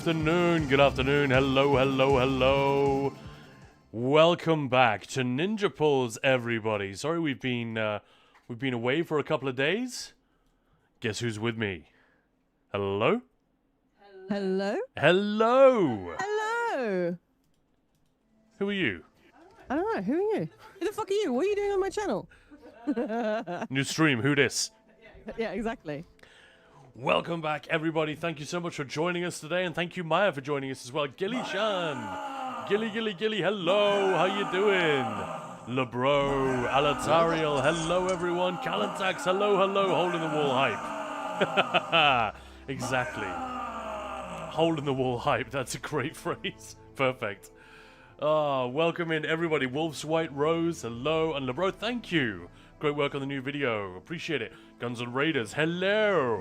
afternoon, hello, hello, hello. Welcome back to Ninja Pulls, everybody. Sorry we've been away for a couple of days. Guess who's with me? Hello? Hello? Hello! Hello! Who are you? I don't know, who are you? Who the fuck are you? What are you doing on my channel? New stream, who dis? Yeah, exactly. Welcome back, everybody. Thank you so much for joining us today, and thank you, Maya, for joining us as well. Gilly-chan! Gilly, hello! How you doing? Lebro, Alatariel, hello, everyone. Kalantax, hello, hole in the wall hype. Exactly. Hole in the wall hype, that's a great phrase. Perfect. Welcome in, everybody. Wolf's White Rose, hello, and Lebro, thank you. Great work on the new video. Appreciate it. Guns and Raiders, hello.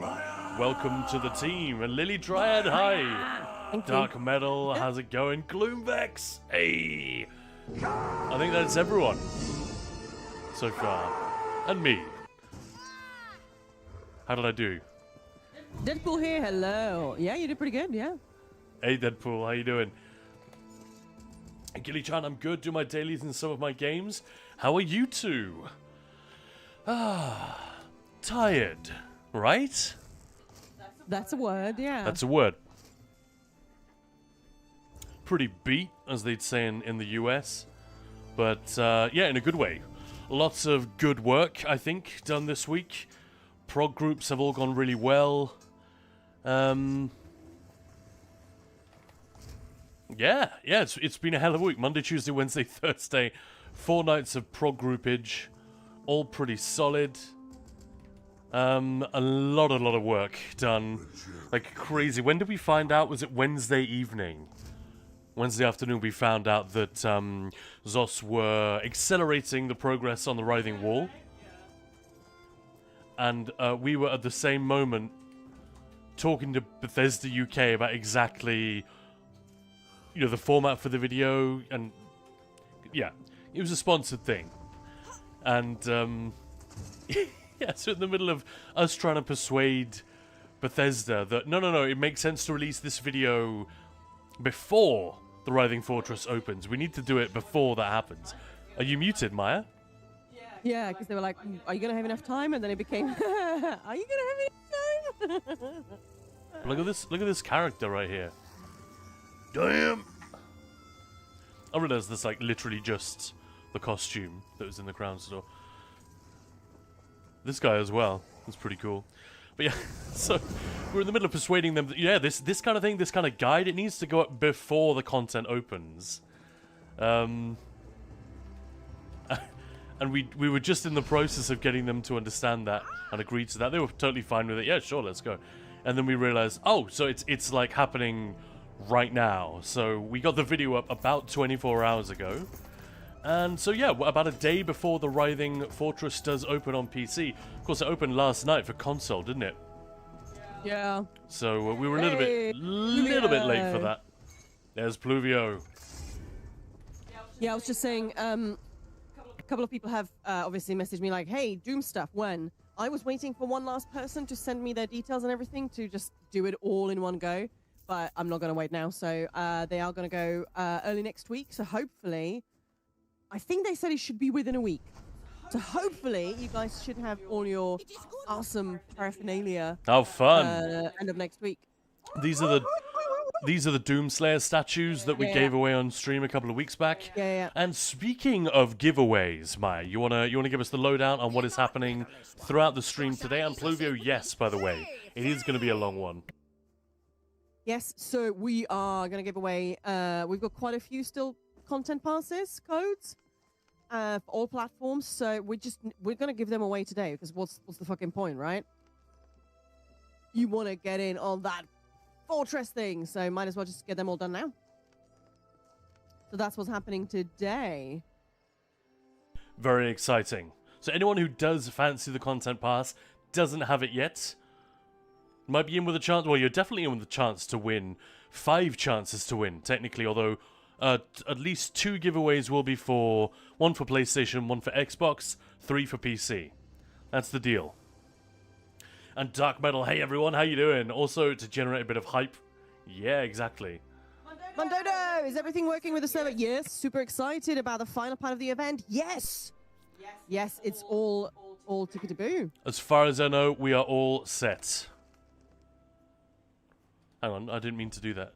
Welcome to the team. And Lily Triad, hi. Thank Dark you. Metal, how's it going? Gloomvex, hey. I think that's everyone so far. And me. How did I do? Deadpool here, hello. Yeah, you did pretty good, yeah. Hey, Deadpool, how you doing? Gilly-chan, I'm good. Do my dailies in some of my games. How are you two? Tired, right? That's a word, yeah. That's a word. Pretty beat, as they'd say in the US. But, yeah, in a good way. Lots of good work, I think, done this week. Prog groups have all gone really well. Yeah, it's been a hell of a week. Monday, Tuesday, Wednesday, Thursday. 4 nights of prog groupage. All pretty solid. A lot of work done. Like crazy. When did we find out? Was it Wednesday evening? Wednesday afternoon we found out that Zos were accelerating the progress on the Writhing Wall. And we were at the same moment talking to Bethesda UK about exactly, you know, the format for the video. And yeah, it was a sponsored thing. And, yeah, so in the middle of us trying to persuade Bethesda that, no, it makes sense to release this video before the Writhing Fortress opens. We need to do it before that happens. Are you muted, Maya? Yeah, because they were like, are you going to have enough time? And then it became, are you going to have enough time? Look at this character right here. Damn! I realized this, like, literally just the costume that was in the Crown store. This guy as well. That's pretty cool. But yeah, so we're in the middle of persuading them that, yeah, this kind of thing, this kind of guide, it needs to go up before the content opens. And we were just in the process of getting them to understand that and agree to that. They were totally fine with it. Yeah, sure, let's go. And then we realized, oh, so it's like happening right now. So we got the video up about 24 hours ago. And so yeah, about a day before the Writhing Fortress does open on PC. Of course, it opened last night for console, didn't it? Yeah. So we were a little bit late for that. There's Pluvio. Yeah, I was just saying, a couple of people have obviously messaged me like, hey, Doom stuff, when? I was waiting for one last person to send me their details and everything to just do it all in one go. But I'm not going to wait now. So they are going to go early next week. So hopefully, I think they said it should be within a week. So hopefully, you guys should have all your awesome paraphernalia. How fun! End of next week. These are the Doomslayer statues that we gave away on stream a couple of weeks back. Yeah. And speaking of giveaways, Maya, you wanna give us the lowdown on what is happening throughout the stream today? And Pluvio, yes, by the way, it is going to be a long one. Yes, so we are going to give away. We've got quite a few still content passes codes for all platforms. So we're going to give them away today because what's the fucking point, right? You want to get in on that Fortress thing, so might as well just get them all done now. So that's what's happening today. Very exciting. So anyone who does fancy the content pass, doesn't have it yet, might be in with a chance. Well, you're definitely in with a chance to win. 5 chances to win, technically, although at least 2 giveaways will be for one for PlayStation, 1 for Xbox, 3 for PC. That's the deal. And Dark Metal, hey everyone, how you doing? Also, to generate a bit of hype, Yeah, exactly. Mondodo, is everything working with the server? Yes. Super excited about the final part of the event. Yes. Yes, it's all tickety-boo. As far as I know, we are all set. Hang on, I didn't mean to do that.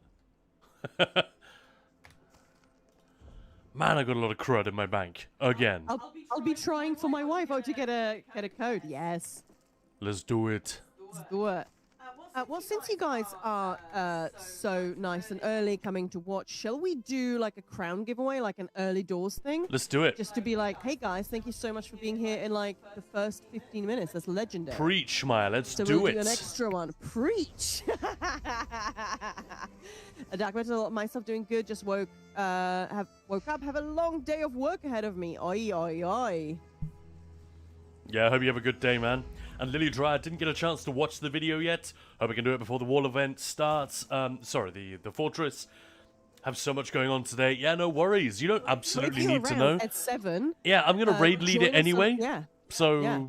Man, I got a lot of crud in my bank. Again. I'll be trying for my wife to get a code. Yes. Let's do it. Let's do it. Well, since you guys are so nice and early coming to watch, shall we do like a crown giveaway, like an early doors thing? Let's do it. Just to be like, hey guys, thank you so much for being here in like the first 15 minutes. That's legendary. Preach, Maya. Let's So do we'll it. do an extra one. Preach. Dark Metal, myself doing good. Just woke up. Have a long day of work ahead of me. Oi, oi, oi. Yeah, I hope you have a good day, man. And Lily Dry, didn't get a chance to watch the video yet. Hope we can do it before the wall event starts. Sorry, the fortress. Have so much going on today. Yeah, no worries. You don't absolutely need to know. At 7. Yeah, I'm gonna raid lead it anyway. Yeah. So, Yeah.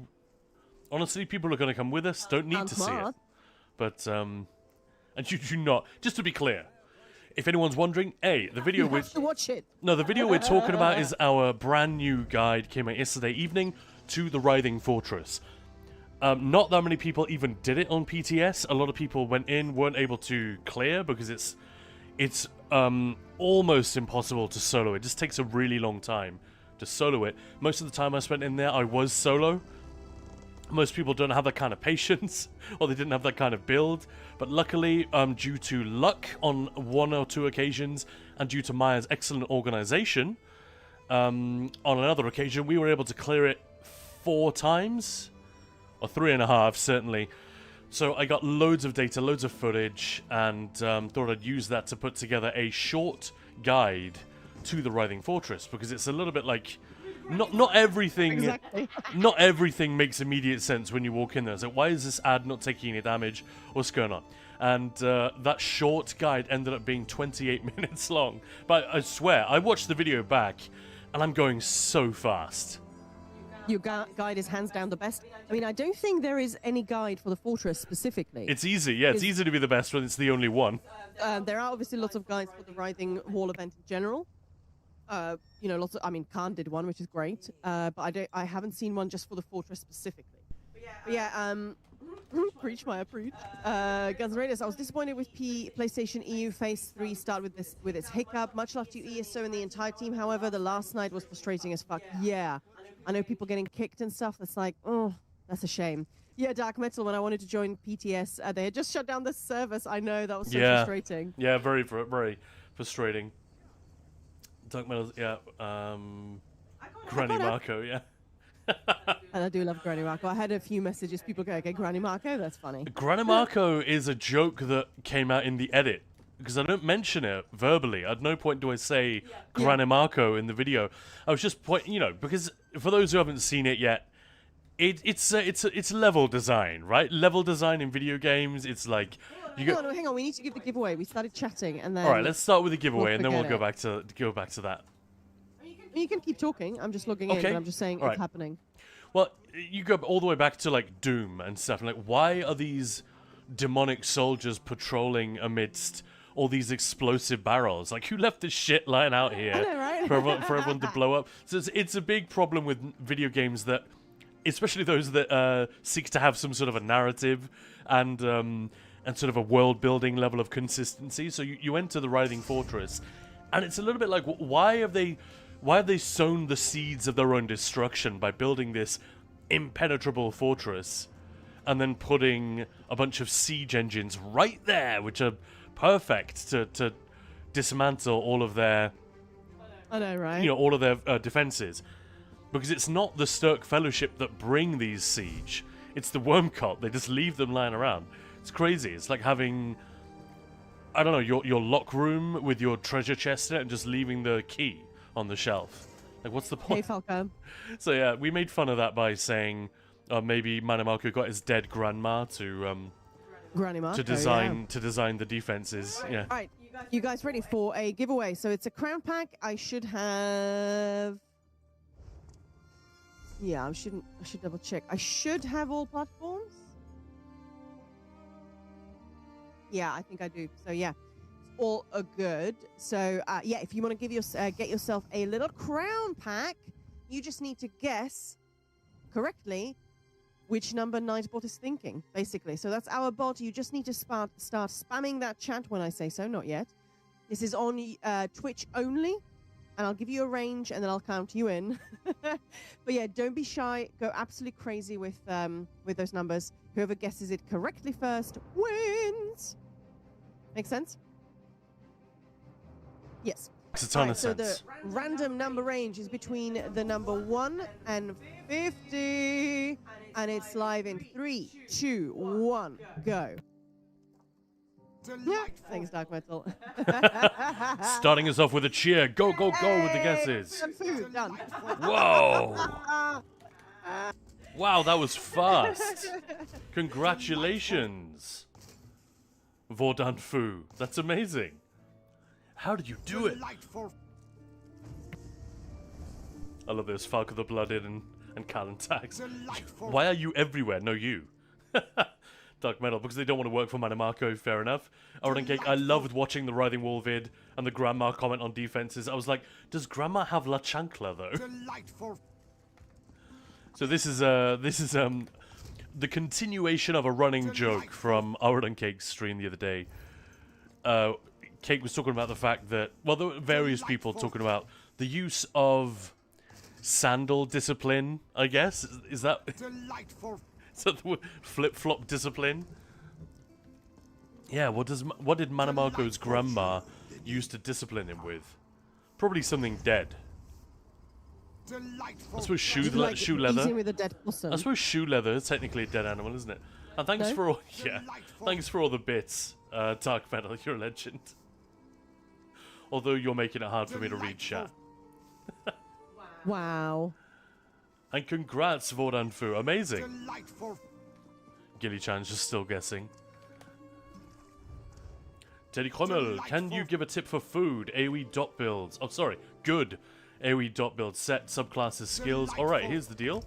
honestly, people are gonna come with us. Don't need to see it. But and you do not. Just to be clear, if anyone's wondering, the video You have to watch it. No, the video we're talking about is our brand new guide. Came out yesterday evening to the Writhing Fortress. Not that many people even did it on PTS. A lot of people went in, weren't able to clear because it's almost impossible to solo. It just takes a really long time to solo it. Most of the time I spent in there, I was solo. Most people don't have that kind of patience, or they didn't have that kind of build. But luckily, due to luck on 1 or 2 occasions, and due to Maya's excellent organization, on another occasion, we were able to clear it 4 times. Or 3.5, certainly. So I got loads of data, loads of footage, and thought I'd use that to put together a short guide to the Writhing Fortress, because it's a little bit like not everything Exactly. not everything makes immediate sense when you walk in there. So why is this ad not taking any damage? What's going on? And that short guide ended up being 28 minutes long. But I swear, I watched the video back, and I'm going so fast. Your guide is hands down the best. I mean, I don't think there is any guide for the fortress specifically. It's easy, yeah. It's easy to be the best when it's the only one. There are obviously lots of guides for the Writhing Wall event in general. You know, lots of. I mean, Khan did one, which is great. But I haven't seen one just for the fortress specifically. But yeah, preach, Maya, preach. Guns N' Raiders. I was disappointed with PlayStation EU Phase 3 start with its hiccup. Much love to you, ESO, and the entire team. However, the last night was frustrating as fuck. Yeah. I know people getting kicked and stuff. That's like, oh, that's a shame. Yeah, Dark Metal, when I wanted to join PTS, they had just shut down the service. I know, that was so frustrating. Yeah, very frustrating. Dark Metal, yeah. Granny Marco, yeah. And I do love Granny Marco. I had a few messages, people go, okay, Granny Marco, that's funny. Granny Marco is a joke that came out in the edit. Because I don't mention it verbally. At no point do I say Granny Marco in the video. I was just because for those who haven't seen it yet, it's level design, right? Level design in video games. It's like hang on. We need to give the giveaway. We started chatting, and then all right. Let's start with the giveaway, and then we'll go back to that. You can keep talking. I'm just logging in, but I'm just saying it's happening. Well, you go all the way back to like Doom and stuff. And like, why are these demonic soldiers patrolling amidst all these explosive barrels? Like, who left this shit lying out here I know, right? for everyone to blow up? So it's a big problem with video games that, especially those that seek to have some sort of a narrative and sort of a world-building level of consistency. So you enter the Writhing Fortress, and it's a little bit like, why have they sown the seeds of their own destruction by building this impenetrable fortress and then putting a bunch of siege engines right there, which are perfect to dismantle all of their, I know, right? all of their defenses, because it's not the Sturk Fellowship that bring these siege; it's the Worm Cult. They just leave them lying around. It's crazy. It's like having, I don't know, your lock room with your treasure chest in it and just leaving the key on the shelf. Like, what's the point? Hey, Falco. So yeah, we made fun of that by saying maybe Manamalco got his dead grandma to Granny Marco, to design the defenses. Yeah. All right, you guys ready for a giveaway? So it's a crown pack. I should have. Yeah, I should double check. I should have all platforms. Yeah, I think I do. So yeah, it's all good. So yeah, if you want to get yourself a little crown pack, you just need to guess correctly which number Nightbot is thinking, basically. So that's our bot. You just need to start spamming that chat when I say so. Not yet. This is on Twitch only, and I'll give you a range, and then I'll count you in. But yeah, don't be shy. Go absolutely crazy with those numbers. Whoever guesses it correctly first wins. Make sense? Yes. Makes a ton of So sense. the random number range is between the number 1 and 50, and it's live in 3, 2, 1, go. Yeah, thanks, Dark Metal. Starting us off with a cheer. Go, go, go with the guesses. And food, done. Whoa. Wow, that was fast. Congratulations, Vordan Fu. That's amazing. How did you do it? I love this. Falco the Blooded and Callan tags. Why are you everywhere? No, you. Dark Metal, because they don't want to work for Manamarco, fair enough. Oran Cake, I loved watching the Writhing Wall vid and the Grandma comment on defenses. I was like, does Grandma have La Chancla, though? So this is the continuation of a running joke from Oran Cake's stream the other day. Cake was talking about the fact that, well, there were various people talking about the use of sandal discipline, I guess. Is that... Is that the flip-flop discipline? Yeah, what did Manamarco's grandma use to discipline him with? Probably something dead. I suppose shoe leather. Eating with a dead possum. I suppose shoe leather is technically a dead animal, isn't it? And thanks for all, thanks for all the bits, Dark Metal. You're a legend. Although you're making it hard for me to read chat. Wow. And congrats, Vordan Fu. Amazing. Gilly Chan's just still guessing. Teddy Krommel, can you give a tip for food? AoE dot builds. Oh, sorry. Good. AoE dot build set, subclasses, skills. Alright, here's the deal.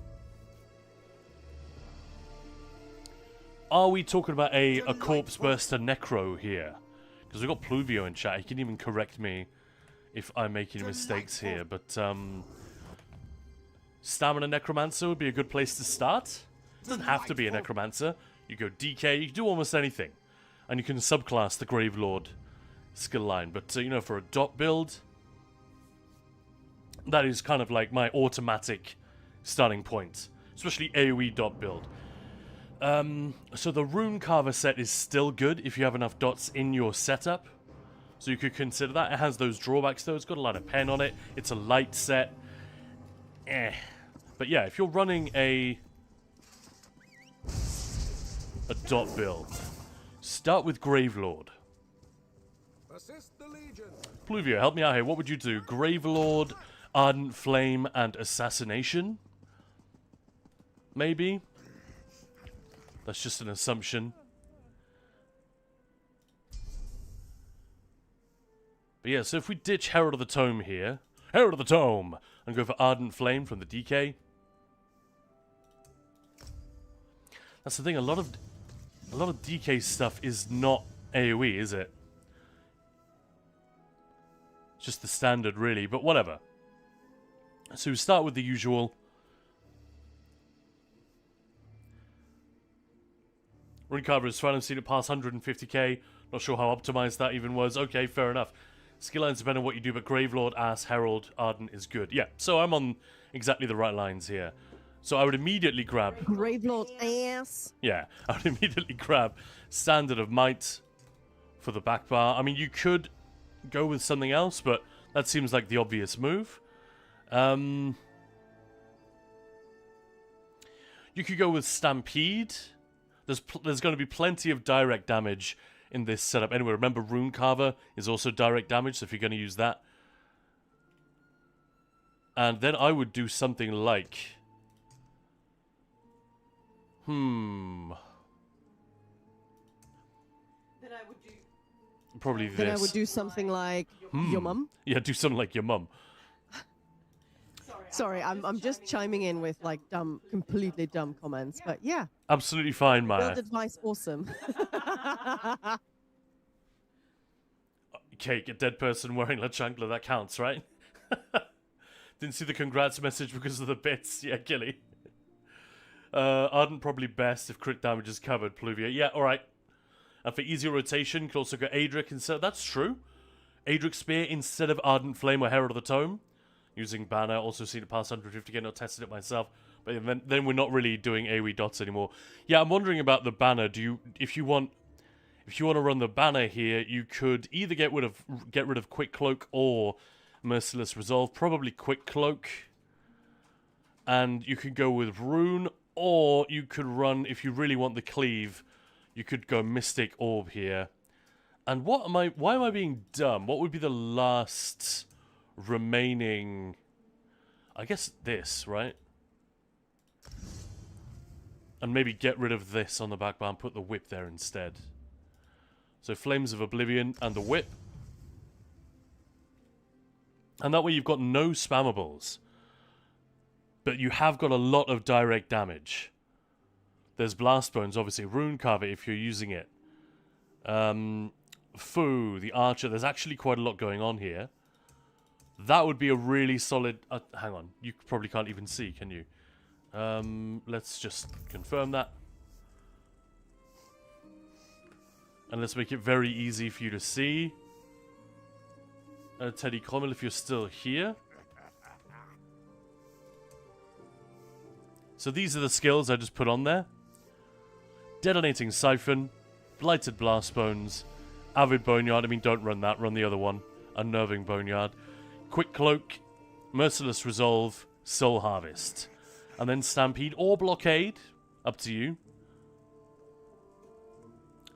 Are we talking about a corpse burster necro here? Because we've got Pluvio in chat. He can even correct me if I'm making mistakes here. But, Stamina Necromancer would be a good place to start. It doesn't have to be a Necromancer. You go DK, you can do almost anything. And you can subclass the Gravelord skill line. But, you know, for a dot build, that is kind of like my automatic starting point. Especially AoE dot build. So the Rune Carver set is still good if you have enough dots in your setup. So you could consider that. It has those drawbacks though. It's got a lot of pen on it. It's a light set. But yeah, if you're running a dot build, start with Gravelord. Assist the Legion. Pluvio, help me out here. What would you do? Gravelord, Ardent Flame, and Assassination? Maybe? That's just an assumption. But yeah, so if we ditch Herald of the Tome here, Herald of the Tome, and go for Ardent Flame from the DK. That's the thing, a lot of DK stuff is not AoE, is it? It's just the standard, really, but whatever. So we start with the usual. Runecarver is fun. I've seen it pass 150k. Not sure how optimized that even was. Okay, fair enough. Skill lines depend on what you do, but Gravelord, Ass, Herald, Ardent is good. Yeah, so I'm on exactly the right lines here. So I would immediately grab... Gravelord ass. Yeah, I would immediately grab Standard of Might for the back bar. I mean, you could go with something else, but that seems like the obvious move. You could go with Stampede. There's going to be plenty of direct damage in this setup. Anyway, remember Rune Carver is also direct damage, so if you're going to use that. And then I would do something like... Then I would do... Probably this. Then I would do something like your mum. Yeah, do something like your mum. Sorry, I'm just chiming in with like completely dumb comments, but yeah. Absolutely fine, Maya. Build advice, awesome. Cake, a dead person wearing La Chancla, that counts, right? Didn't see the congrats message because of the bits. Yeah, Gilly. Ardent probably best if crit damage is covered, Pluvia. Yeah, alright. And for easier rotation, you could also go Adric instead. That's true. Adric Spear instead of Ardent Flame or Herald of the Tome. Using Banner, also seen it past 150 again, not tested it myself. But then we're not really doing AoE dots anymore. Yeah, I'm wondering about the Banner. If you want to run the Banner here, you could either get rid of Quick Cloak or Merciless Resolve. Probably Quick Cloak. And you could go with Rune, or you could run, if you really want the cleave, you could go Mystic Orb here. And why am I being dumb? What would be the last remaining... I guess this, right? And maybe get rid of this on the back bar and put the whip there instead. So Flames of Oblivion and the whip. And that way you've got no spammables. But you have got a lot of direct damage. There's Blast Bones, obviously. Rune Carver if you're using it. Fu, the Archer. There's actually quite a lot going on here. That would be a really solid... hang on. You probably can't even see, can you? Let's just confirm that. And let's make it very easy for you to see. Teddy Cromwell, if you're still here. So these are the skills I just put on there. Detonating Siphon, Blighted Blast Bones, Avid Boneyard. I mean, don't run that. Run the other one. Unnerving Boneyard. Quick Cloak, Merciless Resolve, Soul Harvest. And then Stampede or Blockade. Up to you.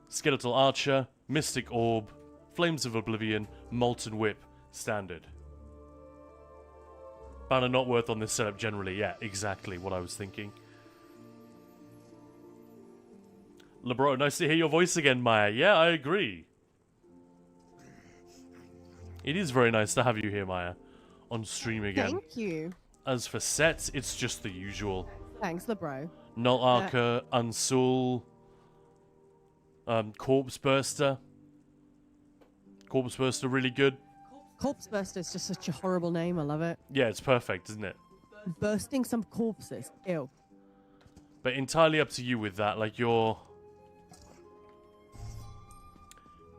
Skeletal Archer, Mystic Orb, Flames of Oblivion, Molten Whip, Standard. Banner not worth on this setup generally. Yeah, exactly what I was thinking. LeBro, nice to hear your voice again, Maya. Yeah, I agree. It is very nice to have you here, Maya, on stream again. Thank you. As for sets, it's just the usual. Thanks, LeBro. Null Archer, Unsoul, Corpse Burster. Corpse Burster really good. Corpse Burster is just such a horrible name. I love it. Yeah, it's perfect, isn't it? Bursting some corpses. Ew. But entirely up to you with that. Like, you're...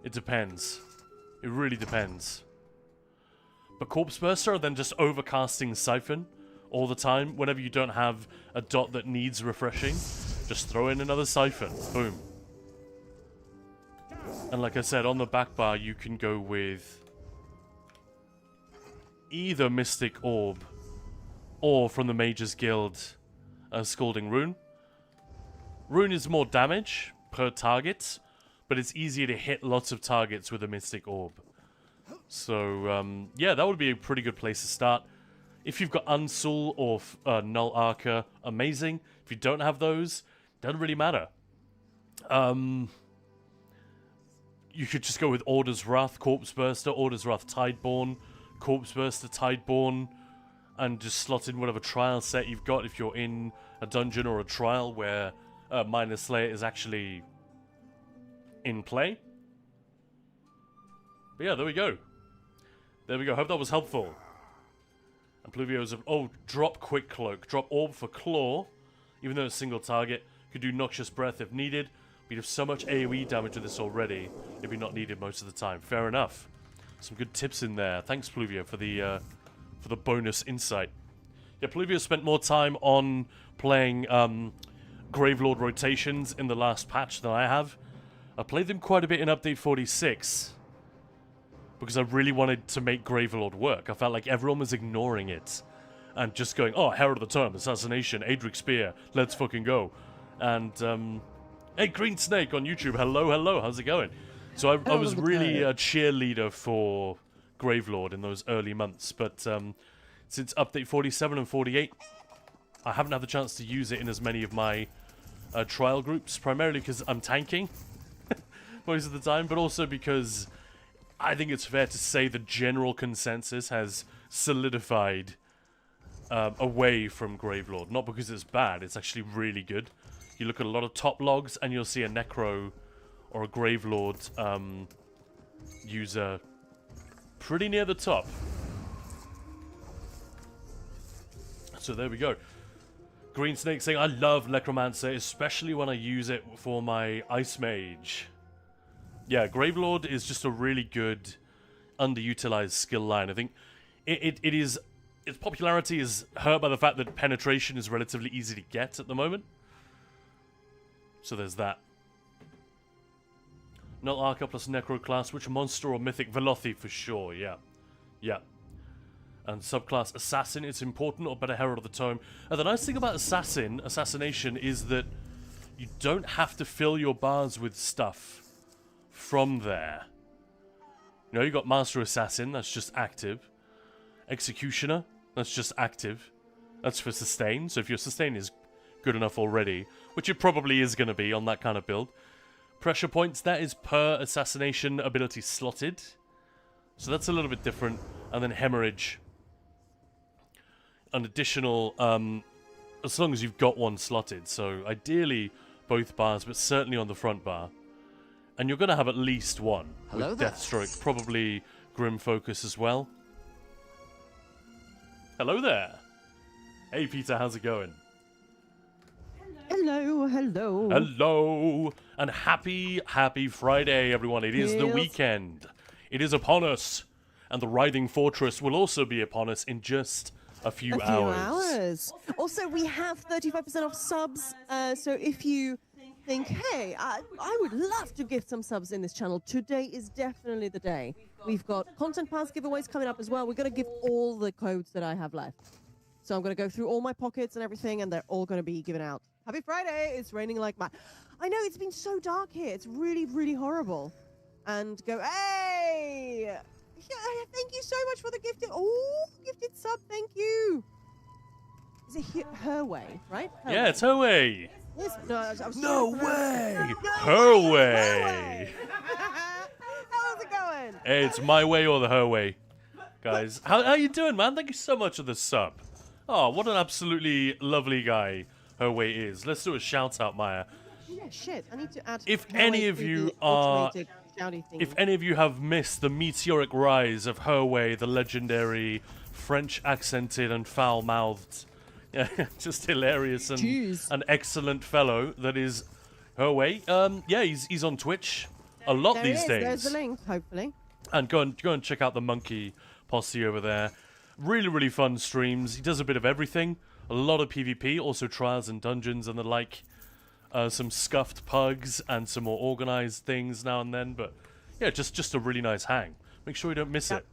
It depends. It really depends. But Corpse Burster are then just overcasting Siphon all the time. Whenever you don't have a dot that needs refreshing, just throw in another Siphon. Boom. And like I said, on the back bar, you can go with either Mystic Orb or from the Mage's Guild, Scalding Rune. Rune is more damage per target, but it's easier to hit lots of targets with a Mystic Orb. So, yeah, that would be a pretty good place to start. If you've got Unsoul or Null Archer, amazing. If you don't have those, doesn't really matter. You could just go with Order's Wrath, Corpse Burster, Order's Wrath, Tideborn, Corpse Burster, Tideborn, and just slot in whatever trial set you've got if you're in a dungeon or a trial where Minor Slayer is actually in play. But yeah, there we go. There we go. Hope that was helpful. And Pluvio's... Oh, drop Quick Cloak. Drop Orb for Claw. Even though it's single target. Could do Noxious Breath if needed. We'd have so much AoE damage with this already. It'd be not needed most of the time. Fair enough. Some good tips in there. Thanks, Pluvio, for the bonus insight. Yeah, Pluvio spent more time on playing Gravelord rotations in the last patch than I have. I played them quite a bit in Update 46. Because I really wanted to make Gravelord work. I felt like everyone was ignoring it. And just going, oh, Herald of the Term, Assassination, Adric Spear, let's fucking go. And, hey, Green Snake on YouTube, hello, hello, how's it going? So I was really a cheerleader for Gravelord in those early months. But since Update 47 and 48, I haven't had the chance to use it in as many of my trial groups. Primarily because I'm tanking most of the time, but also because... I think it's fair to say the general consensus has solidified away from Gravelord. Not because it's bad, it's actually really good. You look at a lot of top logs and you'll see a Necro or a Gravelord user pretty near the top. So there we go. Green Snake saying, I love Necromancer, especially when I use it for my Ice Mage. Yeah, Gravelord is just a really good, underutilized skill line. I think its popularity is hurt by the fact that penetration is relatively easy to get at the moment. So there's that. Null Arca plus Necro class, which monster or mythic? Velothi for sure, yeah. Yeah. And subclass Assassin, it's important, or better Herald of the Tome. And the nice thing about Assassination, is that you don't have to fill your bars with stuff from there. You know, you got Master Assassin, that's just active. Executioner, that's just active. That's for sustain, so if your sustain is good enough already, which it probably is going to be on that kind of build. Pressure points, that is per assassination ability slotted. So that's a little bit different. And then Hemorrhage. An additional, as long as you've got one slotted. So ideally, both bars, but certainly on the front bar. And you're going to have at least one. Hello with there. Deathstroke, probably Grim Focus as well. Hello there. Hey Peter, how's it going? Hello, hello. Hello, and happy Friday, everyone. It is the Yes. weekend. It is upon us, and the Writhing Fortress will also be upon us in just a few hours. Also, we have 35% off subs, so if you think, hey, I would love to gift some subs in this channel, today is definitely the day. We've got Content Pass giveaways coming up as well. We're going to give all the codes that I have left. So I'm going to go through all my pockets and everything, and they're all going to be given out. Happy Friday! It's raining like mad. I know, it's been so dark here. It's really, really horrible. And go, hey! Yeah, thank you so much for the gifted. Oh, gifted sub, thank you. Is it her way, right? Her Yeah, way. it's her way. Yes, no, I was No trying to pronounce way. it. No Her way. way. How's it going? Hey, it's my way or the her way, guys. How you doing, man? Thank you so much for the sub. Oh, what an absolutely lovely guy her way is. Let's do a shout out, Maya. Yeah, shit. I need to add. If her any way of to you the are- automated shouty thing. If any of you have missed the meteoric rise of Herway, the legendary French accented and foul mouthed, just hilarious and Jeez. an excellent fellow that is Herway. Yeah, he's on Twitch a lot there these it is. days. There's the link, hopefully. And go and check out the Monkey Posse over there. Really, really fun streams. He does a bit of everything. A lot of PvP, also trials and dungeons and the like. Some scuffed pugs and some more organized things now and then. But yeah, just a really nice hang. Make sure you don't miss it.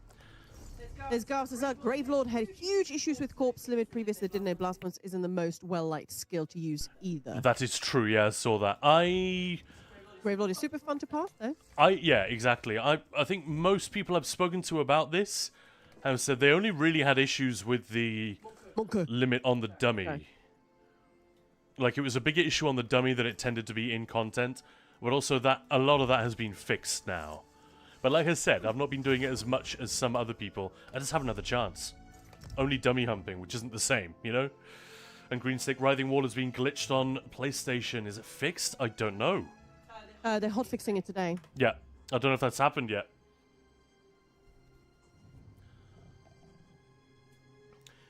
There's Garth says, Gravelord had huge issues with corpse limit previously. Didn't know Blast Points isn't the most well-liked skill to use either. That is true. Yeah, I saw that. Gravelord is super fun to pass, though. Yeah, exactly. I think most people I've spoken to about this have said they only really had issues with the limit on the dummy. Okay. Like, it was a bigger issue on the dummy that it tended to be in content, but also that a lot of that has been fixed now. But like I said, I've not been doing it as much as some other people. I just haven't had the chance. Only dummy humping, which isn't the same, you know? And Green Stick Writhing Wall has been glitched on PlayStation. Is it fixed? I don't know. They're hotfixing it today. Yeah, I don't know if that's happened yet.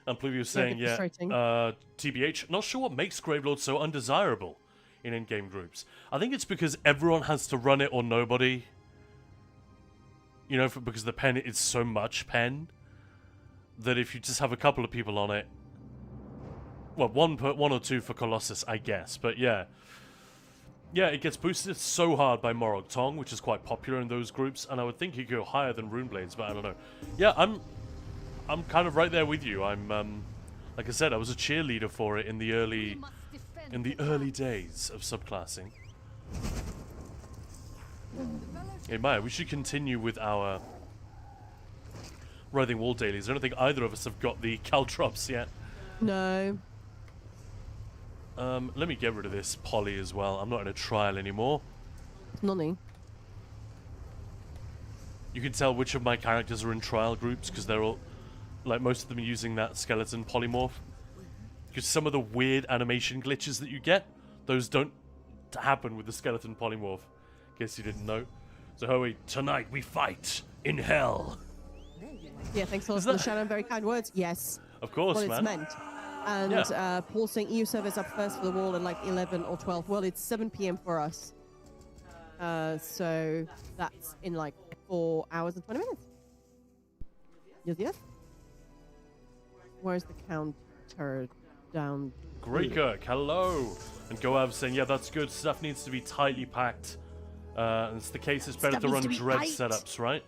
And Pluvio was saying, a bit frustrating. TBH, not sure what makes Gravelord so undesirable in in-game groups. I think it's because everyone has to run it or nobody. You know, because the pen is so much pen that if you just have a couple of people on it, well, one or two for Colossus, I guess. But yeah, it gets boosted so hard by Morog Tong, which is quite popular in those groups, and I would think it could go higher than Runeblades, but I don't know. Yeah, I'm kind of right there with you. I'm like I said, I was a cheerleader for it in the early days of subclassing. Hey Maya, we should continue with our Writhing Wall dailies. I don't think either of us have got the Caltrops yet. No. Let me get rid of this poly as well. I'm not in a trial anymore. Nonny. You can tell which of my characters are in trial groups because they're all, like, most of them are using that skeleton polymorph. Because some of the weird animation glitches that you get, those don't happen with the skeleton polymorph. Guess you didn't know. So, Hoey, tonight we fight in hell. Yeah, thanks a lot for the shout out. Very kind words. Yes. Of course, what man. it's meant. And Yeah. Paul saying EU servers up first for the wall at like 11 or 12. Well, it's 7 p.m. for us. So that's in like 4 hours and 20 minutes. Yes. Where's the counter down? Great Kirk, hello. And Goav saying, yeah, that's good. Stuff needs to be tightly packed. And it's the case, it's better Stuff to needs run to be dread tight. setups, right?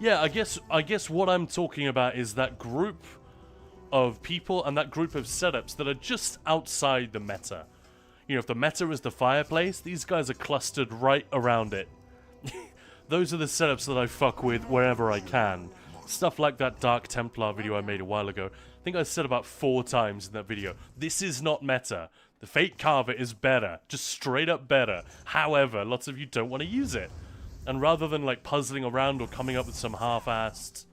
Yeah, I guess what I'm talking about is that group of people and that group of setups that are just outside the meta. You know, if the meta is the fireplace, these guys are clustered right around it. Those are the setups that I fuck with wherever I can. Stuff like that Dark Templar video I made a while ago. I think I said about 4 times in that video, this is not meta. The Fate Carver is better. Just straight up better. However, lots of you don't want to use it. And rather than like puzzling around or coming up with some half-assed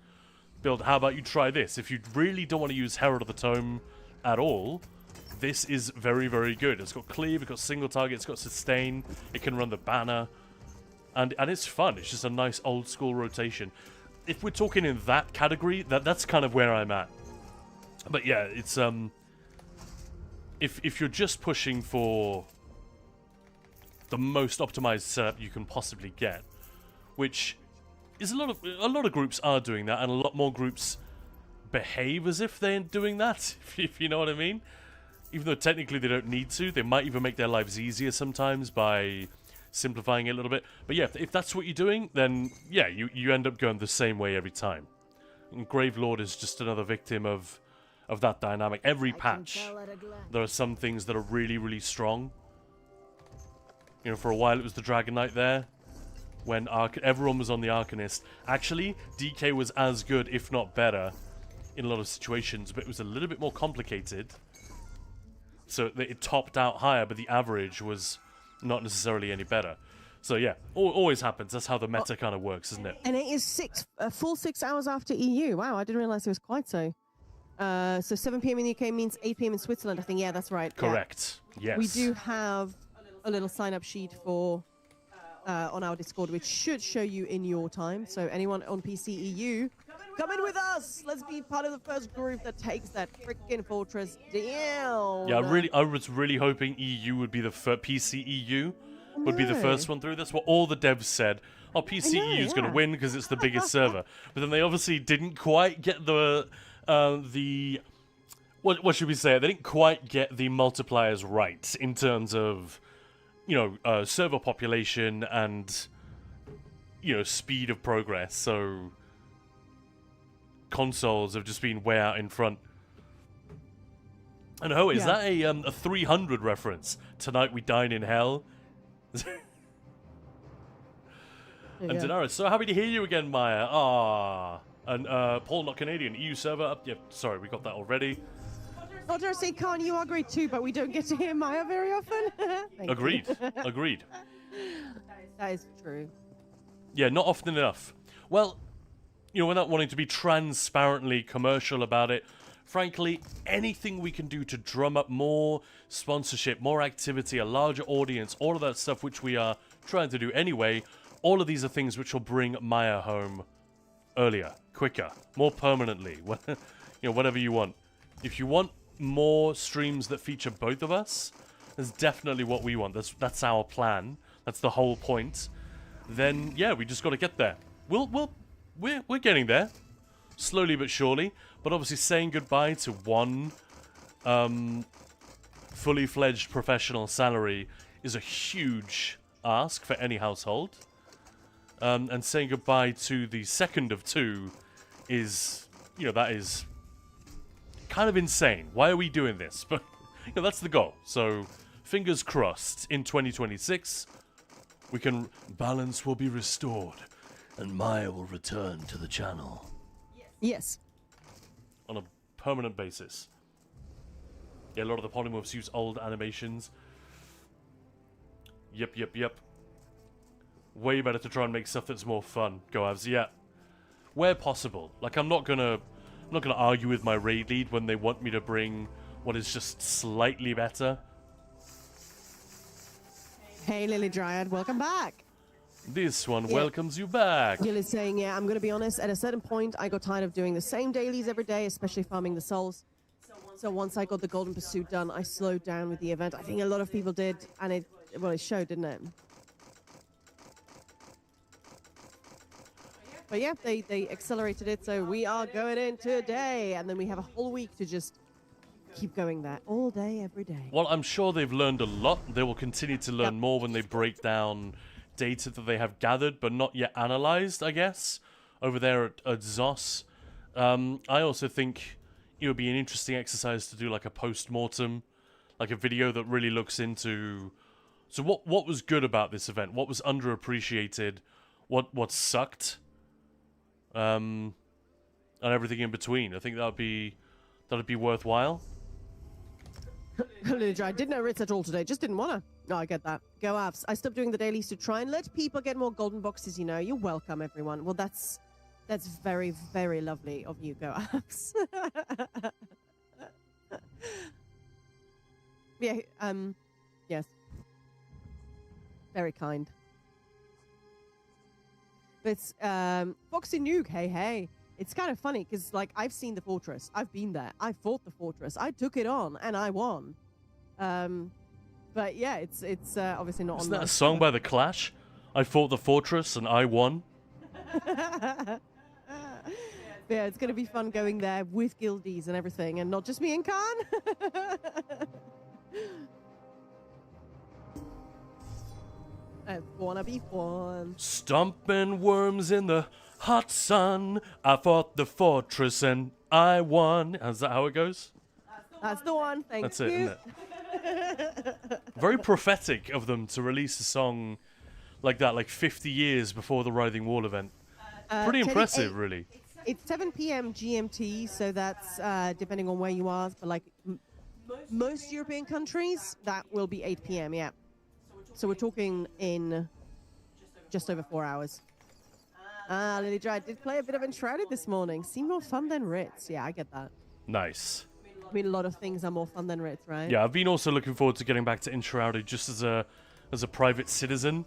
build, how about you try this? If you really don't want to use Herald of the Tome at all, this is very, very good. It's got cleave, it's got single target, it's got sustain, it can run the banner, and it's fun. It's just a nice old school rotation. If we're talking in that category, that's kind of where I'm at. But yeah, it's if you're just pushing for the most optimized setup you can possibly get, which is a lot of groups are doing that, and a lot more groups behave as if they're doing that, if you know what I mean. Even though technically they don't need to, they might even make their lives easier sometimes by simplifying it a little bit. But yeah, if that's what you're doing, then yeah, you end up going the same way every time. And Gravelord is just another victim of that dynamic. Every patch, there are some things that are really, really strong. You know, for a while it was the Dragon Knight there, when everyone was on the Arcanist. Actually, DK was as good, if not better, in a lot of situations, but it was a little bit more complicated. So it topped out higher, but the average was not necessarily any better. So yeah, always happens. That's how the meta kind of works, isn't it? And it is full 6 hours after EU. Wow, I didn't realize it was quite so. So 7 p.m. in the UK means 8 p.m. in Switzerland, I think. Yeah, that's right. Correct. Yeah. Yes. We do have a little sign-up sheet for on our Discord, which should show you in your time. So anyone on PC EU, come in with us. Let's be part of the first group that takes that freaking fortress down. Yeah, I was really hoping EU would be the PC EU would be the first one through. That's what all the devs said. Oh, PC EU is going to win because it's the biggest server. But then they obviously didn't quite get what should we say? They didn't quite get the multipliers right in terms of, you know, server population and, you know, speed of progress. So consoles have just been way out in front. And is that a 300 reference? Tonight we dine in hell. And Daenerys, so happy to hear you again, Maya. Ah, and Paul, not Canadian. EU server up. Yeah, sorry, we got that already. Roger, say Khan, you are great too, but we don't get to hear Maya very often. Agreed. Agreed. That is true. Yeah, not often enough. Well, you know, without wanting to be transparently commercial about it, frankly, anything we can do to drum up more sponsorship, more activity, a larger audience, all of that stuff which we are trying to do anyway, all of these are things which will bring Maya home earlier, quicker, more permanently, you know, whatever you want. If you want more streams that feature both of us, that's definitely what we want. That's our plan. That's the whole point. Then yeah, we just got to get there. We're getting there, slowly but surely. But obviously, saying goodbye to one fully fledged professional salary is a huge ask for any household. And saying goodbye to the second of 2 is, you know, that is kind of insane. Why are we doing this? But you know, that's the goal. So fingers crossed in 2026 balance will be restored and Maya will return to the channel. Yes. On a permanent basis. Yeah, a lot of the polymorphs use old animations. Yep. Way better to try and make stuff that's more fun. Go Avs, yeah. Where possible. Like, I'm not gonna argue with my raid lead when they want me to bring what is just slightly better. Hey, Lily Dryad, welcome back. This one Yeah. welcomes you back. Gil is saying, yeah, I'm going to be honest, at a certain point, I got tired of doing the same dailies every day, especially farming the souls. So once I got the Golden Pursuit done, I slowed down with the event. I think a lot of people did, and it showed, didn't it? But yeah, they accelerated it, so we are going in today, and then we have a whole week to just keep going there all day, every day. Well, I'm sure they've learned a lot. They will continue to learn Yep. more when they break down data that they have gathered but not yet analyzed, I guess, over there at ZOS. I also think it would be an interesting exercise to do like a post-mortem, like a video that really looks into... So what was good about this event? What was underappreciated? What sucked? And everything in between. I think that'd be worthwhile. I didn't know Ritz at all today. Just didn't wanna. No, I get that. Go apps. I stopped doing the dailies to try and let people get more golden boxes. You know, you're welcome, everyone. Well, that's very, very lovely of you, Go apps. Yeah. Yes. Very kind. But it's Foxy Nuke. Hey. It's kind of funny because, like, I've seen the fortress. I've been there. I fought the fortress. I took it on, and I won. But yeah, it's obviously not. Isn't that a song by The Clash? I fought the fortress and I won. Yeah, it's gonna be fun going there with guildies and everything, and not just me and Khan. I wanna be fun. Stomping worms in the hot sun. I fought the fortress and I won. Is that how it goes? That's the one. Thank That's you. it, isn't it? Very prophetic of them to release a song like that, like 50 years before the Writhing Wall event. Pretty Teddy, impressive, really. It's 7 p.m. GMT, so that's depending on where you are. But like most European countries, that will be 8 p.m. Yeah. So we're talking in just over 4 hours. Lily Dry did play a bit of Enshrouded this morning. Seemed more fun than Ritz. Yeah, I get that. Nice. I mean, a lot of things are more fun than Ritz, right? Yeah, I've been also looking forward to getting back to Enshrouded just as a private citizen,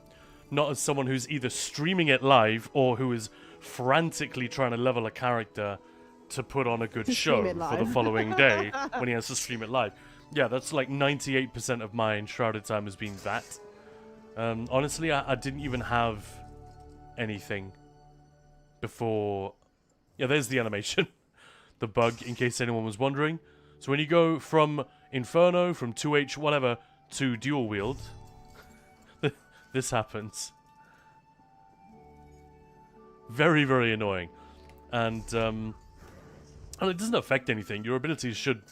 not as someone who's either streaming it live or who is frantically trying to level a character to put on a good To show stream it for the live. following day when he has to stream it live. Yeah, that's like 98% of my Enshrouded time has been that. Honestly, I didn't even have anything before. Yeah, there's the animation. The bug, in case anyone was wondering. So when you go from Inferno, from 2H, whatever, to dual wield, this happens. Very, very annoying. And it doesn't affect anything. Your abilities should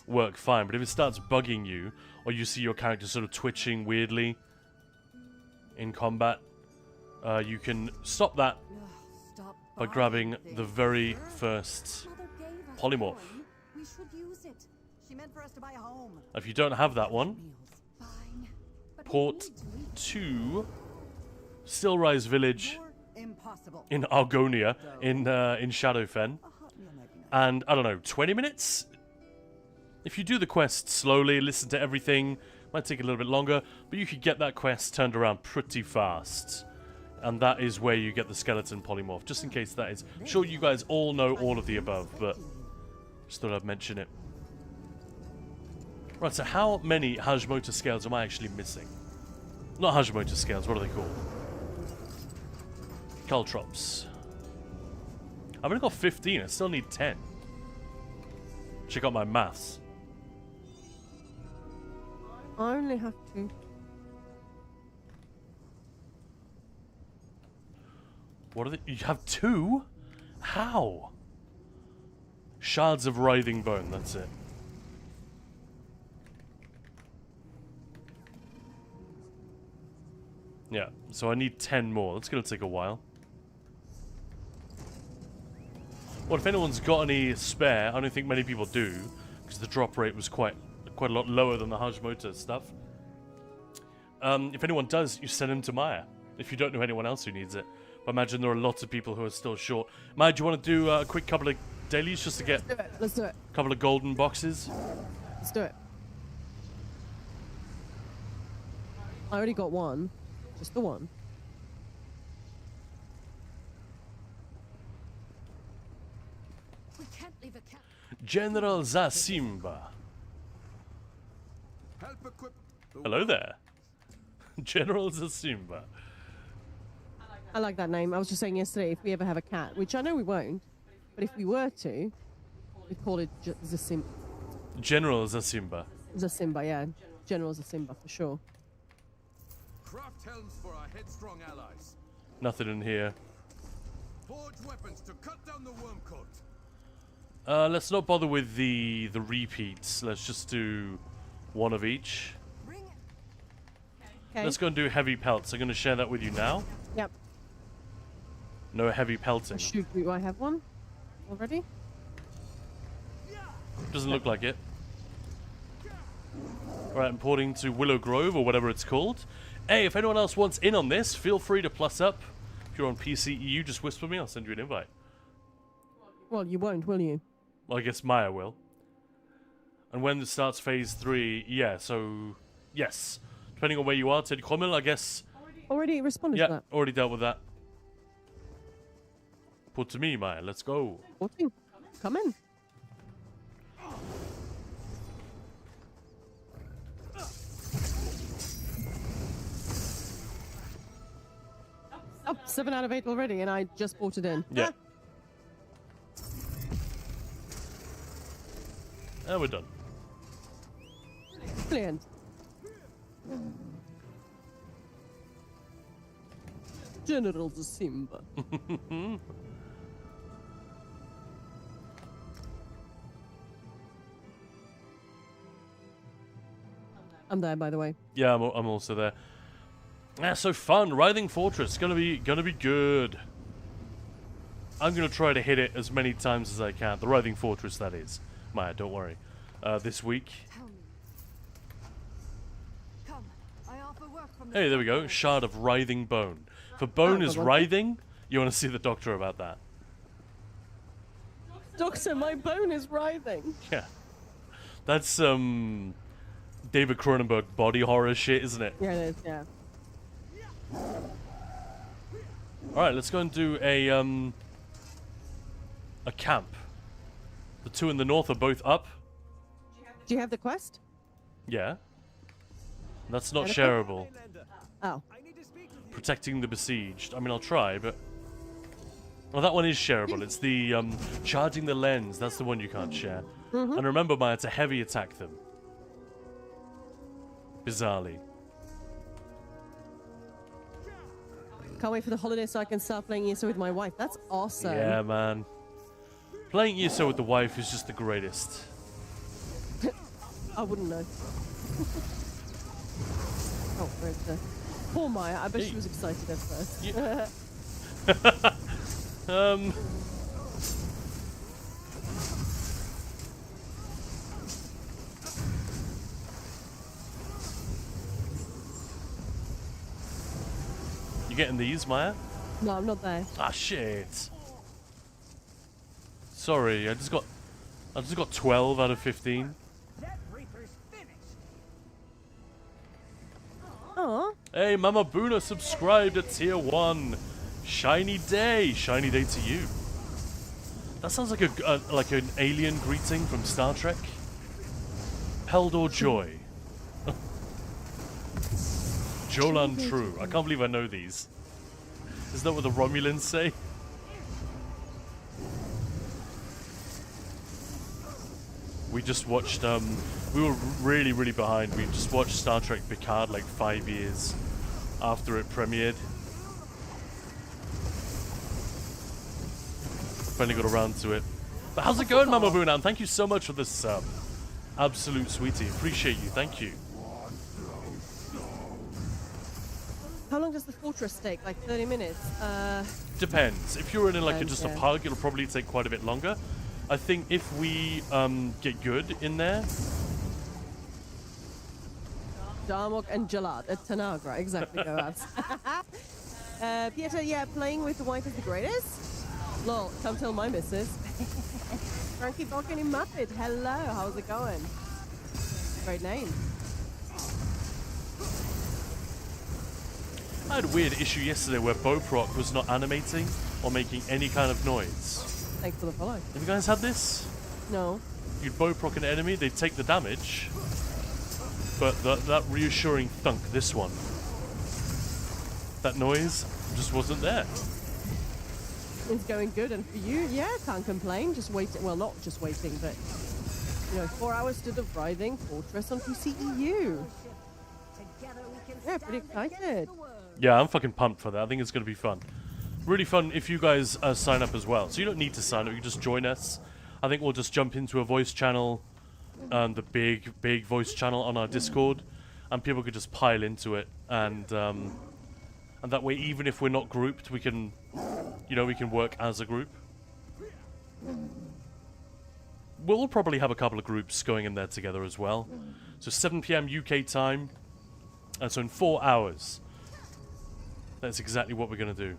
work fine, but if it starts bugging you, or you see your character sort of twitching weirdly in combat, you can stop that by grabbing the very first polymorph. We should use it. She meant for us to buy a home. If you don't have that one, Fine. But we port need to eat. to Stillrise Village More impossible. in Argonia, in Shadowfen, A hot meal might be nice. and I don't know, 20 minutes? If you do the quest slowly, listen to everything, might take a little bit longer, but you could get that quest turned around pretty fast. And that is where you get the skeleton polymorph, just in case that is. I'm sure you guys all know all of the above, but just thought I'd mention it. Right, so how many Hashimoto scales am I actually missing? Not Hashimoto scales, what are they called? Caltrops. I've only got 15, I still need 10. Check out my maths. I only have 2. What are they? You have 2? How? Shards of Writhing Bone, that's it. Yeah, so I need 10 more. That's gonna take a while. Well, if anyone's got any spare, I don't think many people do, because the drop rate was quite a lot lower than the Hashimoto stuff. If anyone does, you send them to Maya. If you don't know anyone else who needs it. I imagine there are lots of people who are still short. Maya, do you want to do a quick couple of dailies just to get Let's do it. Let's do it. a couple of golden boxes? Let's do it. I already got one. Just the one. can't leave a cat. General Zasimba. Help equip the Hello there. General Zasimba. I like that name. I was just saying yesterday, if we ever have a cat, which I know we won't, but if we were to, we'd call it General Zasimba. Zasimba, yeah. General Zasimba, for sure. craft helms for our headstrong allies. Nothing in here. Forge weapons to cut down the worm coat. Let's not bother with the repeats. Let's just do one of each. Bring it. Okay. Let's go and do heavy pelts. I'm going to share that with you now. Yep. No heavy pelting. Shoot, do I have one already? Doesn't look like it. Alright, I'm porting to Willow Grove or whatever it's called. Hey, if anyone else wants in on this, feel free to plus up. If you're on PCEU, just whisper me. I'll send you an invite. Well, you won't, will you? Well, I guess Maya will. And when it starts phase 3, yeah, so yes. Depending on where you are, Ted Cromwell, I guess. Already responded to Yeah, that. already dealt with that. Put to me, Maya. Let's go. 14. Come in. Oh, 7 out of 8 already, and I just bought it in. Yeah. And we're done. Brilliant. General Zasimba. I'm there, by the way. Yeah, I'm also there. Yeah, so fun. Writhing Fortress. Gonna be good. I'm gonna try to hit it as many times as I can. The Writhing Fortress, that is. Maya, don't worry. This week. Tell me. Come. I offer work from the Hey, there we go. Shard of Writhing Bone. If a bone is writhing, you want to see the doctor about that. Doctor, my bone is writhing. Yeah. That's David Cronenberg body horror shit, isn't it? Yeah, it is, yeah. Alright, let's go and do a camp. The two in the north are both up. Do you have the quest? Yeah. That's not Okay. shareable. Oh. Protecting the besieged. I mean, I'll try, but... Well, that one is shareable. It's the charging the lens. That's the one you can't share. And remember, Maya, to heavy attack them. Bizarrely. Can't wait for the holiday so I can start playing ESO with my wife. That's awesome. Yeah, man. Playing ESO with the wife is just the greatest. I wouldn't know. Oh, where's the... Poor Maya. I bet she was excited at first. You getting these, Maya? No, I'm not there. Ah, shit. Sorry, I just got 12 out of 15. That Reaper's finished. Aw. Hey, Mama Boona subscribed at tier 1. Shiny day. Shiny day to you. That sounds like like an alien greeting from Star Trek. Peldor Joy. Jolan True. I can't believe I know these. Is that what the Romulans say? We just watched, we were really, really behind. We just watched Star Trek Picard like 5 years after it premiered. Finally got around to it. But how's it going, Mama Boona? And thank you so much for this sub. Absolute sweetie. Appreciate you. Thank you. How long does the fortress take? Like 30 minutes? Depends. If you're in like just a yeah. park, it'll probably take quite a bit longer. I think if we get good in there, Darmok and Jalad at Tanagra. Exactly, go out. Pieter, yeah, playing with the wife is the greatest? Lol, come tell my missus. Frankie Falcon in Muppet. Hello, how's it going? Great name. I had a weird issue yesterday where Boproc was not animating or making any kind of noise. Thanks for the follow. Have you guys had this? No. You'd bow proc an enemy, they'd take the damage, but that reassuring thunk, this one, that noise just wasn't there. It's going good, and for you, yeah, can't complain. Just waiting. Well, not just waiting, but 4 hours to the Writhing Fortress on PCEU. Yeah, pretty excited. Yeah, I'm fucking pumped for that. I think it's going to be fun. Really fun if you guys sign up as well. So you don't need to sign up, you can just join us. I think we'll just jump into a voice channel, the big voice channel on our Discord, and people could just pile into it, and that way, even if we're not grouped, we can, we can work as a group. We'll probably have a couple of groups going in there together as well. So 7 PM UK time, and so in 4 hours, that's exactly what we're going to do.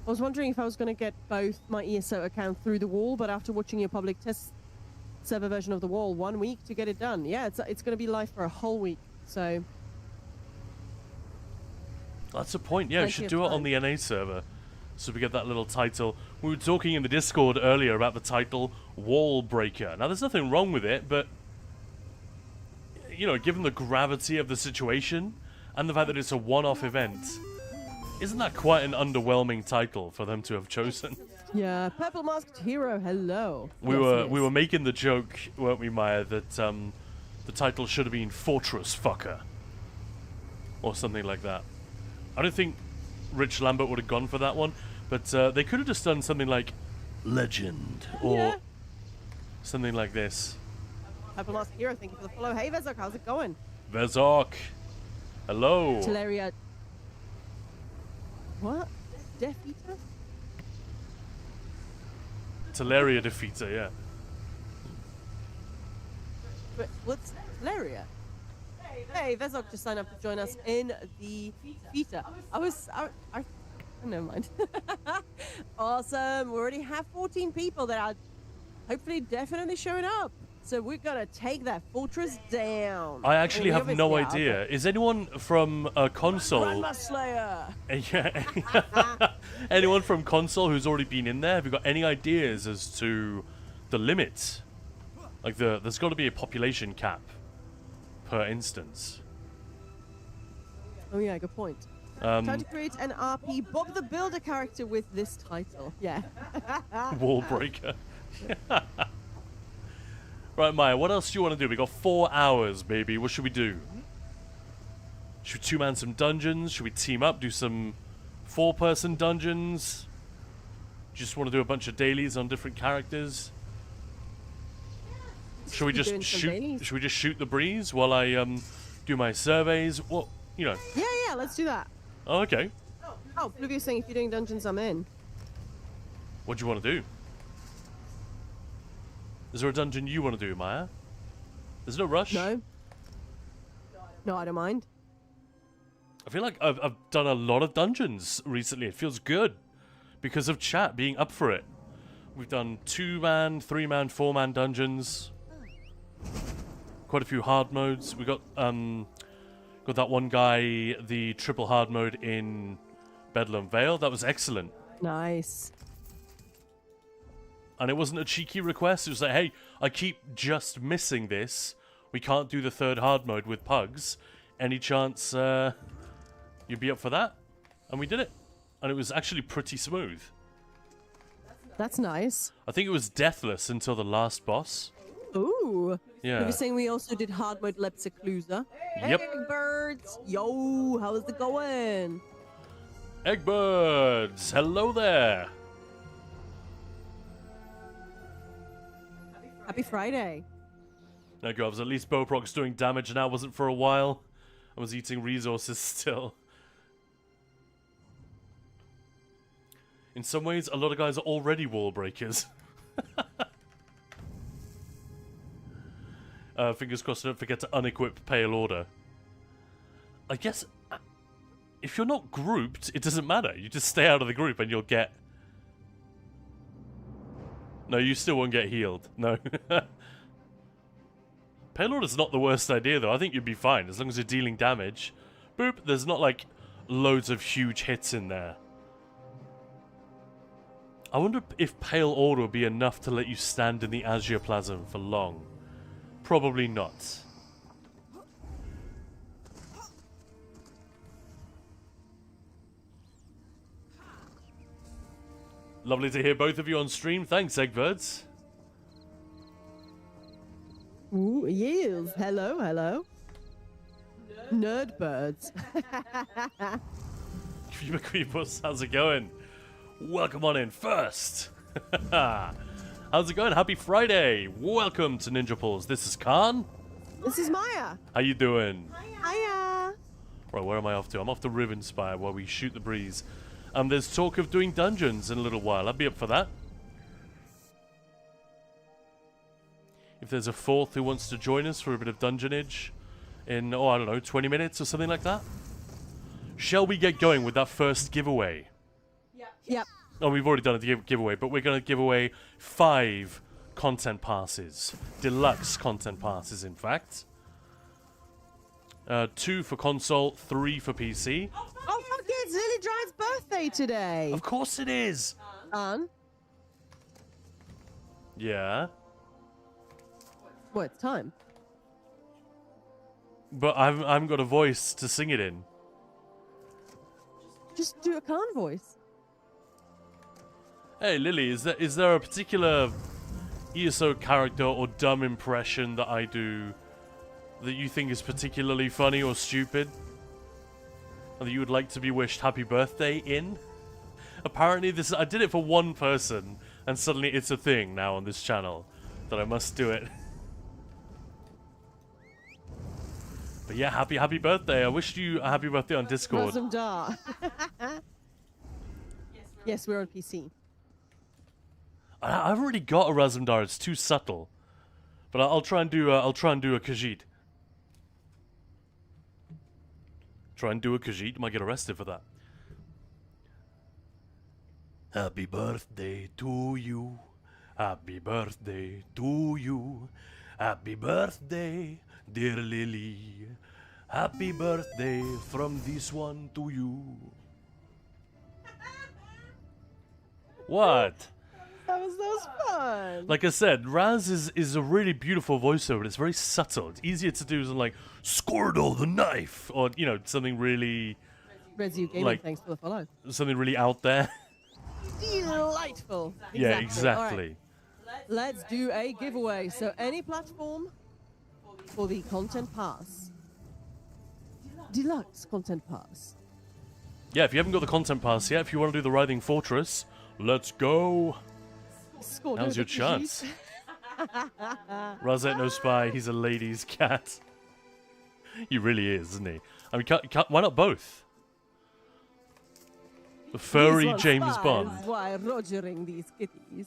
I was wondering if I was going to get both my ESO account through the wall, but after watching your public test server version of the wall, 1 week to get it done. Yeah, it's going to be live for a whole week, so... That's the point, yeah, we should do it on the NA server, so we get that little title. We were talking in the Discord earlier about the title Wall Breaker. Now, there's nothing wrong with it, but, given the gravity of the situation, and the fact that it's a one-off event, isn't that quite an underwhelming title for them to have chosen? Yeah, Purple Masked Hero, hello. We were making the joke, weren't we, Maya, that the title should have been Fortress Fucker, or something like that. I don't think Rich Lambert would have gone for that one, but they could have just done something like Legend, or something like this. Purple Masked Hero, thank you for the follow. Hey, Vezok, how's it going? Vezok, hello. Teleria... What? Death Eater? Teleria Defeater, yeah. But what's Teleria? Hey, Vezok just signed up to join us in the Feta. Never mind. Awesome. We already have 14 people that are hopefully definitely showing up. So we're going to take that fortress down. I actually have no idea. Is anyone from console... Grandma Slayer! Yeah. Anyone from console who's already been in there? Have you got any ideas as to the limit? Like, there's got to be a population cap per instance. Oh yeah, good point. Trying to create an RP Bob the Builder character with this title. Yeah. Wall Breaker. Right, Maya, what else do you want to do? We got 4 hours, baby. What should we do? Should we two-man some dungeons? Should we team up, do some 4-person dungeons? Just want to do a bunch of dailies on different characters? Should we just shoot? Should we just shoot the breeze while I do my surveys? Well, Yeah, let's do that. Oh, okay. Oh, Fluvia's saying if you're doing dungeons, I'm in. What do you want to do? Is there a dungeon you want to do, Maya? There's no rush. No. No, I don't mind. I feel like I've done a lot of dungeons recently. It feels good because of chat being up for it. We've done 2-man, 3-man, 4-man dungeons. Quite a few hard modes. We got that one guy, the triple hard mode in Bedlam Vale. That was excellent. Nice. And it wasn't a cheeky request. It was like, hey, I keep just missing this. We can't do the 3rd hard mode with pugs. Any chance you'd be up for that? And we did it. And it was actually pretty smooth. That's nice. I think it was deathless until the last boss. Ooh. Yeah. You were saying we also did hard mode Lepsiclusa. Yep. Hey, birds. Yo, how's it going? Eggbirds, hello there. Happy Friday. No, Govs, at least Boproc's doing damage now. Wasn't for a while. I was eating resources still. In some ways, a lot of guys are already wall breakers. Fingers crossed, don't forget to unequip Pale Order. I guess if you're not grouped, it doesn't matter. You just stay out of the group and you'll get... No, you still won't get healed. No. Pale Order's not the worst idea, though. I think you'd be fine, as long as you're dealing damage. Boop, there's not, like, loads of huge hits in there. I wonder if Pale Order would be enough to let you stand in the Agioplasm for long. Probably not. Lovely to hear both of you on stream. Thanks, Eggbirds. Ooh, yes. Hello, hello. Nerdbirds. Creepus, how's it going? Welcome on in first. How's it going? Happy Friday. Welcome to Ninja Pulls. This is Khan. This is Maya. How you doing? Hiya. Right, where am I off to? I'm off to Rivenspire, where we shoot the breeze. There's talk of doing dungeons in a little while. I'd be up for that. If there's a fourth who wants to join us for a bit of dungeonage in, oh, I don't know, 20 minutes or something like that. Shall we get going with that first giveaway? Yep. Oh, we've already done a giveaway, but we're going to give away 5 content passes. Deluxe content passes, in fact. 2 for console, 3 for PC. Oh, fuck yeah, it's Lily Drive's birthday today. Of course it is! Yeah. Well, it's time. But I haven't got a voice to sing it in. Just do a Khan voice. Hey, Lily, is there a particular ESO character or dumb impression that I do that you think is particularly funny or stupid? Or that you would like to be wished happy birthday in? Apparently, I did it for one person, and suddenly it's a thing now on this channel that I must do it. But yeah, happy birthday. I wished you a happy birthday on Discord. Razumdar. Yes, we're on PC. I've already got a Razumdar. It's too subtle. But I'll try and do a Khajiit. Try and do a Khajiit. Might get arrested for that. Happy birthday to you. Happy birthday to you. Happy birthday, dear Lily. Happy birthday from this one to you. What? That was fun. Like I said, Raz is a really beautiful voiceover. It's very subtle. It's easier to do than like Squirtle the knife, or you know, something really Rezu Gaming, like- thanks for the follow. something really out there. Delightful. Yeah, All exactly. right, let's do a giveaway. So any platform for the content pass. Deluxe content pass. Yeah, if you haven't got the content pass yet, if you want to do the Writhing Fortress, let's go. Scored Now's over your the chance. Raz ain't no spy. He's a lady's cat. He really is, isn't he? I mean, why not both? The furry These ones James spies Bond. Why rogering these kitties?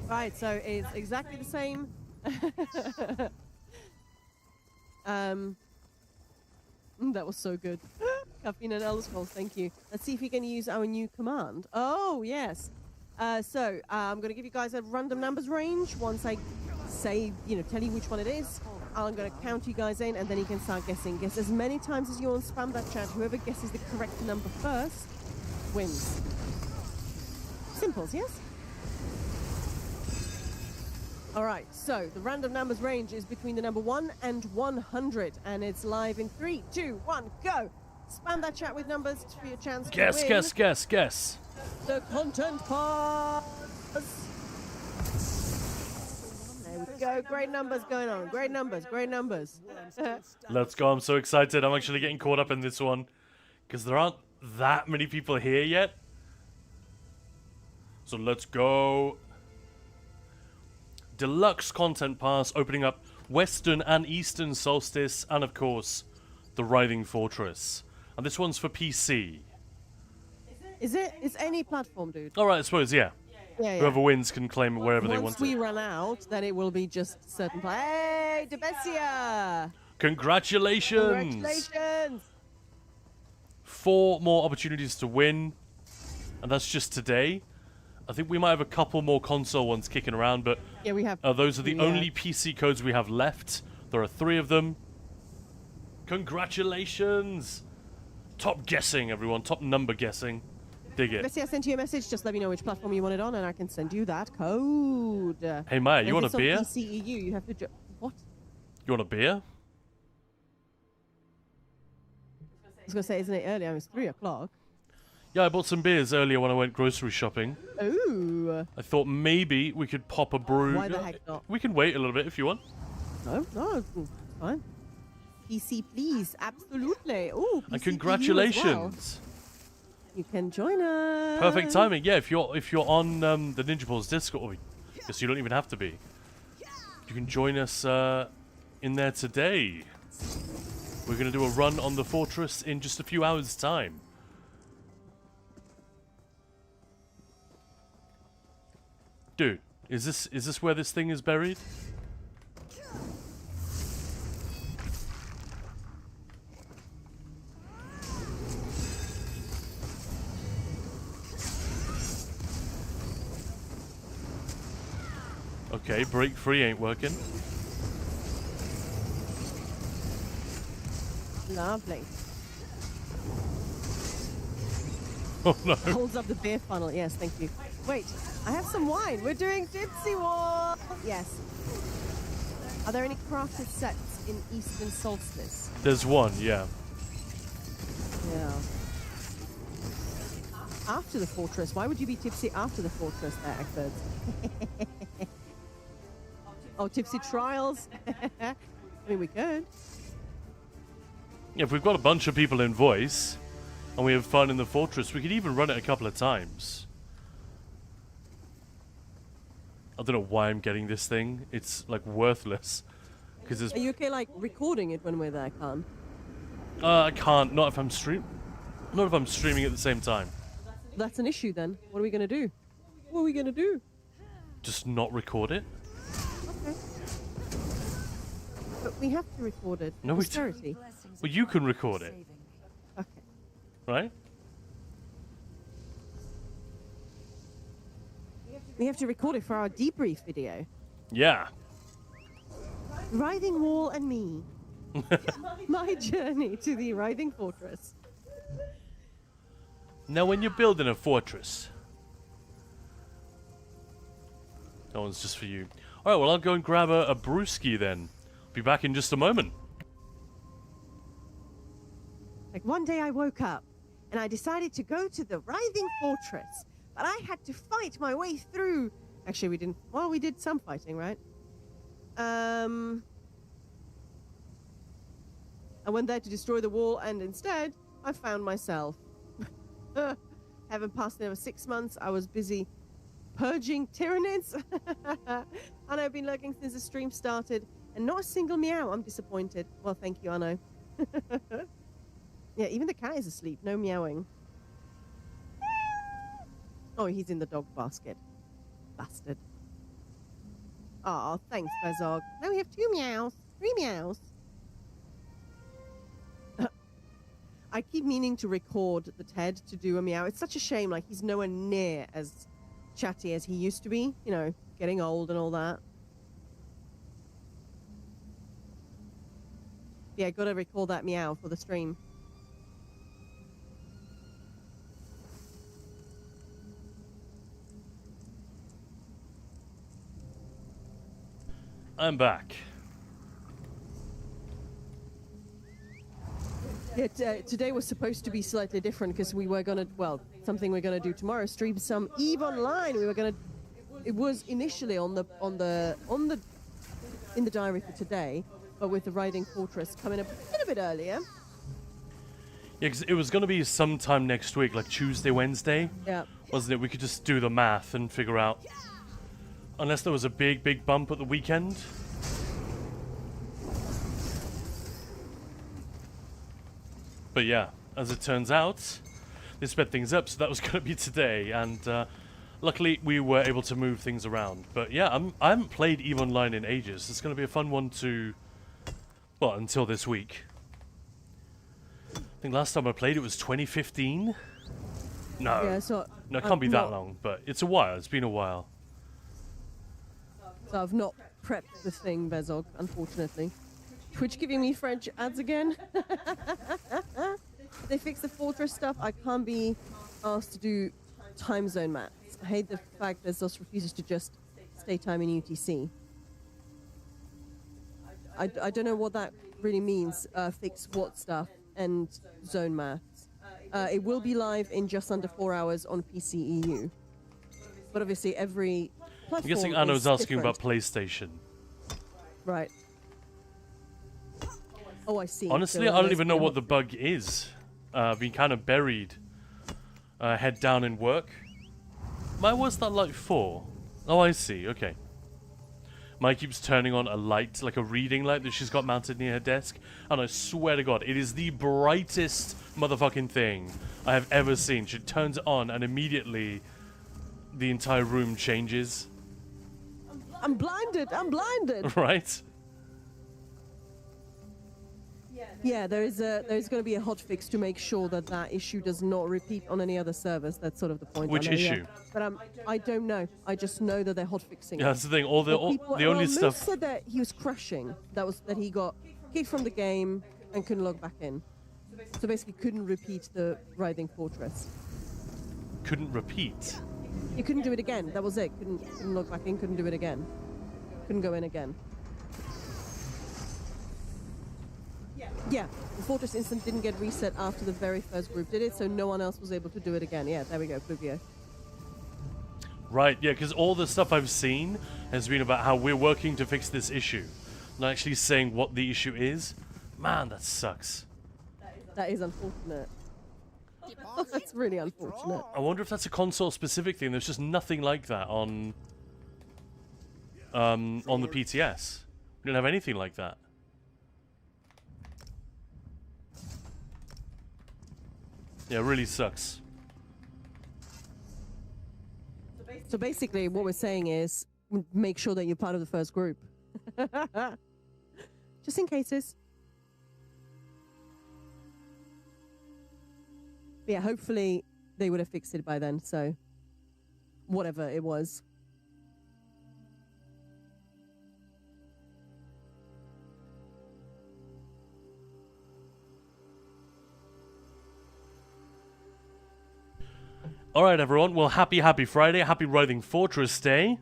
Right, so it's exactly the same. That was so good. Caffeine and Elder Scrolls, thank you. Let's see if we can use our new command. Oh, yes. So I'm going to give you guys a random numbers range. Once I say, tell you which one it is, I'm going to count you guys in, and then you can start guessing. Guess as many times as you want. Spam that chat. Whoever guesses the correct number first wins. Simples, yes? All right, so the random numbers range is between the number 1 and 100, and it's live in 3, 2, 1, go! Spam that chat with numbers for your chance to win. Guess. The content pass. There we go. Great numbers going on. Great numbers. Let's go. I'm so excited. I'm actually getting caught up in this one because there aren't that many people here yet. So let's go. Deluxe content pass opening up Western and Eastern Solstice, and of course, the Writhing Fortress. And this one's for PC. Is it? It's any platform, dude. All right, I suppose, yeah. Yeah. Whoever wins can claim it wherever they want Once we to. run out, then it will be just certain. Hey, Debesia! Congratulations! Congratulations! 4 more opportunities to win, and that's just today. I think we might have a couple more console ones kicking around, but Yeah, we have. those are the only PC codes we have left. There are 3 of them. Congratulations! Top guessing, everyone. Top number guessing. Dig it. Bessie, I sent you a message. Just let me know which platform you want it on, and I can send you that code. Hey, Maya, you If want a it's on beer? PCEU, you have to. What? You want a beer? I was gonna say, isn't it early? It's 3 o'clock. Yeah, I bought some beers earlier when I went grocery shopping. Ooh. I thought maybe we could pop a brew. Why the heck not? We can wait a little bit if you want. No, it's fine. PC, please, absolutely. Oh, And congratulations. You can join us. Perfect timing. Yeah, if you're on the Ninja Balls Discord, I guess you don't even have to be. You can join us in there today. We're gonna do a run on the fortress in just a few hours' time. Dude, is this where this thing is buried? Okay, break free ain't working. Lovely. Oh no. Holds up the beer funnel. Yes, thank you. Wait, I have some wine. We're doing Tipsy War. Yes. Are there any crafted sets in Eastern Solstice? There's one, yeah. Yeah. After the fortress. Why would you be tipsy after the fortress there, Egbert? Oh, tipsy trials. I mean, we could. Yeah, if we've got a bunch of people in voice and we have fun in the fortress, we could even run it a couple of times. I don't know why I'm getting this thing. It's like worthless. Because it's Are you okay, like, recording it when we're there, Khan? I can't. Not if I'm streaming at the same time. That's an issue then. What are we going to do? What are we going to do? Just not record it. Okay. But we have to record it. No, we don't. Posterity. Well, you can record it, Okay. right? We have to record it for our debrief video. Yeah. Writhing Wall and me. My journey to the Writhing Fortress. Now, when you're building a fortress, that one's just for you. All right. Well, I'll go and grab a brewski then. Be back in just a moment. Like one day I woke up and I decided to go to the Writhing Fortress, but I had to fight my way through. Actually, we didn't. Well, we did some fighting, right? I went there to destroy the wall, and instead, I found myself. Haven't passed there for 6 months. I was busy purging Tyranids, and I've been lurking since the stream started, and not a single meow. I'm disappointed. Well, thank you, Anno. Yeah, even the cat is asleep. No meowing. Oh, he's in the dog basket. Bastard. Oh, thanks, Bezog. Now we have 2 meows. 3 meows. I keep meaning to record the Ted to do a meow. It's such a shame. Like, he's nowhere near as chatty as he used to be. You know, getting old and all that. Yeah, gotta record that meow for the stream. I'm back. Yeah, today was supposed to be slightly different because we were gonna, well, something we're gonna do tomorrow. Stream some Eve Online. We were gonna. It was initially in the diary for today, but with the Writhing Fortress coming up a little bit earlier. Yeah, because it was going to be sometime next week, like Tuesday, Wednesday. Yeah. Wasn't it? We could just do the math and figure out. Unless there was a big bump at the weekend. But yeah, as it turns out, they sped things up, so that was going to be today, and luckily we were able to move things around. But yeah, I haven't played EVE Online in ages. It's going to be a fun one to, well, until this week. I think last time I played it was 2015. No, Yeah, so no, it can't be that long, but it's a while. It's been a while. So I've not prepped the thing, Bezog, unfortunately. Twitch giving me French ads again. if they fix the fortress stuff, I can't be asked to do time zone maps. I hate the fact that Zos refuses to just stay time in UTC. I don't know what that really means, fix what stuff and zone maths. It will be live in just under 4 hours on PCEU. But obviously every platform I'm guessing Anna was asking different. about PlayStation. Right. Oh, I see. Honestly, So I don't even know there's- what the bug is. I've been kind of buried, head down in work. What's that light for? Oh, I see. Okay. Mai keeps turning on a light, like a reading light that she's got mounted near her desk. And I swear to God, it is the brightest motherfucking thing I have ever seen. She turns it on and immediately the entire room changes. I'm blinded. I'm blinded. Right? Yeah, there's going to be a hotfix to make sure that that issue does not repeat on any other servers. That's sort of the point. Which I know, yeah. issue? But I don't know. I just know that they're hotfixing. Yeah, that's the thing. The only Moose stuff. said that he was crashing. That he got kicked from the game and couldn't log back in. So basically, couldn't repeat the Writhing Fortress. Couldn't repeat. You couldn't do it again. That was it. Couldn't log back in. Couldn't do it again. Couldn't go in again. Yeah, the Fortress Instant didn't get reset after the very first group did it, so no one else was able to do it again. Yeah, there we go, Pluvio. Right, yeah, because all the stuff I've seen has been about how we're working to fix this issue. Not actually saying what the issue is. Man, that sucks. That is unfortunate. That's really unfortunate. I wonder if that's a console-specific thing. There's just nothing like that on the PTS. We don't have anything like that. Yeah, it really sucks. So basically, what we're saying is, make sure that you're part of the first group. Just in cases. But yeah, hopefully they would have fixed it by then, so whatever it was. Alright, everyone. Well, happy Friday. Happy Writhing Fortress Day.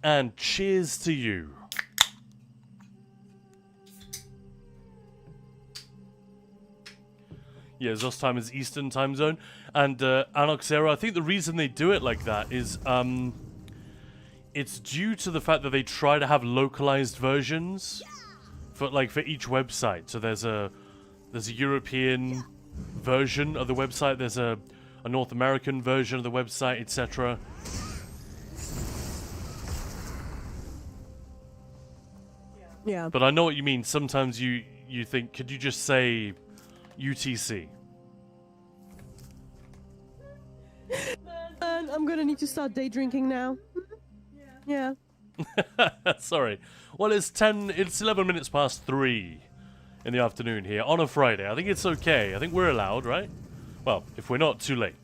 And cheers to you. Yeah, Zos time is Eastern time zone. And Anoxera, I think the reason they do it like that is it's due to the fact that they try to have localized versions for each website. So there's a European version of the website, there's a North American version of the website, etc. Yeah. But I know what you mean. Sometimes you think, could you just say UTC? And I'm gonna need to start day drinking now. Yeah. Sorry. Well, it's 11 minutes past 3 in the afternoon here on a Friday. I think it's okay. I think we're allowed, right? Well, if we're not, too late.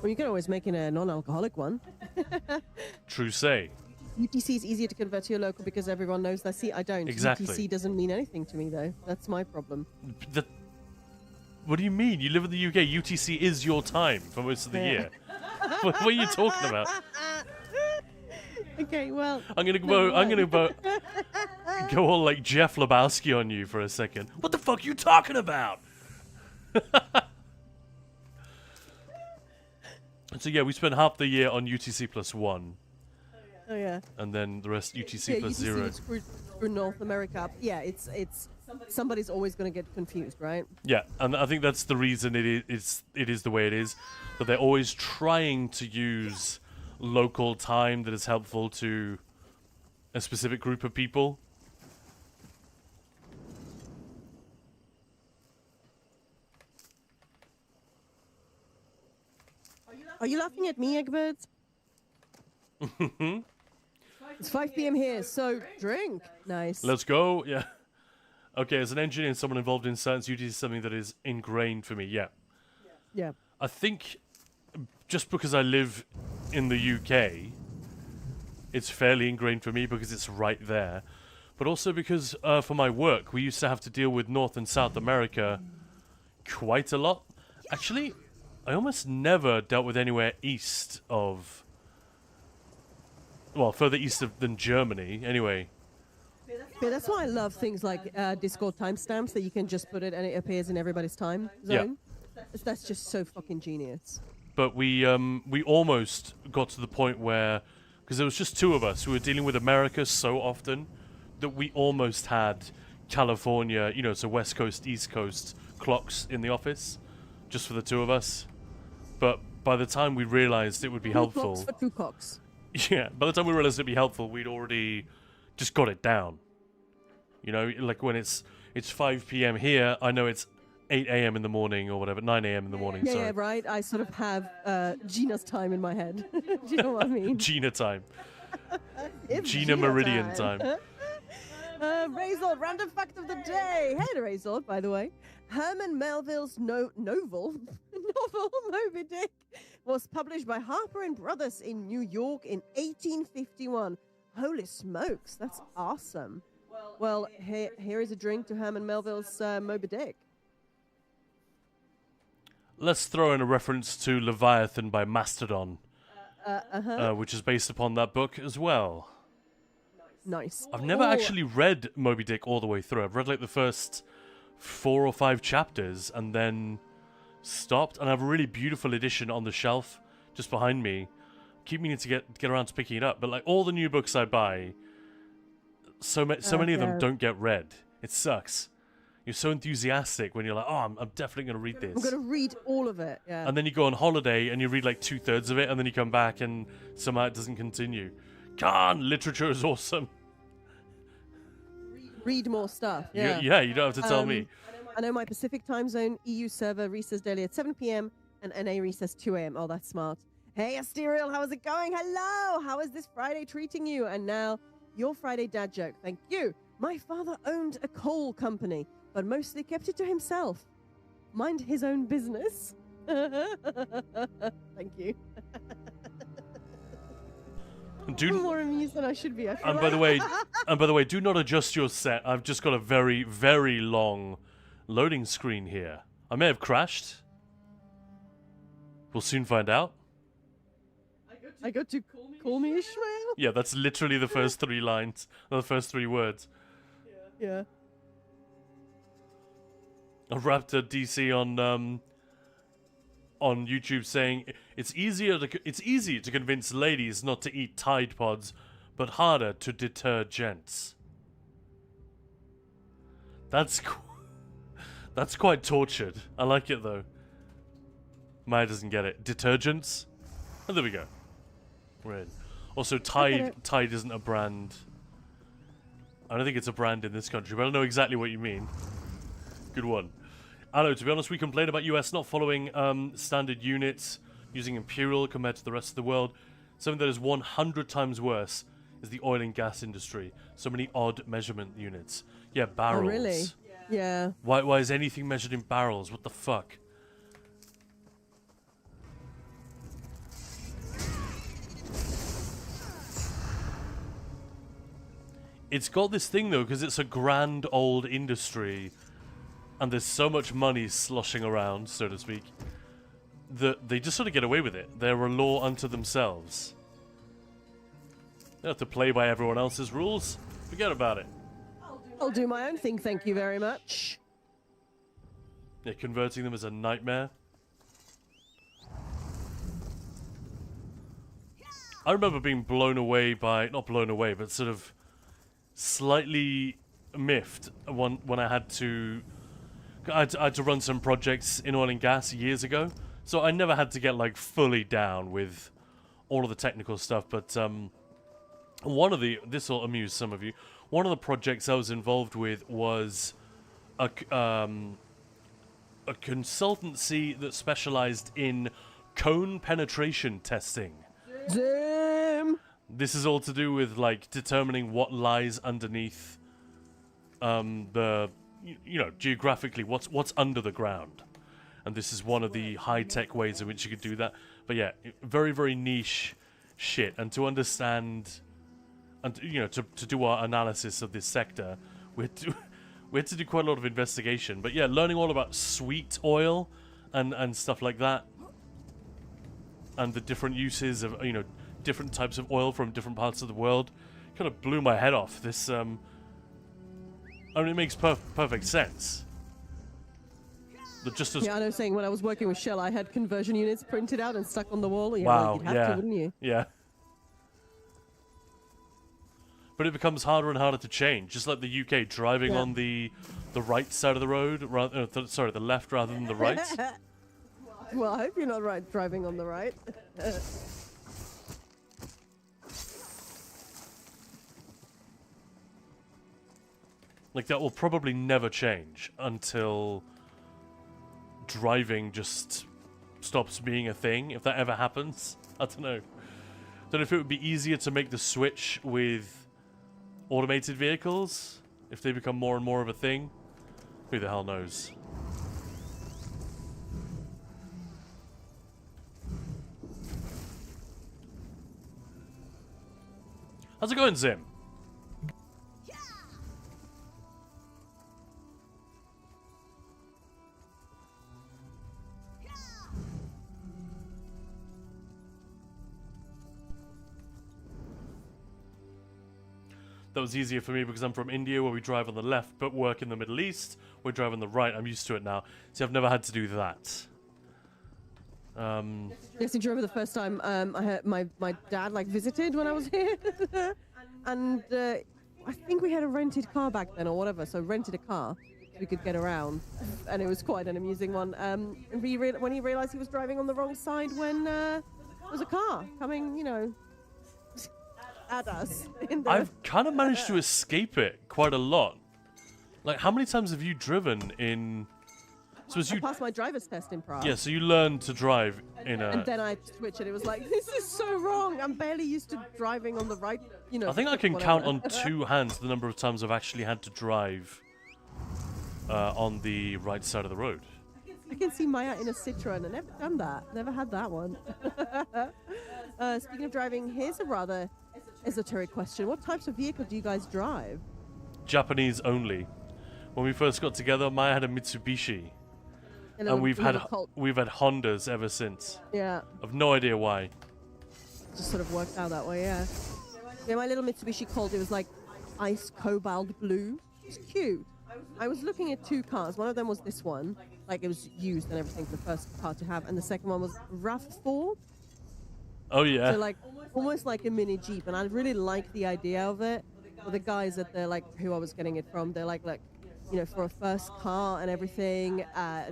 Well, you can always make it a non-alcoholic one. True say. UTC is easier to convert to your local because everyone knows that. See, I don't. Exactly. UTC doesn't mean anything to me, though. That's my problem. What do you mean? You live in the UK. UTC is your time for most of the year. What are you talking about? Okay, well. I'm gonna go all like Jeff Lebowski on you for a second. What the fuck are you talking about? So yeah, we spend half the year on UTC +1. Oh yeah. And then the rest UTC Yeah, +0. UTC screwed through North America. Yeah, it's somebody's always going to get confused, right? Yeah, and I think that's the reason it is the way it is. That they're always trying to use local time that is helpful to a specific group of people. Are you laughing at me, Egbert? It's 5 p.m. here, so drink. Nice. Let's go. Yeah. Okay, as an engineer and someone involved in science, UTC is something that is ingrained for me. Yeah. Yeah. I think just because I live in the UK, it's fairly ingrained for me because it's right there. But also because for my work, we used to have to deal with North and South America quite a lot. Actually, I almost never dealt with anywhere east of... Well, further east than Germany, anyway. Yeah, that's why I love things like Discord timestamps that you can just put it and it appears in everybody's time zone. That's just so fucking genius. But we almost got to the point where, because there was just two of us, we were dealing with America so often that we almost had California, you know, so West Coast, East Coast clocks in the office, just for the two of us. But by the time we realized it would be Two helpful, clocks for two cocks. yeah, by the time we realized it'd be helpful, we'd already just got it down. You know, like when it's 5 p.m. here, I know it's 8 a.m. in the morning or whatever, 9 a.m. in the morning. Yeah, sorry. yeah, right. I sort of have Gina's time in my head. Do you know what I mean? Gina time. It's Gina Meridian time. Razord, random fact of the day. Hey to Razord, by the way. Herman Melville's novel Moby Dick was published by Harper and Brothers in New York in 1851. Holy smokes, that's awesome. Well, here is a drink to Herman Melville's Moby Dick. Let's throw in a reference to Leviathan by Mastodon, which is based upon that book as well. Nice. I've never actually read Moby Dick all the way through. I've read like the first 4 or 5 chapters and then stopped. And I have a really beautiful edition on the shelf just behind me. Keep meaning to get around to picking it up. But like all the new books I buy, so many of them don't get read. It sucks. You're so enthusiastic when you're like, oh, I'm definitely going to read this. I'm going to read all of it, yeah. And then you go on holiday and you read like 2/3 of it and then you come back and somehow it doesn't continue. Can't! Literature is awesome. Read more stuff, Yeah, yeah. you don't have to tell me. I know my Pacific time zone EU server recess daily at 7 p.m. and NA recess 2 a.m. Oh, that's smart. Hey, Asterial, how is it going? Hello! How is this Friday treating you? And now, your Friday dad joke. Thank you. My father owned a coal company, but mostly kept it to himself. Mind his own business. Thank you. I'm more amused than I should be. I feel And by the way, do not adjust your set. I've just got a very, very long loading screen here. I may have crashed. We'll soon find out. I got to call me Ishmael. Yeah, that's literally the first 3 lines, the first 3 words. Yeah. A Raptor DC on YouTube saying it's easy to convince ladies not to eat Tide Pods, but harder to deter gents. That's quite tortured. I like it though. Maya doesn't get it. Detergents? Oh, there we go. We're in. Also, Tide isn't a brand. I don't think it's a brand in this country, but I know exactly what you mean. Good one. I know, to be honest, we complain about US not following standard units, using Imperial compared to the rest of the world. Something that is 100 times worse is the oil and gas industry. So many odd measurement units. Yeah, barrels. Oh, really? Yeah. Why is anything measured in barrels? What the fuck? It's got this thing, though, because it's a grand old industry, and there's so much money sloshing around, so to speak, that they just sort of get away with it. They're a law unto themselves. They don't have to play by everyone else's rules. Forget about it. I'll do my own thing, thank you very much. Yeah, converting them is a nightmare. I remember being blown away by... Not blown away, but sort of slightly miffed when I had to run some projects in oil and gas years ago. So I never had to get like fully down with all of the technical stuff, but this will amuse some of you. One of the projects I was involved with was a consultancy that specialized in cone penetration testing. Damn. This is all to do with like determining what lies underneath geographically what's under the ground. And this is one of the high-tech ways in which you could do that. But yeah, very, very niche shit. And to understand and to do our analysis of this sector, we had to do quite a lot of investigation. But yeah, learning all about sweet oil and stuff like that, and the different uses of, you know, different types of oil from different parts of the world, kind of blew my head off. This, I mean, it makes perfect sense. But just as Yeah, I know. Saying when I was working with Shell, I had conversion units printed out and stuck on the wall. Yeah, wow, like you'd have yeah, to, wouldn't you? yeah. But it becomes harder and harder to change, just like the UK driving on the right side of the road, rather, sorry, the left rather than the right. Well, I hope you're not driving on the right. Like, that will probably never change until driving just stops being a thing, if that ever happens. I don't know. Don't know if it would be easier to make the switch with automated vehicles, if they become more and more of a thing. Who the hell knows? How's it going, Zim? That was easier for me because I'm from India, where we drive on the left, but work in the Middle East, we drive on the right. I'm used to it now. See, I've never had to do that. Yes, do you remember the first time I had my dad like visited when I was here? And I think we had a rented car back then or whatever, so rented a car so we could get around, and it was quite an amusing one. And when he realized he was driving on the wrong side when there was a car coming, you know, at us. I've kind of managed to escape it quite a lot. Like, how many times have you driven in... So as I you passed my driver's test in Prague. Yeah, so you learned to drive in a... And then I switched and it was like, this is so wrong. I'm barely used to driving on the right, you know. I think I can count on 2 hands the number of times I've actually had to drive on the right side of the road. I can see Maya in a Citroen. I've never done that. Never had that one. Speaking of driving, here's a rather esoteric question. What types of vehicle do you guys drive? Japanese only. When we first got together, Maya had a Mitsubishi. And we've had Hondas ever since. Yeah. I've no idea why. Just sort of worked out that way, yeah. Yeah, my little Mitsubishi Colt, it was like ice cobalt blue. It's cute. I was looking at 2 cars. One of them was this one. Like, it was used and everything for the first car to have. And the second one was RAV4. Oh, yeah. So, like, almost like a mini Jeep. And I really like the idea of it. But the guys that they're like, who I was getting it from, they're like, you know, for a first car and everything,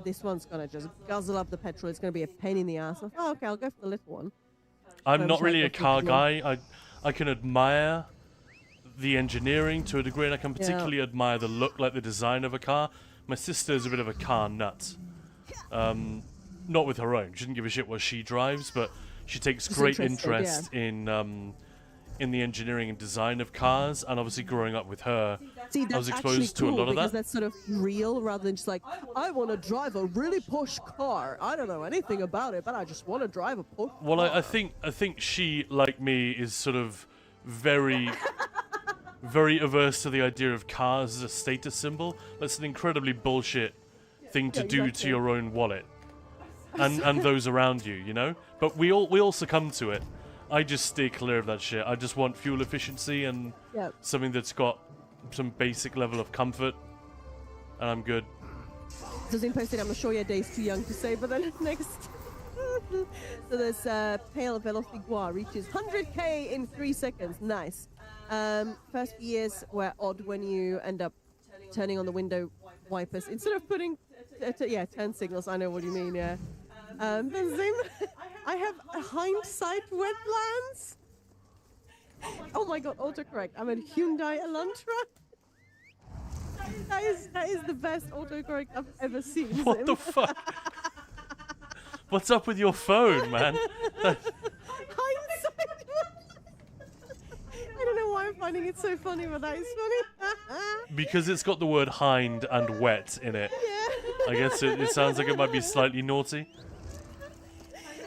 this one's going to just guzzle up the petrol. It's going to be a pain in the ass. Like, oh, okay, I'll go for the little one. I'm not really a car guy. I can admire the engineering to a degree, and I can particularly admire the look, like the design of a car. My sister's a bit of a car nut. Not with her own. She doesn't give a shit what she drives, but she takes great interest in the engineering and design of cars, and obviously growing up with her, See, that's I was exposed to a lot of because that. that's sort of real rather than just like, I want to drive a really posh car. I don't know anything about it, but I just want to drive a posh Well, car. I think she, like me, is sort of very, very averse to the idea of cars as a status symbol. That's an incredibly bullshit thing to do to your own wallet and those around you, you know? But we all succumb to it. I just stay clear of that shit. I just want fuel efficiency and something that's got some basic level of comfort, and I'm good. Doesn't posted, I'm sure your day's too young to say, but then next. So this Pale Velofiguar reaches 100k in 3 seconds. Nice. First few years were odd when you end up turning on the window wipers instead of putting turn signals. I know what you mean. Yeah. I have hindsight wetlands. Oh my god, autocorrect. I'm a Hyundai Elantra. That is the best autocorrect I've ever seen. What the fuck? What's up with your phone, man? Hindsight. I don't know why I'm finding it so funny, but that is funny. Because it's got the word hind and wet in it. Yeah. I guess it sounds like it might be slightly naughty.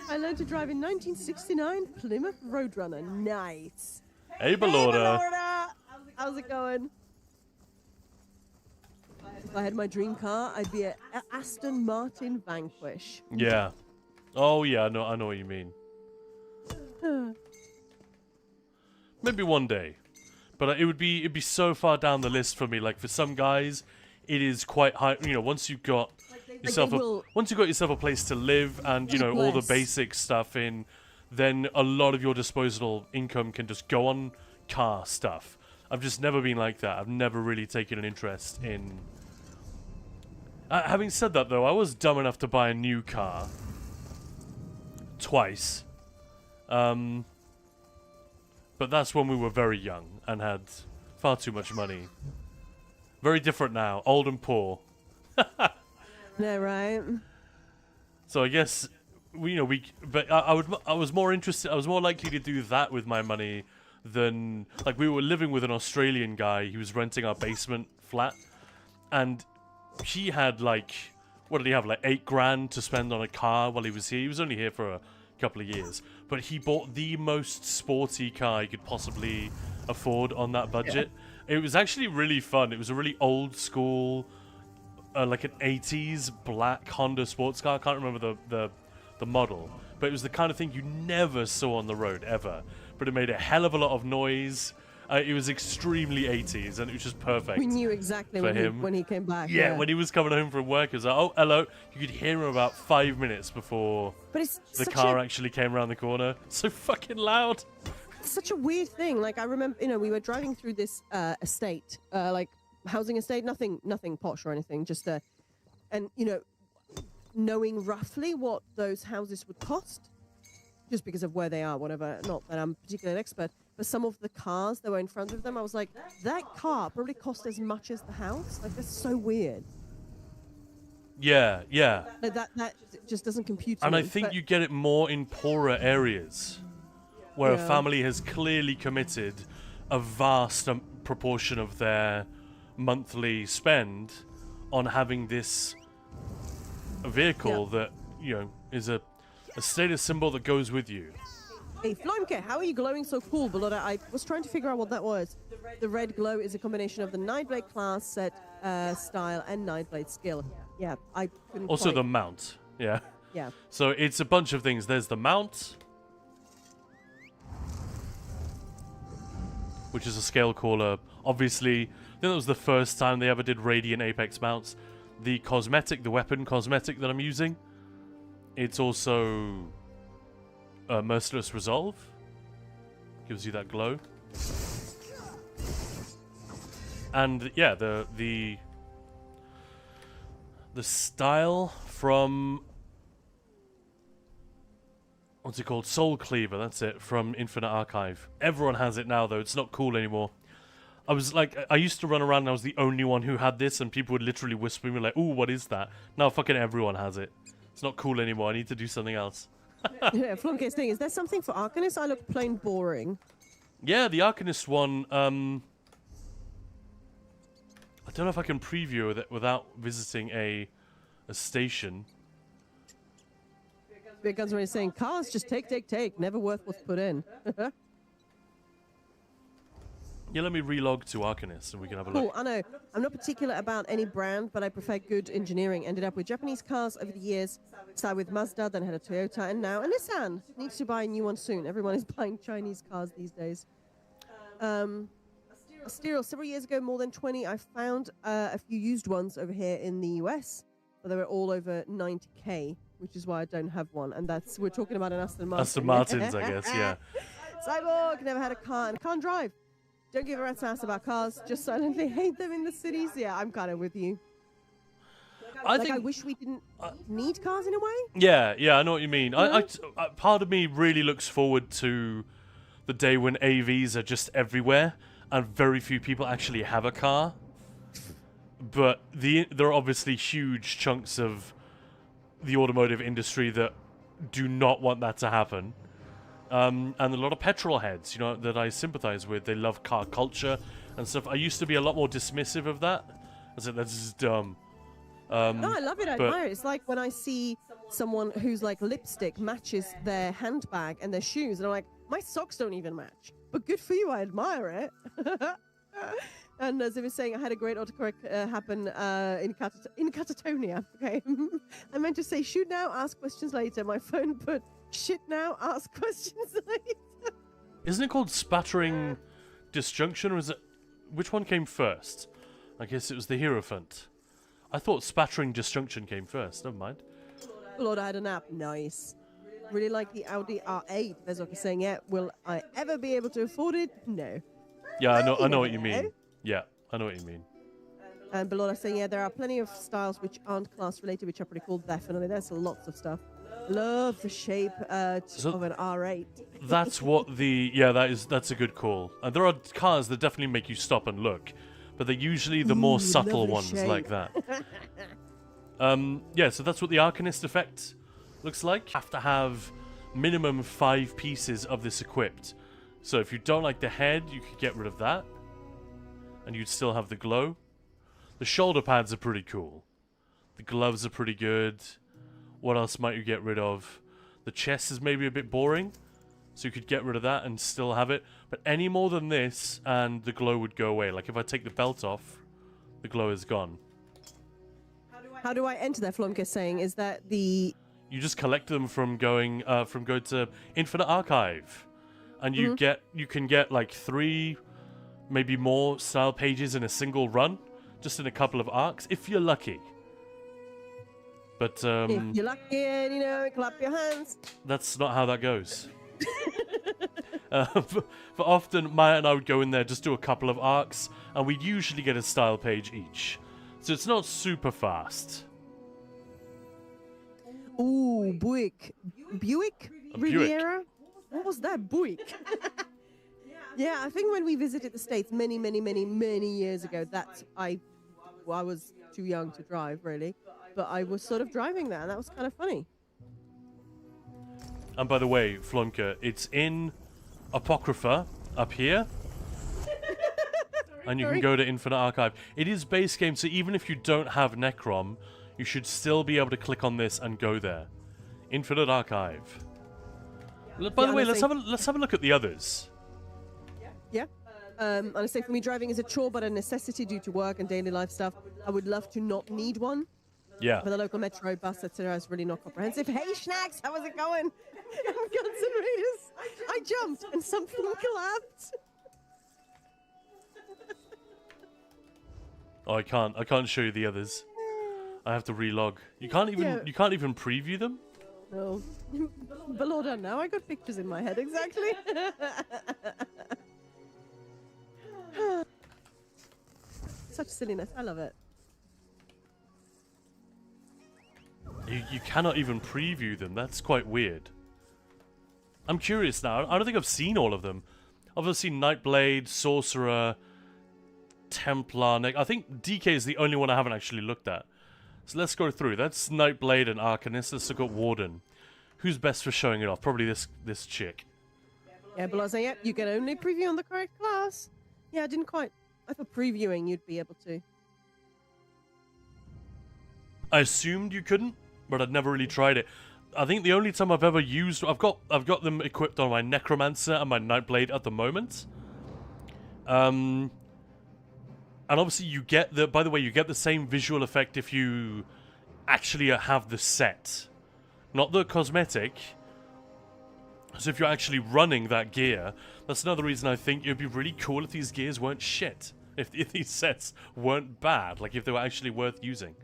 I learned to drive in 1969 Plymouth Roadrunner. Nice. Hey, Belorda. How's it going? If I had my dream car, I'd be a Aston Martin Vanquish. Yeah. Oh yeah, I know what you mean. Maybe one day, but it'd be so far down the list for me. Like for some guys, it is quite high. You know, once you've got yourself a place to live and you know all the basic stuff in, then a lot of your disposable income can just go on car stuff. I've just never been like that. I've never really taken an interest in. Having said that, though, I was dumb enough to buy a new car twice. But that's when we were very young and had far too much money. Very different now, old and poor. Yeah, right. So I guess but I was more interested. I was more likely to do that with my money than like we were living with an Australian guy. He was renting our basement flat, and he had like, what did he have, like 8 grand to spend on a car while he was here. He was only here for a couple of years, but he bought the most sporty car he could possibly afford on that budget. Yeah. It was actually really fun. It was a really old school, like an 80s black Honda sports car. I can't remember the model, but it was the kind of thing you never saw on the road ever. But it made a hell of a lot of noise. It was extremely 80s, and it was just perfect. We knew exactly when he came back. Yeah, when he was coming home from work, it was like, oh, hello. You could hear him about 5 minutes before the car actually came around the corner. So fucking loud. It's such a weird thing. Like, I remember, we were driving through this estate, like housing estate, nothing posh or anything, just and knowing roughly what those houses would cost, just because of where they are, whatever. Not that I'm particularly an expert, but some of the cars that were in front of them, I was like, that car probably cost as much as the house. Like, that's so weird. Yeah. Like, that just doesn't compute to and me, I think you get it more in poorer areas, where a family has clearly committed a vast proportion of their monthly spend on having this vehicle that, is a status symbol that goes with you. Hey, Flimke, how are you glowing so cool? Below I was trying to figure out what that was. The red glow is a combination of the Nightblade class, set, style, and Nightblade skill. Yeah, I couldn't Also the mount, yeah. Yeah. So it's a bunch of things. There's the mount, which is a scale caller. Obviously, I think that was the first time they ever did Radiant Apex mounts. The cosmetic, the weapon cosmetic that I'm using, it's also Merciless Resolve. Gives you that glow. And yeah, the style from, what's it called? Soul Cleaver, that's it, from Infinite Archive. Everyone has it now, though. It's not cool anymore. I used to run around and I was the only one who had this, and people would literally whisper me like, ooh, what is that? Now fucking everyone has it. It's not cool anymore. I need to do something else. Yeah, Flunke's thing, is there something for Arcanist? I look plain boring. Yeah, the Arcanist one, I don't know if I can preview it without visiting a station. Big Guns when he's saying, cars just take, never worth what's put in. Yeah, let me relog to Arcanist and we can have a look. Cool, I know. I'm not particular about any brand, but I prefer good engineering. Ended up with Japanese cars over the years. Started with Mazda, then had a Toyota, and now a Nissan. Needs to buy a new one soon. Everyone is buying Chinese cars these days. Astero, several years ago, more than 20, I found a few used ones over here in the US, but they were all over 90k, which is why I don't have one. And we're talking about an Aston Martin. Aston Martins, I guess, yeah. Cyborg, never had a car and can't drive. Don't give a rat's ass about cars, just silently hate them in the cities. Yeah, I'm kind of with you. I wish we didn't need cars in a way. Yeah, I know what you mean. I part of me really looks forward to the day when AVs are just everywhere and very few people actually have a car. But there are obviously huge chunks of the automotive industry that do not want that to happen. And a lot of petrol heads, that I sympathize with. They love car culture and stuff. I used to be a lot more dismissive of that. I said, that's just dumb. No, I love it. I admire it. It's like when I see someone whose like lipstick matches their handbag and their shoes, and I'm like, my socks don't even match. But good for you. I admire it. And as I was saying, I had a great autocorrect happen in Catatonia. Okay, I meant to say shoot now, ask questions later. My phone put shit now, ask questions later. Isn't it called spattering disjunction, or is it? Which one came first? I guess it was the Hierophant. I thought spattering disjunction came first. Never mind. Lord, I had a nap. Nice. Really like the Audi R8. There's what saying, yeah. Will I ever be able to afford it? No. Yeah, I know You what you never know. mean. Yeah, I know what you mean. And Belora saying, yeah, there are plenty of styles which aren't class related, which are pretty cool. Definitely, there's lots of stuff. Love the shape of an R8. That's what the that's a good call. And there are cars that definitely make you stop and look, but they're usually the more subtle lovely ones shape. like that. Yeah, so that's what the Arcanist effect looks like. You have to have minimum 5 pieces of this equipped. So if you don't like the head, you could get rid of that, and you'd still have the glow. The shoulder pads are pretty cool. The gloves are pretty good. What else might you get rid of? The chest is maybe a bit boring, so you could get rid of that and still have it. But any more than this, and the glow would go away. Like if I take the belt off, the glow is gone. How do I enter that? Flomka saying, is that the... You just collect them from going to Infinite Archive, and you can get like 3, maybe more style pages in a single run, just in a couple of arcs, if you're lucky. But if you're lucky and, clap your hands. that's not how that goes. But often, Maya and I would go in there, just do a couple of arcs, and we'd usually get a style page each. So it's not super fast. Ooh, Buick. Buick? A Buick. Riviera? What was that? Buick. Yeah, I think when we visited the States many years ago, I was too young to drive, really. But I was sort of driving that, and that was kind of funny. And by the way, Flonka, it's in Apocrypha up here. And you can go to Infinite Archive. It is base game, so even if you don't have Necrom, you should still be able to click on this and go there. Infinite Archive. By the way, let's have a look at the others. Yeah. I say for me, driving is a chore, but a necessity due to work and daily life stuff. I would love to not need one. Yeah. But the local metro bus, etc., is really not comprehensive. Hey, Schnacks, how was it going? Guns and Raiders. I jumped and something collapsed. Oh, I can't show you the others. I have to relog. You can't even preview them? No. But Lord, now I got pictures in my head, exactly. Such silliness. I love it. You cannot even preview them. That's quite weird. I'm curious now. I don't think I've seen all of them. I've seen Nightblade, Sorcerer, Templar. I think DK is the only one I haven't actually looked at. So let's go through. That's Nightblade and Arcanist. Let's look at Warden. Who's best for showing it off? Probably this chick. Yeah, but I was saying, yep, you can only preview on the correct class. Yeah, I didn't quite. I thought previewing you'd be able to. I assumed you couldn't, but I'd never really tried it. I think the only time I've ever used... I've got them equipped on my Necromancer and my Nightblade at the moment. And obviously you get the... By the way, you get the same visual effect if you actually have the set. Not the cosmetic. So if you're actually running that gear, that's another reason I think it would be really cool if these gears weren't shit. If these sets weren't bad. Like if they were actually worth using.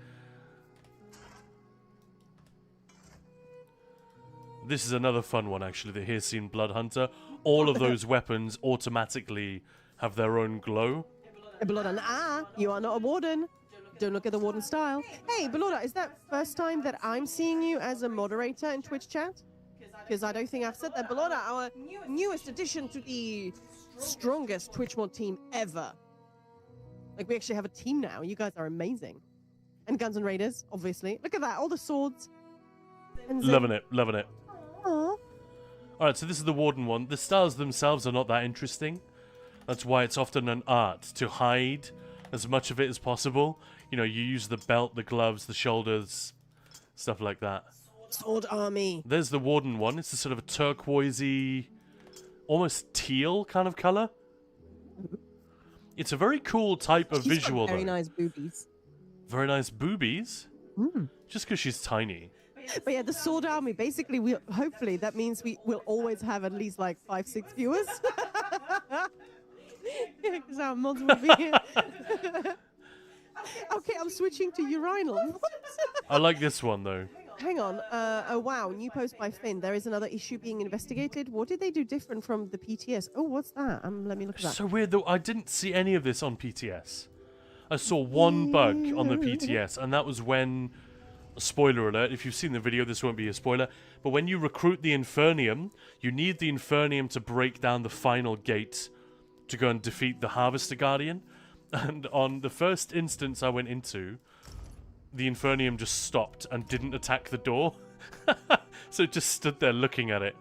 This is another fun one, actually, the Hircine Blood Hunter. All of those weapons automatically have their own glow. Belora, you are not a warden. Don't look at the warden style. Hey, Belora, is that first time that I'm seeing you as a moderator in Twitch chat? Because I don't think I've said that. Belora, our newest addition to the strongest Twitch mod team ever. Like, we actually have a team now. You guys are amazing. And Guns and Raiders, obviously. Look at that, all the swords. Loving it, loving it. Aww. Alright, so this is the Warden one. The styles themselves are not that interesting. That's why it's often an art to hide as much of it as possible. You know, you use the belt, the gloves, the shoulders, stuff like that. Sword army. There's the Warden one. It's a sort of a turquoisey, almost teal kind of color. It's a very cool type of She's got visual, very though. nice boobies. Very nice boobies. Just because she's tiny. But yeah, the Sword Army, basically, hopefully that means we will always have at least like 5-6 viewers. Because our mods will be here. Okay, I'm switching to urinal. I like this one, though. Hang on. Oh, wow. New post by Finn. There is another issue being investigated. What did they do different from the PTS? Oh, what's that? Let me look at that. So weird, though. I didn't see any of this on PTS. I saw one bug on the PTS, and that was when... Spoiler alert, if you've seen the video, this won't be a spoiler. But when you recruit the Infernium, you need the Infernium to break down the final gate to go and defeat the Harvester Guardian. And on the first instance I went into, the Infernium just stopped and didn't attack the door. So it just stood there looking at it.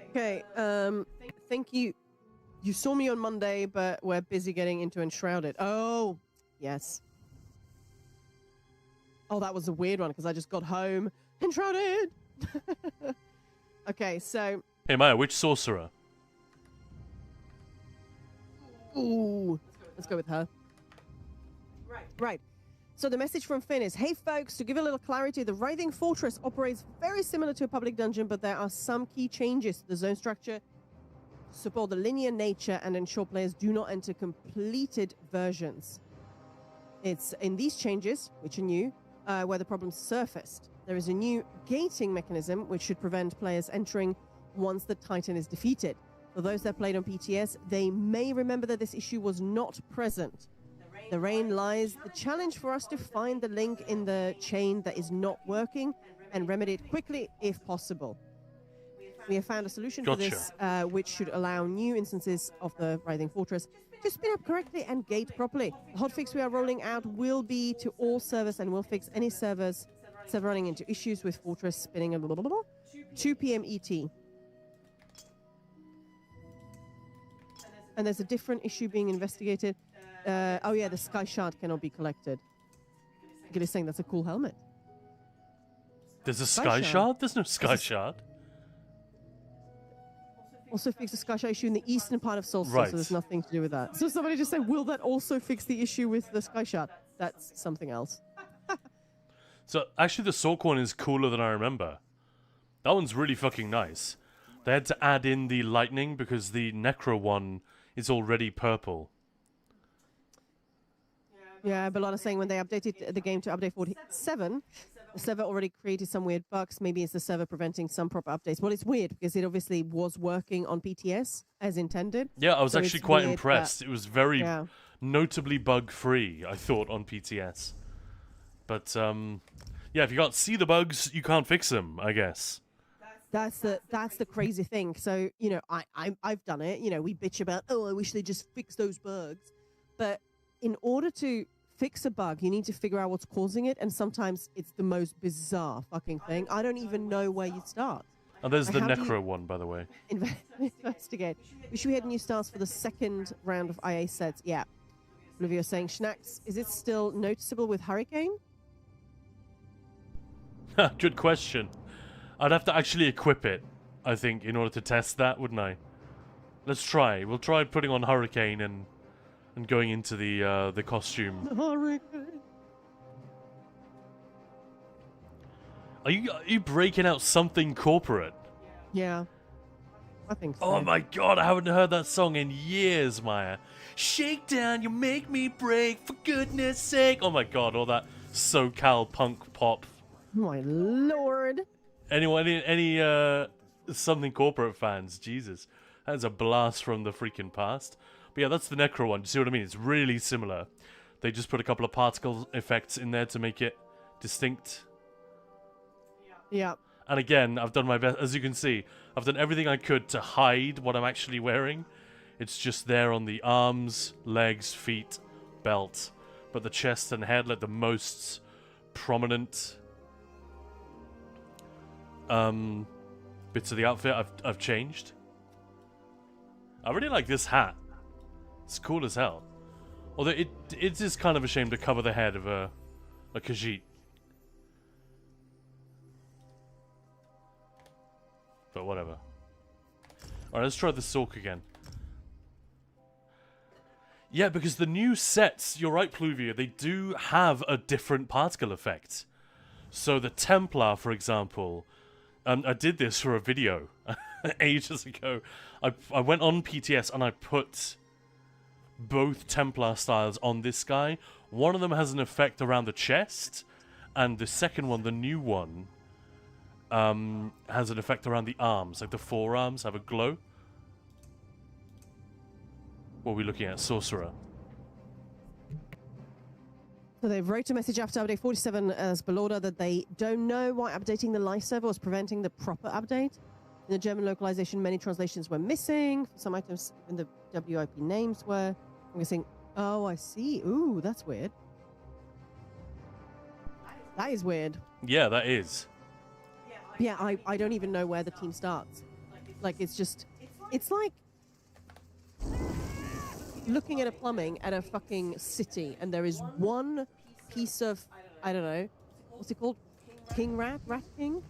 Okay, thank you. You saw me on Monday, but we're busy getting into Enshrouded. Oh, yes. Oh, that was a weird one because I just got home. Enshrouded! Okay, so... Hey Maya, which sorcerer? Ooh, let's go with her. Right. So the message from Finn is, hey folks, to give a little clarity, the Writhing Fortress operates very similar to a public dungeon, but there are some key changes to the zone structure to support the linear nature and ensure players do not enter completed versions. It's in these changes, which are new, where the problems surfaced. There is a new gating mechanism which should prevent players entering once the Titan is defeated. For those that played on PTS, they may remember that this issue was not present. Therein lies the challenge for us to find the link in the chain that is not working and remedy it quickly if possible. We have found a solution for this, which should allow new instances of the Writhing Fortress to spin up correctly and gate properly. The hotfix we are rolling out will be to all servers and will fix any server running into issues with Fortress spinning at 2 p.m. ET. And there's a different issue being investigated. Oh yeah, the Sky Shard cannot be collected. Gilly's saying that's a cool helmet. There's a Sky Shard? There's no Sky Shard. Also fix the Sky Shard issue in the eastern part of Solstice, Right. so there's nothing to do with that. So somebody just said, will that also fix the issue with the Sky Shard? That's something else. So, actually, the Sork one is cooler than I remember. That one's really fucking nice. They had to add in the lightning because the Necro one is already purple. Yeah, Belana's saying when they updated the game to update 47, the server already created some weird bugs. Maybe it's the server preventing some proper updates. Well, it's weird because it obviously was working on PTS as intended. Yeah, I was So actually it's quite weird impressed. It was very Yeah. notably bug-free, I thought, on PTS. But, yeah, if you can't see the bugs, you can't fix them, I guess. That's the crazy thing. So, you know, I've done it. You know, we bitch about, oh, I wish they just fix those bugs. But in order to fix a bug, you need to figure out what's causing it, and sometimes it's the most bizarre fucking thing. I don't even know where you start. And there's the How do you- Necro one, by the way. Investigate. Wish we had new stars for the second round of IA sets. Yeah. Olivia saying, Schnax, is it still noticeable with Hurricane? Good question. I'd have to actually equip it, I think, in order to test that, wouldn't I? Let's try. We'll try putting on Hurricane and going into the costume. Hurricane. Are you breaking out something corporate? Yeah. I think so. Oh my god, I haven't heard that song in years, Maya. Shakedown, you make me break, for goodness sake. Oh my god, all that SoCal punk pop. My lord. Anyone, any something corporate fans, Jesus. That's a blast from the freaking past. But yeah, that's the Necro one. Do you see what I mean? It's really similar. They just put a couple of particle effects in there to make it distinct. Yeah. And again, I've done my best. As you can see, I've done everything I could to hide what I'm actually wearing. It's just there on the arms, legs, feet, belt. But the chest and head, like the most prominent bits of the outfit, I've changed. I really like this hat. It's cool as hell. Although it is kind of a shame to cover the head of a Khajiit. But whatever. Alright, let's try the Sork again. Yeah, because the new sets, you're right, Pluvia, they do have a different particle effect. So the Templar, for example, I did this for a video ages ago. I went on PTS and I put both Templar styles on this guy. One of them has an effect around the chest, and the second one, the new one, has an effect around the arms. Like the forearms have a glow. What are we looking at? Sorcerer. So they wrote a message after update 47 as Belorda that they don't know why updating the live server was preventing the proper update. In the German localization, many translations were missing. Some items in the WIP names were missing. Oh, I see. Ooh, that's weird. That is weird. Yeah, that is. Yeah, I don't even know where the team starts. Like, it's just... It's like... looking at a plumbing at a fucking city, and there is one piece of, I don't know, what's it called? King rat? Rat king?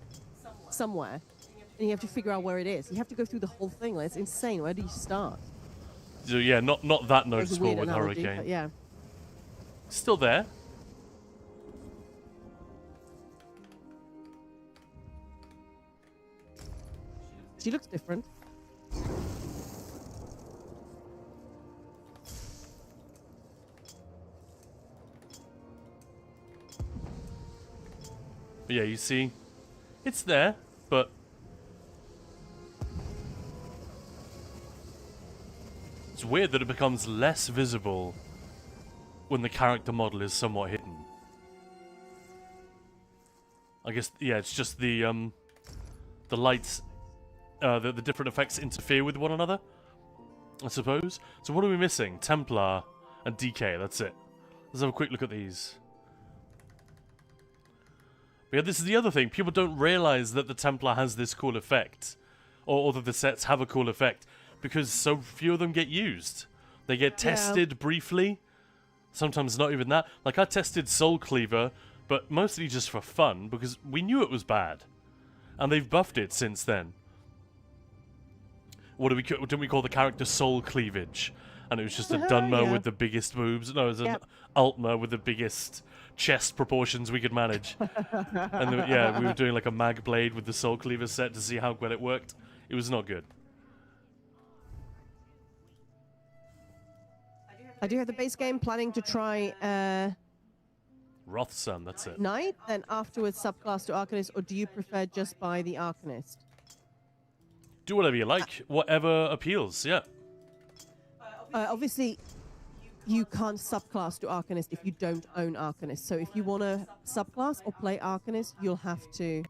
Somewhere. And you have to figure out where it is. You have to go through the whole thing. Like, it's insane. Where do you start? So yeah, not that That's a noticeable weird with analogy, Hurricane. but yeah. Still there. She looks different. But yeah, you see, it's there, but it's weird that it becomes less visible when the character model is somewhat hidden. I guess, yeah, it's just the lights, the different effects interfere with one another, I suppose. So what are we missing? Templar and DK, that's it. Let's have a quick look at these. But yeah, this is the other thing. People don't realize that the Templar has this cool effect, or that the sets have a cool effect, because so few of them get used. They get tested briefly, sometimes not even that. Like, I tested Soul Cleaver, but mostly just for fun, because we knew it was bad. And they've buffed it since then. What didn't we call the character Soul Cleavage? And it was just a Dunmer with the biggest boobs. No, it was an Altmer with the biggest chest proportions we could manage. And yeah, we were doing like a mag blade with the Soul Cleaver set to see how well it worked. It was not good. I do have the base game, planning to try Rothsun, that's it. Knight, then afterwards subclass to Arcanist, or do you prefer just buy the Arcanist? Do whatever you like. Whatever appeals, yeah. Obviously, you can't subclass to Arcanist if you don't own Arcanist. So if you want to subclass or play Arcanist, you'll have to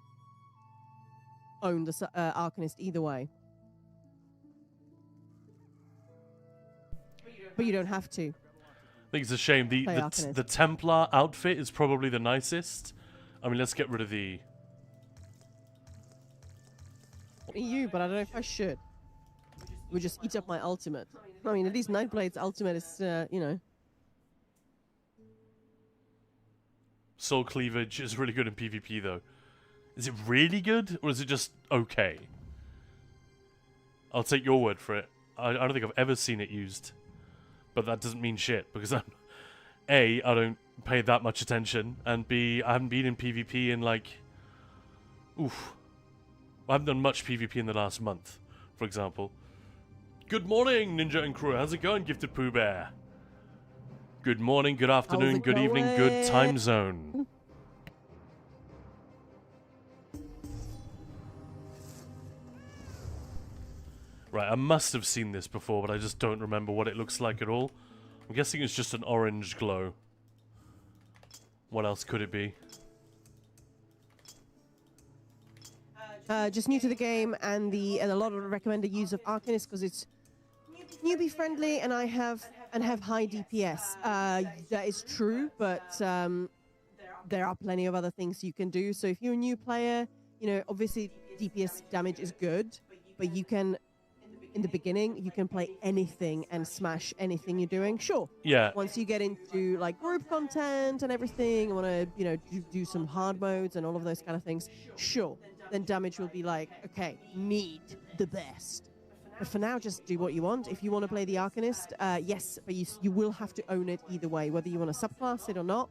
own the Arcanist either way. But you don't have to. I think it's a shame. The Templar outfit is probably the nicest. I mean, let's get rid of the... EU, but I don't know if I should. It would just eat up my ultimate. I mean, at least Nightblade's ultimate is, you know. Soul Cleavage is really good in PvP, though. Is it really good, or is it just okay? I'll take your word for it. I don't think I've ever seen it used. But that doesn't mean shit, because A, I don't pay that much attention, and B, I haven't been in PvP in, like... Oof. I haven't done much PvP in the last month, for example. Good morning, Ninja and crew. How's it going, Gifted Pooh Bear? Good morning, good afternoon, good evening, good time zone. Right, I must have seen this before, but I just don't remember what it looks like at all. I'm guessing it's just an orange glow. What else could it be? Just new to the game, and a lot of recommended use of Arcanist because it's newbie friendly, and have high DPS. That is true, but there are plenty of other things you can do. So if you're a new player, you know, obviously DPS damage is good, but you can, in the beginning, you can play anything and smash anything you're doing. Sure. Yeah. Once you get into like group content and everything, and want to, you know, do some hard modes and all of those kind of things. Sure. Then damage will be like, okay, need the best. But for now, just do what you want. If you want to play the Arcanist, yes, but you will have to own it either way, whether you want to subclass it or not.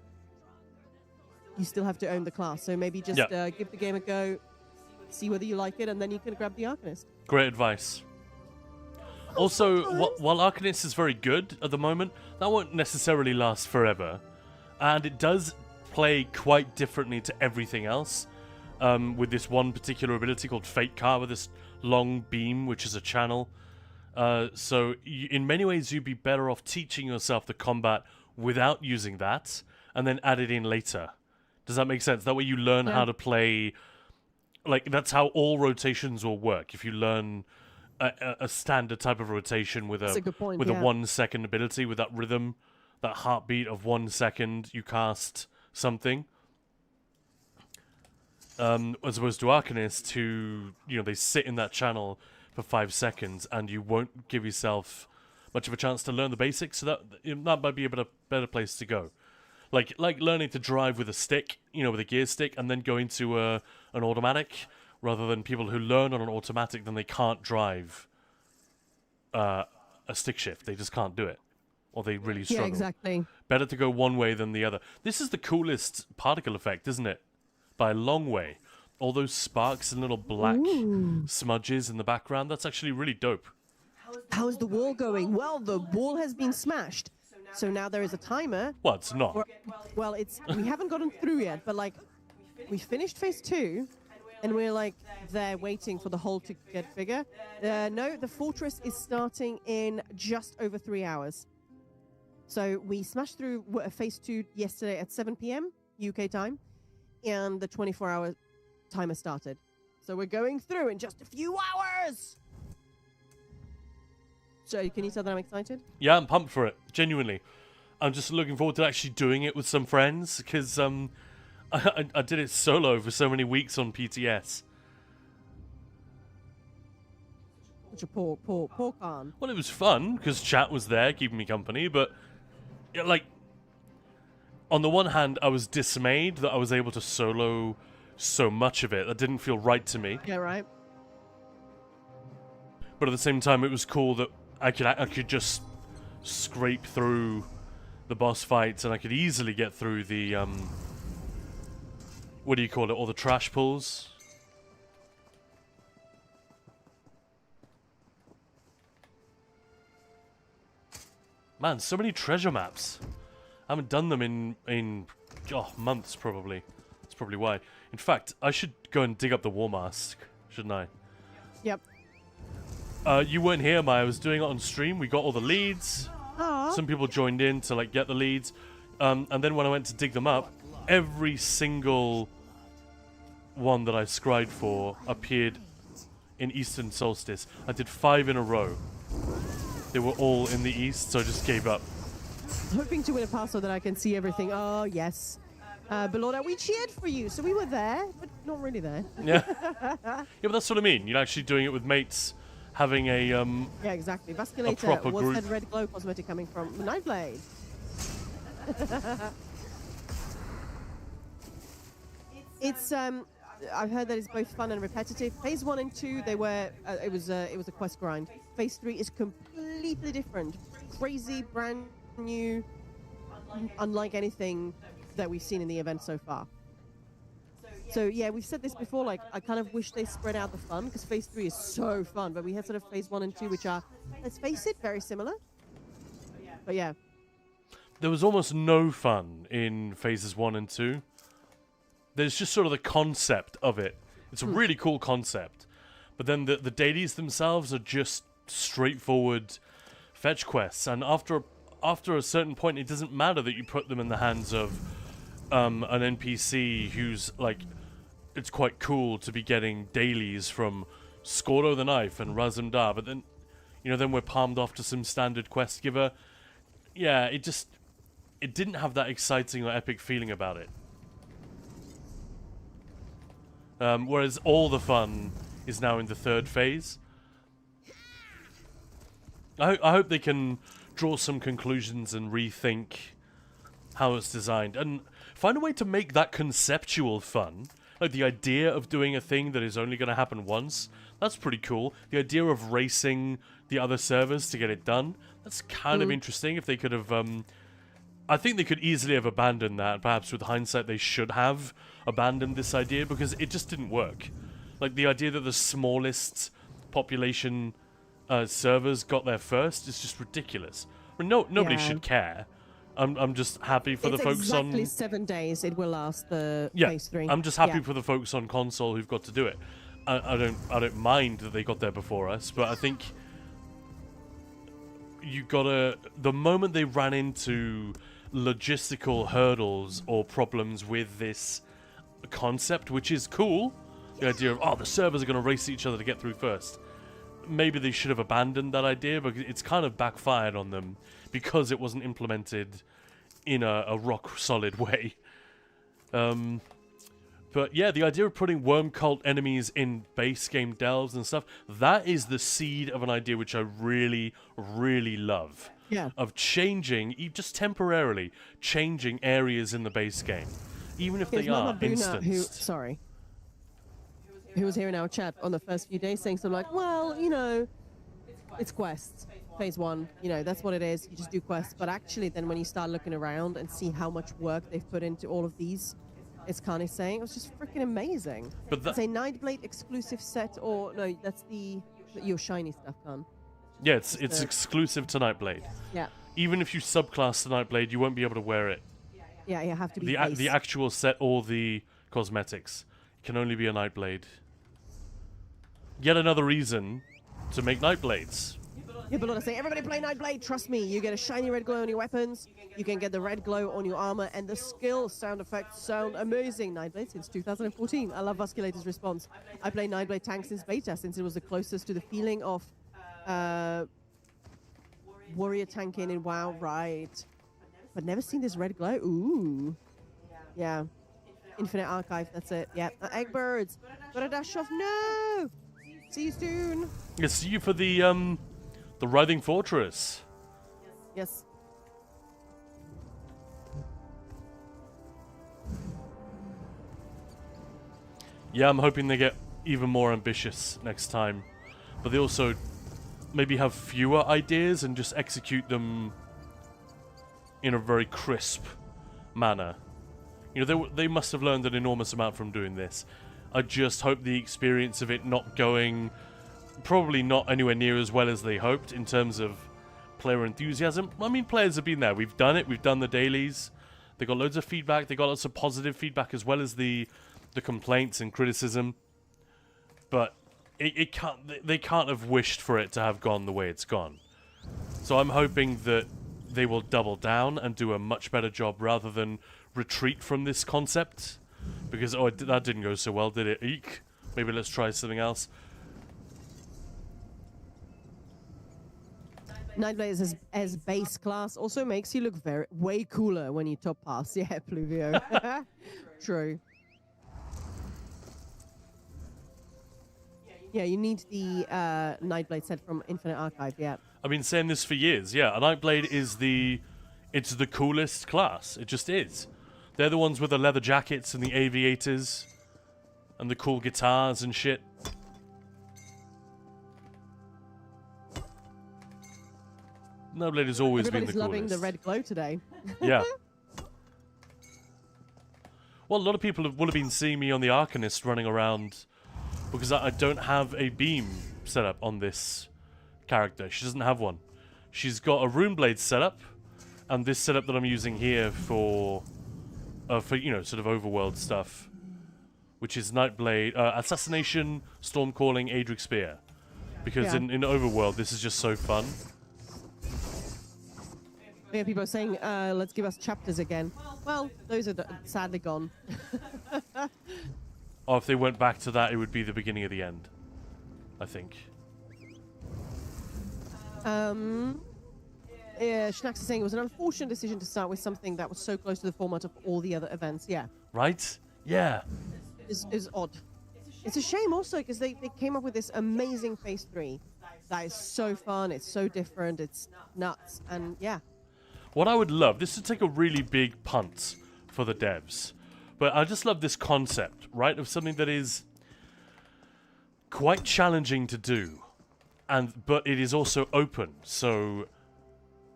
You still have to own the class. So maybe just give the game a go, see whether you like it, and then you can grab the Arcanist. Great advice. Also, while Arcanist is very good at the moment, that won't necessarily last forever. And it does play quite differently to everything else. With this one particular ability called Fate Car, with this long beam, which is a channel. So in many ways, you'd be better off teaching yourself the combat without using that, and then add it in later. Does that make sense? That way you learn how to play... Like, that's how all rotations will work. If you learn a standard type of rotation with a good point, with a 1 second ability, with that rhythm, that heartbeat of 1 second, you cast something. As opposed to Arcanists, who, you know, they sit in that channel for 5 seconds, and you won't give yourself much of a chance to learn the basics. So that might be a better place to go. Like learning to drive with a stick, you know, with a gear stick, and then going to an automatic, rather than people who learn on an automatic, then they can't drive a stick shift. They just can't do it, or they really struggle. Yeah, exactly. Better to go one way than the other. This is the coolest particle effect, isn't it? By a long way. All those sparks and little black smudges in the background, that's actually really dope. How is the wall going? Well, the wall has been smashed. So now there is a timer. Well, it's not. Well, we haven't gotten through yet, but like, we finished phase 2, and we're like there waiting for the hole to get bigger. No, the fortress is starting in just over 3 hours. So we smashed through phase 2 yesterday at 7 p.m. UK time, and the 24-hour timer started. So we're going through in just a few hours. So can you tell that I'm excited? Yeah, I'm pumped for it. Genuinely. I'm just looking forward to actually doing it with some friends, because I did it solo for so many weeks on PTS. Such a poor Khan. Well, it was fun, because chat was there keeping me company, but, yeah, like, on the one hand, I was dismayed that I was able to solo so much of it. That didn't feel right to me. Yeah, right. But at the same time, it was cool that I could just scrape through the boss fights, and I could easily get through the what do you call it? All the trash pulls. Man, so many treasure maps. I haven't done them in months, probably. That's probably why. In fact, I should go and dig up the War Mask, shouldn't I? Yep. You weren't here, Maya. I was doing it on stream. We got all the leads. Aww. Some people joined in to like get the leads. And then when I went to dig them up, every single one that I scried for appeared in Eastern Solstice. I did 5 in a row. They were all in the East, so I just gave up. Hoping to win a pass so that I can see everything. Oh, yes. Belorda, we cheered for you, so we were there, but not really there. Yeah. Yeah, but that's what I mean. You're actually doing it with mates. Having a yeah, exactly. Vasculator. proper What's group. that red glow cosmetic coming from? Nightblade. It's I've heard that it's both fun and repetitive. Phase 1 and 2, they were it was a quest grind. Phase 3 is completely different, crazy, brand new, unlike anything that we've seen in the event so far. So yeah, we've said this before, like, I kind of wish they spread out the fun, because phase 3 is so fun, but we had sort of phase 1 and 2, which are, let's face it, very similar. But yeah. There was almost no fun in phases 1 and 2. There's just sort of the concept of it. It's a really cool concept. But then the dailies themselves are just straightforward fetch quests, and after a certain point, it doesn't matter that you put them in the hands of an NPC who's like, it's quite cool to be getting dailies from Scordo the Knife and Razumdar, but then, you know, then we're palmed off to some standard quest giver. Yeah, it didn't have that exciting or epic feeling about it. Whereas all the fun is now in the 3rd phase. I hope they can draw some conclusions and rethink how it's designed, and find a way to make that conceptual fun Like, the idea of doing a thing that is only going to happen once, that's pretty cool. The idea of racing the other servers to get it done, that's kind of interesting. If they could have... I think they could easily have abandoned that. Perhaps with hindsight, they should have abandoned this idea because it just didn't work. Like, the idea that the smallest population servers got there first is just ridiculous. I mean, nobody should care. I'm just happy for the folks on... It's exactly 7 days it will last, the Yeah, phase 3. I'm just happy for the folks on console who've got to do it. I don't mind that they got there before us, but I think you gotta... The moment they ran into logistical hurdles or problems with this concept, which is cool, the idea of, oh, the servers are going to race each other to get through first. Maybe they should have abandoned that idea, but it's kind of backfired on them because it wasn't implemented in a rock-solid way. But yeah, the idea of putting worm cult enemies in base game delves and stuff, that is the seed of an idea which I really, really love. Yeah. Of changing, just temporarily, changing areas in the base game. Even if they are instanced. Who was here in our chat on the first few days saying something like, well, you know, it's quests. Phase 1, you know, that's what it is. You just do quests. But actually, then when you start looking around and see how much work they've put into all of these, it's kind of saying it was just freaking amazing. But it's a Nightblade exclusive set, or no, that's your shiny stuff, Khan. Yeah, it's exclusive to Nightblade. Yeah. Even if you subclass to Nightblade, you won't be able to wear it. Yeah, you have to be the actual set or the cosmetics. It can only be a Nightblade. Yet another reason to make Nightblades. Yeah, but say, everybody play Nightblade, trust me, you get a shiny red glow on your weapons, you can get the red glow on your armor, and the skill sound effects sound amazing. Nightblade since 2014. I love Vasculator's response. I play Nightblade tank since beta, since it was the closest to the feeling of warrior tanking in WoW, right? But never seen this red glow. Ooh. Yeah. Infinite Archive, that's it. Yeah. Eggbirds. Got a dash off. No! See you soon. Yeah, see you for the Writhing Fortress. Yes. Yeah, I'm hoping they get even more ambitious next time. But they also maybe have fewer ideas and just execute them in a very crisp manner. You know, they must have learned an enormous amount from doing this. I just hope the experience of it not going... Probably not anywhere near as well as they hoped in terms of player enthusiasm. I mean, players have been there. We've done it. We've done the dailies. They got loads of feedback. They got lots of positive feedback as well as the complaints and criticism. But they can't have wished for it to have gone the way it's gone. So I'm hoping that they will double down and do a much better job rather than retreat from this concept. Because, that didn't go so well, did it? Eek. Maybe let's try something else. Nightblade as base class also makes you look way cooler when you top pass. Yeah, Pluvio. True. Yeah, you need the Nightblade set from Infinite Archive, yeah. I've been saying this for years, yeah. A Nightblade is the coolest class. It just is. They're the ones with the leather jackets and the aviators and the cool guitars and shit. Nightblade has always been the coolest. Everybody's loving the red glow today. Yeah. Well, a lot of people would have been seeing me on the Arcanist running around because I don't have a beam set up on this character. She doesn't have one. She's got a Runeblade setup, and this setup that I'm using here for you know, sort of overworld stuff, which is Nightblade, Assassination, Stormcalling, Adric Spear. Because in overworld, this is just so fun. Yeah, people are saying, let's give us chapters again. Well, those are sadly gone. Or if they went back to that, it would be the beginning of the end, I think. Yeah, Schnax is saying it was an unfortunate decision to start with something that was so close to the format of all the other events. Yeah. Right? Yeah. Is odd. It's a shame also because they came up with this amazing Phase 3 that is so fun, it's so different, it's nuts, and yeah. What I would love, this would take a really big punt for the devs, But I just love this concept, right, of something that is quite challenging to do, but it is also open, so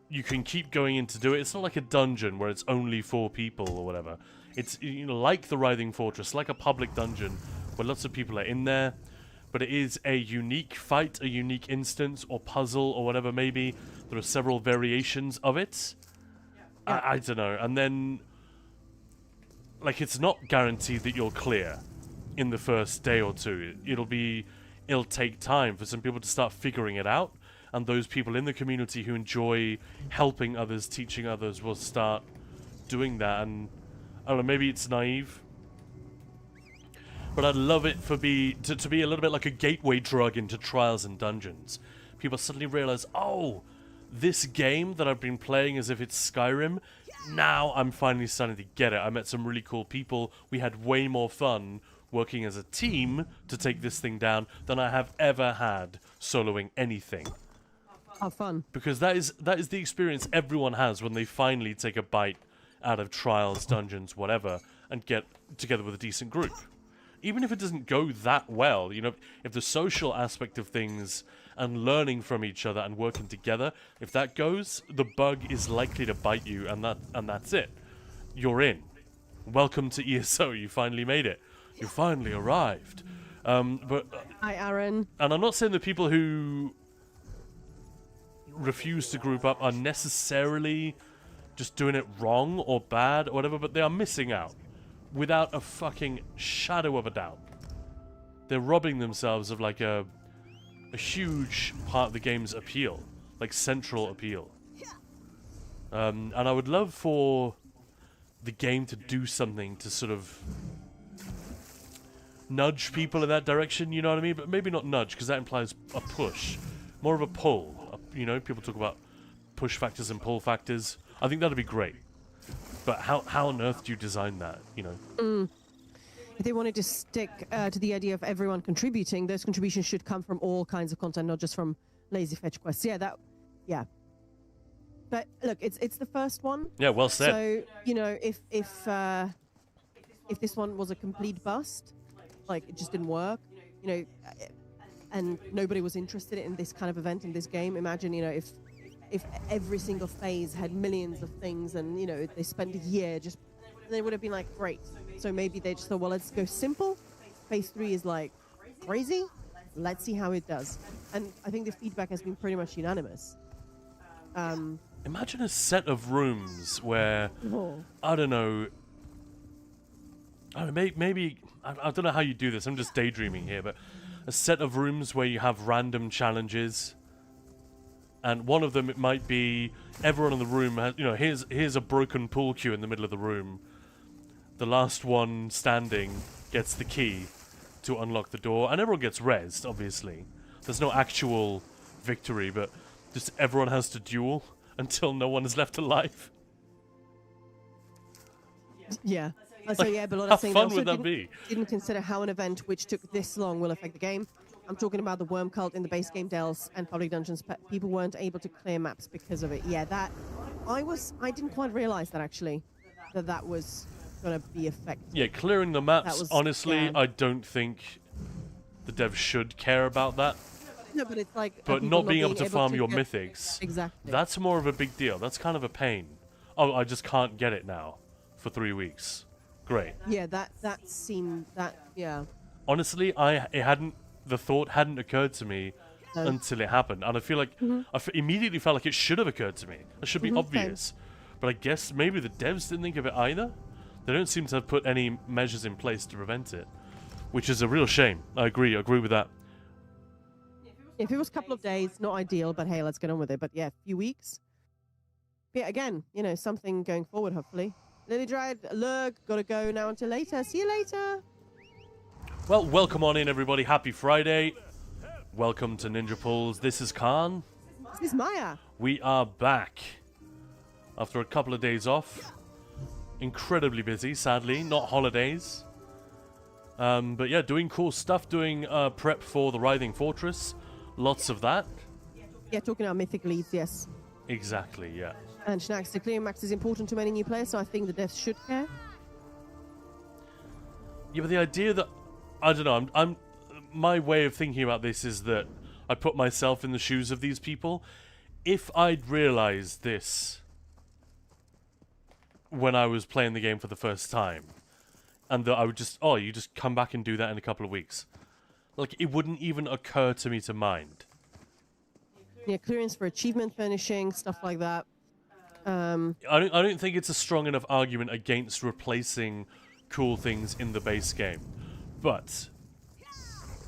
you can keep going in to do it. It's not like a dungeon where it's only 4 people or whatever. It's, you know, like the Writhing Fortress, like a public dungeon where lots of people are in there, but it is a unique fight, a unique instance or puzzle or whatever. Maybe there are several variations of it. I don't know. And then, like, it's not guaranteed that you'll clear in the first day or two. It'll take time for some people to start figuring it out, and those people in the community who enjoy helping others, teaching others, will start doing that. And I don't know, maybe it's naive, but I'd love it to be a little bit like a gateway drug into trials and dungeons. People suddenly realize, oh, this game that I've been playing as if it's Skyrim, now I'm finally starting to get it. I met some really cool people. We had way more fun working as a team to take this thing down than I have ever had soloing anything. How fun. Because that is the experience everyone has when they finally take a bite out of trials, dungeons, whatever, and get together with a decent group. Even if it doesn't go that well, you know, if the social aspect of things and learning from each other and working together, if that goes, the bug is likely to bite you, and that's it. You're in. Welcome to ESO. You finally made it. You finally arrived. Hi, Aaron. And I'm not saying the people who refuse to group up are necessarily just doing it wrong or bad or whatever, but they are missing out without a fucking shadow of a doubt. They're robbing themselves of like a huge part of the game's appeal, like central appeal. And I would love for the game to do something to sort of nudge people in that direction, you know what I mean? But maybe not nudge, because that implies a push. More of a pull. You know, people talk about push factors and pull factors. I think that'd be great. But how on earth do you design that, you know? If they wanted to stick to the idea of everyone contributing, those contributions should come from all kinds of content, not just from lazy fetch quests. Yeah. But look, it's the first one. Yeah, well said. So, you know, if this one was a complete bust, like it just didn't work, you know, and nobody was interested in this kind of event, in this game, imagine, you know, if every single phase had millions of things and, you know, they spent a year just, they would have been like, great. So maybe they just thought, well, let's go simple. Phase 3 is like crazy. Let's see how it does. And I think the feedback has been pretty much unanimous. Imagine a set of rooms where, I don't know, maybe, I don't know how you do this, I'm just daydreaming here, but a set of rooms where you have random challenges, and one of them, it might be everyone in the room has, you know, here's a broken pool cue in the middle of the room. The last one standing gets the key to unlock the door, and everyone gets rezzed, obviously. There's no actual victory, but just everyone has to duel until no one is left alive. Yeah. So yeah, but what How I'm saying, fun they would also that be? didn't consider how an event which took this long will affect the game. I'm talking about the worm cult in the base game dells and public dungeons. People weren't able to clear maps because of it. Yeah, that I didn't quite realize that actually, that was going to be affected. Yeah, clearing the maps, honestly, yeah. I don't think the devs should care about that. No, but it's like... But people not being able to farm your get- mythics, Exactly. that's more of a big deal. That's kind of a pain. Oh, I just can't get it now for 3 weeks. Great. Yeah, that seemed... Yeah. Honestly, the thought hadn't occurred to me until it happened. And I feel like, immediately felt like it should have occurred to me. It should be obvious. But I guess maybe the devs didn't think of it either. They don't seem to have put any measures in place to prevent it, which is a real shame. I agree with that. If it was a couple of days, not ideal, but hey, let's get on with it. But yeah, a few weeks. Yeah, again, you know, something going forward, hopefully. Lily Dried, Lurg, gotta go now until later. See you later. Well, welcome on in, everybody. Happy Friday. Welcome to Ninja Pulls. This is Khan. This is Maya. We are back after a couple of days off. Incredibly busy, sadly. Not holidays. But yeah, doing cool stuff. Doing prep for the Writhing Fortress. Lots of that. Yeah, talking about mythic leads, yes. Exactly, yeah. And Schnax, the clearing max is important to many new players, so I think the devs should care. Yeah, but the idea that I don't know. I'm my way of thinking about this is that I put myself in the shoes of these people. If I'd realized this when I was playing the game for the first time, and that I would just, oh, you just come back and do that in a couple of weeks. Like, it wouldn't even occur to me to mind. Yeah, clearance for achievement finishing, stuff like that. I don't think it's a strong enough argument against replacing cool things in the base game. But,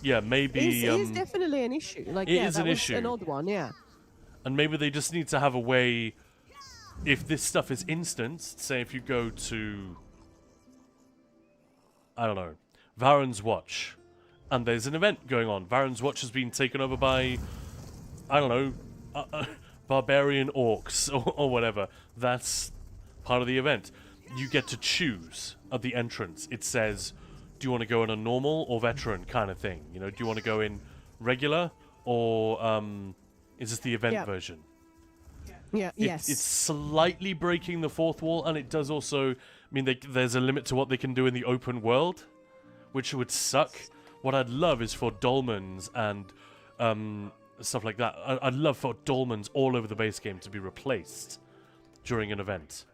yeah, maybe... It is definitely an issue. Like, it yeah, is that an was issue. an odd one, yeah. And maybe they just need to have a way... If this stuff is instanced, say if you go to... I don't know, Varen's Watch, and there's an event going on. Varen's Watch has been taken over by, I don't know, barbarian orcs or whatever. That's part of the event. You get to choose at the entrance. It says, do you want to go in a normal or veteran kind of thing? You know, do you want to go in regular or is this the event version? Yeah, yes. It's slightly breaking the fourth wall, and it does also mean there's a limit to what they can do in the open world, which would suck. What I'd love is for dolmens and stuff like that. I'd love for dolmens all over the base game to be replaced during an event.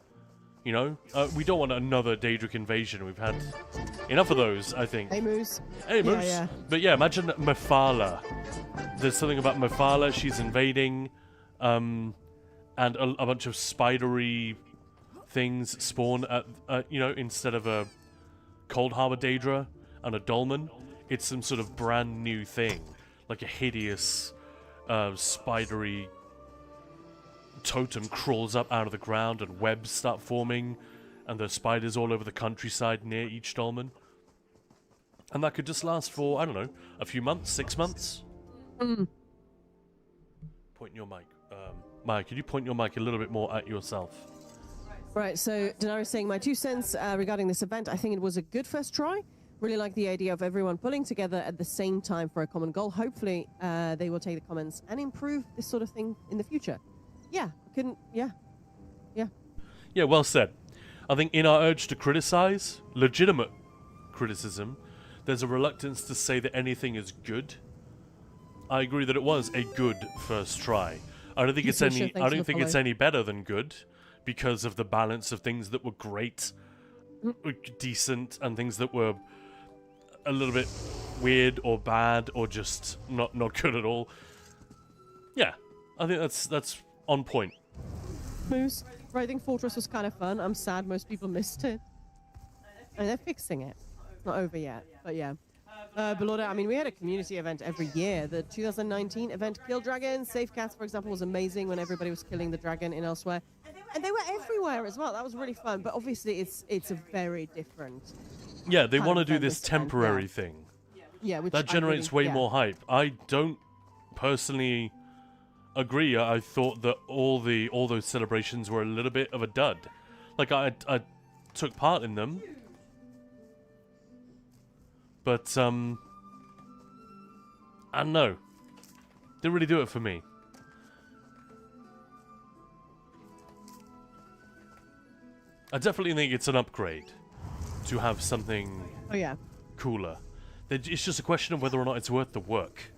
You know? We don't want another Daedric invasion. We've had enough of those, I think. Hey, Moose. Hey, Moose. Yeah. But yeah, imagine Mephala. There's something about Mephala. She's invading, and a bunch of spidery things spawn at you know, instead of a Cold Harbor Daedra and a Dolmen, it's some sort of brand new thing, like a hideous, spidery totem crawls up out of the ground and webs start forming, and there's spiders all over the countryside near each Dolmen. And that could just last for, I don't know, a few months, 6 months. Point your mic. Mike, could you point your mic a little bit more at yourself? Right, so Denari's saying my 2 cents regarding this event. I think it was a good first try. Really like the idea of everyone pulling together at the same time for a common goal. Hopefully, they will take the comments and improve this sort of thing in the future. Yeah, Yeah, well said. I think in our urge to criticize, legitimate criticism, there's a reluctance to say that anything is good. I agree that it was a good first try. I don't think it's any better than good, because of the balance of things that were great, decent, and things that were a little bit weird or bad or just not good at all. Yeah, I think that's on point. Moose, Writhing Fortress was kind of fun. I'm sad most people missed it. And they're fixing it. It's not over yet, but yeah. Belorda, I mean, we had a community event every year. The 2019 event, Kill Dragons. Safe Cats, for example, was amazing when everybody was killing the dragon in Elsewhere. And they were everywhere as well. That was really fun. But obviously, it's a very different... Yeah, they want to do this temporary thing. Yeah, which that generates way more hype. I don't personally agree. I thought that all those celebrations were a little bit of a dud. Like, I took part in them. But, I don't know. Didn't really do it for me. I definitely think it's an upgrade to have something cooler. It's just a question of whether or not it's worth the work.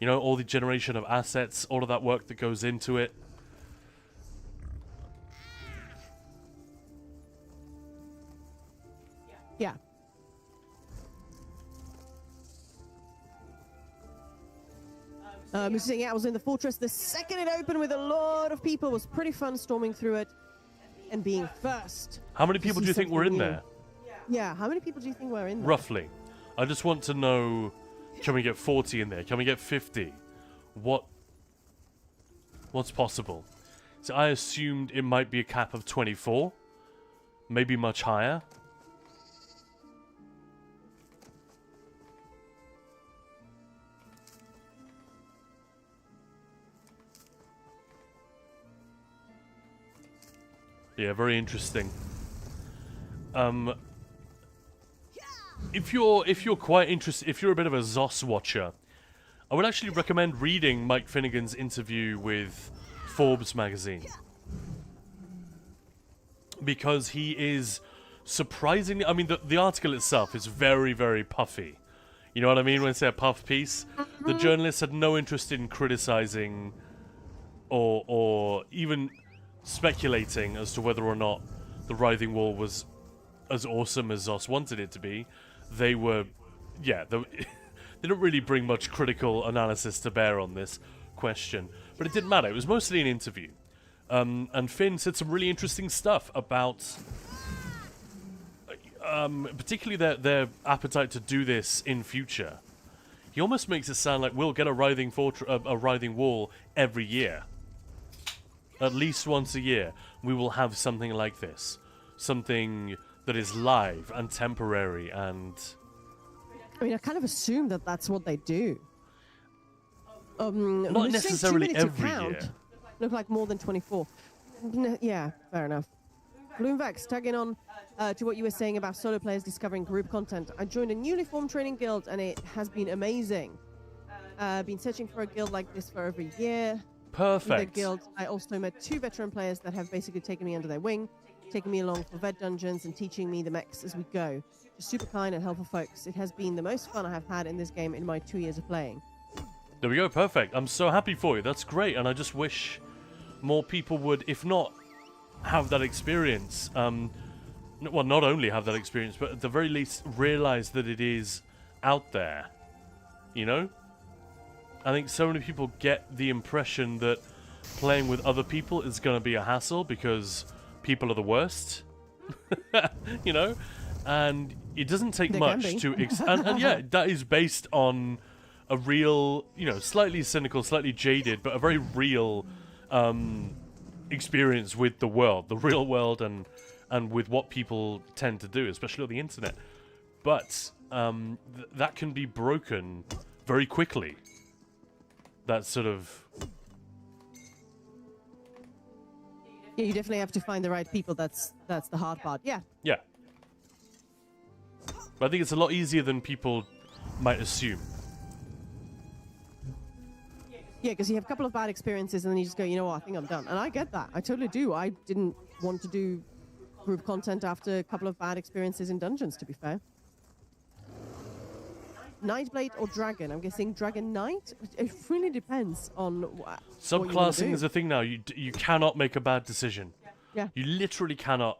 You know, all the generation of assets, all of that work that goes into it. Yeah. I was in the fortress the second it opened with a lot of people. It was pretty fun storming through it and being first. How many people do you think were in there? Yeah, how many people do you think were in there? Roughly. I just want to know, can we get 40 in there? Can we get 50? What's possible? So I assumed it might be a cap of 24. Maybe much higher. Yeah, very interesting. If you're quite interested, if you're a bit of a Zos watcher, I would actually recommend reading Mike Finnegan's interview with Forbes magazine, because he is surprisingly, I mean, the article itself is very, very puffy. You know what I mean when I say a puff piece? The journalists had no interest in criticizing or even speculating as to whether or not the Writhing Wall was as awesome as Zos wanted it to be. They were, yeah, they didn't really bring much critical analysis to bear on this question. But it didn't matter. It was mostly an interview. And Finn said some really interesting stuff about particularly their appetite to do this in future. He almost makes it sound like we'll get a Writhing Fortress, a Writhing Wall every year. At least once a year, we will have something like this. Something that is live and temporary and... I mean, I kind of assume that that's what they do. Not necessarily every year. Look like more than 24. Yeah, fair enough. Bloomvex, tagging on to what you were saying about solo players discovering group content. I joined a newly formed training guild and it has been amazing. Been searching for a guild like this for over a year. Perfect. With the guild, I also met 2 veteran players that have basically taken me under their wing, taking me along for vet dungeons and teaching me the mechs as we go. Just super kind and helpful folks. It has been the most fun I have had in this game in my 2 years of playing. There we go, perfect. I'm so happy for you. That's great, and I just wish more people would, if not have that experience, well, not only have that experience, but at the very least realize that it is out there. You know? I think so many people get the impression that playing with other people is going to be a hassle because people are the worst. You know? And it doesn't take much to... and yeah, that is based on a real, you know, slightly cynical, slightly jaded, but a very real experience with the world, the real world, and with what people tend to do, especially on the internet. But that can be broken very quickly. That sort of... Yeah, you definitely have to find the right people. That's the hard part. Yeah. Yeah. But I think it's a lot easier than people might assume. Yeah, because you have a couple of bad experiences and then you just go, you know what, I think I'm done. And I get that. I totally do. I didn't want to do group content after a couple of bad experiences in dungeons, to be fair. Nightblade or Dragon? I'm guessing Dragon Knight? It really depends on what Subclassing is a thing now. You cannot make a bad decision. Yeah. You literally cannot.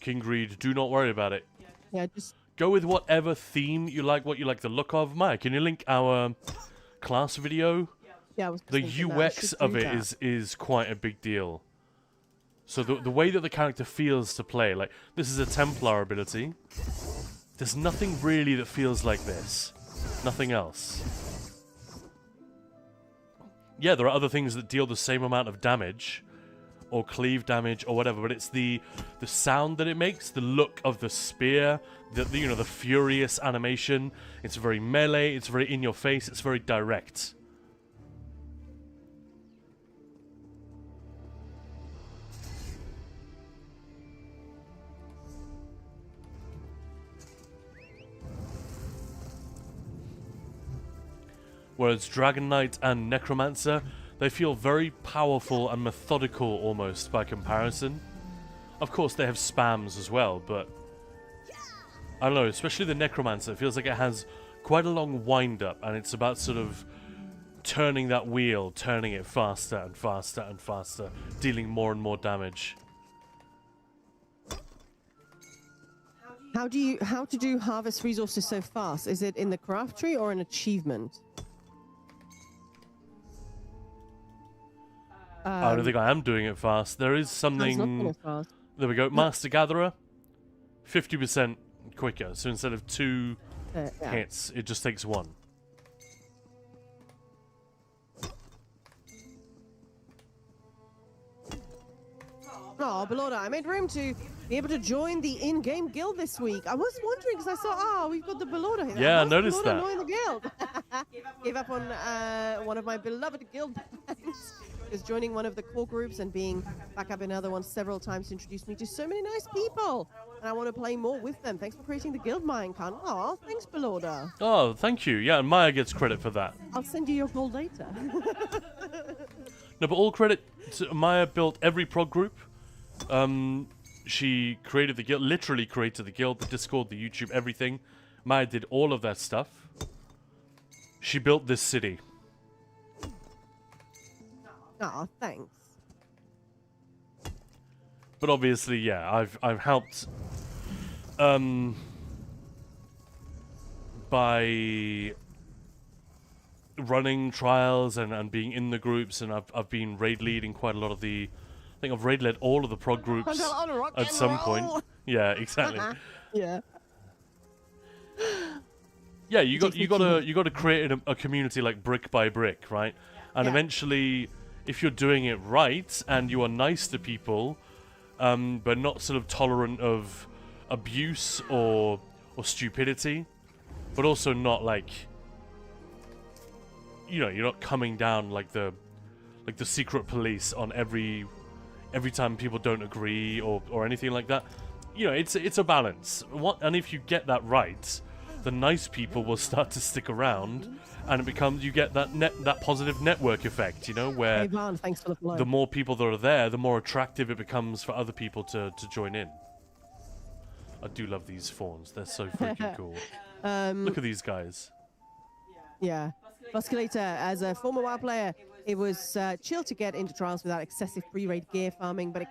King Greed, do not worry about it. Yeah, just... Go with whatever theme you like, what you like the look of. Maya, can you link our class video? Yeah, I was the UX of it is quite a big deal. So the way that the character feels to play, like, this is a Templar ability. There's nothing really that feels like this. Nothing else. Yeah, there are other things that deal the same amount of damage, or cleave damage, or whatever, but it's the sound that it makes, the look of the spear, the you know, the furious animation. It's very melee, it's very in your face, it's very direct. Whereas Dragon Knight and Necromancer, they feel very powerful and methodical almost by comparison. Of course, they have spams as well, but I don't know, especially the Necromancer, it feels like it has quite a long wind-up, and it's about sort of turning that wheel, turning it faster and faster and faster, dealing more and more damage. How to do harvest resources so fast? Is it in the craft tree or an achievement? I don't think I am doing it fast. There is something... Fast. There we go. Master Gatherer. 50% quicker. So instead of 2 hits, it just takes 1. Oh, Belorda, I made room to be able to join the in-game guild this week. I was wondering because I saw, we've got the Belorda here. Yeah, I noticed that. Join the guild. Gave up on one of my beloved guild friends. Is joining one of the core groups and being back up in other ones several times introduced me to so many nice people. And I want to play more with them. Thanks for creating the guild, Maya and Khan. Oh, thanks, Belorda. Oh, thank you. Yeah, and Maya gets credit for that. I'll send you your gold later. No, but all credit to Maya built every prog group. She created the guild, literally created the guild, the Discord, the YouTube, everything. Maya did all of that stuff. She built this city. Aw, thanks. But obviously, yeah, I've helped by running trials and being in the groups, and I've been raid leading quite a lot of the. I think I've raid led all of the prog groups at some point. Yeah, exactly. Yeah. Yeah, you got to create a community like brick by brick, right? And Yeah. eventually, if you're doing it right and you are nice to people, but not sort of tolerant of abuse or stupidity, but also not like, you know, you're not coming down like the secret police on every time people don't agree or anything like that. You know, it's a balance. And if you get that right, the nice people will start to stick around, and it becomes, you get that positive network effect, you know, where Hey, Van, thanks for the follow. the more people that are there, the more attractive it becomes for other people to join in. I do love these fawns. They're so freaking cool. Look at these guys. Yeah. Busculator, as a former WoW player, it was chill to get into trials without excessive pre-raid gear farming, but it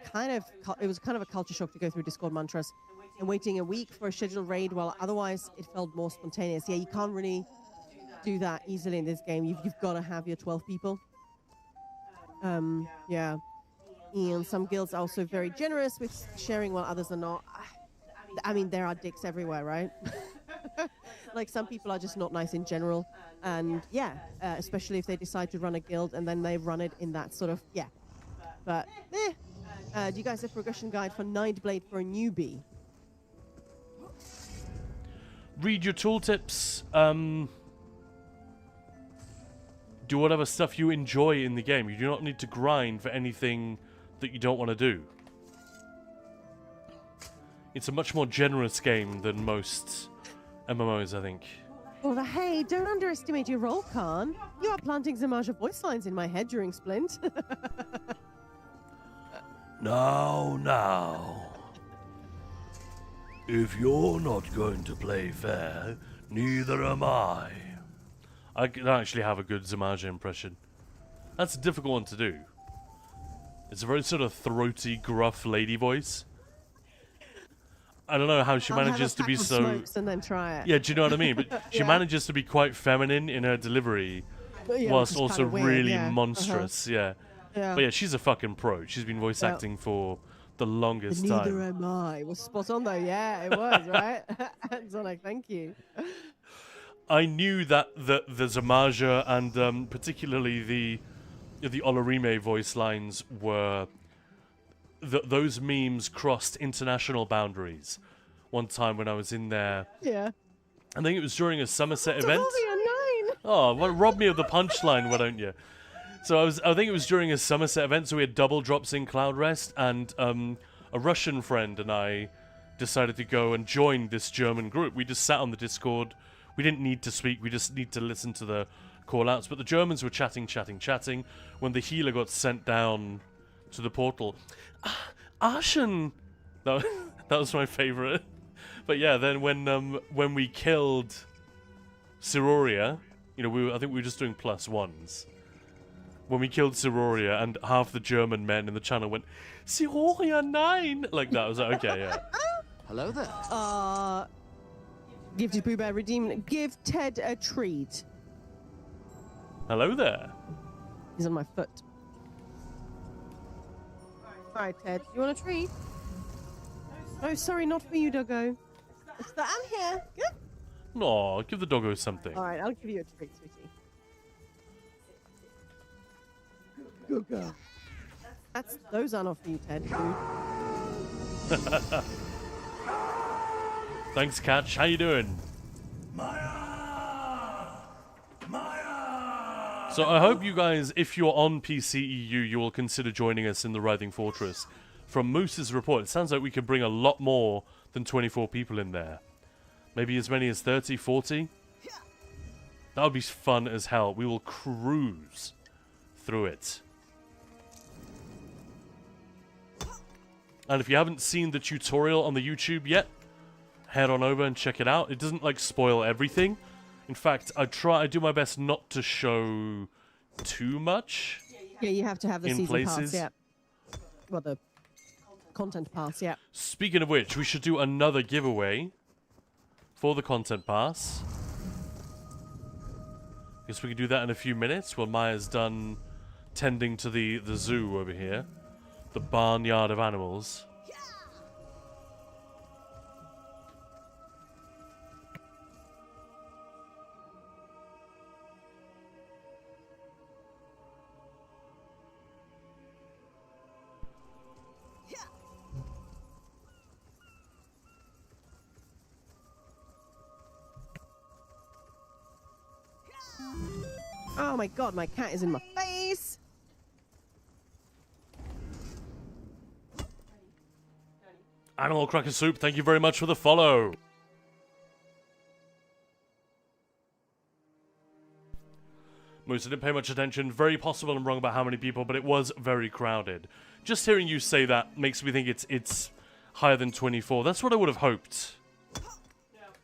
was kind of a culture shock to go through Discord mantras and waiting a week for a scheduled raid, while otherwise it felt more spontaneous. Yeah, you can't really do that easily in this game. You've got to have your 12 people. Yeah. And some guilds are also very generous with sharing while others are not. I mean, there are dicks everywhere, right? Like, some people are just not nice in general. And yeah, especially if they decide to run a guild and then they run it in that sort of, yeah. But, do you guys have a progression guide for Nightblade for a newbie? Read your tooltips. Do whatever stuff you enjoy in the game. You do not need to grind for anything that you don't want to do. It's a much more generous game than most MMOs, I think. Well, hey, don't underestimate your role, Khan. You are planting Zamaja voice lines in my head during Splint. Now. If you're not going to play fair, neither am I. I can actually have a good Zamaja impression. That's a difficult one to do. It's a very sort of throaty, gruff lady voice. I don't know how she manages to be so... and then try it. Yeah, do you know what I mean? But she manages to be quite feminine in her delivery, Yeah, whilst which is also kinda weird, really yeah. monstrous. Yeah. Yeah. But yeah, she's a fucking pro. She's been voice Yeah. acting for the longest Neither time. am I. It was spot on though. Yeah, it was, right? So like, thank you. I knew that the Zamaja and particularly the Olorime voice lines were... those memes crossed international boundaries. One time when I was in there, Yeah. I think it was during a Somerset event. Dovia 9. Oh, well, rob me of the punchline, why don't you? So I think it was during a Somerset event, so we had double drops in Cloud Rest, and a Russian friend and I decided to go and join this German group. We just sat on the Discord. We didn't need to speak, we just need to listen to the call-outs. But the Germans were chatting. When the healer got sent down to the portal, Ashen! That was my favourite. But yeah, then when we killed Siroria, you know, I think we were just doing +1s. When we killed Siroria, and half the German men in the channel went, Siroria 9! Like that. I was like, okay, yeah. Hello there. Give to Pooh Bear, redeem. Give Ted a treat. Hello there. He's on my foot. Alright, Ted. You want a treat? Oh, sorry, not for you, doggo. I'm here. Good. No, give the doggo something. Alright, I'll give you a treat, sweetie. Good girl. Those are not for you, Ted, dude. Thanks, Catch. How you doing? So I hope you guys, if you're on PCEU, you will consider joining us in the Writhing Fortress. From Moose's report, it sounds like we could bring a lot more than 24 people in there. Maybe as many as 30, 40? That would be fun as hell. We will cruise through it. And if you haven't seen the tutorial on the YouTube yet, head on over and check it out. It doesn't like spoil everything. In fact, I do my best not to show too much. Yeah, you have to have the in season places. pass, yeah. Well, the content pass, yeah. Speaking of which, we should do another giveaway for the content pass. Guess we can do that in a few minutes while Maya's done tending to the zoo over here. The barnyard of animals. Oh my god, my cat is in my face! Animal Cracker Soup, thank you very much for the follow. Moose, I didn't pay much attention. Very possible I'm wrong about how many people, but it was very crowded. Just hearing you say that makes me think it's higher than 24. That's what I would have hoped.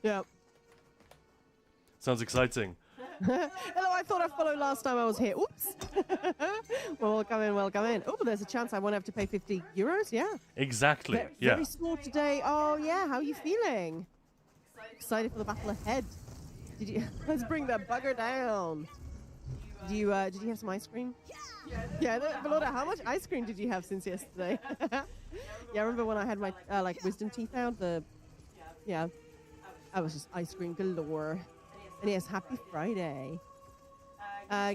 Yeah. Sounds exciting. Hello, I thought I followed last time I was here. Oops. Well, welcome in, welcome in. Oh, there's a chance I won't have to pay 50 euros, yeah. Exactly, Very, yeah. very small today. Oh, yeah, how are you feeling? Excited for the battle ahead. Did you... Let's bring that bugger down. Did you have some ice cream? Yeah, Velora, how much ice cream did you have since yesterday? Yeah, I remember when I had my, like, wisdom teeth out, yeah, I was just ice cream galore. And yes, happy Friday.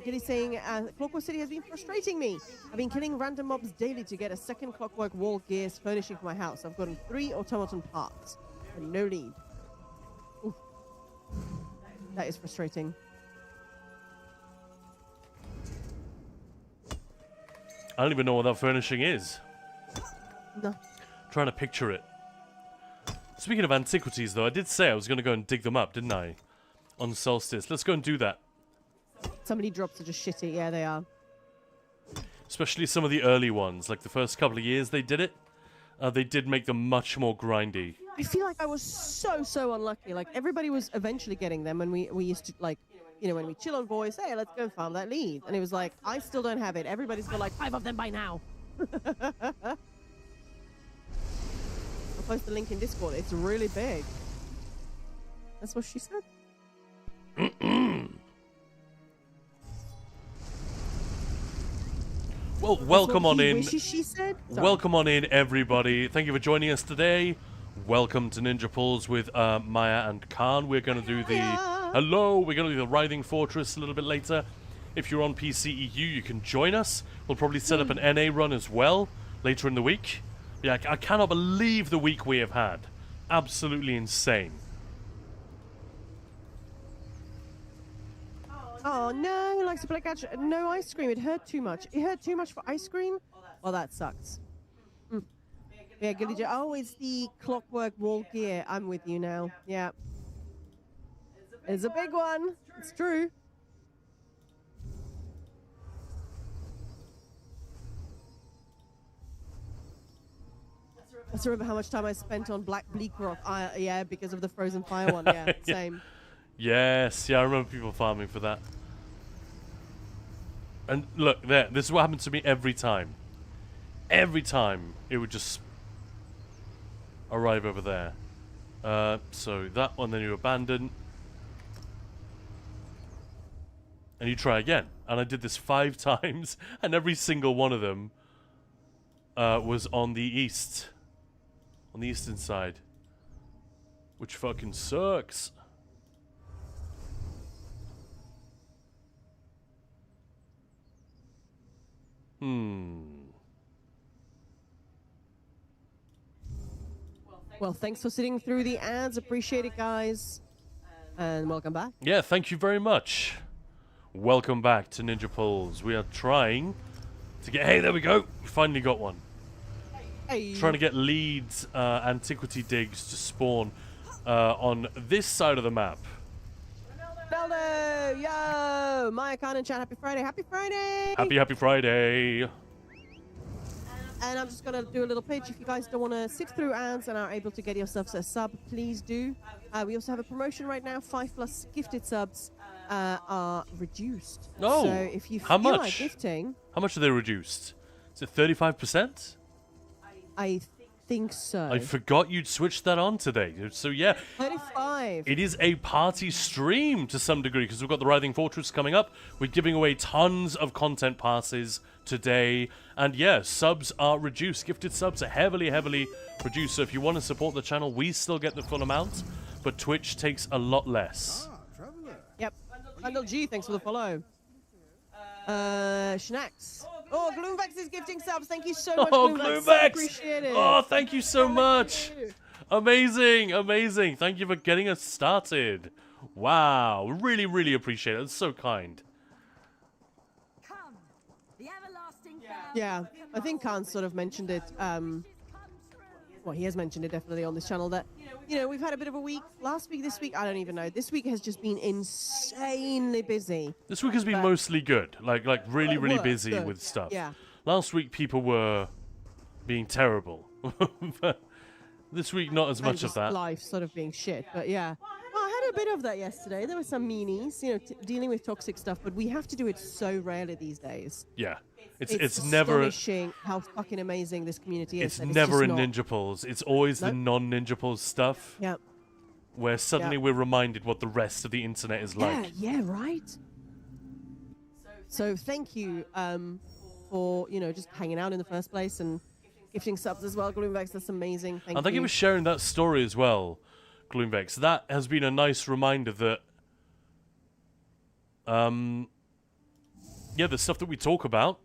Gilly's saying, Clockwork City has been frustrating me. I've been killing random mobs daily to get a second Clockwork wall gears furnishing for my house. I've gotten 3 automaton parts and no lead. Oof. That is frustrating. I don't even know what that furnishing is. No. Trying to picture it. Speaking of antiquities, though, I did say I was going to go and dig them up, didn't I? On Solstice. Let's go and do that. Some of the drops are just shitty. Yeah, they are. Especially some of the early ones. Like the first couple of years they did it. They did make them much more grindy. I feel like I was so unlucky. Like, everybody was eventually getting them, and we used to, like, you know, when we chill on voice, hey, let's go and farm that lead. And it was like, I still don't have it. Everybody's got like 5 of them by now. I'll post the link in Discord. It's really big. That's what she said. Well, welcome on in. She said. Sorry. Welcome on in, everybody. Thank you for joining us today. Welcome to Ninja Pulls with Maya and Khan. We're going to do the... Hello! We're going to do the Writhing Fortress a little bit later. If you're on PCEU, you can join us. We'll probably set up an NA run as well later in the week. Yeah, I cannot believe the week we have had. Absolutely insane. Oh no, likes to play catch. No ice cream. It hurt too much. It hurt too much for ice cream? Well, that sucks. Yeah, Gilly J. Oh, it's the Clockwork wall gear. I'm with you now. Yeah. It's a big one. It's true. Let's remember how much time I spent on Black Bleak Rock. Yeah, because of the Frozen Fire one. Yeah, same. Yes, yeah, I remember people farming for that. And look, there, this is what happened to me every time. Every time, it would just arrive over there. So that one, then you abandon. And you try again. And I did this 5 times, and every single one of them was on the east. On the eastern side. Which fucking sucks. Well, thanks for sitting through the ads. Appreciate it, guys. And welcome back. Yeah, thank you very much. Welcome back to Ninja Pulls. We are trying to get... Hey, there we go. We finally got one. Hey. Trying to get leads, antiquity digs to spawn on this side of the map. Ronaldo! Yo! Maya Khan in chat. Happy Friday. Happy Friday! Happy Friday. And I'm just going to do a little pitch. If you guys don't want to sit through ads and are able to get yourselves a sub, please do. We also have a promotion right now. 5+ gifted subs are reduced. Oh, so if you how feel much? like gifting, How much are they reduced? Is it 35%? I think so. I forgot you'd switched that on today. So yeah, 35. it is a party stream to some degree because we've got the Writhing Fortress coming up. We're giving away tons of content passes today. And yeah, subs are reduced. Gifted subs are heavily, heavily reduced. So if you want to support the channel, we still get the full amount. But Twitch takes a lot less. Yep. Handle G, thanks for the follow. Schnacks. Oh, Gloomvex is gifting subs. Thank you so much, Oh, Gloomvex. So Gloomvex! appreciate it. Oh, thank you so much. Amazing, amazing. Thank you for getting us started. Wow, really, really appreciate it. It's so kind. Come, the everlasting Yeah, I think Khan sort of mentioned it. Well, he has mentioned it definitely on this channel that, you know, we've had a bit of a week. Last week, this week, I don't even know. This week has just been insanely busy. This week has been mostly good. Like really, really Work, busy good. with stuff. Yeah. Last week, people were being terrible. But this week, not as And much of just that. life sort of being shit, but yeah. Well, I had a bit of that yesterday. There were some meanies, you know, dealing with toxic stuff, but we have to do it so rarely these days. Yeah. It's never astonishing how fucking amazing this community is. it's and never in just not. Ninja Pulls. It's always the non-Ninja Pulls stuff Yeah. where suddenly we're reminded what the rest of the internet is like. Yeah, right. So thank you for, you know, just hanging out in the first place and gifting subs as well, Gloomvex. That's amazing. And thank you for sharing that story as well, Gloomvex. That has been a nice reminder that yeah, the stuff that we talk about,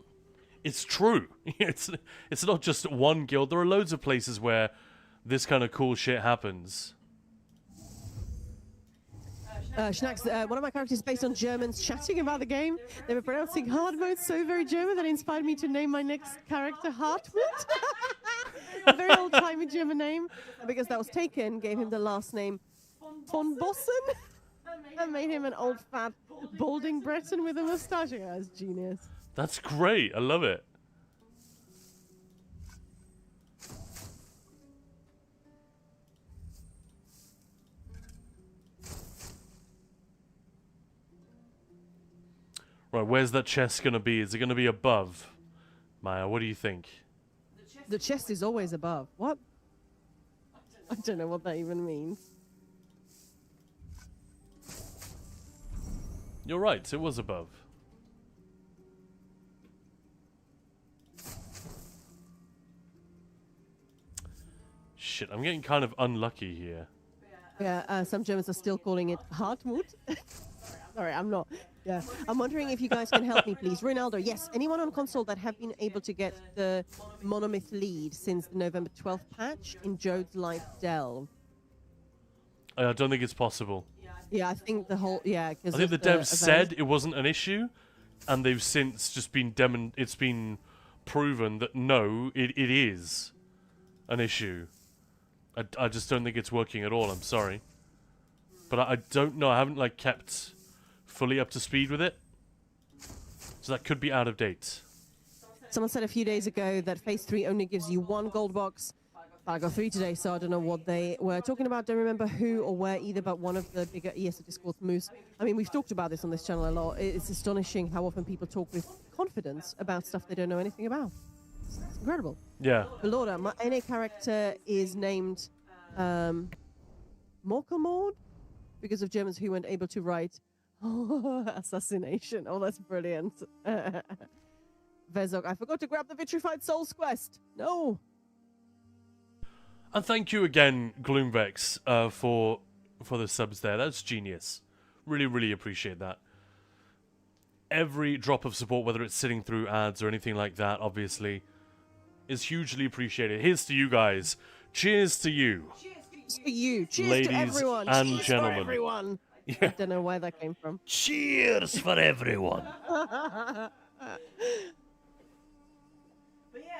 it's true. It's not just one guild. There are loads of places where this kind of cool shit happens. Schnacks, one of my characters is based on Germans chatting about the game. They were pronouncing hard mode so very German that inspired me to name my next character Hartmut. A very old-timey German name. And because that was taken, gave him the last name von Bossen. And made him an old, fat, balding Breton with a mustache. Yeah, that's genius. That's great. I love it. Right, where's that chest going to be? Is it going to be above? Maya, what do you think? The chest is always above. What? I don't know what that even means. You're right, it was above. Shit, I'm getting kind of unlucky here. Yeah, some Germans are still calling it Hartmut. Sorry, I'm not. Yeah, I'm wondering if you guys can help me, please. Ronaldo, yes. Anyone on console that have been able to get the Monomyth lead since the November 12th patch in Jode's Life Delve? I don't think it's possible. Yeah, I think the whole I think the devs said it wasn't an issue, and they've since just been it's been proven that no, it is an issue. I just don't think it's working at all. I'm sorry, but I don't know. I haven't like kept fully up to speed with it, so that could be out of date. Someone said a few days ago that Phase 3 only gives you 1 gold box. I got 3 today, so I don't know what they were talking about. Don't remember who or where either, but one of the bigger ESO Discord moves. I mean, we've talked about this on this channel a lot. It's astonishing how often people talk with confidence about stuff they don't know anything about. It's incredible. Yeah. Belorda, my NA character is named Morkelmord because of Germans who weren't able to write assassination. Oh, that's brilliant. Vezog, I forgot to grab the Vitrified Souls quest. No. And thank you again, Gloomvex, for the subs there. That's genius. Really, really appreciate that. Every drop of support, whether it's sitting through ads or anything like that, obviously, is hugely appreciated. Here's to you guys. Cheers to you. Cheers to you. Cheers Ladies to everyone. and Cheers gentlemen. for everyone. Yeah. I don't know where that came from. Cheers for everyone.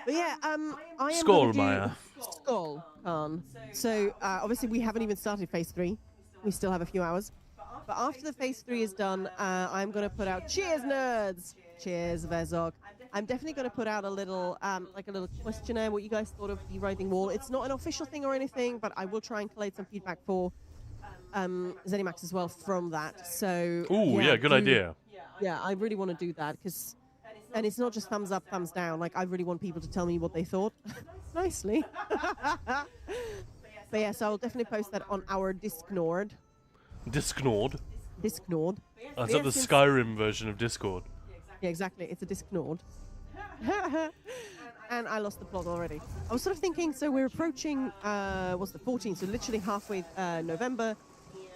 But yeah, I am Skål, gonna do... Maya. Skål, Khan. So, obviously, we haven't even started Phase 3. We still have a few hours. But after the Phase 3 is done, I'm going to put out Cheers, nerds! Cheers, Vezog. I'm definitely going to put out a little, like a little questionnaire, what you guys thought of the Writhing Wall. It's not an official thing or anything, but I will try and collate some feedback for ZeniMax as well from that. So, Ooh, yeah, good idea. Yeah, I really want to do that because, and it's not just thumbs up, thumbs down. Like, I really want people to tell me what they thought. Nicely. But yeah, so I'll definitely post that on our Discord. Discord. Discord. Is that the Skyrim version of Discord? Yeah, exactly. It's a Discord. And I lost the plot already. I was sort of thinking, so we're approaching, what's the 14th? So literally halfway November.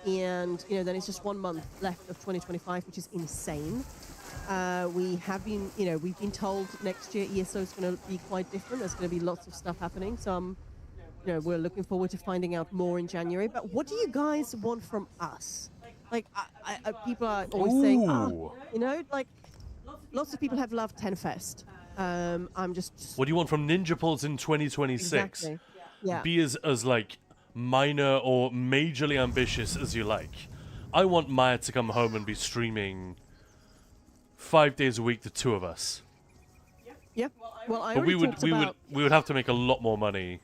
And, you know, then it's just 1 month left of 2025, which is insane. We have been, you know, we've been told next year ESO is going to be quite different. There's going to be lots of stuff happening. So, you know, we're looking forward to finding out more in January. But what do you guys want from us? Like, people are always saying, oh, you know, like, lots of people have loved Tenfest. I'm just... What do you want from Ninja Pulse in 2026? Exactly. Yeah. Be as like, minor or majorly ambitious as you like. I want Maya to come home and be streaming 5 days a week, the two of us. Yeah. Well, I But we already would have to make a lot more money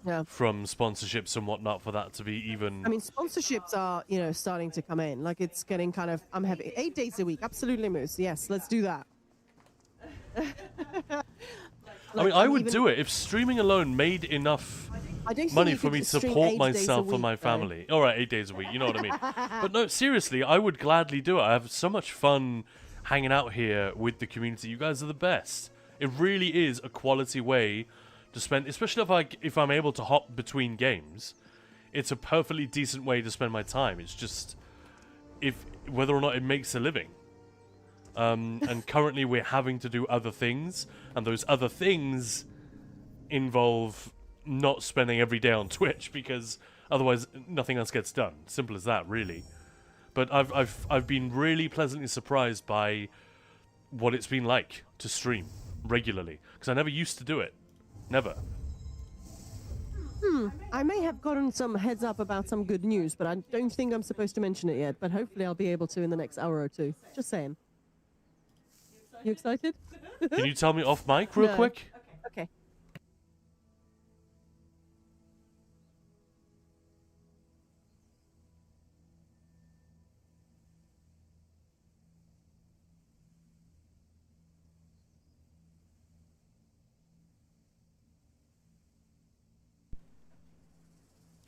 Yeah. from sponsorships and whatnot for that to be even. I mean, sponsorships are, you know, starting to come in. Like, it's getting kind of, I'm happy. 8 days a week. Absolutely, Moose. Yes, let's do that. I mean, I would do it if streaming alone made enough I don't think money you for could me to just stream support 8 days a myself and week, my though. family. All right, 8 days a week, you know what I mean. But no, seriously, I would gladly do it. I have so much fun hanging out here with the community. You guys are the best. It really is a quality way to spend, especially if I'm able to hop between games. It's a perfectly decent way to spend my time. It's just whether or not it makes a living. And currently we're having to do other things, and those other things involve not spending every day on Twitch because otherwise nothing else gets done. Simple as that, really. But I've been really pleasantly surprised by what it's been like to stream regularly because I never used to do it. Never. I may have gotten some heads up about some good news, but I don't think I'm supposed to mention it yet. But hopefully I'll be able to in the next hour or two. Just saying. You excited? Can you tell me off mic real No. quick? Okay.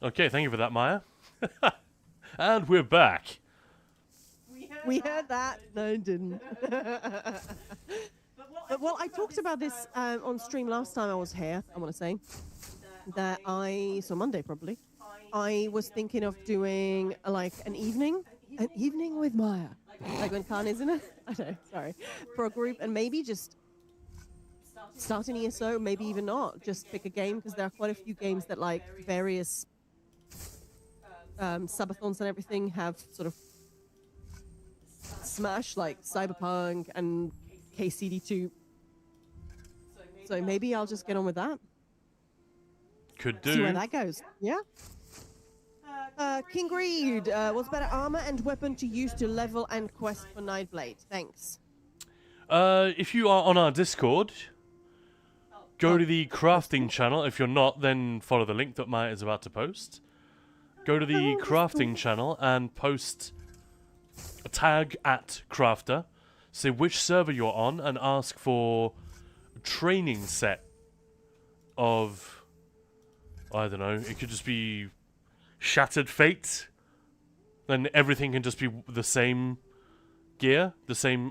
Okay, thank you for that, Maya. And we're back. We heard that. No, it didn't. But well, I talked about this on stream last time I was here, I want to say. That so Monday probably, I was thinking of doing like an evening with Maya. Like when Khan is in it. I know, sorry. For a group and maybe just start an ESO, maybe even not. Just pick a game because there are quite a few games that like various subathons and everything have sort of smash like Cyberpunk and KCD2. So maybe I'll just get on with that. Could See where do. that goes. Yeah. King Greed, what's better armor and weapon to use to level and quest for Nightblade? Thanks. If you are on our Discord, go to the crafting channel. If you're not, then follow the link that Maya is about to post. Go to the crafting channel and post a tag at crafter. Say which server you're on and ask for a training set of, I don't know, it could just be Shattered Fate. Then everything can just be the same gear, the same,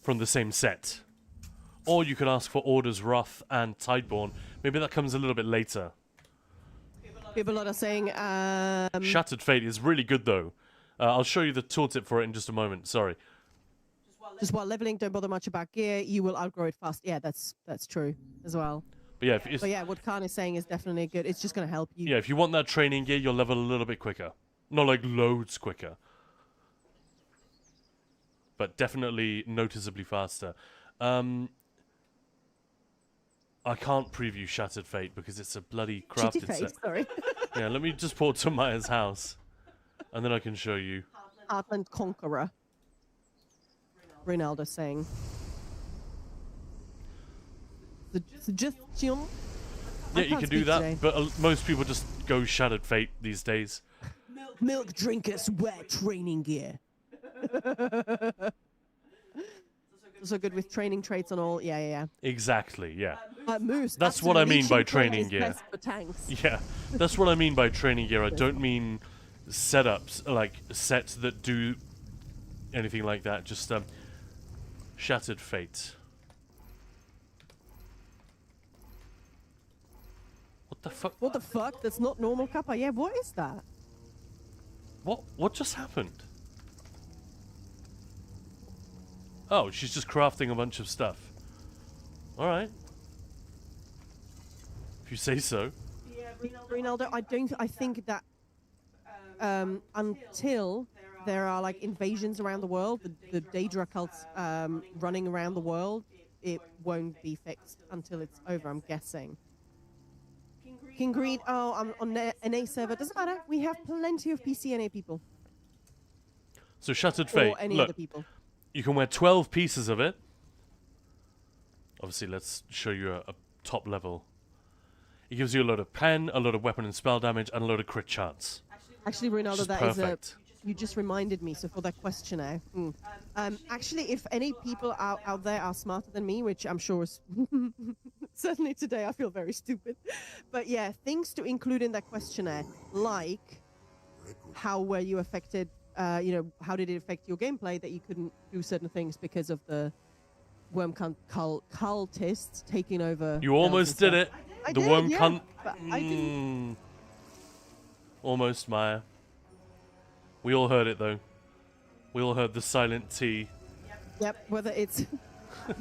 from the same set. Or you could ask for Order's Wrath and Tideborn. Maybe that comes a little bit later. People are saying, Shattered Fate is really good, though. I'll show you the tooltip for it in just a moment. Sorry. just while leveling, don't bother much about gear. You will outgrow it fast. Yeah, that's true as well. But yeah, if But yeah, what Khan is saying is definitely good. It's just going to help you. yeah, if you want that training gear, you'll level a little bit quicker. Not like loads quicker. But definitely noticeably faster. I can't preview Shattered Fate because it's a bloody Shitty crafted face, set. sorry. Yeah, let me just port to Maya's house. And then I can show you. Heartland Conqueror. Ronaldo saying. Suggestion. Yeah, I you can't can do speak that, today. but most people just go Shattered Fate these days. Milk drinkers wear training gear. So good with training traits and all. Yeah. Exactly, yeah. Moose. That's what I absolutely. mean by Leeching plane training is gear. best for tanks. Yeah, that's what I mean by training gear. I don't mean setups, like sets that do anything like that. Just Shattered Fate. What the fuck? What the fuck? That's not normal kappa. Yeah, what is that? What just happened? Oh, she's just crafting a bunch of stuff. All right. If you say so. Ronaldo, I think that until there are like invasions around the world, the Daedra cults running around the world, it won't be fixed until it's over, I'm guessing. King Greed, oh, I'm on NA server. Doesn't matter. We have plenty of PC NA people. So Shattered Fate. Or any Look, other people. you can wear 12 pieces of it. Obviously, let's show you a top level. It gives you a load of pen, a load of weapon and spell damage, and a load of crit chance. Actually, Ronaldo, Just that perfect. is you just reminded me. So for that questionnaire, actually, if any people out there are smarter than me, which I'm sure is certainly today, I feel very stupid. But yeah, things to include in that questionnaire, like how were you affected? How did it affect your gameplay that you couldn't do certain things because of the worm cultists taking over? You almost did it. I The did, worm yeah, cunt. but I didn't. Almost, Maya. We all heard it though. We all heard the silent T. Yep, whether it's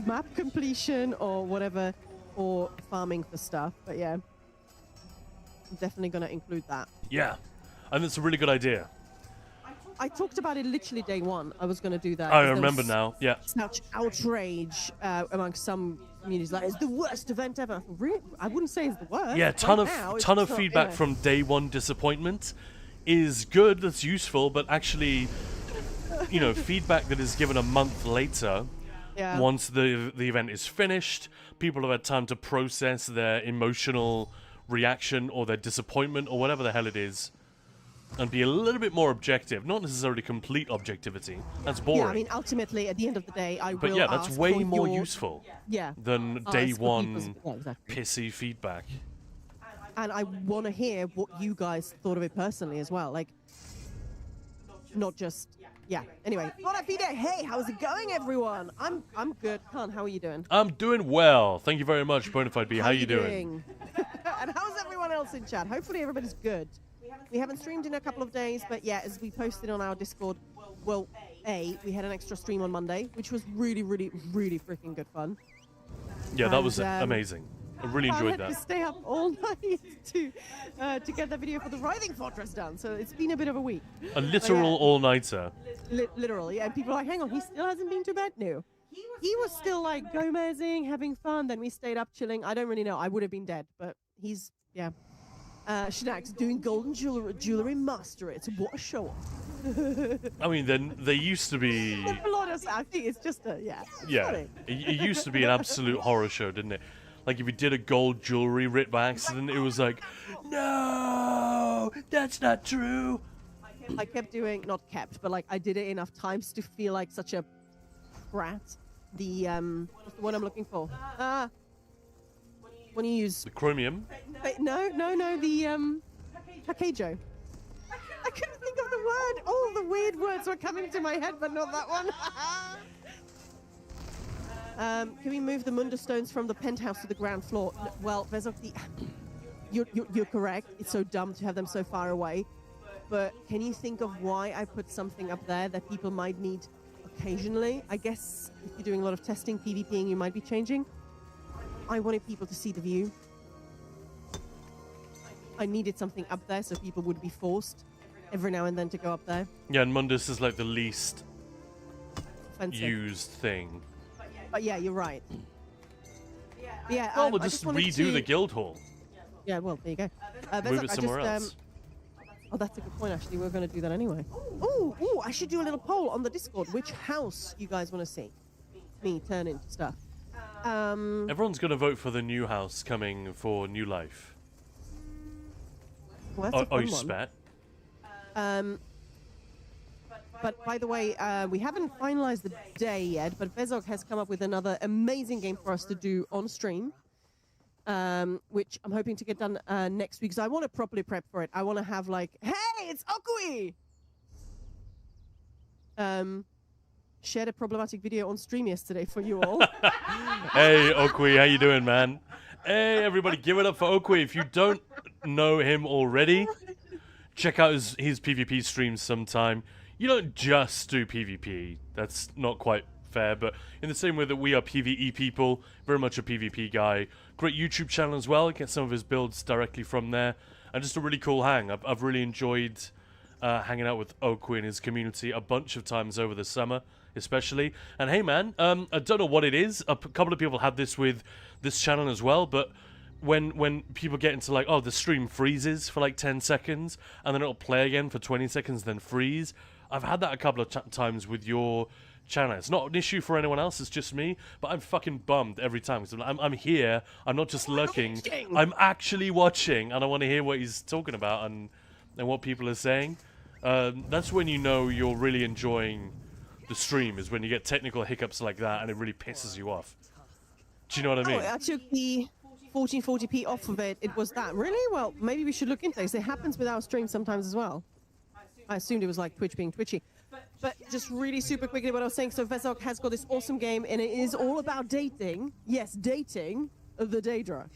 map completion or whatever, or farming for stuff. But yeah, I'm definitely going to include that. Yeah, and it's a really good idea. I talked about it literally day one. I was going to do that. I 'cause there remember was now. Yeah. Such outrage among some communities, like it's the worst event ever. Really? I wouldn't say it's the worst. Yeah, ton Right now, of it's ton of not, feedback yeah. from day one disappointment is good. That's useful, but actually, feedback that is given a month later. Yeah. Once the event is finished, people have had time to process their emotional reaction or their disappointment or whatever the hell it is, and be a little bit more objective. Not necessarily complete objectivity. That's boring. Yeah, I mean, ultimately, at the end of the day, I but will yeah, that's ask way for more your- useful Yeah. than Ask day for one people's- yeah, exactly. pissy feedback. And I want to hear what you guys thought of it personally as well. Like, not just, yeah. Anyway, Bon Appetit. Hey, how's it going, everyone? I'm good. Khan, how are you doing? I'm doing well. Thank you very much, Bonafide B. How you doing? And how's everyone else in chat? Hopefully everybody's good. We haven't streamed in a couple of days, but yeah, as we posted on our Discord, well, we had an extra stream on Monday, which was really, really, really freaking good fun. Yeah, that was And, amazing. I really I enjoyed had to that. stay up all night to get that video for the Writhing Fortress done, so it's been a bit of a week. A literal all-nighter. Literally, and people are like, hang on, he still hasn't been to bed? No. He was still like Gomezing, having fun, then we stayed up chilling. I don't really know. I would have been dead, but he's, yeah. Shanak's doing golden jewelry master it. What a show off. I mean, then they used to be... I think it's just a, yeah. it's Yeah, funny. it used to be an absolute horror show, didn't it? Like, if you did a gold jewelry writ by accident, it was like, no, that's not true. I kept doing, not kept, but like I did it enough times to feel like such a brat. The, what's the word I'm looking for? When you use, The chromium. no, the, Pakejo. I couldn't think of the word. All the weird words were coming to my head, but not that one. Can we move the Munda stones from the penthouse to the ground floor? Well, there's the. You're correct. It's so dumb to have them so far away. But can you think of why I put something up there that people might need occasionally? I guess if you're doing a lot of testing, PvPing, you might be changing. I wanted people to see the view. I needed something up there so people would be forced every now and then to go up there. Yeah, and Mundus is like the least Offensive. used thing. But yeah, you're right. Yeah, Well, we'll I just wanted redo to- the guild hall. Yeah, well, there you go. Move Vezok, it somewhere I else. oh, that's a good point, actually. We're going to do that anyway. Ooh, I should do a little poll on the Discord. Which house you guys want to see me turn into stuff? Everyone's going to vote for the new house coming for New Life. Well, that's a Oh, fun you one. spat? But by the way, we haven't finalized the day yet, but Vezog has come up with another amazing game for us to do on stream, which I'm hoping to get done next week. So I want to properly prep for it. I want to have like, hey, it's Okui! Shared a problematic video on stream yesterday for you all. Hey, Okui, how you doing, man? Hey, everybody, give it up for Okui. If you don't know him already, check out his PvP streams sometime. You don't just do PvP. That's not quite fair, but in the same way that we are PvE people, very much a PvP guy. Great YouTube channel as well. Get some of his builds directly from there. And just a really cool hang. I've really enjoyed hanging out with Okui and his community a bunch of times over the summer, especially. And hey, man, I don't know what it is. A couple of people had this with this channel as well, but when people get into like, oh, the stream freezes for like 10 seconds, and then it'll play again for 20 seconds, then freeze. I've had that a couple of times with your channel. It's not an issue for anyone else, it's just me, but I'm fucking bummed every time. So I'm here, I'm not just lurking, I'm actually watching, and I want to hear what he's talking about and what people are saying. That's when you know you're really enjoying the stream, is when you get technical hiccups like that and it really pisses you off. Do you know what I mean? I took the 1440p off of it. It was that. Really? Well, maybe we should look into this. It happens with our stream sometimes as well. I assumed it was like Twitch being twitchy. But just really super quickly what I was saying, so Vezog has got this awesome game, and it is all about dating. Yes, dating the Daedra.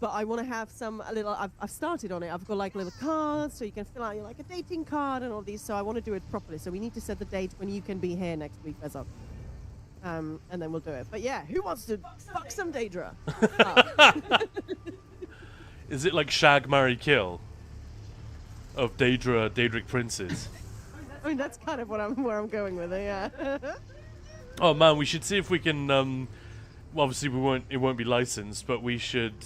But I want to have some little, I've started on it. I've got like little cards, so you can fill out your like a dating card and all these. So I want to do it properly. So we need to set the date when you can be here next week, Vezog. And then we'll do it. But yeah, who wants to fuck some Daedra? Is it like Shag, Marry, Kill of Daedric princes? I mean, that's kind of where I'm going with it, yeah. Oh man, we should see if we can. Well, obviously, it won't be licensed, but we should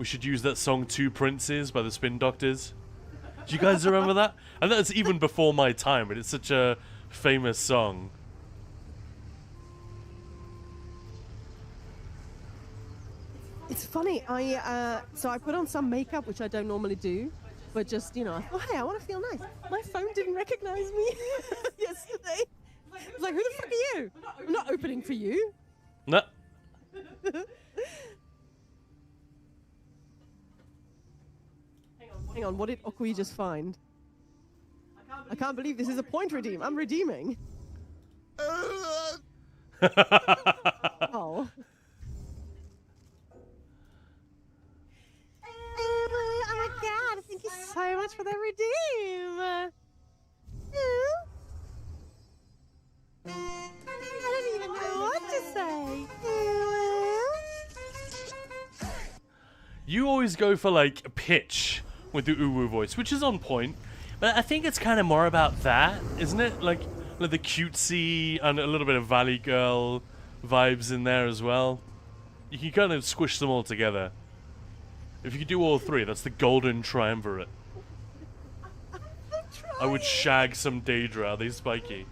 use that song "Two Princes" by the Spin Doctors. Do you guys remember that? And that's even before my time, but it's such a famous song. It's funny. So I put on some makeup, which I don't normally do, but just, you know, I thought, hey, I want to feel nice. My phone didn't recognize me yesterday. It's like, who the fuck are you? I'm not opening for you. No. Hang on, what did Okui just find? I can't believe this is a point redeem. I'm redeeming. Oh. Oh my god, thank you so much for the redeem. I don't even know what to say. You always go for like pitch with the uwu voice, which is on point, but I think it's kind of more about that, isn't it? Like the cutesy and a little bit of Valley Girl vibes in there as well. You can kind of squish them all together. If you could do all three, that's the golden triumvirate. I would shag some Daedra. Are they spiky?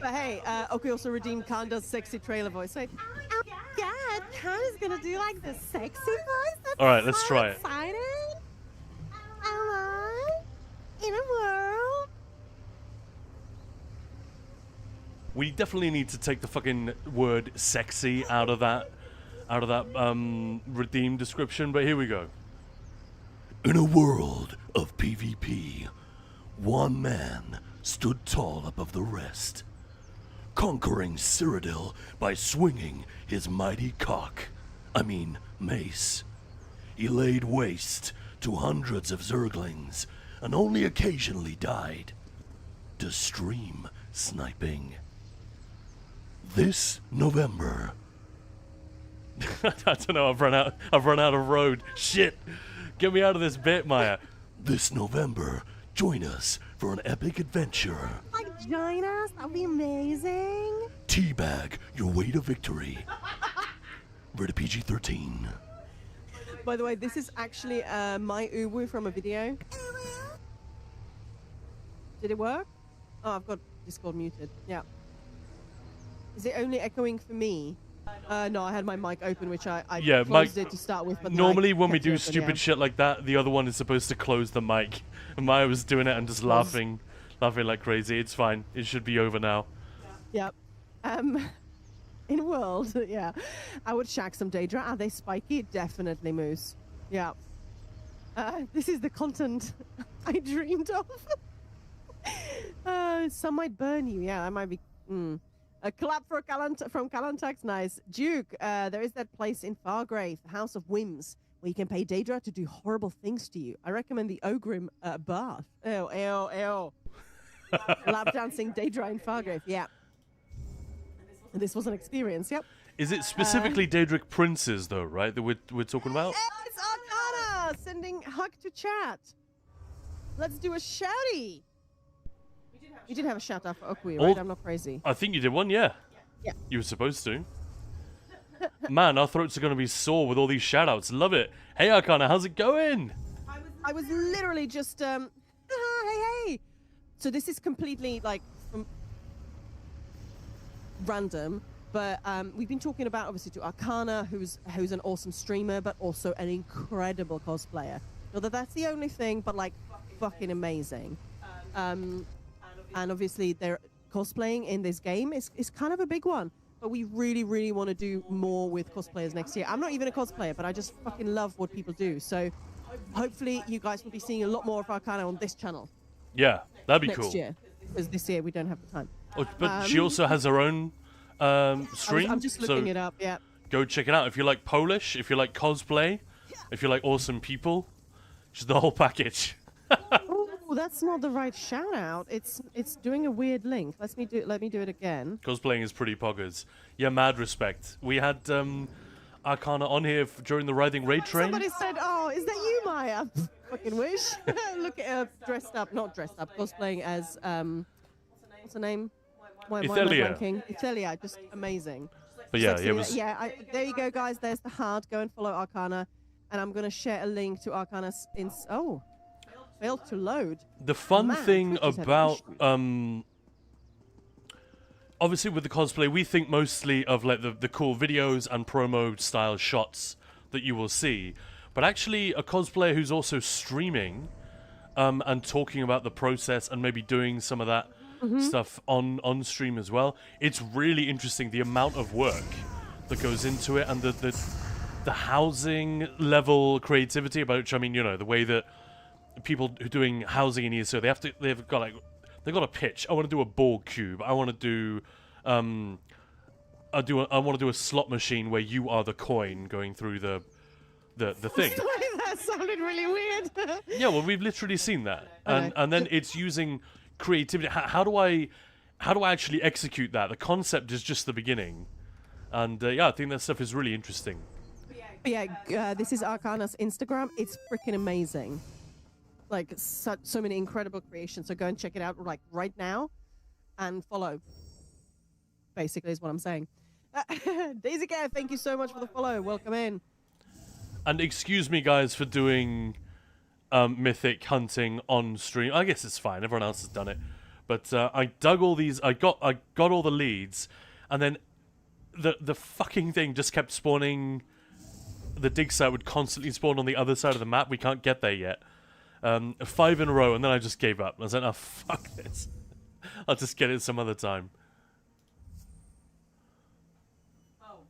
But hey, Okui also redeemed Kanda's sexy trailer voice. Wait. Oh god, Kanda's gonna do like the sexy voice? That's Alright, let's try it. Exciting. Hello? In a world? We definitely need to take the fucking word sexy out of that redeem description, but here we go. In a world of PvP, one man stood tall above the rest, conquering Cyrodiil by swinging his mighty mace. He laid waste to hundreds of Zerglings and only occasionally died to stream sniping. This November... I don't know, I've run out of road. Shit! Get me out of this bit, Maya. This November, join us for an epic adventure. Like, join us? That'd be amazing. Teabag your way to victory. Rated PG-13. By the way, this is actually my uwu from a video. Did it work? Oh, I've got Discord muted. Yeah. Is it only echoing for me? No, I had my mic open, which I Yeah, closed mic- it to start with. But then Normally, I when we kept do it open, stupid yeah. shit like that, the other one is supposed to close the mic. And Maya was doing it and just laughing like crazy. It's fine. It should be over now. Yep. In world, yeah. I would shack some Daedra. Are they spiky? Definitely, Moose. Yeah. This is the content I dreamed of. Some might burn you. Yeah, that might be. A clap for from Kalantax. Nice. Duke, there is that place in Fargrave, House of Whims, where you can pay Daedra to do horrible things to you. I recommend the Ogrim bath. Ew, ew, ew. Lap dancing Daedra in Fargrave. Yeah. And this was an experience. Yep. Is it specifically Daedric princes, though, right, that we're talking about? It's Arcana sending hug to chat. Let's do a shouty. You did have a shout out for Okui, right? I'm not crazy. I think you did one, yeah. Yeah. You were supposed to. Man, our throats are going to be sore with all these shout-outs. Love it. Hey, Arcana, how's it going? I was literally just hey. So this is completely like random, but we've been talking about obviously to Arcana, who's an awesome streamer, but also an incredible cosplayer. Not that that's the only thing, but like fucking amazing. And obviously their cosplaying in this game is kind of a big one. But we really, really want to do more with cosplayers next year. I'm not even a cosplayer, but I just fucking love what people do. So hopefully you guys will be seeing a lot more of Arcana on this channel. Yeah, that'd be next cool. year. Because this year we don't have the time. Oh, but she also has her own stream. I'm just looking it up, yeah. Go check it out. If you like Polish, if you like cosplay, if you like awesome people, just the whole package. Oh, that's not the right shout out. It's doing a weird link. Let me do it again. Cosplaying is pretty poggers. Yeah, mad respect. We had Arcana on here during the Writhing Raid train. Somebody said, "Oh, is that you, Maya?" Fucking wish. Look at her not dressed up, cosplaying as what's her name? Why am I Ithelia. blanking? Ithelia, just amazing. But yeah, Sexy. it was. There you go, guys. There's the heart. Go and follow Arcana, and I'm gonna share a link to Arcana's failed to load. The fun Man, thing Twitch has had about issues. obviously with the cosplay, we think mostly of like the cool videos and promo style shots that you will see, but actually a cosplayer who's also streaming and talking about the process and maybe doing some of that stuff on stream as well. It's really interesting the amount of work that goes into it and the housing level creativity about which, I mean, you know, the way that people who are doing housing in ESO, they've got a pitch. I want to do a ball cube. I want to do I want to do a slot machine where you are the coin going through the thing. That sounded really weird. Yeah, well, we've literally seen that, and then it's using creativity. How do I actually execute that? The concept is just the beginning, and yeah, I think that stuff is really interesting. Yeah, this is Arcana's Instagram. It's freaking amazing. Like so many incredible creations. So go and check it out like right now, and follow. Basically, is what I'm saying. Daisy Care, thank you so much for the follow. Welcome in. And excuse me, guys, for doing mythic hunting on stream. I guess it's fine. Everyone else has done it. But I dug all these. I got all the leads, and then the fucking thing just kept spawning. The dig site would constantly spawn on the other side of the map. We can't get there yet. 5 in a row, and then I just gave up. I was like, "Oh, fuck this. I'll just get it some other time."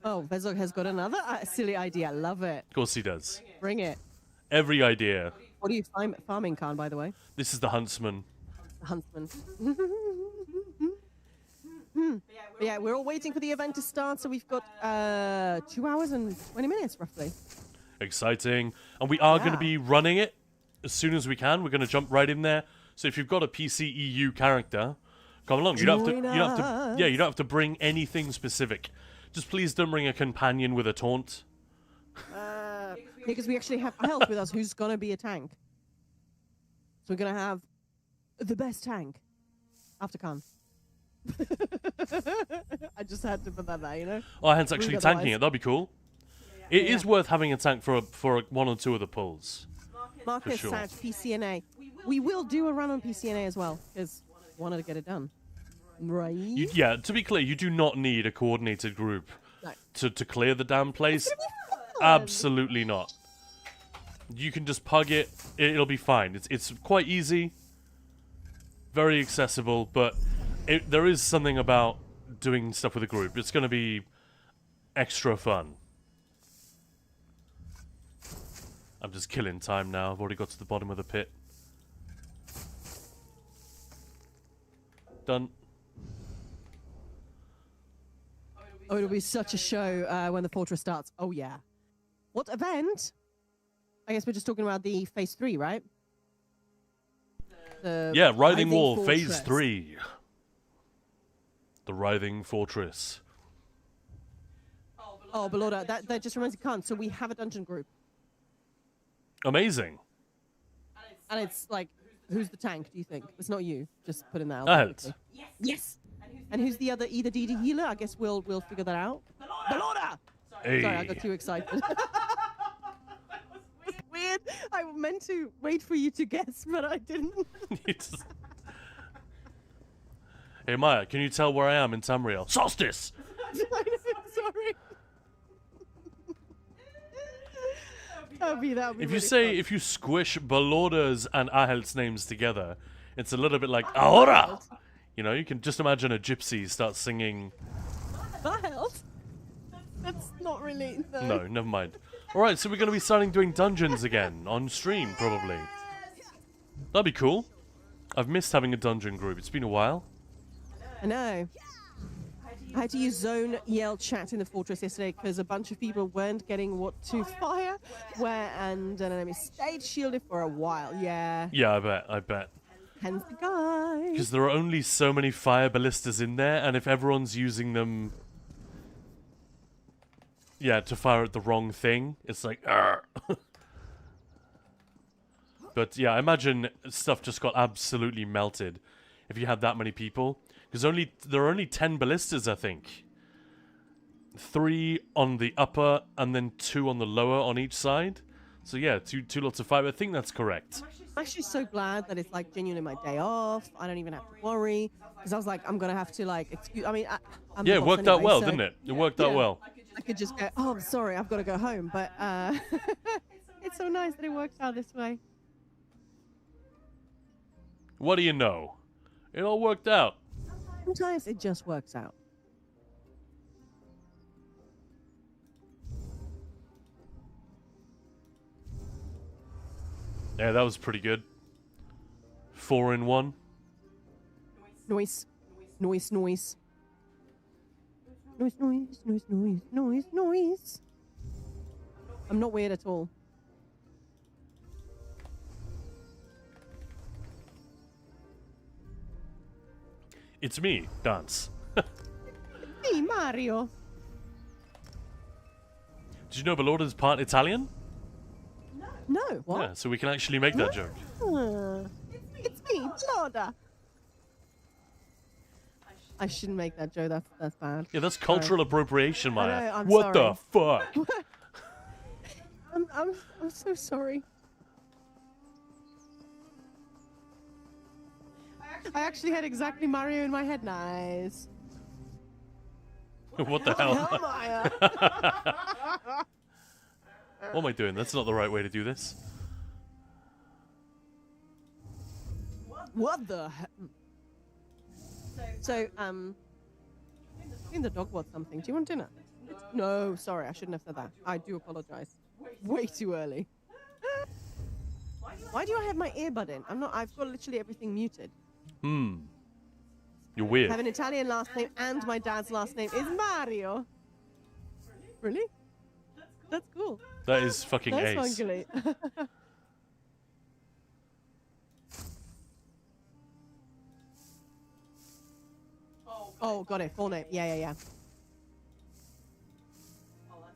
Oh, Vezog has got another silly idea. Love it. Of course he does. Bring it. Every idea. What are you farming, Khan, by the way? This is the Huntsman. Huntsman. But yeah, we're all waiting for the event to start, so we've got 2 hours and 20 minutes, roughly. Exciting. And we are going to be running it as soon as we can. We're going to jump right in there. So if you've got a PC EU character, come along. You don't have to bring anything specific. Just please don't bring a companion with a taunt. Because we actually have health with us who's going to be a tank. So we're going to have the best tank after Khan. I just had to put that there, you know? Oh, hence actually tanking it. That'd be cool. It is worth having a tank for one or two of the pulls. Marcus, sure. Saj, PCNA. We will do a run on PCNA as well, because I wanted to get it done. Right? Yeah, to be clear, you do not need a coordinated group No. to clear the damn place. Absolutely not. You can just pug it. It'll be fine. It's quite easy. Very accessible, but there is something about doing stuff with a group. It's going to be extra fun. I'm just killing time now. I've already got to the bottom of the pit. Done. Oh, it'll be such a show when the fortress starts. Oh, yeah. What event? I guess we're just talking about the phase 3, right? Yeah, Writhing Wall, Fortress. phase 3. The Writhing Fortress. Oh, Belorda, that just reminds me, Khan. So we have a dungeon group. Amazing. And it's like, who's the tank, do you think? It's not you. Just put in that. Ahelt. Yes. And who's the other either DD healer? I guess we'll figure that out. Belorda! Hey. Sorry, I got too excited. Weird. I meant to wait for you to guess, but I didn't. Hey Maya, can you tell where I am in Tamriel? Solstice! I know, sorry. That'd be If you really say, fun. if you squish Balorda's and Ahelt's names together, it's a little bit like Ahora! You know, you can just imagine a gypsy start singing. Ahelt? That's not really. No, never mind. Alright, so we're going to be starting doing dungeons again, on stream, probably. That'd be cool. I've missed having a dungeon group, it's been a while. I know. I had to use zone yell chat in the fortress yesterday because a bunch of people weren't getting what to fire, and an enemy stayed shielded for a while. Yeah. Yeah, I bet. Hence the guy. Because there are only so many fire ballistas in there, and if everyone's using them... Yeah, to fire at the wrong thing, it's like... Argh. But yeah, I imagine stuff just got absolutely melted if you had that many people. Because there are only 10 ballistas, I think. 3 on the upper, and then 2 on the lower on each side. So yeah, two lots of fire. I think that's correct. I'm actually so glad that it's like genuinely my day off. I don't even have to worry because I was like, I'm gonna have to like excuse. I mean, I'm Yeah, the it boss worked out anyway, well, so- didn't it? It worked out Yeah. well. I could just go, oh, I'm sorry, I've got to go home. But it's so nice that it works out this way. What do you know? It all worked out. Sometimes it just works out. Yeah, that was pretty good. 4 in 1. Noise, noise, noise. Noise, noise, noise, noise, noise, noise. I'm not weird at all. It's me, Dance. Hey, Mario. Did you know Belorda's part Italian? No, what? Yeah, so we can actually make that joke. It's me, Florida. I shouldn't make that joke. That's bad. Yeah, that's cultural appropriation, Maya. know, I'm what sorry. the fuck? I'm so sorry. I actually had exactly Mario in my head. Nice. What the hell? Hell, Maya. What am I doing? That's not the right way to do this. What the heck? So, I think the dog wants something. Do you want dinner? No, sorry, I shouldn't have said that. I do apologize. Way too early. Why do I have my earbud in? I've got literally everything muted. You're I weird. have an Italian last name and my dad's last name is Mario. Really? That's cool. That is fucking That's fun, ace. Gilly. Oh, got it. Full name. Yeah.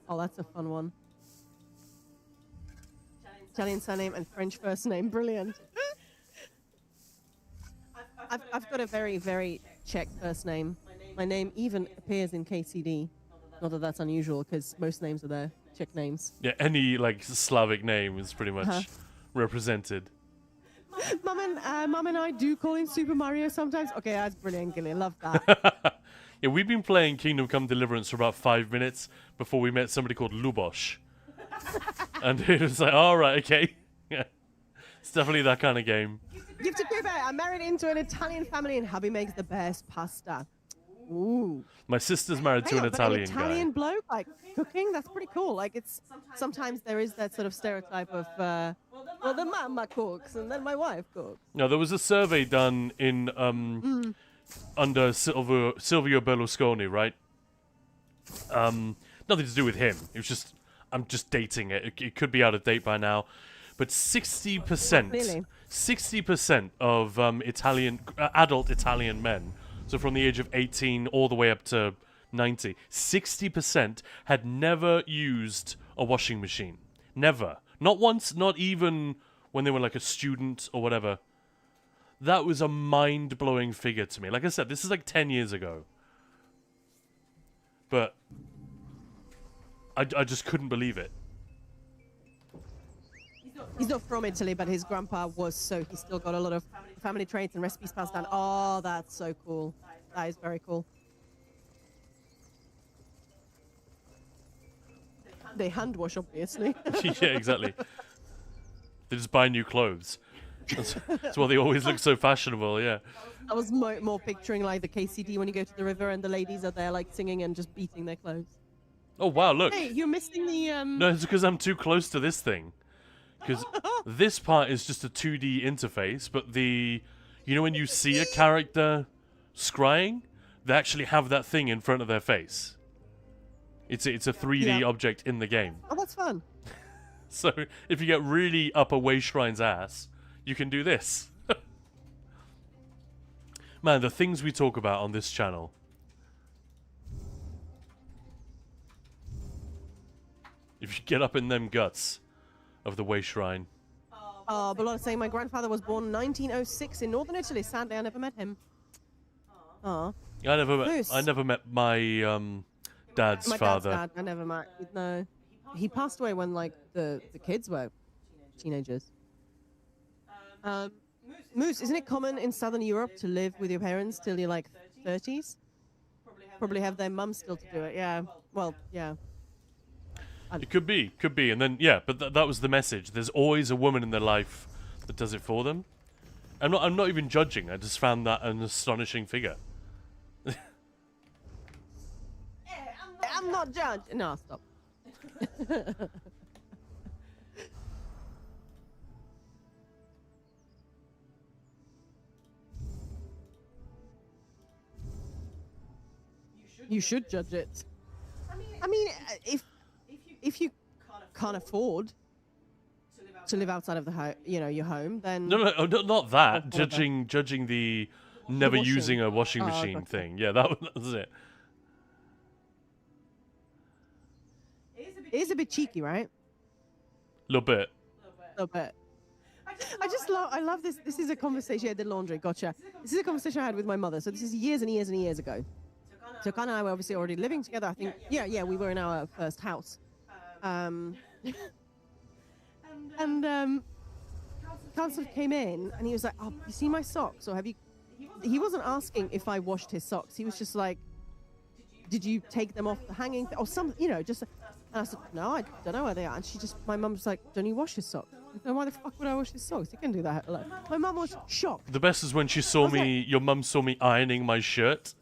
Oh, that's a fun one. Italian surname and French first name. Brilliant. I've got a very, very Czech first name. My name even appears in KCD. Not that that's unusual, because most names are there. Czech names. Yeah, any like Slavic name is pretty much Uh-huh. represented. Mum and I do call him Super Mario sometimes. Okay, that's brilliant, Gilly. Love that. Yeah, we've been playing Kingdom Come Deliverance for about 5 minutes before we met somebody called Lubosh. And it was like, all right, okay. Yeah. It's definitely that kind of game. Gift to Cuba. I'm married into an Italian family, and hubby makes the best pasta. Ooh. My sister's married to Hang an on, but Italian Italian guy. bloke, like cooking, that's pretty cool. Like it's sometimes there is that sort of stereotype of well, the mama cooks and then my wife cooks. No, there was a survey done in under Silvio Berlusconi, right? Nothing to do with him. It was just I'm just dating it. It could be out of date by now, but 60%, Really? 60% of adult Italian men, so from the age of 18 all the way up to 90, 60% had never used a washing machine. Never. Not once, not even when they were like a student or whatever. That was a mind-blowing figure to me. Like I said, this is like 10 years ago. But I just couldn't believe it. He's not from Italy, but his grandpa was, so he's still got a lot of family traits and recipes passed down. Oh, that's so cool. That is very cool. They hand wash, obviously. Yeah, exactly. They just buy new clothes. That's why they always look so fashionable, yeah. I was more picturing like the KCD when you go to the river and the ladies are there like singing and just beating their clothes. Oh, wow, look. Hey, you're missing the No, it's because I'm too close to this thing. Because this part is just a 2D interface, but you know when you see a character scrying, they actually have that thing in front of their face. It's a 3D object in the game. Oh, that's fun. So if you get really up a Way Shrine's ass, you can do this. Man, the things we talk about on this channel. If you get up in them guts of the Way Shrine. Oh, Bellotta's saying my grandfather was born 1906 in northern Italy. Sadly, I never met him. Oh. I never Moose. met my dad's My father. dad's dad, I never met. No. He passed away when like the kids were teenagers. Moose, isn't it common in Southern Europe to live with your parents till you're like 30s? Probably have their mum still to do it, yeah. Well, yeah. It could be, and then yeah, but that was the message. There's always a woman in their life that does it for them. I'm not even judging. I just found that an astonishing figure. I'm not judging. No, stop. You should judge it. I mean, if you can't afford to live outside of the your home, then No, not that. What about- Judging the never washing. using a washing Oh, machine gotcha. thing. Yeah, that was it. it is a bit cheeky, right? Little bit. A little bit. I love this. This is a conversation. Yeah, the laundry. Gotcha. This is a conversation I had with my mother. So this is years and years and years ago. So Kana and I were obviously already living together. I think, yeah, we were in our first house. Council came in and he was like, "Oh, you see my socks? Or have you?" He wasn't asking if I washed his socks. He was just like, "Did you take them off the hanging or some? Just." And I said, "No, I don't know where they are." And my mum was like, "Don't you wash his socks?" No, why the fuck would I wash his socks? You can do that. Like, my mum was shocked. The best is when she saw me. Your mum saw me ironing my shirt.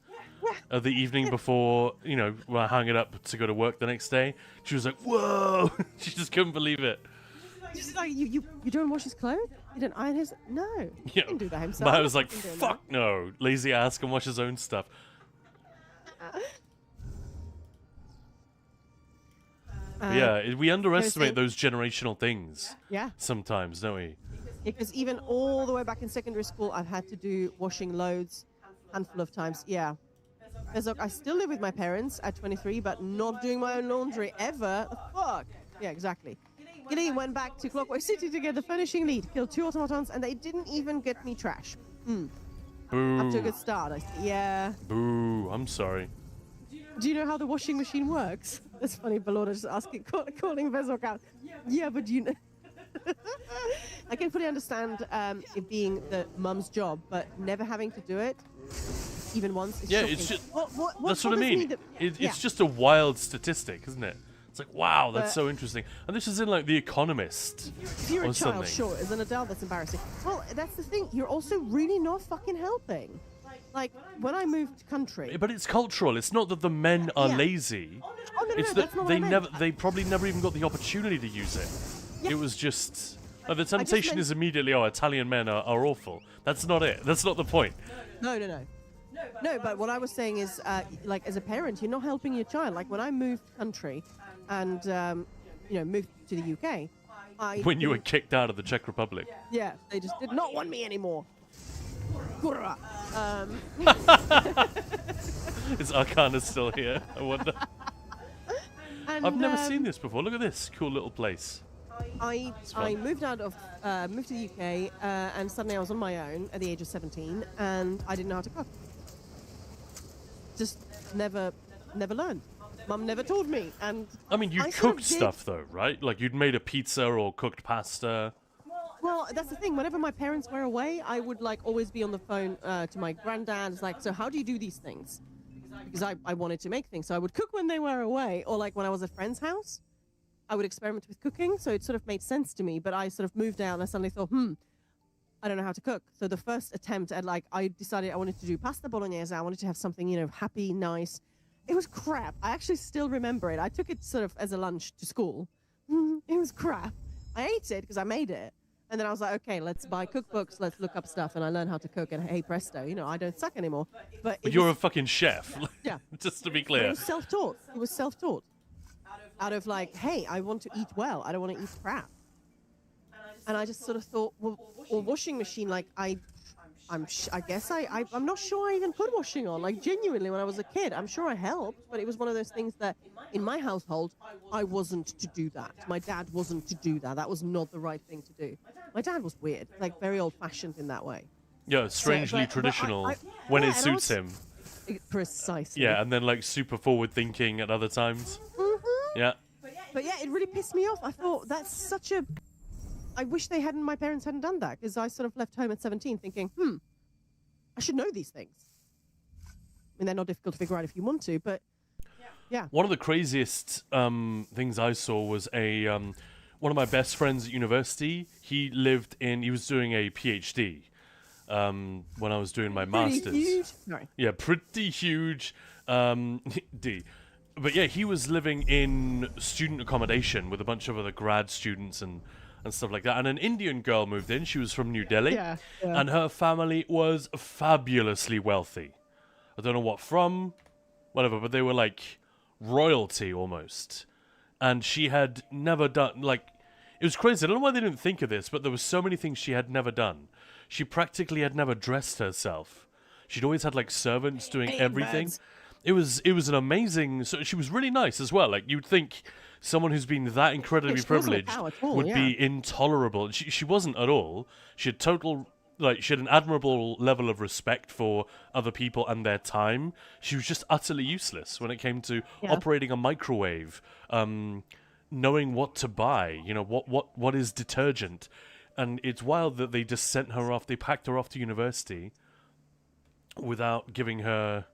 The evening before, when I hung it up to go to work the next day, she was like, "Whoa!" She just couldn't believe it. She's like, you don't wash his clothes? You don't iron his? No, he Yeah. can do that himself. I was like, He can do "Fuck no, lazy ass can wash his own stuff." But yeah, we underestimate those generational things Yeah, sometimes, don't we? because even all the way back in secondary school, I've had to do washing loads, handful of times. Yeah. I still live with my parents at 23, but not doing my own laundry ever. The fuck? Yeah, exactly. Gilly went back to Clockwork City to get the furnishing lead, killed 2 automatons, and they didn't even get me trash. Up to a Boo. good start. Yeah. Boo. I'm sorry. Do you know how the washing machine works? That's funny, Bellotta just asking, calling Vezok out. Yeah, but you know. I can fully understand it being the mum's job, but never having to do it. even once. It's Yeah, shocking. it's just What that's what I bothers me mean. that- It's yeah. just a wild statistic, isn't it? It's like, wow, that's But- so interesting. And this is in like The Economist If you're a or child, something. sure. As an adult, that's embarrassing. Well, that's the thing. You're also really not fucking helping. Like, when I moved country... But it's cultural. It's not that the men are Yeah. lazy. Oh, no, It's that's that not what they I meant. never, they probably never even got the opportunity to use it. Yeah. It was just. Like, the temptation meant- is immediately, oh, Italian men are awful. That's not it. That's not the point. No. No, but what I was saying is, like, as a parent, you're not helping your child. Like, when I moved country and, moved to the UK, When you were kicked out of the Czech Republic. Yeah, they just did not want me anymore. Kurwa. Is Arcana still here? I wonder. And, I've never seen this before. Look at this cool little place. I fun. moved to the UK, and suddenly I was on my own at the age of 17, and I didn't know how to cook. Just never learned. Mum never taught me, and I mean, you I sort of cooked did- stuff though, right? Like you'd made a pizza or cooked pasta. Well, that's the thing. Whenever my parents were away, I would like always be on the phone to my granddad. It's like, so how do you do these things? Because I wanted to make things, so I would cook when they were away, or like when I was at a friend's house, I would experiment with cooking. So it sort of made sense to me. But I sort of moved out, and I suddenly thought, I don't know how to cook. So the first attempt at I decided I wanted to do pasta bolognese. I wanted to have something, happy, nice. It was crap. I actually still remember it. I took it sort of as a lunch to school. It was crap. I ate it because I made it. And then I was like, okay, let's buy cookbooks, let's look up stuff, and I learned how to cook, and hey presto, I don't suck anymore. But But you're a fucking chef. yeah, Just to be but it clear. was self-taught. It was self-taught. Out of like, hey, I want to eat well. I don't want to eat crap. And I just sort of thought, well, washing machine, like I'm not sure I even put washing on. Like genuinely, when I was a kid, I'm sure I helped, but it was one of those things that in my household, I wasn't to do that. My dad wasn't to do that. That was not the right thing to do. My dad was weird, like very old-fashioned in that way. Yeah, strangely but traditional I- when yeah, it and I suits was- him. Precisely. Yeah, and then like super forward thinking at other times. Yeah. But yeah, it really pissed me off. I thought that's such a. I wish my parents hadn't done that, because I sort of left home at 17 thinking, I should know these things. I mean, they're not difficult to figure out if you want to, but yeah. One of the craziest things I saw was one of my best friends at university. He was doing a PhD when I was doing my Pretty masters. huge. Sorry. Yeah, pretty huge. D. But yeah, he was living in student accommodation with a bunch of other grad students and stuff like that. And an Indian girl moved in. She was from New Delhi. Yeah. And her family was fabulously wealthy. I don't know what from, whatever, but they were like royalty almost. And she had never done, like, it was crazy. I don't know why they didn't think of this, but there were so many things she had never done. She practically had never dressed herself. She'd always had like servants doing everything. birds. It was an amazing. So she was really nice as well. Like you'd think someone who's been that incredibly she wasn't a privileged cow at all, would yeah. be intolerable. She wasn't at all. She had she had an admirable level of respect for other people and their time. She was just utterly useless when it came to Yeah. operating a microwave, knowing what to buy. What is detergent. And it's wild that they just sent her off. They packed her off to university without giving her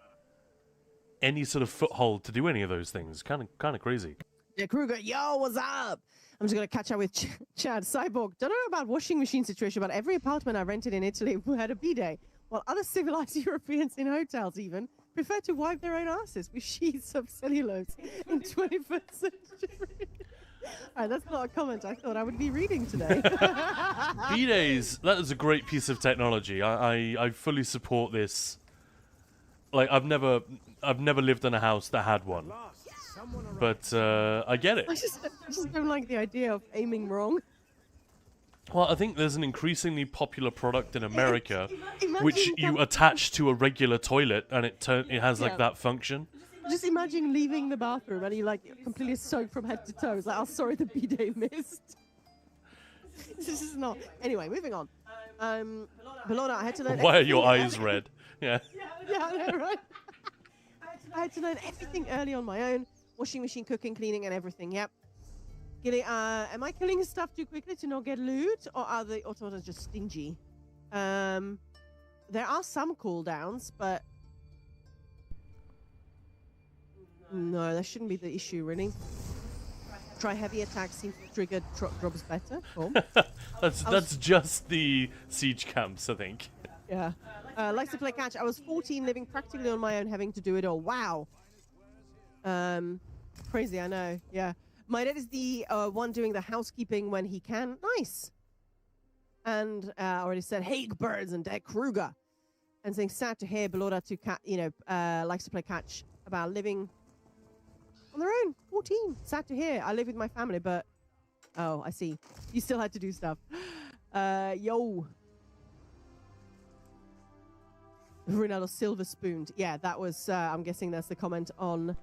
any sort of foothold to do any of those things. Kind of crazy. Yeah, Kruger, yo, what's up? I'm just gonna catch up with Chad Cyborg. Don't know about washing machine situation, but every apartment I rented in Italy had a bidet, while other civilized Europeans in hotels even prefer to wipe their own asses with sheets of cellulose in 21st century. All right, that's not a comment I thought I would be reading today. Bidets, that is a great piece of technology. I fully support this. Like I've never lived in a house that had one, but I get it. I just don't like the idea of aiming wrong. Well, I think there's an increasingly popular product in America, Imagine which you com- attach to a regular toilet, and it has like Yeah. that function. Just imagine leaving the bathroom and you're like completely soaked from head to toe. It's like, oh, sorry, the bidet missed. This is not. Anyway, moving on. Belona, I had to learn. Why are your everything eyes red? Yeah. Yeah, I know, right? I had to learn everything early on my own. Washing machine, cooking, cleaning, and everything. Yep. Gilly, am I killing stuff too quickly to not get loot, or are the automatons just stingy? There are some cooldowns, but No, that shouldn't be the issue, really. Try heavy attacks seems to trigger drops better. Cool. That's just the siege camps, I think. Yeah. Likes to play catch. I was 14, living practically on my own, having to do it all. Wow. Crazy, I know. Yeah. My dad is the one doing the housekeeping when he can. Nice. And already said Hague Birds and Dick Kruger. And saying sad to hear Belora to likes to play catch about living on their own. 14. Sad to hear. I live with my family, but oh, I see. You still had to do stuff. Yo. Ronaldo silver spooned. Yeah, that was. I'm guessing that's the comment on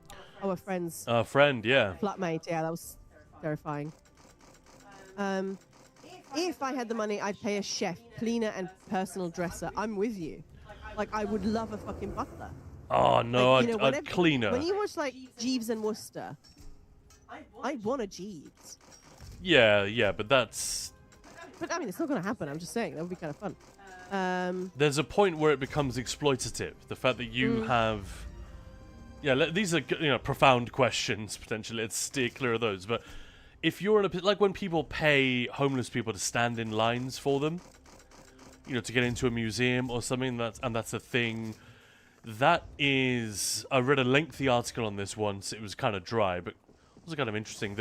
our friend's Friend, yeah. flatmate. Yeah, that was terrifying. If I had the money, I'd pay a chef, cleaner, and personal dresser. I'm with you. Like, I would love a fucking butler. Oh no, Like, you know, I'd cleaner. When you watch like Jeeves and Worcester, I want a Jeeves. Yeah, but that's. But I mean, it's not going to happen. I'm just saying that would be kind of fun. There's a point where it becomes exploitative. The fact that you have. Yeah, these are profound questions potentially. Let's steer clear of those. But if you're in a like when people pay homeless people to stand in lines for them, to get into a museum or something, that's a thing. That is, I read a lengthy article on this once. It was kind of dry, but it was kind of interesting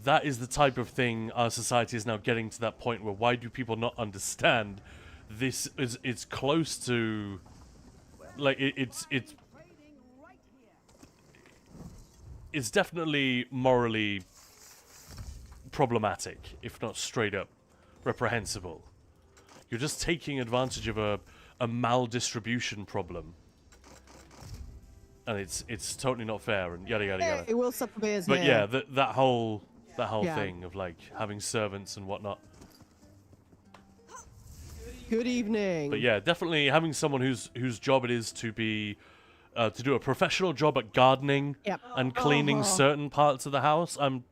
that is the type of thing our society is now getting to that point where why do people not understand this is it's close to like it's definitely morally problematic, if not straight up reprehensible. You're just taking advantage of a maldistribution problem. And it's totally not fair and yada yada yada. It will suck the beers. But yeah, that whole thing of like having servants and whatnot. Good evening. But yeah, definitely having someone whose job it is to be to do a professional job at gardening and cleaning certain parts of the house. I'm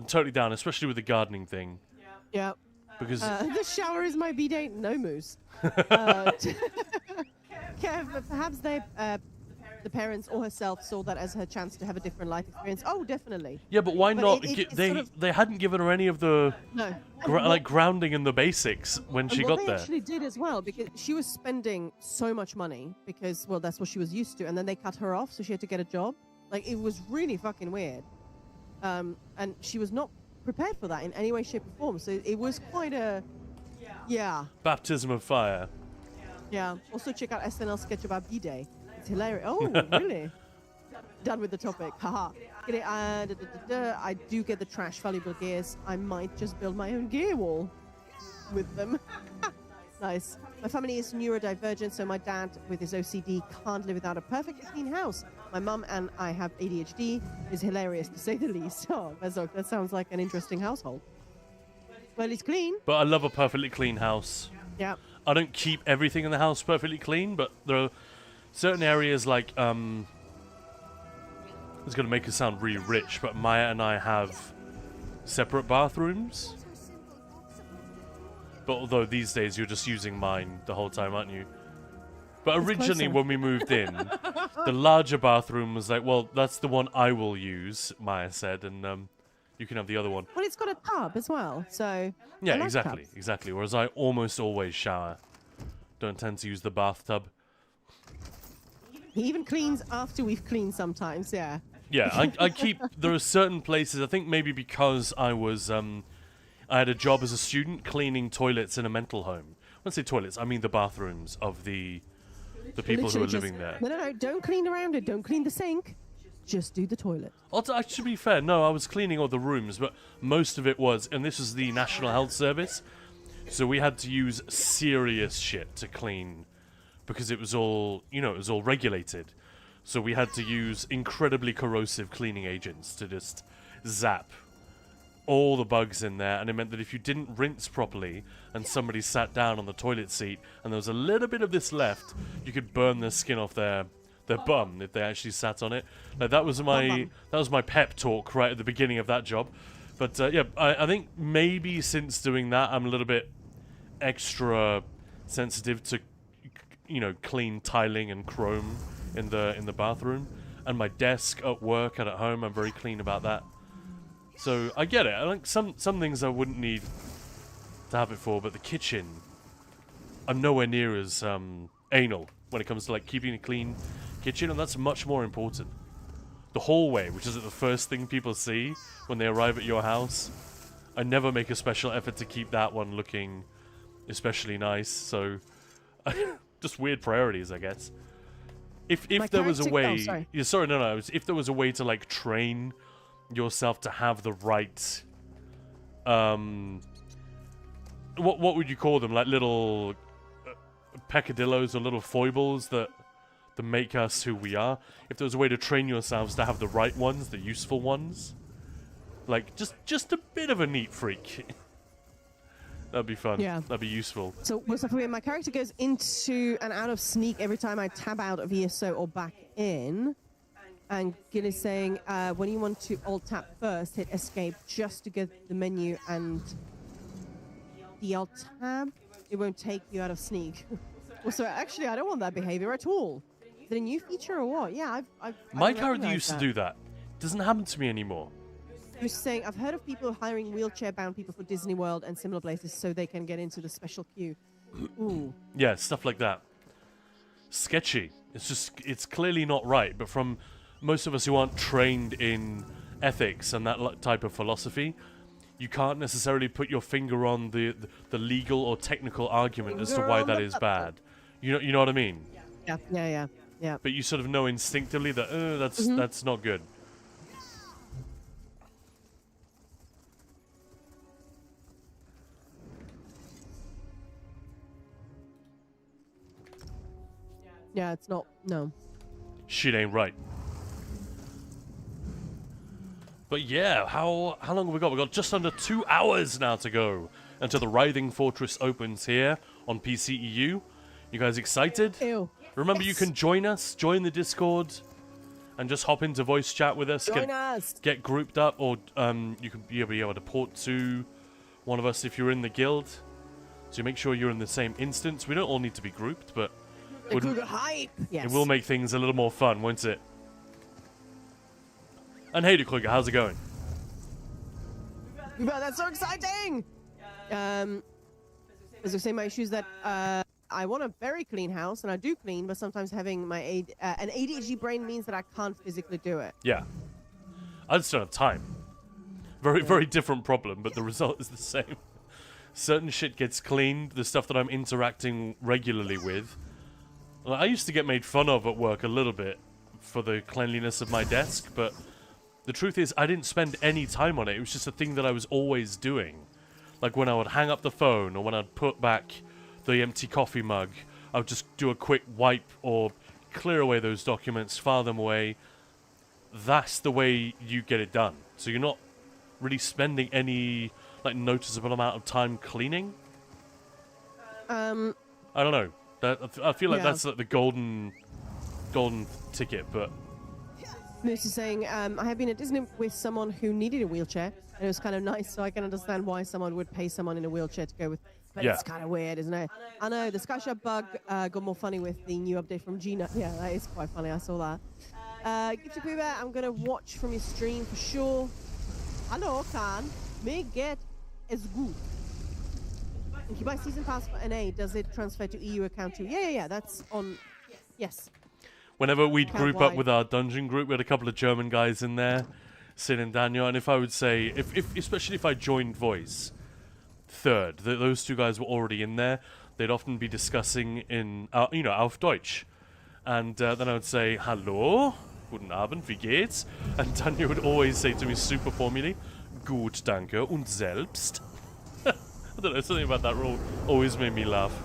totally down, especially with the gardening thing. Yeah. Because the shower is my bidet. No moose. Kev, perhaps the parents or herself saw that as her chance to have a different life experience. Oh, definitely. yeah, but why not? It's They hadn't given her any of the No. grounding in the basics when she got They there. actually did as well, because she was spending so much money because, well, that's what she was used to, and then they cut her off, so she had to get a job. Like, it was really fucking weird. And she was not prepared for that in any way, shape, or form. So it was quite a, yeah. Baptism of fire. Yeah. Also, check out SNL sketch about B-Day. It's hilarious. Oh, really? Done with the topic. Haha. I do get the trash valuable gears. I might just build my own gear wall with them. Nice. My family is neurodivergent, so my dad, with his OCD, can't live without a perfectly clean house. My mum and I have ADHD. Is hilarious, to say the least. Oh, that sounds like an interesting household. Well, it's clean. But I love a perfectly clean house. Yeah. I don't keep everything in the house perfectly clean, but there are certain areas like it's going to make it sound really rich, but Maya and I have separate bathrooms. But although these days you're just using mine the whole time, aren't you? But originally when we moved in, the larger bathroom was like, well, that's the one I will use, Maya said, and you can have the other one. Well, it's got a tub as well, so... Yeah, I like exactly, tubs. exactly. Whereas I almost always shower. Don't tend to use the bathtub. He even cleans after we've cleaned sometimes, yeah. Yeah, I keep... There are certain places, I think maybe because I was... I had a job as a student cleaning toilets in a mental home. When I say toilets, I mean the bathrooms of the people who are Literally living there. No, don't clean around it. Don't clean the sink. Just do the toilet. Also, to be fair, no, I was cleaning all the rooms, but most of it was... And this was the National Health Service. So we had to use serious shit to clean because it was all, it was all regulated. So we had to use incredibly corrosive cleaning agents to just zap all the bugs in there. And it meant that if you didn't rinse properly and somebody sat down on the toilet seat and there was a little bit of this left, you could burn the skin off their bum if they actually sat on it. Like, that was my pep talk right at the beginning of that job. But yeah, I think maybe since doing that, I'm a little bit extra sensitive to, clean tiling and chrome in the bathroom. and my desk at work and at home. I'm very clean about that. So I get it. I like some things I wouldn't need to have it for, but the kitchen, I'm nowhere near as anal when it comes to like keeping a clean kitchen, and that's much more important. The hallway, which is the first thing people see when they arrive at your house, I never make a special effort to keep that one looking especially nice. So just weird priorities, I guess. If there was a way, yeah, sorry, no, if there was a way to like train yourself to have the right, what would you call them? Like little peccadillos or little foibles that make us who we are. If there was a way to train yourselves to have the right ones, the useful ones, like just a bit of a neat freak. That'd be fun. Yeah. That'd be useful. So, my character goes into and out of sneak every time I tab out of ESO or back in. And Gil is saying, when you want to alt-tap first, hit escape just to get the menu, and the alt-tab, it won't take you out of sneak. Well, so actually, I don't want that behavior at all. Is it a new feature or what? Yeah, my character used to do that. It doesn't happen to me anymore. He was saying, I've heard of people hiring wheelchair-bound people for Disney World and similar places so they can get into the special queue. Ooh. Yeah, stuff like that. Sketchy. It's clearly not right, but from most of us who aren't trained in ethics and that type of philosophy, you can't necessarily put your finger on the legal or technical argument as to why that is bad. You know what I mean? Yeah. But you sort of know instinctively that that's not good. Yeah, it's not. No. Shit ain't right. But yeah, how long have we got? We've got just under 2 hours now to go until the Writhing Fortress opens here on PCEU. You guys excited? Ew. Remember, you can join us, join the Discord, and just hop into voice chat with us. Get grouped up, or you can be able to port to one of us if you're in the guild. So make sure you're in the same instance. We don't all need to be grouped, but it will make things a little more fun, won't it? And hey, Kruger, how's it going? That's so exciting! As I say, my issue is that I want a very clean house, and I do clean, but sometimes having my an ADHD brain means that I can't physically do it. Yeah. I just don't have time. Very different problem, but the result is the same. Certain shit gets cleaned, the stuff that I'm interacting regularly with. I used to get made fun of at work a little bit for the cleanliness of my desk, but the truth is I didn't spend any time on it. It was just a thing that I was always doing. Like when I would hang up the phone, or when I'd put back the empty coffee mug, I would just do a quick wipe or clear away those documents, file them away. That's the way you get it done. So you're not really spending any like noticeable amount of time cleaning. I don't know. I feel like that's like the golden ticket, but Moose is saying, I have been at Disney with someone who needed a wheelchair, and it was kind of nice, so I can understand why someone would pay someone in a wheelchair to go with. But it's kind of weird, isn't it? I know, the Skyshift bug got more funny with the new update from Gina. Yeah, that is quite funny, I saw that. Gifty Pooh, I'm going to watch from your stream for sure. Hello, Khan. May get as good. If you buy season pass for NA, does it transfer to EU account too? Yeah, that's on. Yes. Whenever we'd group up with our dungeon group, we had a couple of German guys in there, Sin and Daniel, and if I would say, especially if I joined voice third, those two guys were already in there, they'd often be discussing in, auf Deutsch. And then I would say, Hallo, guten Abend, wie geht's? And Daniel would always say to me super formally, Gut, danke, und selbst? I don't know, something about that rule always made me laugh.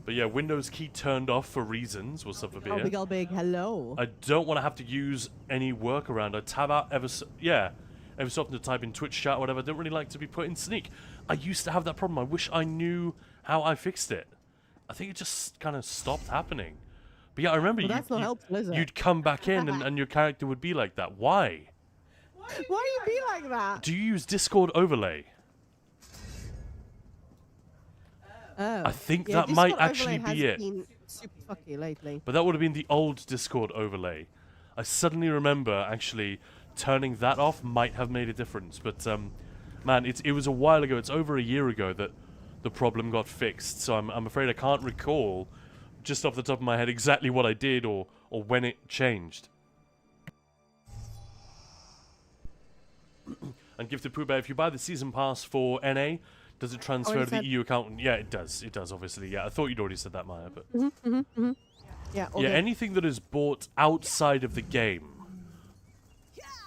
But yeah, Windows key turned off for reasons. What's up for beer? Oh, big, hello. I don't want to have to use any workaround. I tab out every so often to type in Twitch chat or whatever. I don't really like to be put in sneak. I used to have that problem. I wish I knew how I fixed it. I think it just kind of stopped happening. But yeah, I remember that's not helpful, is it? You'd come back in and your character would be like that. Why? Why do you be like that? Do you use Discord overlay? Oh. I think that might actually be it. super fucky lately. But that would have been the old Discord overlay. I suddenly remember actually turning that off might have made a difference. But man, it was a while ago. It's over a year ago that the problem got fixed. So I'm afraid I can't recall just off the top of my head exactly what I did or when it changed. And Gifted Pooh Bear, if you buy the season pass for NA, does it transfer to the EU account? Yeah, it does. It does, obviously. Yeah, I thought you'd already said that, Maya. But Yeah. yeah, anything that is bought outside of the game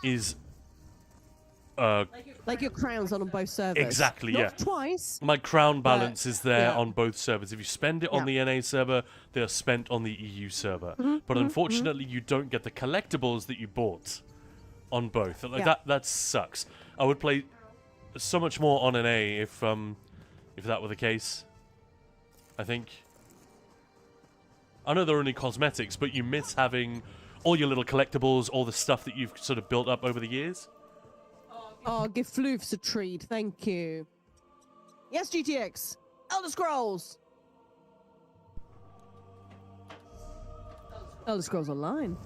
is like your crowns on both servers. exactly, Not yeah. twice. My crown balance is there yeah. on both servers. If you spend it on the NA server, they are spent on the EU server. But unfortunately, you don't get the collectibles that you bought on both. Like that sucks. I would play so much more on NA if that were the case. I think. I know they're only cosmetics, but you miss having all your little collectibles, all the stuff that you've sort of built up over the years. Oh, give Floofs a treat. Thank you. Yes, GTX. Elder Scrolls. Elder Scrolls Online.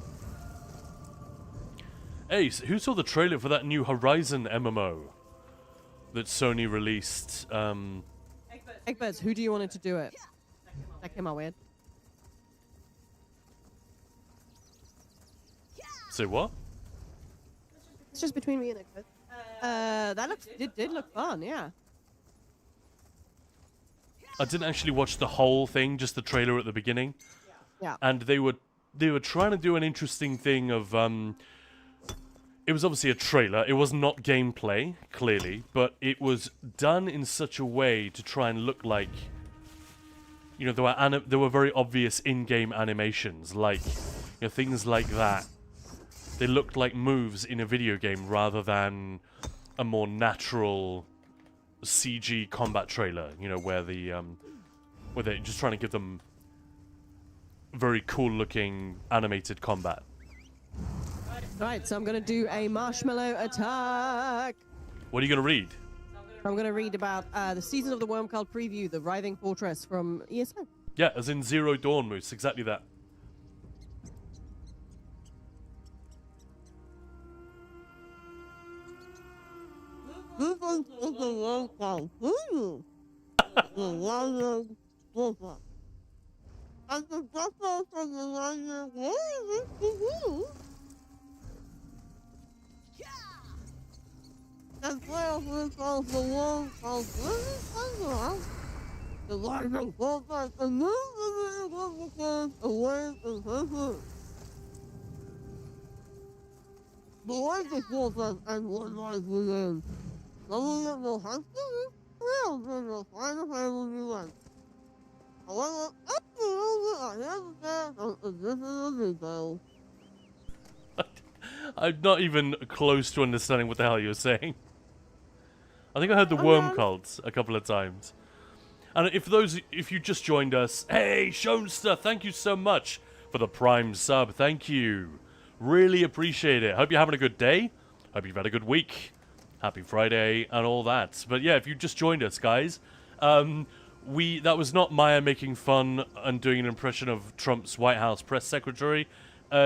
Hey, so who saw the trailer for that new Horizon MMO that Sony released? Eggbirds, who do you want it to do it? That came out weird. Say what? It's just between me and Eggbirds. That did look fun, yeah. I didn't actually watch the whole thing, just the trailer at the beginning. Yeah. And they were trying to do an interesting thing of it was obviously a trailer. It was not gameplay, clearly, but it was done in such a way to try and look like, you know, there were very obvious in-game animations, like, you know, things like that. They looked like moves in a video game rather than a more natural CG combat trailer, you know, where they're just trying to give them very cool-looking animated combat. Right, so I'm going to do a marshmallow attack. What are you going to read? I'm going to read about the Season of the Wormcald preview, the Writhing Fortress from ESO. Yeah, as in Zero Dawn Moose, exactly that. I'm not even close to understanding what the hell you're saying. I think I heard the worm cults a couple of times. And if you just joined us, hey, Shonster, thank you so much for the Prime sub. Thank you. Really appreciate it. Hope you're having a good day. Hope you've had a good week. Happy Friday and all that. But yeah, if you just joined us, guys, that was not Maya making fun and doing an impression of Trump's White House press secretary.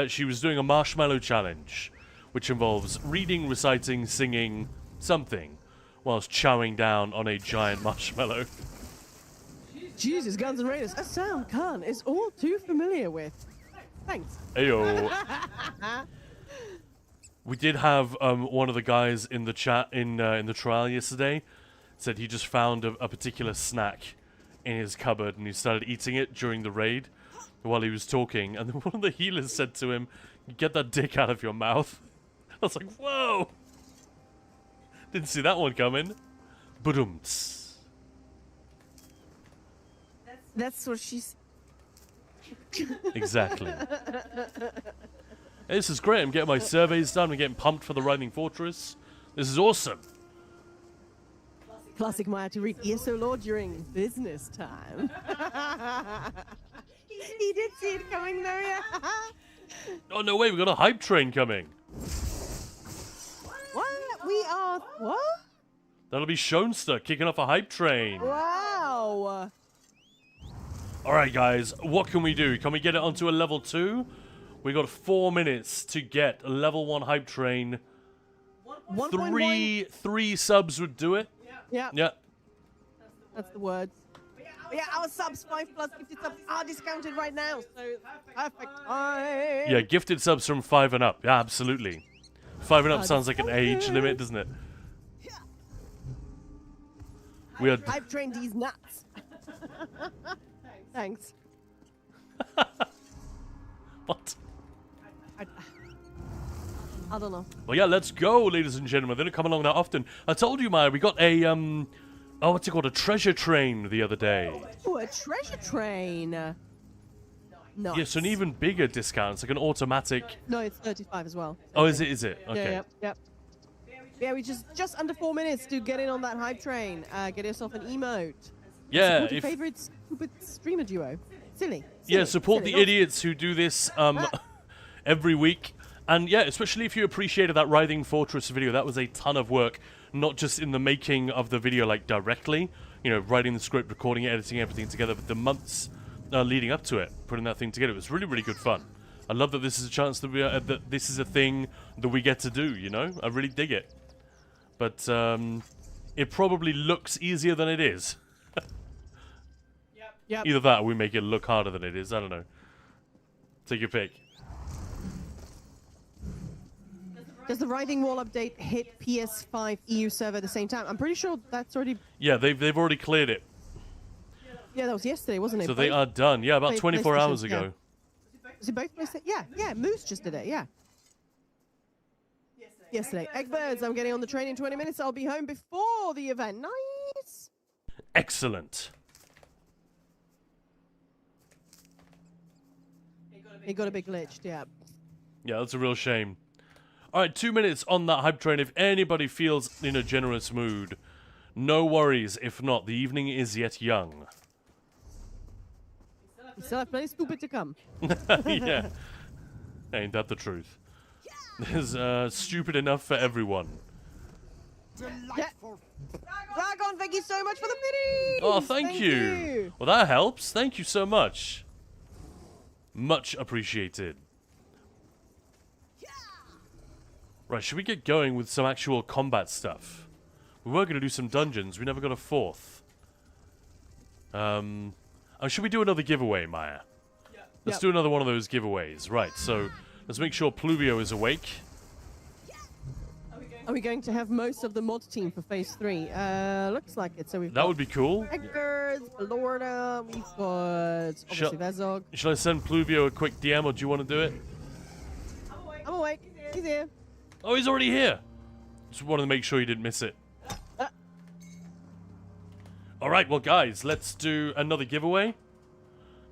She was doing a marshmallow challenge, which involves reading, reciting, singing something, whilst chowing down on a giant marshmallow. Jesus, Guns N' Roses. A sound Khan is all too familiar with. Thanks. Ayo. We did have one of the guys in the chat in the trial yesterday said he just found a particular snack in his cupboard and he started eating it during the raid while he was talking, and then one of the healers said to him, "Get that dick out of your mouth." I was like, whoa! Didn't see that one coming. Badumts. That's what she's... Exactly. Hey, this is great. I'm getting my surveys done. I'm getting pumped for the Writhing Fortress. This is awesome. Classic Maya to read ESO Law during business time. He did see it coming though, yeah. Oh, no way. We've got a hype train coming. What? We are... What? That'll be Shonster kicking off a hype train. Wow. All right, guys, what can we do? Can we get it onto a level 2? We got 4 minutes to get a level 1 hype train. 1.1. Three subs would do it. Yeah. Yeah. That's the words. But yeah, our subs, 5+ gifted subs, are discounted right now, so perfect time. Yeah, gifted subs from 5 and up. Yeah, absolutely. 5 and up sounds like an age limit, doesn't it? We are. I've trained these nuts. Thanks. What? I don't know. Well, yeah, let's go, ladies and gentlemen. They don't come along that often. I told you, Maya, we got a oh, what's it called? A treasure train the other day. Oh, a treasure train. Nice. Yeah, so an even bigger discount. It's like an automatic. No, it's 35 as well. Oh, is it? Is it? Okay. Yeah, yep. Yeah, we just under 4 minutes to get in on that hype train. Get yourself an emote. Yeah. Support your favorite stupid streamer duo. Silly. Yeah, support silly. the idiots who do this every week. And yeah, especially if you appreciated that Writhing Fortress video, that was a ton of work, not just in the making of the video, like directly, you know, writing the script, recording it, editing everything together, but the months leading up to it, putting that thing together. It was really, really good fun. I love that this is a chance that that this is a thing that we get to do, you know? I really dig it. But it probably looks easier than it is. Yep. Either that or we make it look harder than it is. I don't know. Take your pick. Does the Riding Wall update hit PS5 EU server at the same time? I'm pretty sure that's already... Yeah, they've already cleared it. Yeah, that was yesterday, wasn't it? So they are done. Yeah, about 24 hours ago. Was it both PlayStation? Yeah, Moose just did it, yeah. Yesterday. Eggbirds, I'm getting on the train in 20 minutes. I'll be home before the event. Nice! Excellent. It got a bit glitched, yeah. Yeah, that's a real shame. Alright, 2 minutes on that hype train. If anybody feels in a generous mood, no worries. If not, the evening is yet young. We still have plenty stupid to come. Yeah. Ain't that the truth? There's stupid enough for everyone. Delightful. Dragon, thank you so much for the minis! Oh, thank you. Well, that helps. Thank you so much. Much appreciated. Right, should we get going with some actual combat stuff? We were going to do some dungeons. We never got a fourth. Oh, should we do another giveaway, Maya? Let's do another one of those giveaways. Right, so let's make sure Pluvio is awake. Are we going to have most of the mod team for phase 3? Looks like it. So we've That would be cool. Edgar's, Lorna, we've got obviously Vezog. Shall I send Pluvio a quick DM, or do you want to do it? I'm awake. He's here. Oh, he's already here. Just wanted to make sure you didn't miss it. Alright, well guys, let's do another giveaway.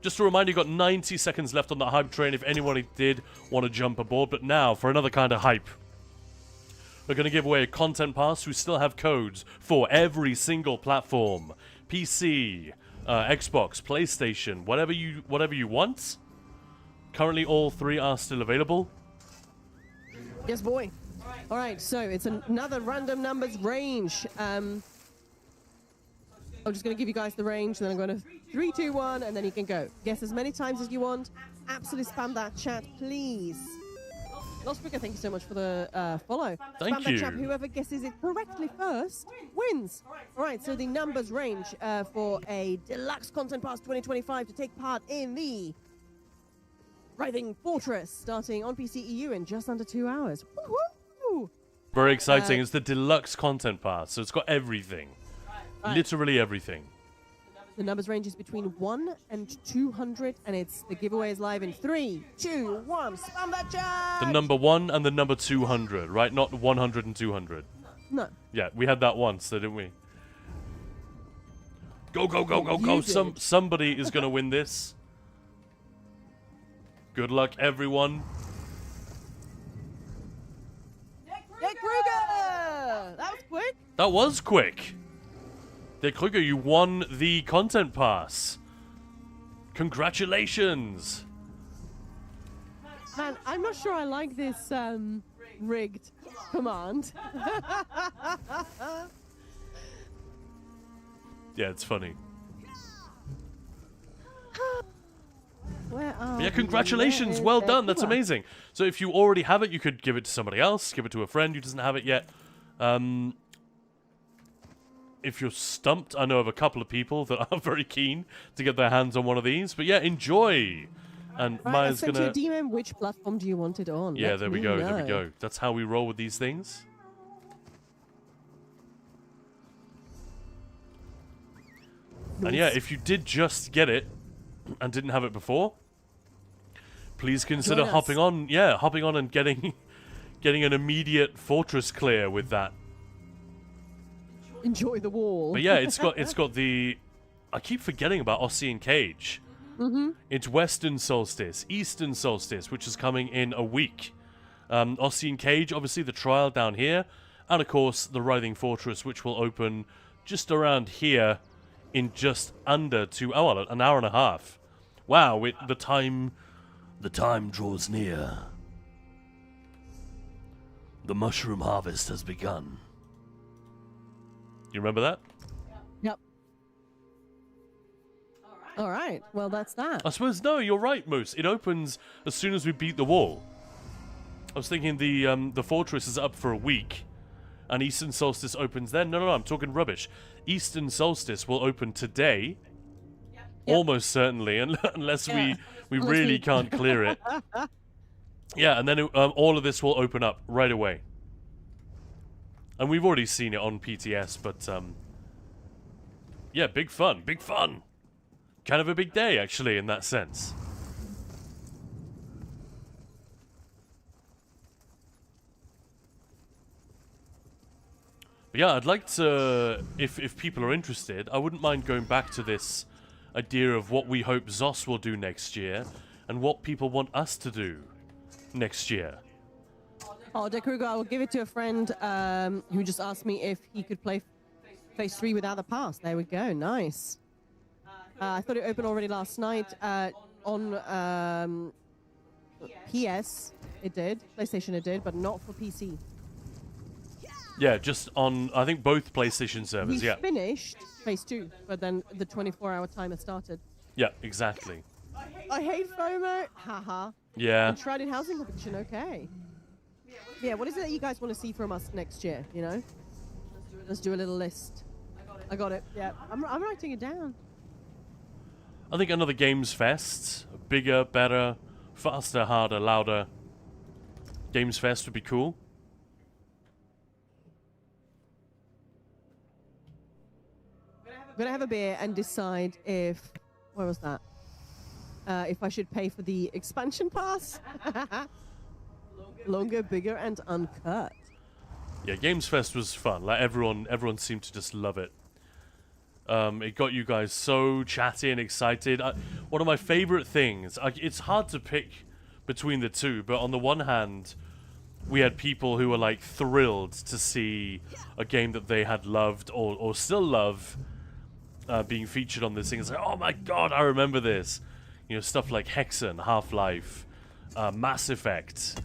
Just a reminder, you've got 90 seconds left on that hype train if anyone did want to jump aboard. But now, for another kind of hype. We're going to give away a content pass. We still have codes for every single platform. PC, Xbox, PlayStation, whatever you want. Currently, all 3 are still available. Yes, boy. All right, so it's another random numbers range. I'm just going to give you guys the range, then I'm going to 3, 2, 1, and then you can go. Guess as many times as you want. Absolutely spam that chat, please. Lost Booker, thank you so much for the follow. Thank spam that you. chat. Whoever guesses it correctly first wins. All right, so the numbers range for a deluxe content pass 2025 to take part in the Writhing Fortress, starting on PC EU in just under 2 hours. Woo-hoo! Very exciting. It's the deluxe content pass, so it's got everything. Right. Literally everything. The numbers range is between 1 and 200, and the giveaway is live in 3, 2, 1. Spam that chat! The number 1 and the number 200, right? Not 100 and 200. No. Yeah, we had that once, didn't we? Go, go, go, go, go. You did. Somebody is going to win this. Good luck, everyone. Nick Kruger! That was quick. That was quick. Dick Kruger, you won the content pass. Congratulations. Man, I'm not sure I like this rigged command. Yeah, it's funny. Where are But yeah, we? congratulations. Where Well is done. That's Dekua? amazing. So if you already have it, you could give it to somebody else. Give it to a friend who doesn't have it yet. If you're stumped, I know of a couple of people that are very keen to get their hands on one of these. But yeah, enjoy. And Right, I Maya's sent going you a to... DM. Which platform do you want it on? Yeah, Let there we me go. There we know. go. That's how we roll with these things. And yeah, if you did just get it and didn't have it before, please consider Join us. hopping on. Yeah, hopping on and getting an immediate fortress clear with that. Enjoy the wall. But yeah, it's got the. I keep forgetting about Ossian Cage. It's Western Solstice, Eastern Solstice, which is coming in a week. Ossian Cage, obviously the trial down here, and of course the Writhing Fortress, which will open just around here in just under an hour and a half. Wow, the time draws near. The mushroom harvest has begun. You remember that? Yep. All right. Well, that's that. I suppose no, you're right, Moose. It opens as soon as we beat the wall. I was thinking the fortress is up for a week, and Eastern Solstice opens then. No, I'm talking rubbish. Eastern Solstice will open today, almost certainly, unless we really can't clear it. Yeah, and then all of this will open up right away. And we've already seen it on PTS, but yeah, big fun. Kind of a big day, actually, in that sense. But yeah, I'd like to, if people are interested, I wouldn't mind going back to this idea of what we hope Zos will do next year, and what people want us to do next year. Oh, Dekruga, I will give it to a friend who just asked me if he could play Phase 3 without the pass. There we go. Nice. I thought it opened already last night on PS. It did. PlayStation it did, but not for PC. Yeah, just on, I think, both PlayStation servers, We yeah. finished Phase 2, but then the 24-hour timer started. Yeah, exactly. I hate FOMO. Haha. Yeah. Uncharted housing competition. Okay. Yeah, what is it that you guys want to see from us next year, you know? Let's do a little list. I got it. Yeah, I'm writing it down. I think another Games Fest. Bigger, better, faster, harder, louder. Games Fest would be cool. I'm gonna have a beer and decide if... Where was that? If I should pay for the expansion pass. Longer, bigger, and uncut. Yeah, Games Fest was fun. Like everyone seemed to just love it. It got you guys so chatty and excited. One of my favorite things. It's hard to pick between the two, but on the one hand, we had people who were like thrilled to see a game that they had loved or still love being featured on this thing. It's like, oh my god, I remember this. You know, stuff like Hexen, Half-Life, Mass Effect.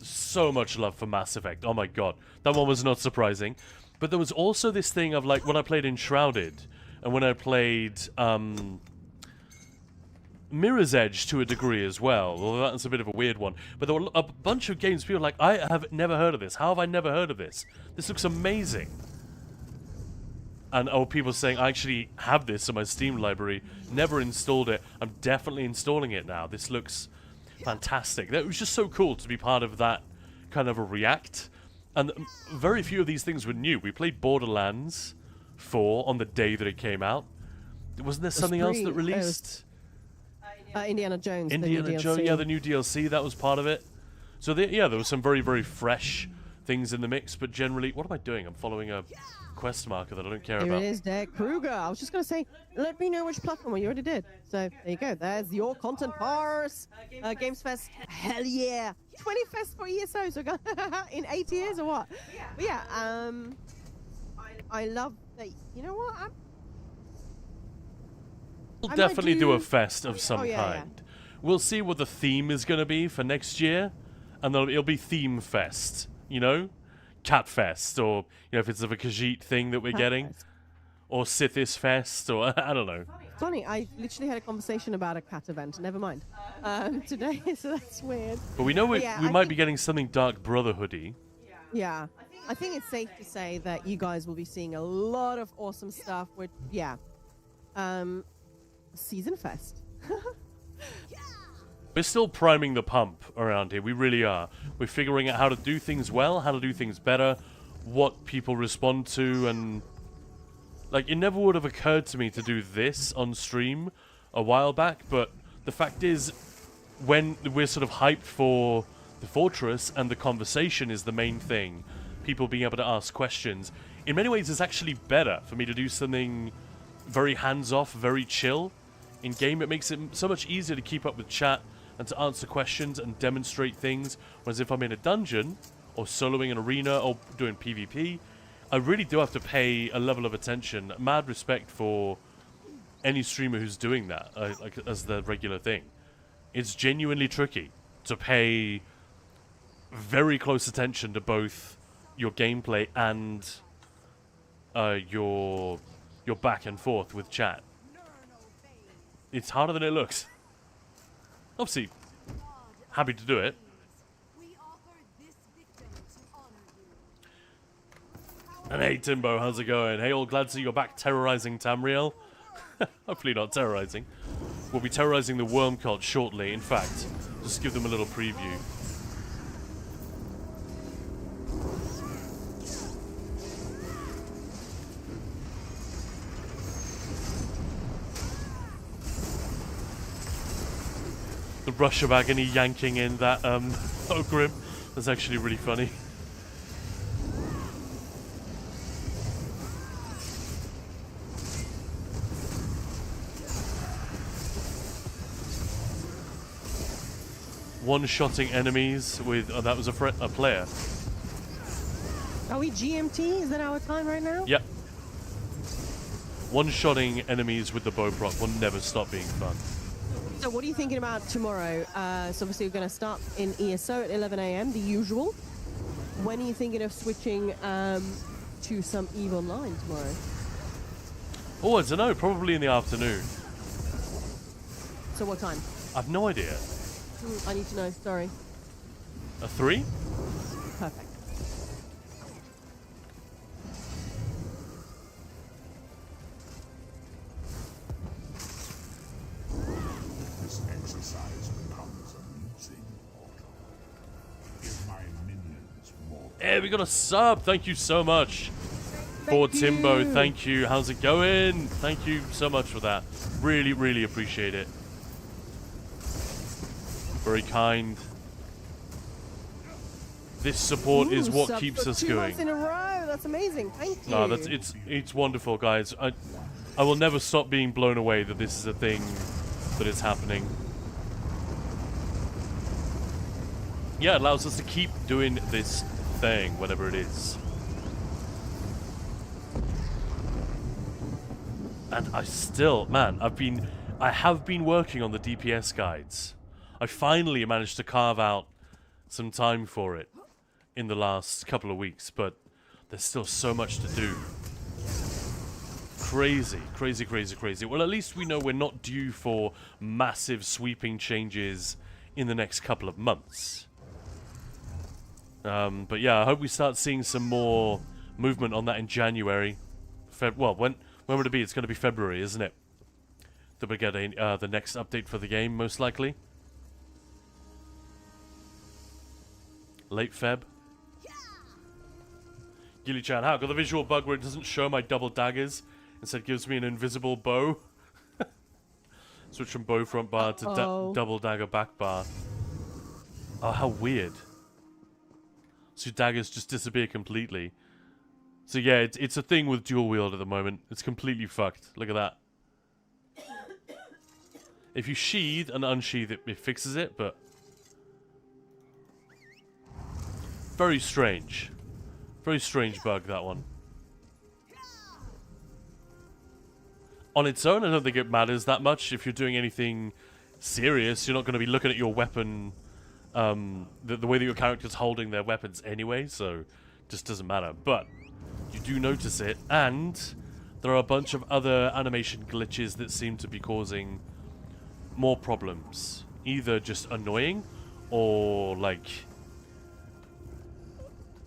So much love for Mass Effect. Oh my god. That one was not surprising. But there was also this thing of like when I played Enshrouded and when I played Mirror's Edge to a degree as well. Although that's a bit of a weird one. But there were a bunch of games people were like, I have never heard of this. How have I never heard of this? This looks amazing. And people saying, I actually have this in my Steam library. Never installed it. I'm definitely installing it now. This looks fantastic. It was just so cool to be part of that kind of a react. And very few of these things were new. We played Borderlands 4 on the day that it came out. Wasn't there something else that released? Indiana Jones. Indiana Jones, yeah, the new DLC, that was part of it. So, yeah, there was some very, very fresh things in the mix, but generally... What am I doing? I'm following a quest marker that I don't care Here about. it is, Derek Kruger. I was just going to say, let me know which platform. Well, you already did. So, there you go. There's your content pass. Games Fest. Hell yeah. 20 Fest for ESO. So, in 8 years or what? But yeah, I love that. You know what? We'll I might definitely do a do- fest of some kind. We'll see what the theme is going to be for next year, and it'll be Theme Fest, you know? Cat Fest, or, you know, if it's of a Khajiit thing that we're getting, Fest. or Sithis Fest, or, I don't know. Funny, I literally had a conversation about a cat event. Never mind. Today, so that's weird. But we know But we yeah, might be getting something Dark Brotherhoody. Yeah, I think it's safe to say that you guys will be seeing a lot of awesome stuff. With Season Fest. We're still priming the pump around here. We really are. We're figuring out how to do things well, how to do things better, what people respond to, and like it never would have occurred to me to do this on stream a while back. But the fact is, when we're sort of hyped for the fortress and the conversation is the main thing, people being able to ask questions, in many ways it's actually better for me to do something very hands-off, very chill in game. It makes it so much easier to keep up with chat and to answer questions and demonstrate things. Whereas if I'm in a dungeon or soloing an arena or doing PvP, I really do have to pay a level of attention. Mad respect for any streamer who's doing that like as the regular thing. It's genuinely tricky to pay very close attention to both your gameplay and your back and forth with chat. It's harder than it looks. Obviously, happy to do it. And hey Timbo, how's it going? Hey all, glad to see you're back terrorizing Tamriel. Hopefully not terrorizing. We'll be terrorizing the worm cult shortly. In fact, just give them a little preview. The rush of agony yanking in that Ogrim. That's actually really funny. One-shotting enemies with... Oh, that was a player. Are we GMT? Is that our time right now? Yep. One-shotting enemies with the bow prop will never stop being fun. So what are you thinking about tomorrow? So obviously we're going to start in ESO at 11 a.m., the usual. When are you thinking of switching to some EVE Online tomorrow? Oh, I don't know. Probably in the afternoon. So what time? I've no idea. I need to know, sorry. A 3? Perfect. This exercise becomes amusing, Otto. Give my minions more. Hey, we got a sub. Thank you so much. For Timbo, thank you. How's it going? Thank you so much for that. Really, really appreciate it. Very kind. This support is what keeps us going. 2 months in a row. That's amazing. Thank you. No, it's wonderful, guys. I will never stop being blown away that this is a thing that is happening. Yeah, it allows us to keep doing this thing, whatever it is. And I still, man, I have been working on the DPS guides. I finally managed to carve out some time for it in the last couple of weeks, but there's still so much to do. Crazy, crazy, crazy, crazy. Well, at least we know we're not due for massive sweeping changes in the next couple of months. But yeah, I hope we start seeing some more movement on that in January. Well, when would it be? It's going to be February, isn't it? That we get the next update for the game, most likely. Late Feb. Gilly-chan, how? Got the visual bug where it doesn't show my double daggers. Instead gives me an invisible bow. Switch from bow front bar to double dagger back bar. Oh, how weird. So your daggers just disappear completely. So yeah, it's a thing with dual wield at the moment. It's completely fucked. Look at that. If you sheathe and unsheathe it, it fixes it, but... Very strange. Very strange bug, that one. On its own, I don't think it matters that much. If you're doing anything serious, you're not going to be looking at your weapon, the way that your character's holding their weapons anyway, so it just doesn't matter. But you do notice it, and there are a bunch of other animation glitches that seem to be causing more problems. Either just annoying or like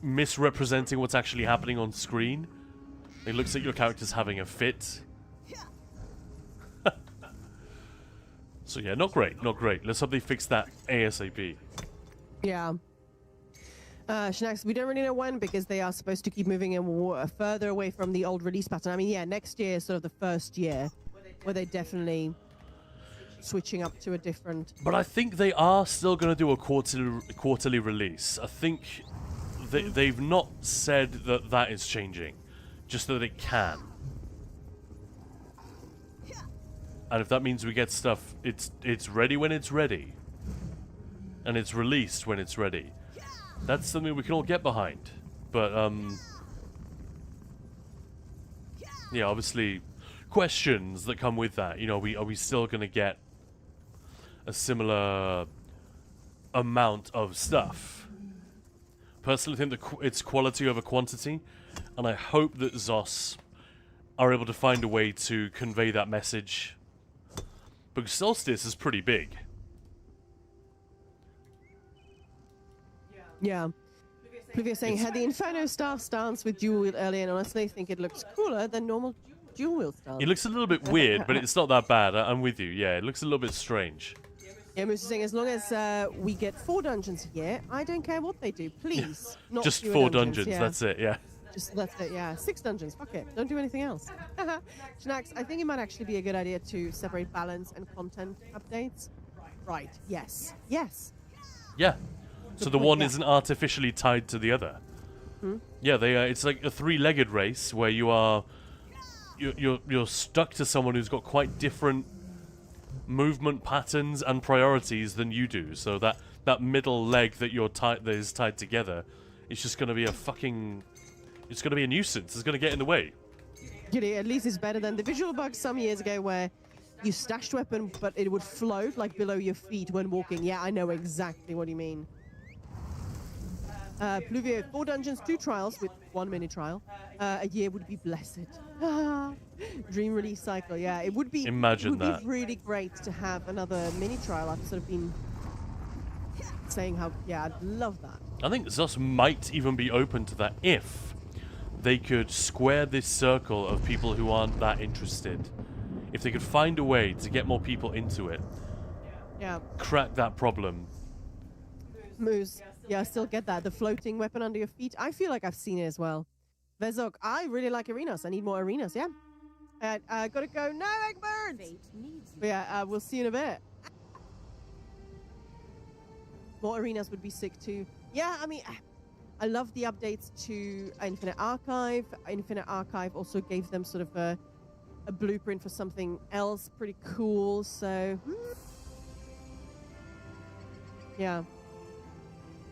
misrepresenting what's actually happening on screen. It looks like your character's having a fit. So yeah, not great, not great. Let's hope they fix that ASAP. Yeah. Shanax, we don't really know when because they are supposed to keep moving in further away from the old release pattern. I mean, yeah, next year is sort of the first year where they definitely switching up to a different... But I think they are still going to do a quarterly release. I think they've not said that that is changing, just that it can. And if that means we get stuff, it's ready when it's ready. And it's released when it's ready. That's something we can all get behind. But, yeah, obviously, questions that come with that. You know, are we still going to get a similar amount of stuff? Personally, I think it's quality over quantity. And I hope that Zos are able to find a way to convey that message. Because Solstice is pretty big. Yeah. Pluvia saying, had the Inferno staff stance with dual wield earlier, and honestly think it looks cooler than normal dual wield stance. It looks a little bit weird, but it's not that bad. I'm with you. Yeah, it looks a little bit strange. Yeah, Moose is saying, as long as we get 4 dungeons a year, I don't care what they do. Please. Not Just fewer 4 dungeons, yeah. that's it, yeah. Just that's it, yeah. 6 dungeons, fuck it. Don't do anything else. Shanax, I think it might actually be a good idea to separate balance and content updates. Right, yes. Yes. Yeah. So the point, one yeah. isn't artificially tied to the other. Yeah, it's like a 3-legged race where you're stuck to someone who's got quite different movement patterns and priorities than you do. So that middle leg that is tied together, it's just going to be a fucking... It's going to be a nuisance. It's going to get in the way. At least it's better than the visual bug some years ago where you stashed weapon, but it would float like below your feet when walking. Yeah, I know exactly what you mean. Pluvio, 4 dungeons, 2 trials with 1 mini trial. A year would be blessed. Dream release cycle. Yeah, it would be. Imagine it would that. be really great to have another mini trial. I've sort of been saying how. Yeah, I'd love that. I think Zos might even be open to that if they could square this circle of people who aren't that interested. If they could find a way to get more people into it. Yeah. Crack that problem. Moose. Yeah, I still get that. The floating weapon under your feet. I feel like I've seen it as well. Vezok, I really like arenas. I need more arenas, yeah. Gotta go. No, Eggbirds! But yeah, we'll see you in a bit. More arenas would be sick too. Yeah, I mean, I love the updates to Infinite Archive. Infinite Archive also gave them sort of a blueprint for something else pretty cool, so... Yeah.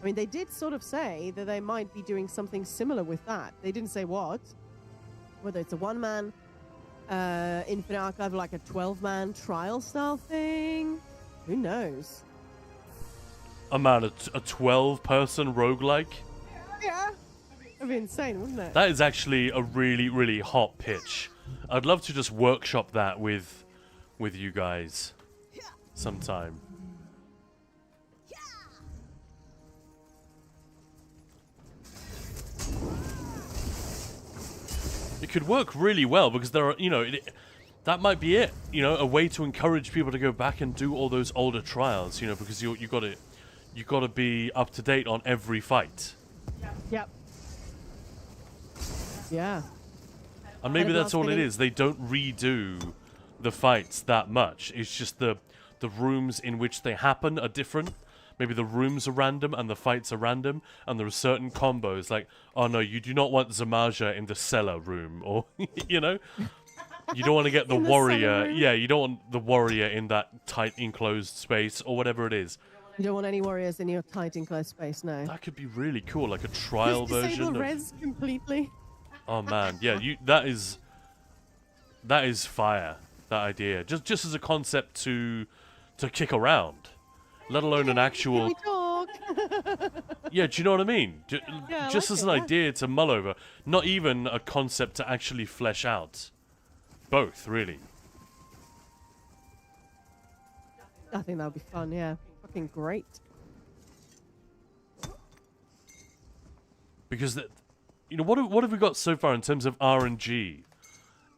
I mean, they did sort of say that they might be doing something similar with that. They didn't say what. Whether it's a 1-man Infinite Archive or like a 12-man trial style thing. Who knows? A 12-person roguelike? Yeah. That'd be insane, wouldn't it? That is actually a really, really hot pitch. I'd love to just workshop that with you guys sometime. It could work really well because there are, you know, that might be it. You know, a way to encourage people to go back and do all those older trials. You know, because you got to be up to date on every fight. Yep. Yeah. And maybe that's all it is. They don't redo the fights that much. It's just the rooms in which they happen are different. Maybe the rooms are random and the fights are random, and there are certain combos like, oh no, you do not want Zamaja in the cellar room, or you know, you don't want to get the warrior. Yeah, you don't want the warrior in that tight enclosed space or whatever it is. You don't want any warriors in your tight enclosed space, no. That could be really cool, like a trial Just disable version. res completely. Oh man, yeah, that is fire. That idea, just as a concept to kick around. Let alone an actual... Can we talk? Yeah, do you know what I mean? Yeah, Just like as an idea to mull over. Not even a concept to actually flesh out. both, really. I think that would be fun. Yeah, fucking great. Because, what have we got so far in terms of RNG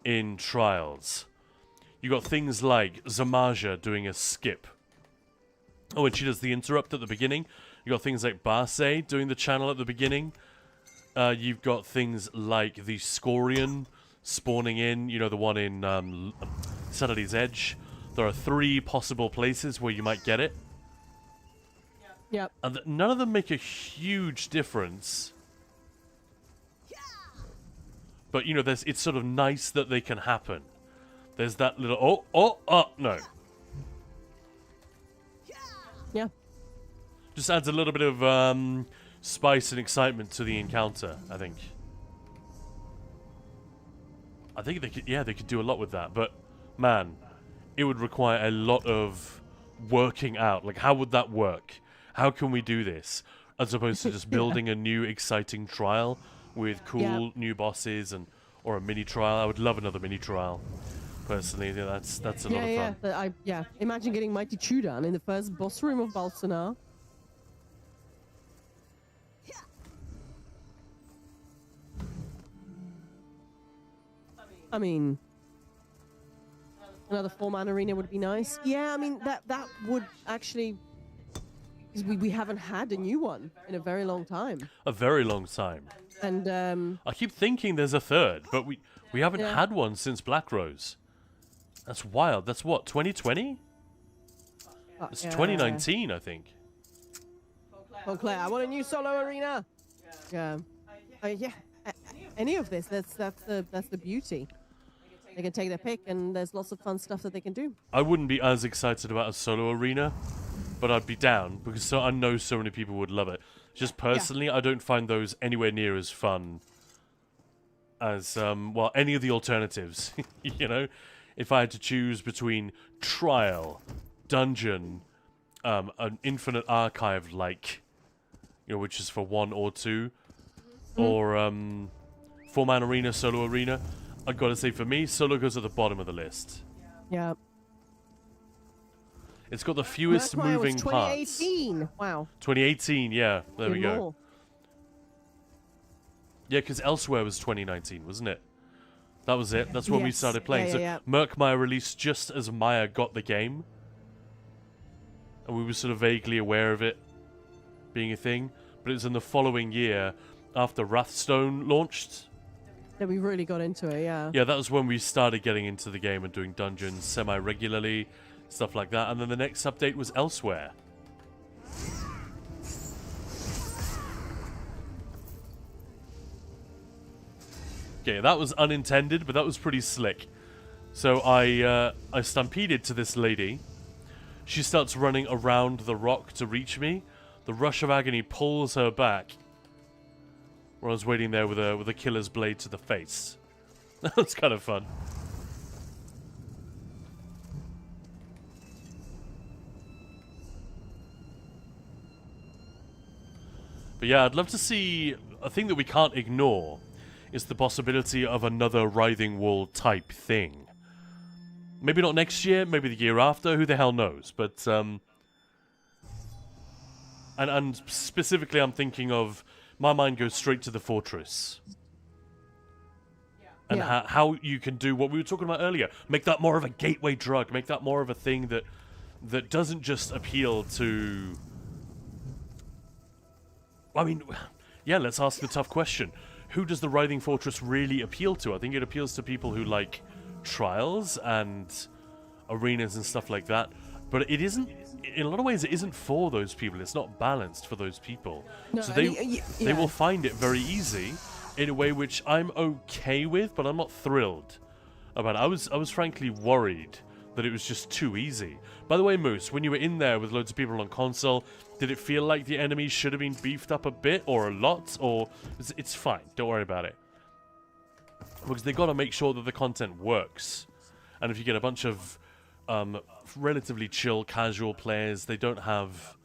in Trials? You got things like Zamaja doing a skip. Oh, and she does the interrupt at the beginning. You got things like Barse doing the channel at the beginning. You've got things like the Scorian spawning in, the one in Saturday's Edge. There are 3 possible places where you might get it. Yep. And none of them make a huge difference. But, it's sort of nice that they can happen. There's that little, no. Yeah. Just adds a little bit of spice and excitement to the encounter, I think. I think they could do a lot with that, but man, it would require a lot of working out. Like, how would that work? How can we do this? As opposed to just building a new exciting trial with cool new bosses or a mini trial. I would love another mini trial. Personally, that's a lot of fun. But imagine getting Mighty Chudan in the first boss room of Balsanar. I mean, another 4-man arena would be nice. Yeah, I mean that would actually, because we haven't had a new one in a very long time. A very long time. And I keep thinking there's a third, but we haven't had one since Black Rose. That's wild. That's what, 2020? It's 2019, I think. Claire, I want a new solo arena. Yeah. Any of this, that's the beauty. They can take their pick, and there's lots of fun stuff that they can do. I wouldn't be as excited about a solo arena, but I'd be down because I know so many people would love it. Just personally, I don't find those anywhere near as fun as any of the alternatives. If I had to choose between Trial, Dungeon, an Infinite Archive which is for 1 or 2, or 4-man arena, solo arena, I've got to say, for me, solo goes at the bottom of the list. Yeah. It's got the fewest moving parts. 2018. Wow. 2018, yeah. There we go. More. Yeah, because Elsewhere was 2019, wasn't it? That was it. That's when we started playing. Yeah. Merc Maya released just as Maya got the game. And we were sort of vaguely aware of it being a thing. But it was in the following year, after Wrathstone launched, that we really got into it, yeah. Yeah, that was when we started getting into the game and doing dungeons semi-regularly, stuff like that. And then the next update was Elsewhere. Okay, that was unintended, but that was pretty slick. So I stampeded to this lady. She starts running around the rock to reach me. The rush of agony pulls her back. Where I was waiting there with a killer's blade to the face. That was kind of fun. But yeah, I'd love to see a thing that we can't ignore is the possibility of another Writhing Wall type thing. Maybe not next year, maybe the year after, who the hell knows? But and specifically I'm thinking of, my mind goes straight to the fortress. And how you can do what we were talking about earlier. Make that more of a gateway drug. Make that more of a thing that doesn't just appeal to... I mean, yeah, let's ask the tough question. Who does the Writhing Fortress really appeal to? I think it appeals to people who like trials and arenas and stuff like that. But it isn't... In a lot of ways, it isn't for those people. It's not balanced for those people. No, so they will find it very easy in a way which I'm okay with, but I'm not thrilled about it. I was frankly worried that it was just too easy. By the way, Moose, when you were in there with loads of people on console, did it feel like the enemies should have been beefed up a bit or a lot? Or it's fine. Don't worry about it. Because they've got to make sure that the content works. And if you get a bunch of relatively chill, casual players, they don't have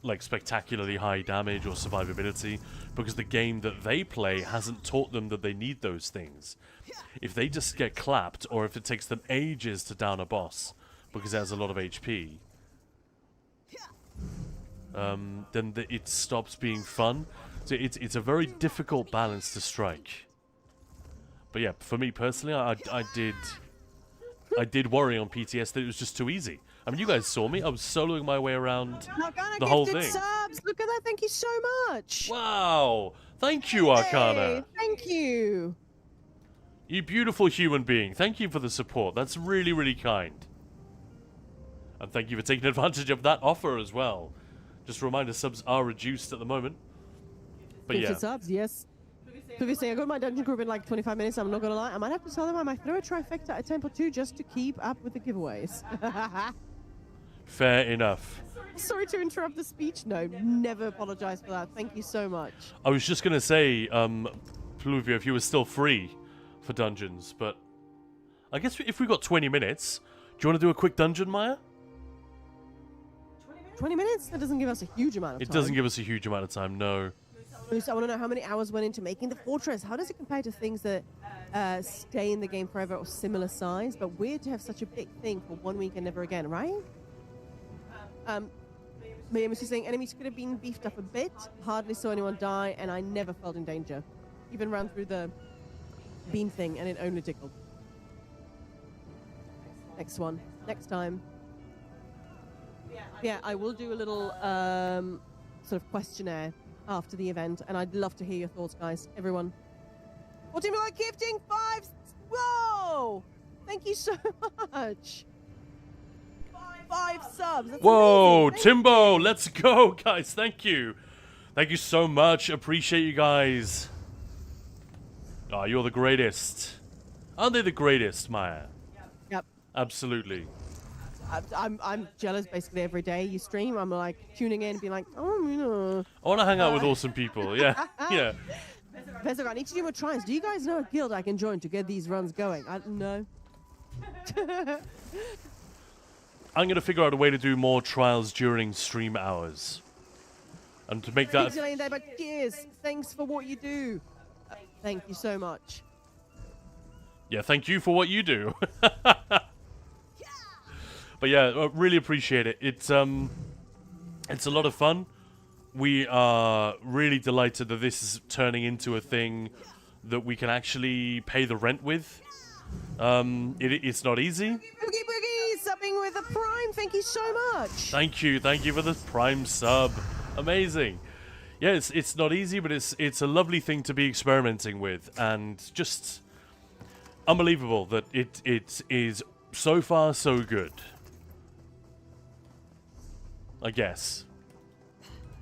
like spectacularly high damage or survivability, because the game that they play hasn't taught them that they need those things. If they just get clapped, or if it takes them ages to down a boss because it has a lot of HP, then it stops being fun. So it's a very difficult balance to strike. But yeah, for me personally, I did worry on PTS that it was just too easy. I mean, you guys saw me. I was soloing my way around the whole thing. Subs. Look at that. Thank you so much. Wow. Thank you, Arcana. Hey, thank you. You beautiful human being. Thank you for the support. That's really, really kind. And thank you for taking advantage of that offer as well. Just a reminder, subs are reduced at the moment. But yeah. Subs, yes. Previously, I got my dungeon group in like 25 minutes. I'm not going to lie. I might have to tell them I might throw a trifecta at Temple 2 just to keep up with the giveaways. Fair enough. Sorry to interrupt the speech. No, never apologize for that. Thank you so much. I was just going to say, Pluvia, if you were still free for dungeons, but I guess if we got 20 minutes, do you want to do a quick dungeon, Maya? 20 minutes? That doesn't give us a huge amount of time. It doesn't give us a huge amount of time, no. I want to know how many hours went into making the fortress. How does it compare to things that stay in the game forever or similar size? But weird to have such a big thing for 1 week and never again, right? Miriam was just saying enemies could have been beefed up a bit. Hardly saw anyone die, and I never felt in danger. Even ran through the beam thing, and it only tickled. Next one. Next time. Yeah, I will do a little sort of questionnaire after the event, and I'd love to hear your thoughts, guys. Everyone. 14 million gifting, 5. Whoa! Thank you so much. 5 subs. That's Whoa, amazing. Timbo, let's go, guys. Thank you. Thank you so much. Appreciate you guys. Oh, you're the greatest. Aren't they the greatest, Maya? Yep. Absolutely. I'm jealous basically every day you stream. I'm like tuning in and being like, oh, you know. I want to hang out with awesome people. Yeah, yeah. Vezog, I need to do more tries. Do you guys know a guild I can join to get these runs going? No. I'm going to figure out a way to do more trials during stream hours. And to make that... Pixelating there, but cheers. Thanks for what you do. Thank you so much. Yeah, thank you for what you do. But yeah, I really appreciate it. It's a lot of fun. We are really delighted that this is turning into a thing that we can actually pay the rent with. It's not easy. Boogie Boogie subbing with a prime. Thank you so much. Thank you for the prime sub. Amazing. Yeah, it's not easy, but it's a lovely thing to be experimenting with, and just unbelievable that it is so far so good. I guess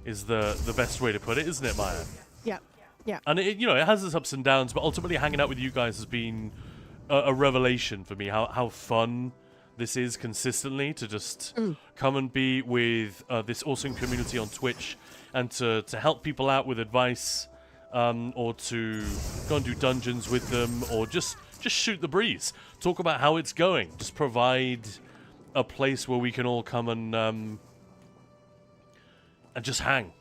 is the best way to put it, isn't it, Maya? Yeah, yeah. And it has its ups and downs, but ultimately hanging out with you guys has been a revelation for me. How fun this is consistently to just come and be with this awesome community on Twitch, and to help people out with advice, or to go and do dungeons with them, or just shoot the breeze, talk about how it's going, just provide a place where we can all come and just hang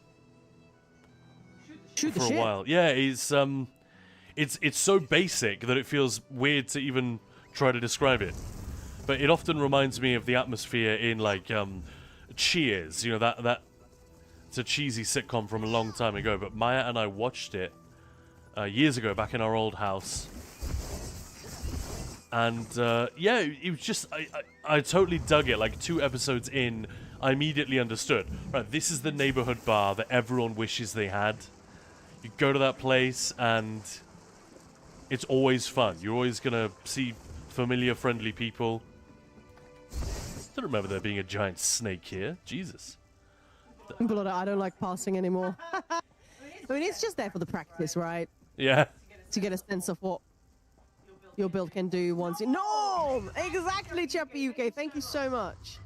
Shoot the for a shit. while. Yeah, it's so basic that it feels weird to even try to describe it. But it often reminds me of the atmosphere in like Cheers. You know, that it's a cheesy sitcom from a long time ago. But Maya and I watched it years ago back in our old house. And yeah, it was just I totally dug it. Like 2 episodes in, I immediately understood. Right, this is the neighborhood bar that everyone wishes they had. You go to that place and it's always fun. You're always gonna see familiar, friendly people. Don't remember there being a giant snake here. Jesus. Blood, I don't like passing anymore. I mean, it's just there for the practice, right? Yeah. To get a sense of what your build can do once you... No! Exactly, Chappy UK. Thank you so much.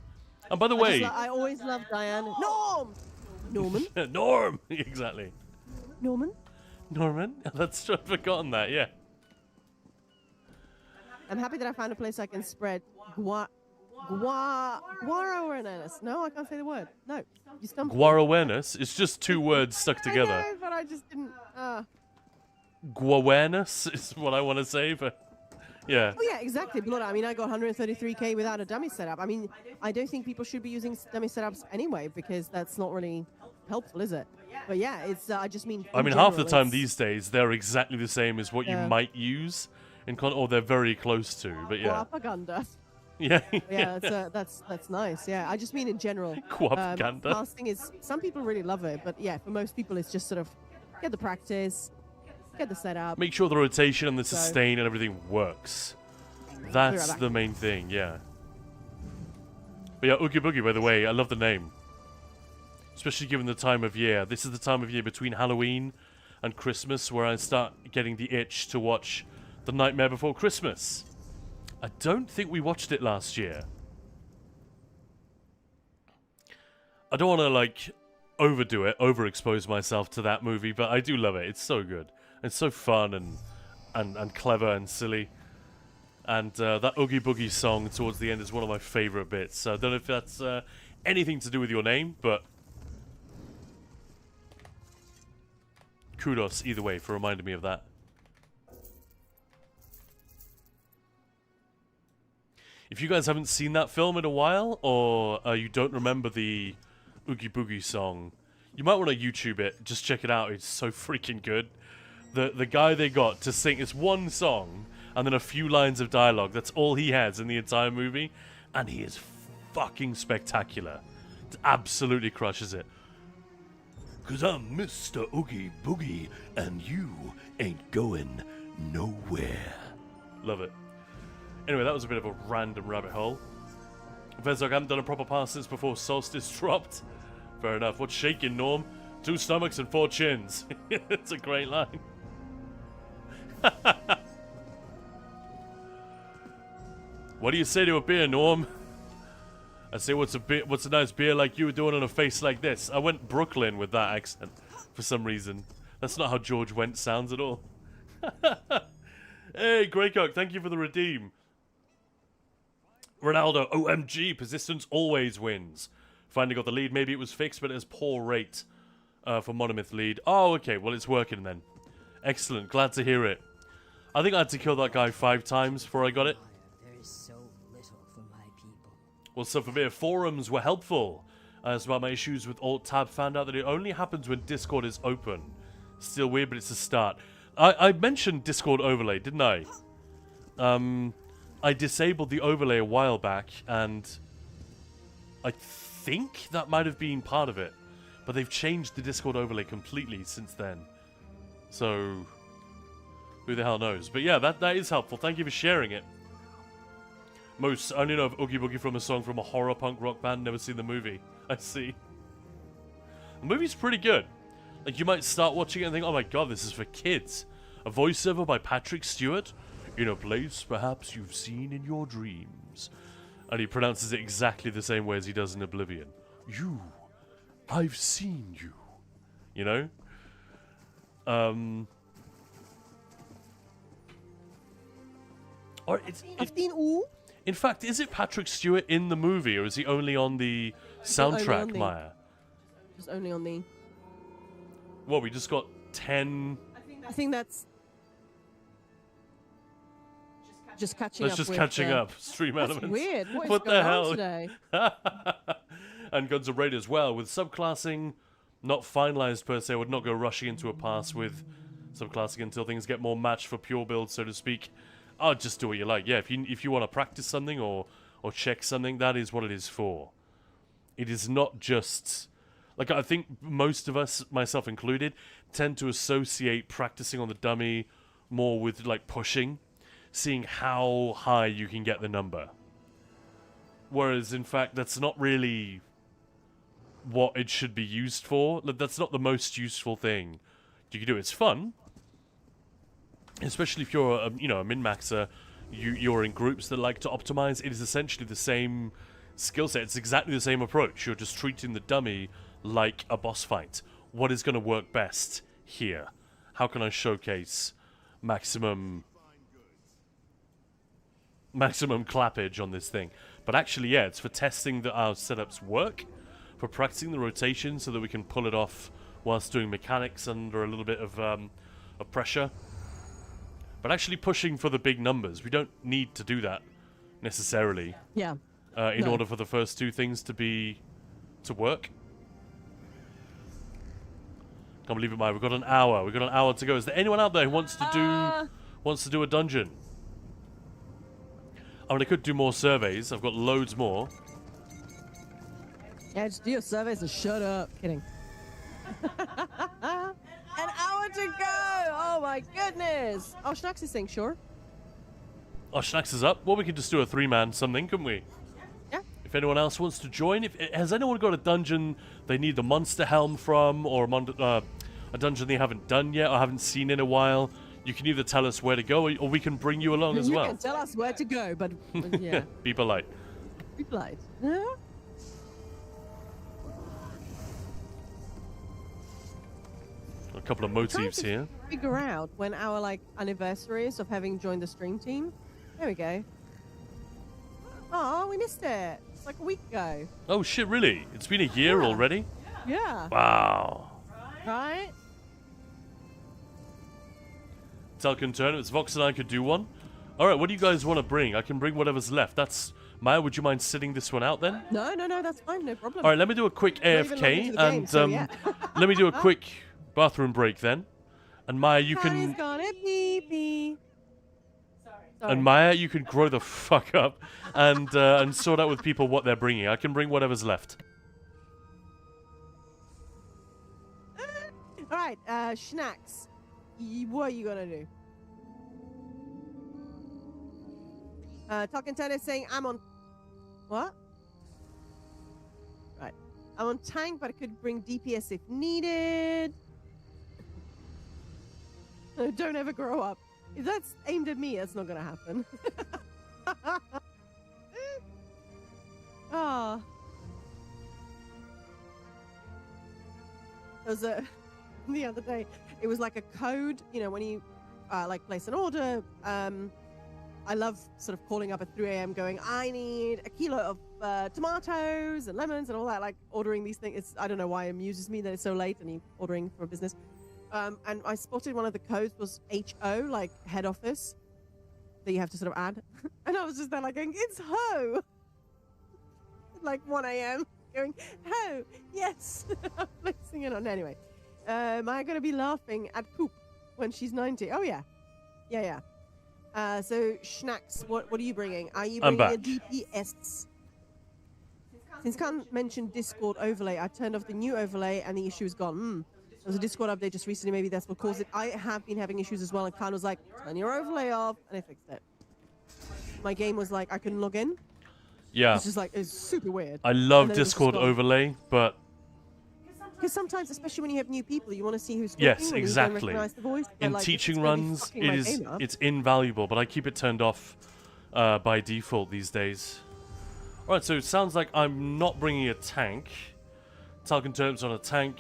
And by the way... I always love Diane. Norm! Norman? Norm! Exactly. Norman? Norman? That's I've forgotten that, yeah. I'm happy that I found a place I can spread Guarawenas. No, I can't say the word. No, you stumped me. Guarawenas. It's just two words stuck I together. know, but I just didn't. Guawareness is what I want to say, but yeah. Oh yeah, exactly. Blood. I mean, I got 133k without a dummy setup. I mean, I don't think people should be using dummy setups anyway because that's not really helpful, is it? But yeah, it's. I just mean. I mean, half the time these days they're exactly the same as what you Yeah. might use in or they're very close to. But yeah, Propaganda. yeah, Yeah, that's nice. Yeah, I just mean in general. Guapaganda. Casting is. Some people really love it, but yeah, for most people, it's just sort of get the practice, get the setup. Make sure the rotation and the So- sustain and everything works. Be That's right back. the main thing, yeah. But yeah, Oogie Boogie, by the way, I love the name. Especially given the time of year. This is the time of year between Halloween and Christmas where I start getting the itch to watch The Nightmare Before Christmas. I don't think we watched it last year. I don't want to, like, overdo it, overexpose myself to that movie, but I do love it. It's so good. It's so fun and clever and silly. And that Oogie Boogie song towards the end is one of my favorite bits. So I don't know if that's anything to do with your name, but kudos either way for reminding me of that. If you guys haven't seen that film in a while, or you don't remember the Oogie Boogie song, you might want to YouTube it. Just check it out. It's so freaking good. The guy they got to sing is one song and then a few lines of dialogue. That's all he has in the entire movie, and he is fucking spectacular. It absolutely crushes it. 'Cause I'm Mr. Oogie Boogie, and you ain't going nowhere. Love it. Anyway, that was a bit of a random rabbit hole. Vezog, I haven't done a proper pass since before Solstice dropped. Fair enough. What's shaking, Norm? 2 stomachs and 4 chins. It's a great line. What do you say to a beer, Norm? I say, what's a nice beer like you were doing on a face like this? I went Brooklyn with that accent for some reason. That's not how George Wendt sounds at all. Hey, Greycock, thank you for the redeem. Ronaldo, OMG, persistence always wins. Finally got the lead. Maybe it was fixed, but it has poor rate for Monomyth lead. Oh, okay. Well, it's working then. Excellent. Glad to hear it. I think I had to kill that guy 5 times before I got it. There is so little for my people. Well, so for me, forums were helpful. It's about my issues with Alt-Tab. Found out that it only happens when Discord is open. Still weird, but it's a start. I mentioned Discord overlay, didn't I? I disabled the overlay a while back, and I think that might have been part of it. But they've changed the Discord overlay completely since then. So, who the hell knows? But yeah, that is helpful. Thank you for sharing it. Most, I only know of Oogie Boogie from a song from a horror punk rock band. Never seen the movie. I see. The movie's pretty good. Like, you might start watching it and think, oh my god, this is for kids. A voiceover by Patrick Stewart? In a place perhaps you've seen in your dreams. And he pronounces it exactly the same way as he does in Oblivion. You. I've seen you. You know? Or I've seen all. in fact, is it Patrick Stewart in the movie, or is he only on the soundtrack, on the- Maya? Just only on the. Well, we just got 10... I think that's just catching That's up. just with, catching up. Stream That's elements. weird. What is What the going hell? on today? And Guns of Raid as well, with subclassing not finalized per se. I would not go rushing into a pass with subclassing until things get more matched for pure build, so to speak. I'll just do what you like. Yeah, if you want to practice something or check something, that is what it is for. It is not just... Like, I think most of us, myself included, tend to associate practicing on the dummy more with, like, pushing, seeing how high you can get the number. Whereas, in fact, that's not really what it should be used for. Like, that's not the most useful thing you can do. It's fun, especially if you're a min-maxer. You're in groups that like to optimize. It is essentially the same skill set. It's exactly the same approach. You're just treating the dummy like a boss fight. What is going to work best here? How can I showcase maximum clappage on this thing? But actually, yeah, it's for testing that our setups work, for practicing the rotation so that we can pull it off whilst doing mechanics under a little bit of pressure. But actually pushing for the big numbers, we don't need to do that necessarily. Yeah. In order for the first two things to work. Can't believe it, Maya. We've got an hour. We've got an hour to go. Is there anyone out there who wants to do a dungeon? I mean, I could do more surveys. I've got loads more. Yeah, just do your surveys and shut up. Kidding. An hour to go! Oh my goodness! Oh, Schnax is saying sure. Oh, Schnax is up. Well, we could just do a 3-man something, couldn't we? Yeah. If anyone else wants to join, has anyone got a dungeon they need the monster helm from, or a dungeon they haven't done yet or haven't seen in a while, you can either tell us where to go, or we can bring you along as well. You can tell us where to go, but yeah. Be polite. Be polite. A couple of motifs here. Figure out when our like anniversaries of having joined the stream team. There we go. Oh, we missed it. It's like a week ago. Oh shit! Really? It's been a year already. Yeah. Wow. Right. Talcon turnips. Vox and I could do one. All right. What do you guys want to bring? I can bring whatever's left. That's Maya. Would you mind sitting this one out then? No, that's fine. No problem. All right. Let me do a quick AFK and let me do a quick bathroom break then. And Maya, you can. Gonna pee pee. Sorry. And Maya, you can grow the fuck up and sort out with people what they're bringing. I can bring whatever's left. All right, Schnax, what are you gonna do? Talking Tennis saying I'm on. What? Right, I'm on tank, but I could bring DPS if needed. Don't ever grow up. If that's aimed at me, that's not gonna happen. Ah. There was the other day, it was like a code, you know, when you like place an order. I love sort of calling up at 3 a.m. going, I need a kilo of tomatoes and lemons and all that, like ordering these things. I don't know why it amuses me that it's so late and you're ordering for a business. And I spotted one of the codes was HO, like head office, that you have to sort of add. And I was just there like going, it's ho! Like 1 a.m. going, ho, yes! I'm placing it on. Anyway, am I going to be laughing at Poop when she's 90? Oh, yeah. Yeah. So, Schnax, what are you bringing? Are you bringing a DPS? Since Khan mentioned Discord overlay, I turned off the new overlay and the issue is gone. There was a Discord update just recently, maybe that's what caused it. I have been having issues as well, and Khan was like, turn your overlay off, and I fixed it. My game was like, I couldn't log in. Yeah. It's just like, it's super weird. I love Discord overlay, but... Because sometimes, especially when you have new people, you want to see who's talking. Yes, and exactly. You don't recognize the voice. In like, teaching runs, it's invaluable, but I keep it turned off by default these days. Alright, so it sounds like I'm not bringing a tank. Talcon Terms on a tank.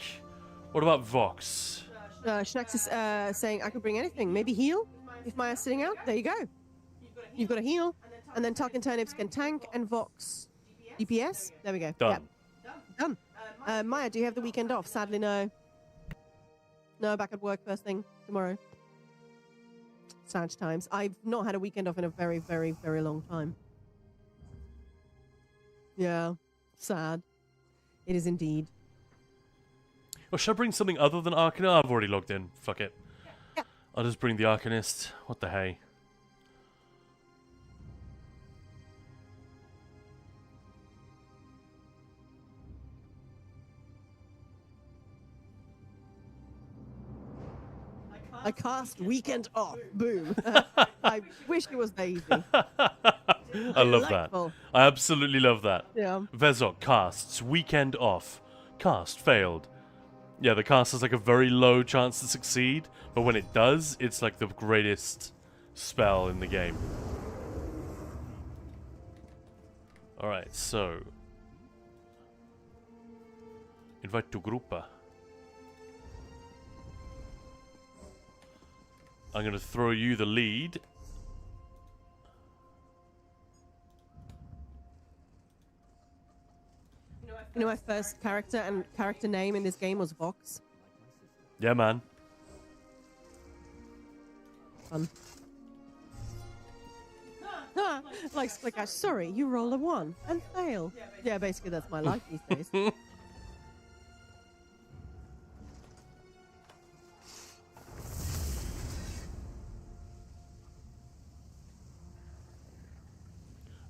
What about Vox? Schnax is saying I could bring anything. Maybe heal? If Maya's sitting out, there you go. You've got a heal. And then Talcon Turnips can tank and Vox DPS. There we go. Done. Yep. Done. Maya, do you have the weekend off? Sadly, no. No, back at work first thing tomorrow. Sad times. I've not had a weekend off in a very, very, very long time. Yeah. Sad. It is indeed. Or should I bring something other than Arcanist? I've already logged in. Fuck it. Yeah. I'll just bring the Arcanist. What the hey? I cast weekend off. Boom. I wish it was that easy. I love that. I absolutely love that. Yeah. Vezok casts weekend off. Cast failed. Yeah, the cast has like a very low chance to succeed, but when it does, it's like the greatest spell in the game. Alright, so... Invite to gruppa. I'm going to throw you the lead. know my first character and character name in this game was Vox. Yeah, man. Fun. Like Split Guy, sorry, you roll a 1 and fail. Yeah, basically that's my life these days.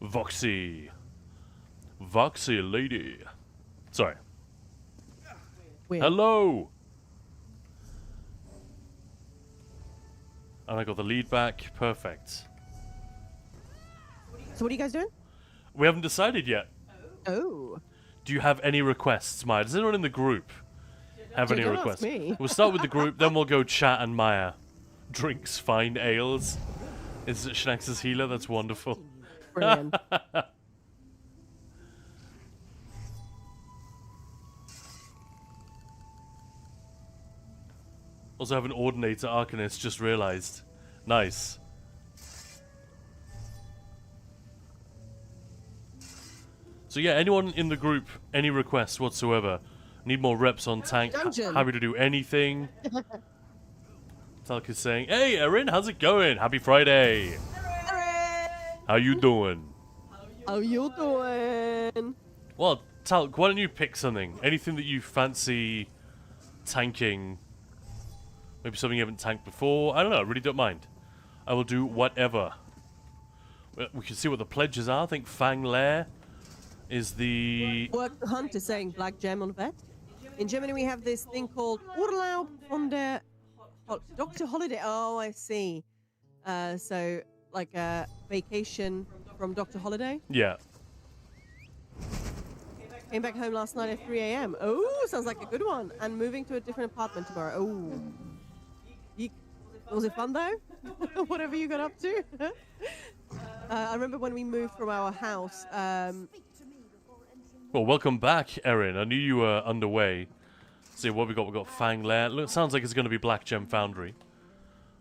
Voxy. Voxy lady. Sorry. Weird. Hello! And I got the lead back. Perfect. So what are you guys doing? We haven't decided yet. Oh. Do you have any requests, Maya? Does anyone in the group have any Don't ask requests? me. We'll start with the group, then we'll go chat and Maya. Drinks fine ales. Is it Schnax's healer? That's wonderful. Brilliant. Also have an Ordinator Arcanist, just realized. Nice. So yeah, anyone in the group, any requests whatsoever. Need more reps on tank. Dungeon. Happy to do anything. Talk is saying, hey Erin, how's it going? Happy Friday. How you doing? How you doing? Well, Talk, why don't you pick something? Anything that you fancy tanking. Maybe something you haven't tanked before. I don't know, I really don't mind. I will do whatever. We can see what the pledges are. I think Fang Lair is the... Work the Hunt is saying Black Gem on Vet. In Germany we have this thing called Urlaub von der Dr. Holiday. Oh, I see. So, like a vacation from Dr. Holiday. Yeah. Came back home last night at 3 a.m. Oh, sounds like a good one. And moving to a different apartment tomorrow. Oh. Eek. Was it fun though? Whatever you got up to. I remember when we moved from our house. Well, welcome back, Erin. I knew you were underway. See what we got. We got Fang Lair. Look, sounds like it's going to be Black Gem Foundry.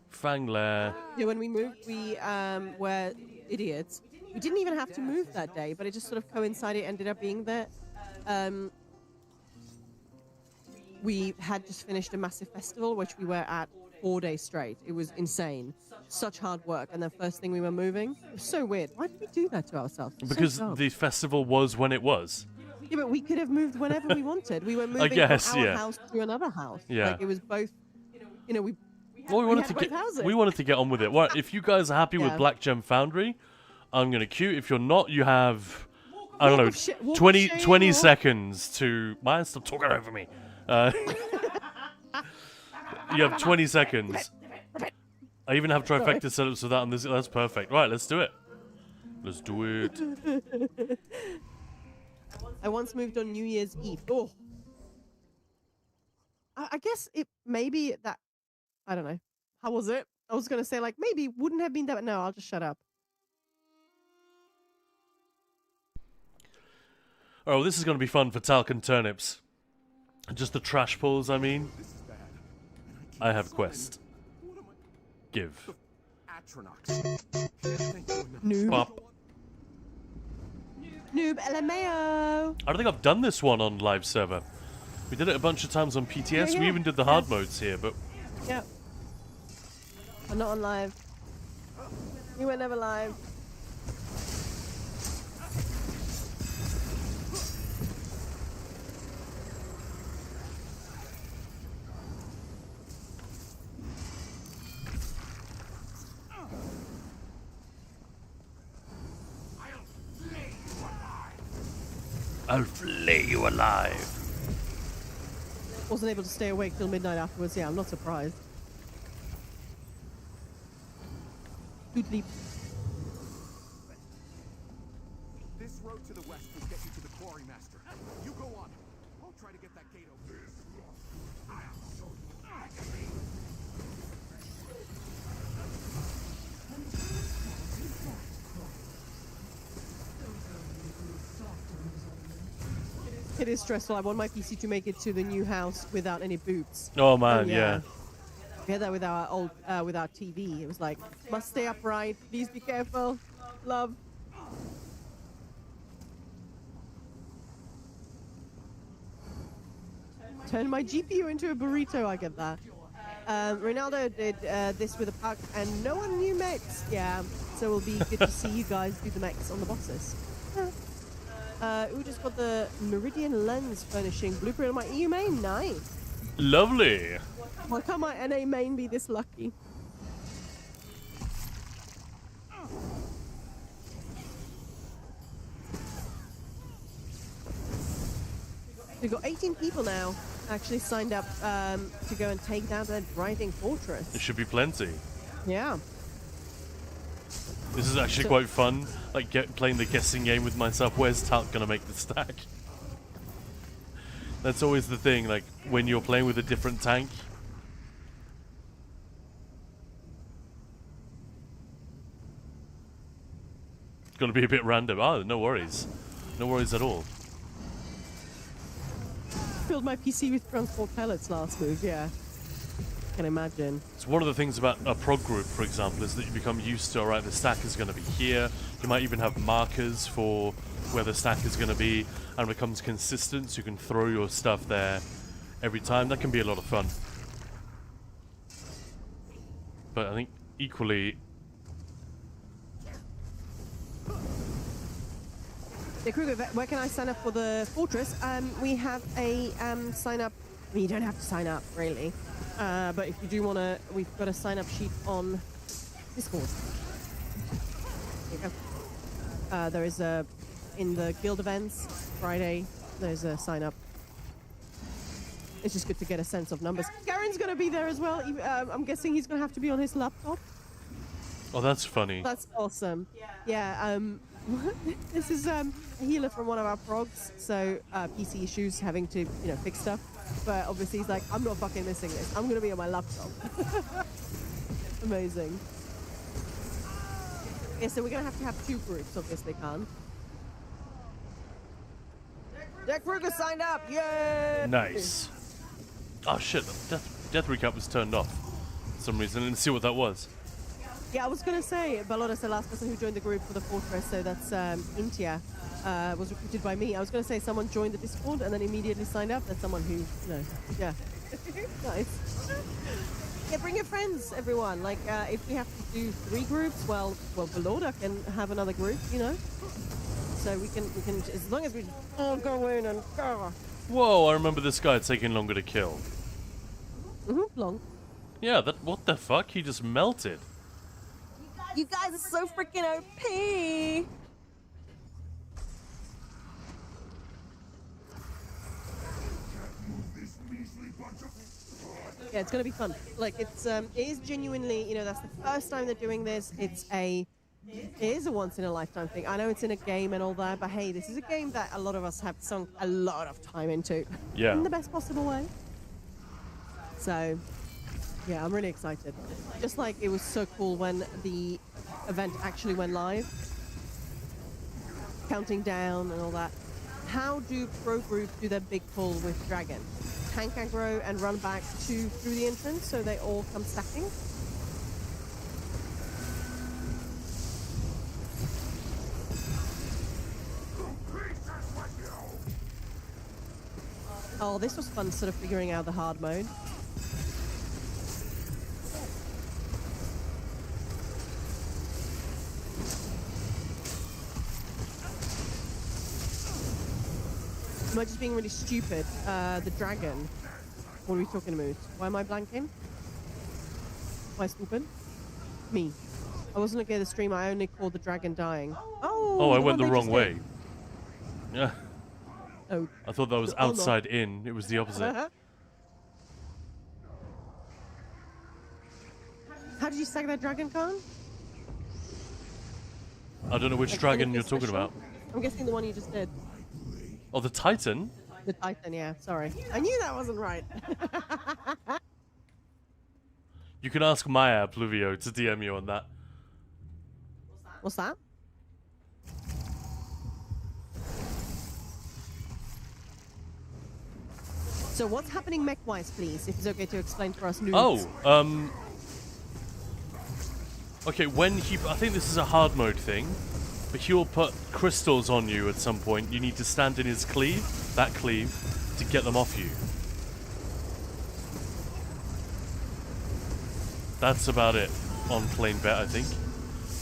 Fang Lair. Yeah, when we moved, we were idiots. We didn't even have to move that day, but it just sort of coincided. Ended up being there. We had just finished a massive festival, which we were at 4 days straight. It was insane. Such hard work. And the first thing we were moving. It was so weird. Why did we do that to ourselves? Because so dumb. the festival was when it was. Yeah, but we could have moved whenever we wanted. We were moving guess, from our yeah. house to another house. Yeah. Like it was both, you know, we Well, we wanted had to both get houses. we wanted to get on with it. Well, if you guys are happy with Yeah. Black Gem Foundry, I'm gonna queue. If you're not, you have I don't Walk know of walk of 20 shame, or- seconds to. Maya, stop talking over me. You have 20 seconds. I even have trifecta set up so that on this. That's perfect. Right, let's do it. Let's do it. I once moved on New Year's Eve. Oh. I guess it maybe that I don't know. How was it? I was gonna say like maybe wouldn't have been that. No, I'll just shut up. Oh, this is gonna be fun for Talc and Turnips. Just the trash pulls. I mean, I have quest. Give. Noob. Bop. Noob LMAO. I don't think I've done this one on live server. We did it a bunch of times on PTS. Yeah, We yeah, even did the hard modes here, but Yeah. I'm not on live. You were never live. I'll flay you alive. Wasn't able to stay awake till midnight afterwards. Yeah, I'm not surprised. Doodly. This road to the west will get you to the quarry master. You go on. I'll try to get that gate open. It is stressful. I want my PC to make it to the new house without any boots. Oh man, yeah. We had that with our old, with our TV. It was like, must stay upright. Please be careful. Love. Turn my GPU into a burrito, I get that. Ronaldo did this with a puck, and no one knew mechs. Yeah, so it'll be good to see you guys do the mechs on the bosses. Who just got the Meridian Lens furnishing blueprint on my EU main? Nice. Lovely. Why can't my NA main be this lucky? We've got 18 people now actually signed up to go and take down the Writhing Fortress. It should be plenty. Yeah. This is actually quite fun. Like playing the guessing game with myself. Where's Talk gonna make the stack? That's always the thing. Like when you're playing with a different tank. It's gonna be a bit random. Oh, no worries. No worries at all. Filled my PC with transport pellets last move, yeah. Can imagine. So one of the things about a prog group, for example, is that you become used to, alright, the stack is going to be here. You might even have markers for where the stack is going to be, and it becomes consistent, so you can throw your stuff there every time. That can be a lot of fun. But I think equally... Yeah, Kruger, where can I sign up for the Fortress? We have a sign up. I mean, you don't have to sign up, really. But if you do want to, we've got a sign up sheet on Discord. There you go. There is a, in the guild events, Friday, there's a sign up. It's just good to get a sense of numbers. Garen's going to be there as well. I'm guessing he's going to have to be on his laptop. Oh, that's funny. That's awesome. Yeah, this is a healer from one of our progs, so PC issues, having to, fix stuff. But obviously he's like, I'm not fucking missing this. I'm going to be on my laptop. Amazing. Yeah, so we're going to have 2 groups, obviously, Khan. Deck Kruger signed up! Yay! Nice. Oh shit, death recap was turned off for some reason. I didn't see what that was. Yeah, I was going to say, Balloda's the last person who joined the group for the Fortress, so that's Intia, was recruited by me. I was going to say someone joined the Discord and then immediately signed up. That's someone who, yeah. Nice. Yeah, bring your friends, everyone. Like, if we have to do 3 groups, well, Balloda can have another group, So we can, as long as we all go in and go. Whoa, I remember this guy taking longer to kill. Long. Yeah, what the fuck? He just melted. You guys are so freaking OP! Yeah, it's gonna be fun. Like, it is genuinely, that's the first time they're doing this. It is a once-in-a-lifetime thing. I know it's in a game and all that, but hey, this is a game that a lot of us have sunk a lot of time into. Yeah. In the best possible way. So... yeah, I'm really excited. Just like it was so cool when the event actually went live. Counting down and all that. How do pro groups do their big pull with Dragon? Tank aggro and run back through the entrance so they all come stacking? Oh, this was fun, sort of figuring out the hard mode. Am I just being really stupid? The dragon. What are we talking about? Why am I blanking? Why stupid? Me. I wasn't looking at the stream, I only called the dragon dying. Oh, I went the wrong way. Yeah. Oh. I thought that was outside in. It was the opposite. How did you stack that dragon, Khan? I don't know which dragon you're talking about. I'm guessing the one you just did. Oh, the Titan? The Titan, yeah. Sorry. I knew that wasn't right. You can ask Maya Pluvio to DM you on that. What's that? So what's happening mech-wise, please, if it's okay to explain for us noobs? Oh, okay, I think this is a hard mode thing, but he'll put crystals on you at some point. You need to stand in his cleave, to get them off you. That's about it on plain bet, I think.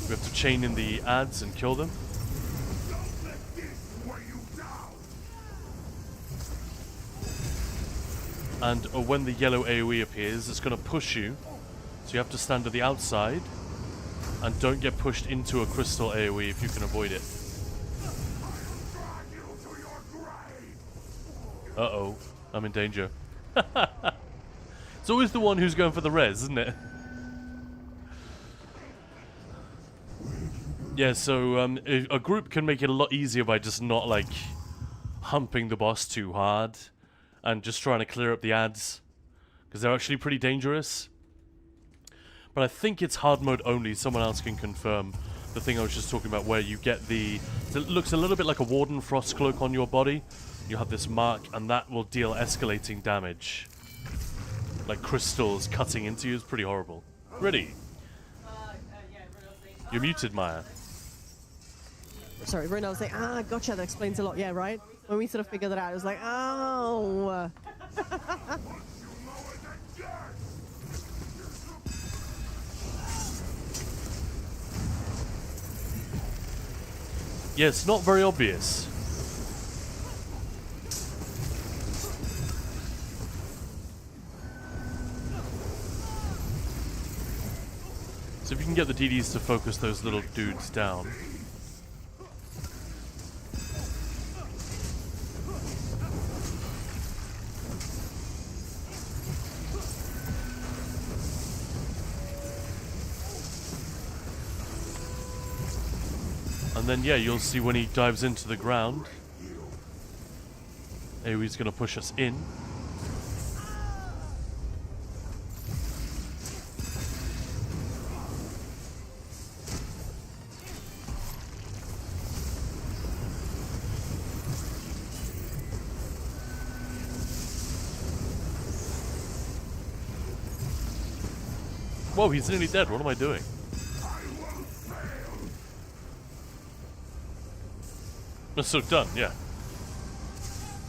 We have to chain in the ads and kill them. Don't let this weigh you down. And when the yellow AoE appears, it's going to push you. So you have to stand to the outside. And don't get pushed into a crystal AoE if you can avoid it. Drag you to your grave. Uh-oh. I'm in danger. It's always the one who's going for the res, isn't it? Yeah, so a group can make it a lot easier by just not, like, humping the boss too hard. And just trying to clear up the ads. Because they're actually pretty dangerous. But I think it's hard mode only. Someone else can confirm the thing I was just talking about, where you get the... It looks a little bit like a Warden Frost Cloak on your body. You have this mark, and that will deal escalating damage. Like crystals cutting into you is pretty horrible. Ready? You're muted, Maya. Sorry, Rena was saying, gotcha, that explains a lot. Yeah, right? When we sort of figured that out, it was like, oh. Yeah, it's not very obvious. So if you can get the DDs to focus those little dudes down. And then, yeah, you'll see when he dives into the ground. AoE's gonna push us in. Whoa, he's nearly dead. What am I doing? That's so done, yeah.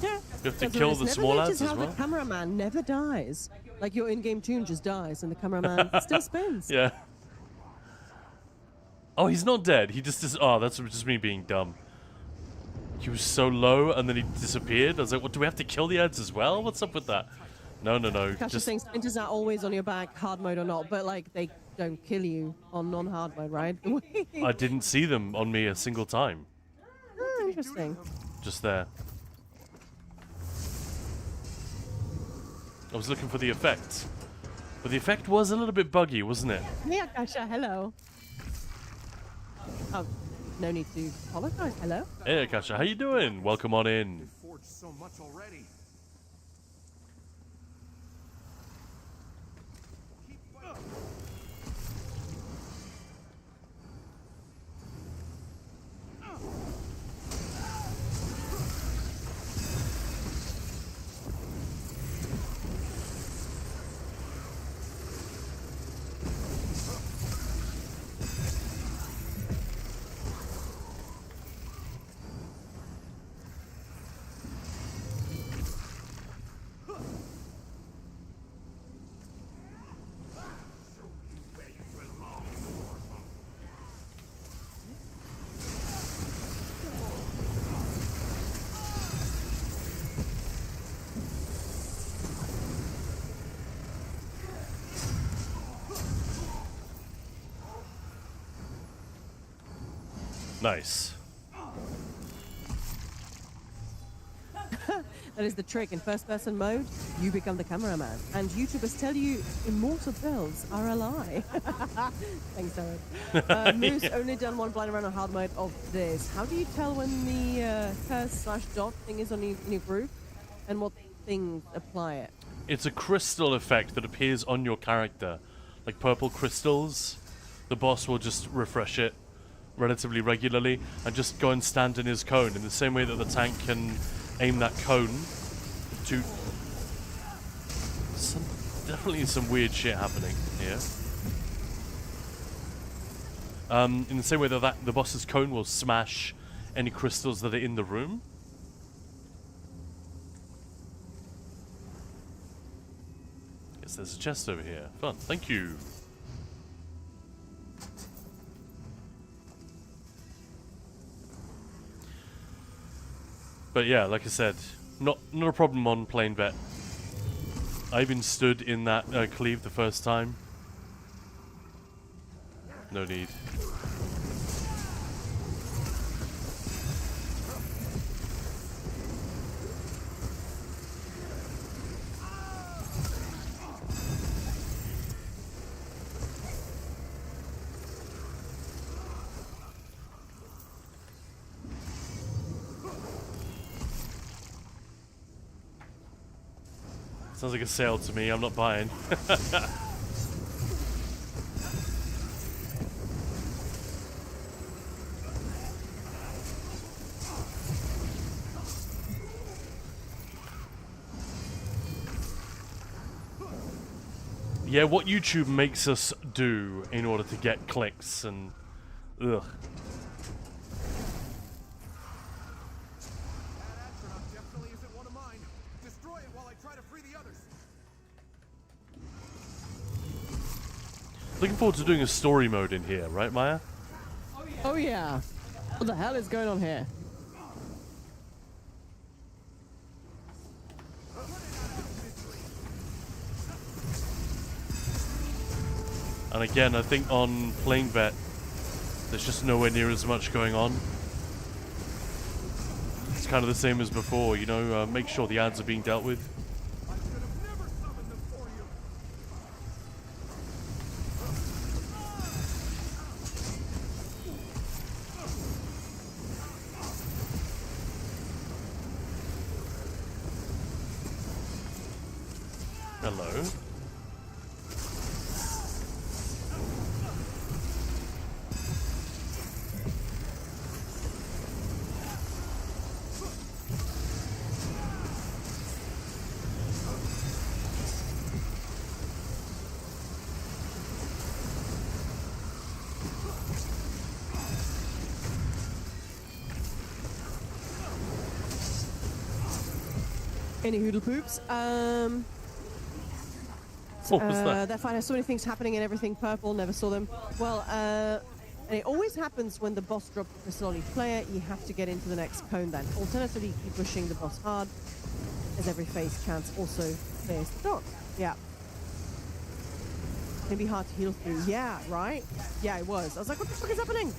Yeah. You have to kill the small ads as how well? the cameraman never dies. Like your in-game tune just dies and the cameraman still spins. Yeah. Oh, he's not dead. He just is. Oh, that's just me being dumb. He was so low and then he disappeared. I was like, what, do we have to kill the ads as well? What's up with that? No. Kasha's Just saying splinters are always on your back, hard mode or not, but like they don't kill you on non-hard mode, right? I didn't see them on me a single time. Oh, interesting. Just there. I was looking for the effect. But the effect was a little bit buggy, wasn't it? Hey, Kasha, hello. Oh, no need to apologize. Hello. Hey, Akasha, how you doing? Welcome on in. Forged so much already. Nice. That is the trick. In first-person mode, you become the cameraman. And YouTubers tell you immortal builds are a lie. Thanks, Derek. Moose only done one blind run on hard mode of this. How do you tell when the curse/dot thing is on in your group? And what things apply it? It's a crystal effect that appears on your character. Like purple crystals. The boss will just refresh it relatively regularly and just go and stand in his cone in the same way that the tank can aim that cone to... Definitely some weird shit happening here. In the same way that the boss's cone will smash any crystals that are in the room. Yes, there's a chest over here. Fun. Thank you. But yeah, like I said, not a problem on plain vet. I even stood in that cleave the first time. No need. Sounds like a sale to me. I'm not buying. Yeah, what YouTube makes us do in order to get clicks and ugh. That astronaut definitely isn't one of mine. Destroy it while I try to free the others. Looking forward to doing a story mode in here, right, Maya? Oh yeah. What the hell is going on here? And again, I think on plain vet, there's just nowhere near as much going on. It's kind of the same as before, you know, make sure the ads are being dealt with. I should have never summoned them for you. Hello. Any hoodle poops? What was that? That fight has so many things happening and everything purple. Never saw them. Well, and it always happens when the boss drops the crystal on each player. You have to get into the next cone then. Alternatively, keep pushing the boss hard, as every phase chance also clears the dot. Yeah. Can be hard to heal through. Yeah, right? Yeah, it was. I was like, what the fuck is happening?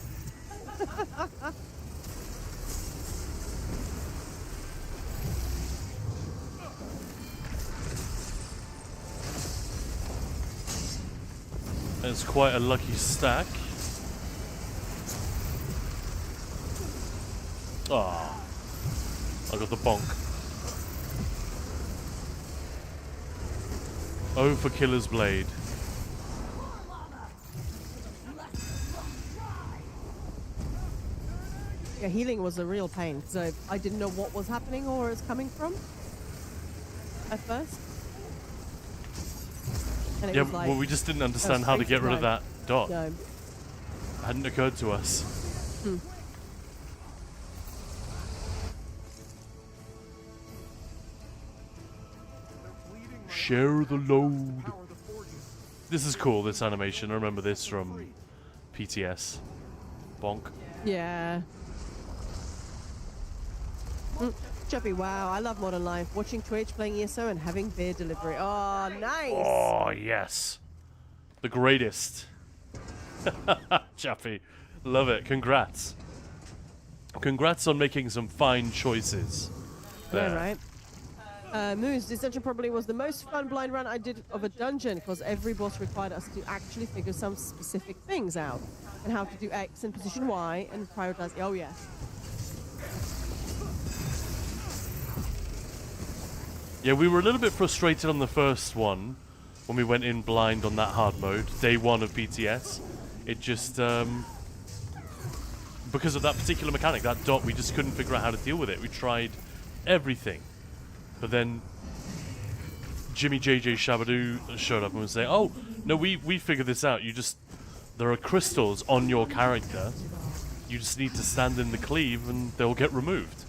It's quite a lucky stack. Ah, I got the bonk. Oh, for Killer's Blade. Yeah, healing was a real pain. So I didn't know what was happening or where it's coming from at first. And it Yeah, was like, well, we just didn't understand how to get rid of that dot. no. It hadn't occurred to us. Share the load. Power the forges. This is cool, this animation. I remember this from PTS. Bonk. Yeah. Chubby, wow, I love modern life. Watching Twitch, playing ESO, and having beer delivery. Oh, nice. Oh, yes. The greatest. Chappy. Love it. Congrats. Congrats on making some fine choices. There. Yeah, right. Moose, this dungeon probably was the most fun blind run I did of a dungeon because every boss required us to actually figure some specific things out and how to do X and position Y and prioritize. Oh, yeah. Yeah, we were a little bit frustrated on the first one when we went in blind on that hard mode, day one of BTS. It just, because of that particular mechanic, that dot, we just couldn't figure out how to deal with it. We tried everything. But then Jimmy JJ Shabadoo showed up and was saying, oh, no, we figured this out. You just, there are crystals on your character. You just need to stand in the cleave and they'll get removed.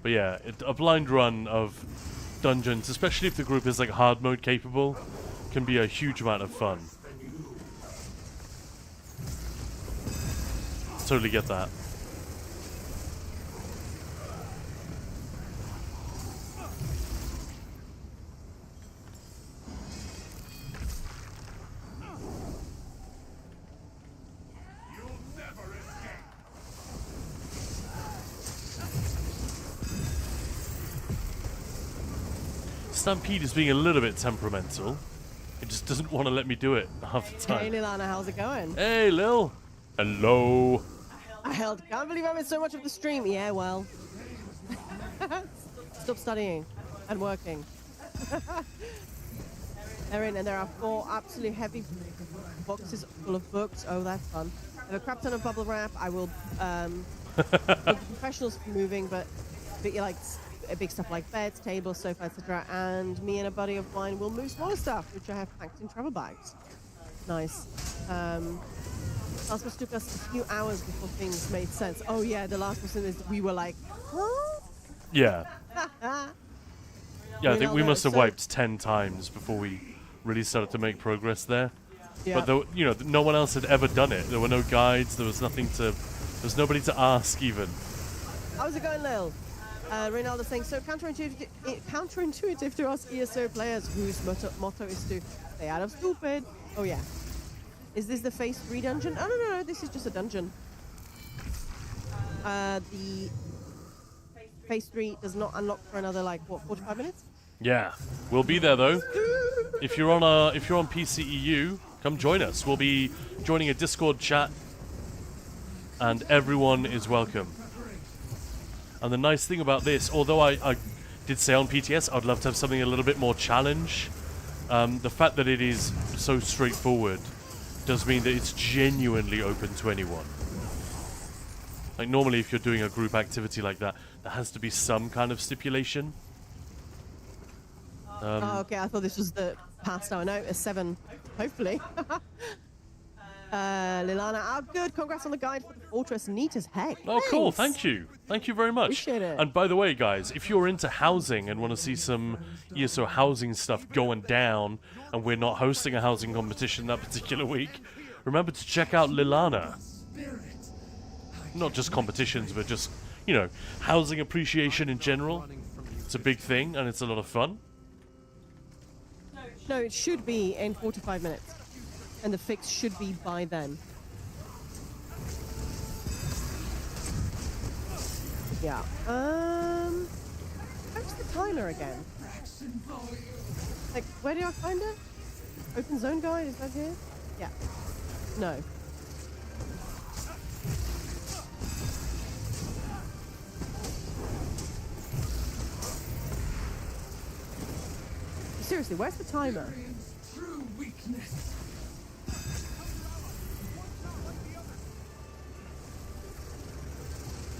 But yeah, a blind run of dungeons, especially if the group is like hard mode capable, can be a huge amount of fun. Totally get that. Stampede is being a little bit temperamental. It just doesn't want to let me do it half the Hey, time. Lilana, how's it going? Hey, Lil. Hello. I can't believe I missed so much of the stream. Yeah, well. Stop studying and working. Erin, and there are 4 absolutely heavy boxes full of books. Oh, that's fun. I have a crap ton of bubble wrap. I will the professionals moving, but you like big stuff like beds, tables, sofa, etc. And me and a buddy of mine will move smaller stuff, which I have packed in travel bags. Nice. Last one took us a few hours before things made sense. Oh yeah, the last one is we were like, huh? Yeah. Yeah, I think we Ronaldo, must have so- wiped 10 times before we really started to make progress there. Yeah. But though, you know, no one else had ever done it. There were no guides. There was nothing to. There's nobody to ask even. How's it going, Lil? Ronaldo saying, so counterintuitive to ask ESO players whose motto is to stay out of stupid. Oh yeah. Is this the phase 3 dungeon? Oh no, this is just a dungeon. The phase 3 does not unlock for another like what 45 minutes? Yeah, we'll be there though. If you're on PCEU, come join us. We'll be joining a Discord chat, and everyone is welcome. And the nice thing about this, although I did say on PTS I'd love to have something a little bit more challenge, the fact that it is so straightforward does mean that it's genuinely open to anyone. Like normally if you're doing a group activity like that, there has to be some kind of stipulation. Oh, okay, I thought this was the past hour. No, a 7, hopefully. Lilana, oh good, congrats on the guide for the fortress, neat as heck. Oh, cool, Nice. thank you. Thank you very much. Appreciate it. And by the way, guys, if you're into housing and want to see some ESO housing stuff going down, and we're not hosting a housing competition that particular week, remember to check out Lilana. Not just competitions, but just, you know, housing appreciation in general. It's a big thing, and it's a lot of fun. No, it should be in 45 minutes. And the fix should be by then. Yeah. Where's the timer again? Like, where do I find it? Open zone guide, is that here? Yeah. No. Seriously, where's the timer? True weakness.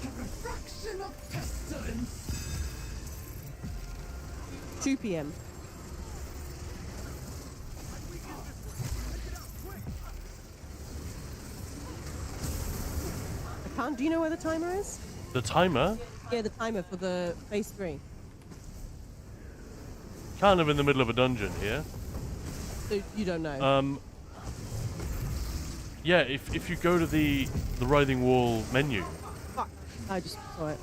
A refraction of pestilence. 2 p.m. I can't. Do you know where the timer is? The timer, Yeah, the timer for the phase 3. kind of in the middle of a dungeon here. So you don't know. Yeah, if you go to the Writhing Wall menu, Fuck. I just saw it.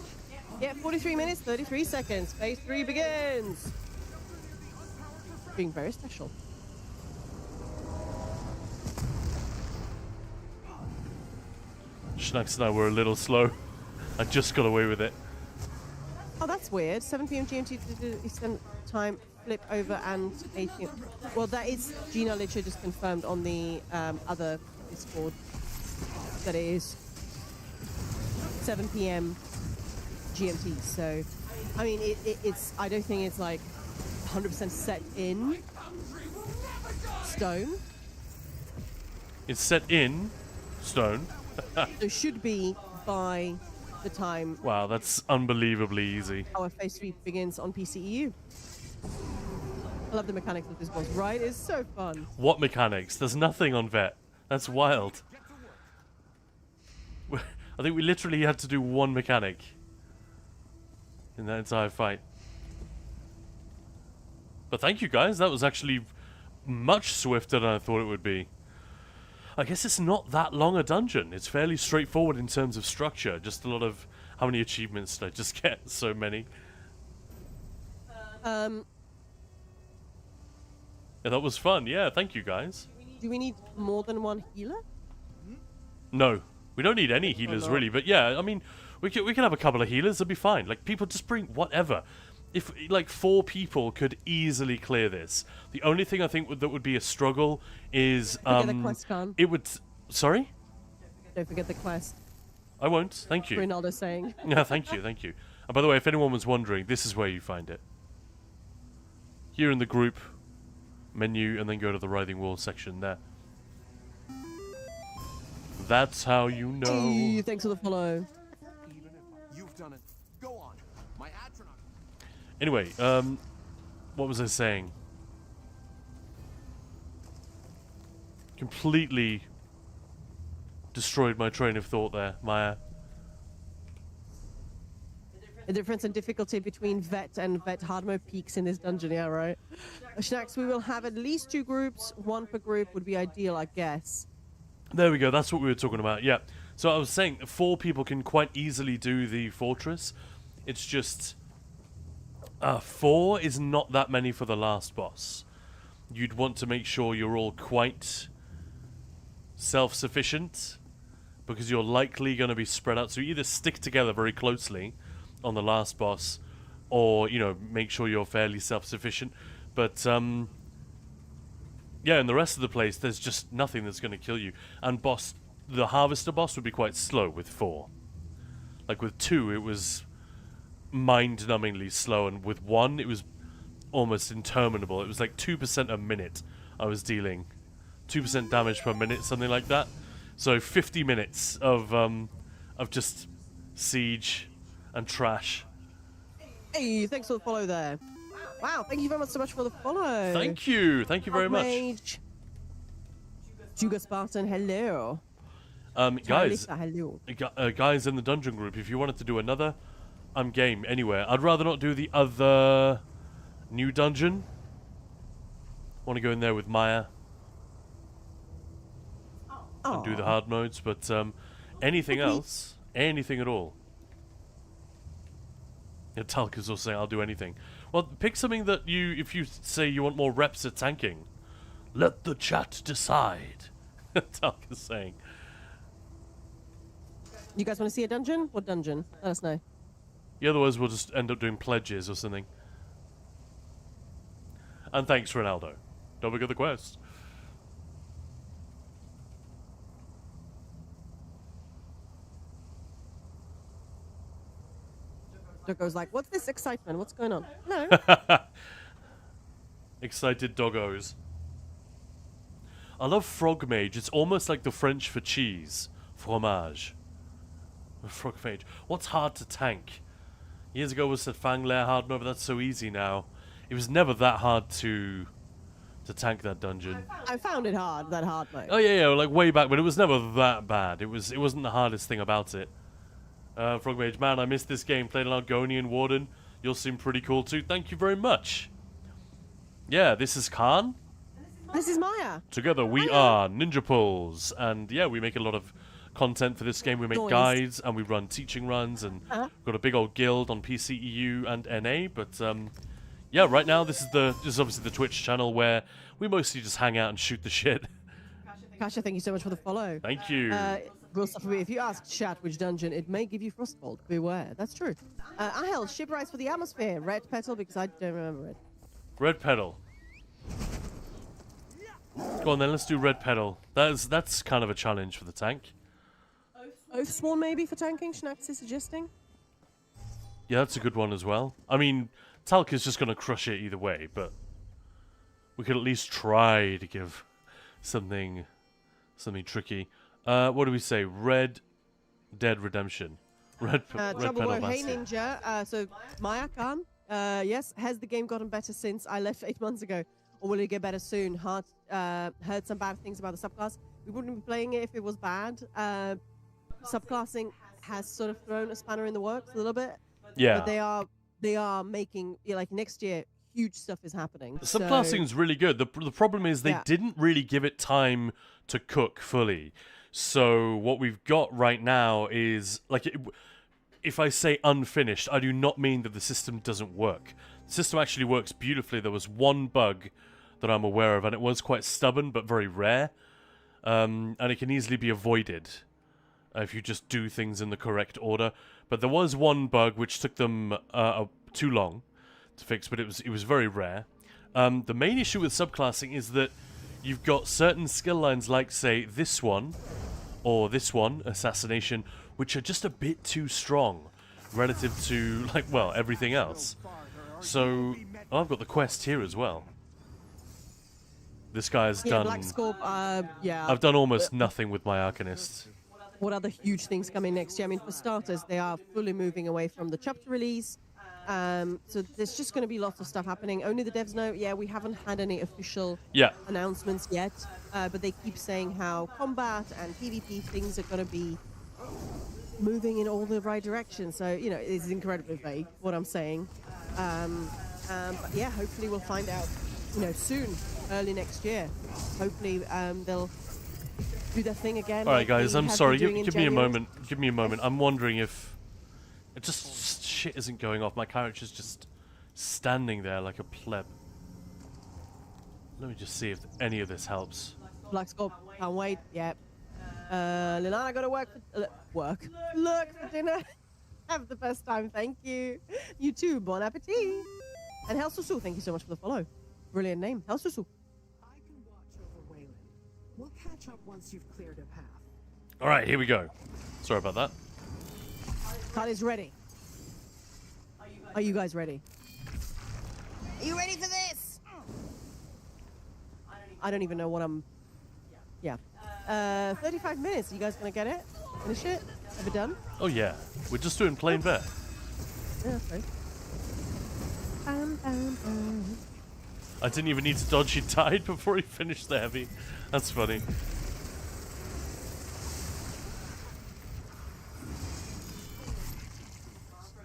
Yeah, 43 minutes, 33 seconds. Phase 3 begins. Being very special. Schnax and I were a little slow. I just got away with it. Oh, that's weird. 7 p.m. GMT to Eastern Time, flip over, and 8 p.m. Well, that is Gina literally just confirmed on the other Discord that it is 7 p.m. GMT. So, I mean, it's. I don't think it's like 100% set in stone. It's set in stone. So it should be by the time Wow, that's unbelievably easy. our phase 3 begins on PCEU. I love the mechanics of this boss, right? It's so fun. What mechanics? There's nothing on Vet. That's wild. I think we literally had to do one mechanic. in that entire fight. But thank you guys, that was actually much swifter than I thought it would be. I guess it's not that long a dungeon. It's fairly straightforward in terms of structure. Just a lot of... How many achievements did I just get? So many. Yeah, that was fun. Yeah, thank you guys. Do we need more than one healer? No, we don't need any healers really. But yeah, I mean, we can have a couple of healers. It'll be fine. Like, people just bring whatever. If like 4 people could easily clear this, the only thing I think that would be a struggle is Forget the quest, Khan. it would. Sorry, Don't forget the quest. I won't. Thank you. Ronaldo's saying. Yeah, thank you, thank you. And by the way, if anyone was wondering, this is where you find it. Here in the group menu, and then go to the Writhing Wall section there. That's how you know. Hey, thanks for the follow. You've done it. Go on. My ads are not. Anyway, what was I saying? Completely destroyed my train of thought there, Maya. The difference in difficulty between vet and vet hard mode peaks in this dungeon, yeah, right? Schnacks, we will have at least 2 groups. 1 per group would be ideal, I guess. There we go, that's what we were talking about, yeah. So I was saying, 4 people can quite easily do the fortress. It's just... 4 is not that many for the last boss. You'd want to make sure you're all quite self-sufficient, because you're likely going to be spread out. So you either stick together very closely on the last boss, or, you know, make sure you're fairly self-sufficient. But, yeah, in the rest of the place, there's just nothing that's going to kill you. And the Harvester boss would be quite slow with 4. Like, with 2, it was mind-numbingly slow, and with 1, it was almost interminable. It was like 2% a minute I was dealing. 2% damage per minute, something like that. So 50 minutes of just siege and trash. Hey, thanks for the follow there. Wow, thank you very much so much for the follow. Thank you very much. Mage. Juga Spartan, hello. Guys, Lisa, hello. Guys in the dungeon group, if you wanted to do another, I'm game anywhere. I'd rather not do the other new dungeon. Want to go in there with Maya and do the hard modes, but anything else, anything at all. Yeah, Talca's also saying I'll do anything. Well, pick something that if you say you want more reps at tanking, let the chat decide. Talca's saying. You guys want to see a dungeon? What dungeon? Let us know. Yeah, otherwise we'll just end up doing pledges or something. And thanks, Ronaldo. Don't forget the quest. Doggo's like, what's this excitement? What's going on? No. Excited doggos. I love Frog Mage. It's almost like the French for cheese. Fromage. Frog Mage. What's hard to tank? Years ago was the Fanglair hard mode, but that's so easy now. It was never that hard to tank that dungeon. I found it hard, that hard mode. Oh yeah, like way back, but it was never that bad. It wasn't the hardest thing about it. Frog Mage, man, I missed this game. Played an Argonian Warden. You'll seem pretty cool too. Thank you very much. Yeah, this is Khan. This is Maya. Together we are Ninja Pulls, and yeah, we make a lot of content for this game. We make guides and we run teaching runs, and got a big old guild on PC, EU, and NA. But yeah, right now this is obviously the Twitch channel where we mostly just hang out and shoot the shit. Kasha, thank you so much for the follow. Thank you. Real stuff for me. If you ask chat which dungeon, it may give you Frostbolt. Beware. That's true. Ahel, ship rights for the atmosphere. Red petal, because I don't remember it. Red petal. Go on then, let's do red petal. That's kind of a challenge for the tank. Oathsworn maybe for tanking, Schnax is suggesting. Yeah, that's a good one as well. I mean, Talca's just going to crush it either way, but we could at least try to give something tricky. What do we say? Red Dead Redemption. Red Trouble Petal Boy, hey Master. Ninja. So Maya Khan, yes, has the game gotten better since I left 8 months ago? Or will it get better soon? Heard some bad things about the subclass. We wouldn't be playing it if it was bad. Subclassing has sort of thrown a spanner in the works a little bit. Yeah. But they are they are making, like, next year, huge stuff is happening. The So, subclassing is really good. The problem is they Yeah. didn't really give it time to cook fully. So what we've got right now is like, if I say unfinished, I do not mean that the system doesn't work. The system actually works beautifully. There was one bug that I'm aware of, and it was quite stubborn but very rare, and it can easily be avoided if you just do things in the correct order. But there was one bug which took them too long to fix, but it was very rare. The main issue with subclassing is that you've got certain skill lines, like say this one or this one, assassination, which are just a bit too strong relative to, like, well, everything else. So I've got the quest here as well. This guy's yeah, done. Black Scorp, yeah. I've done almost nothing with my Arcanist. What other huge things coming next year? I mean, for starters, they are fully moving away from the chapter release. So there's just going to be lots of stuff happening. Only the devs know. Yeah, we haven't had any official announcements yet, but they keep saying how combat and PvP things are going to be moving in all the right directions. So, you know, it's incredibly vague what I'm saying. But yeah, hopefully we'll find out, you know, soon, early next year. Hopefully they'll do their thing again. All right, like guys, they I'm have sorry. been doing in Give me a January. moment. Give me a moment. I'm wondering if it just shit isn't going off. My character's just standing there like a pleb. Let me just see if any of this helps. Black Scorp, can't wait. Yep. Lilana, gotta work for Look for dinner. Have the best time, thank you. You too, bon appetit. And Hel Susu, thank you so much for the follow. Brilliant name, Hel Susu. I can watch over Wayland. We'll catch up once you've cleared a path. All right, here we go. Sorry about that. Kylie's ready. Are you guys ready? Are you ready for this? I don't even know what I'm... Yeah. 35 minutes. You guys gonna get it? Finish it? Have it done? Oh yeah, we're just doing plain bear. Yeah, that's right. I didn't even need to dodge. He died before he finished the heavy. That's funny.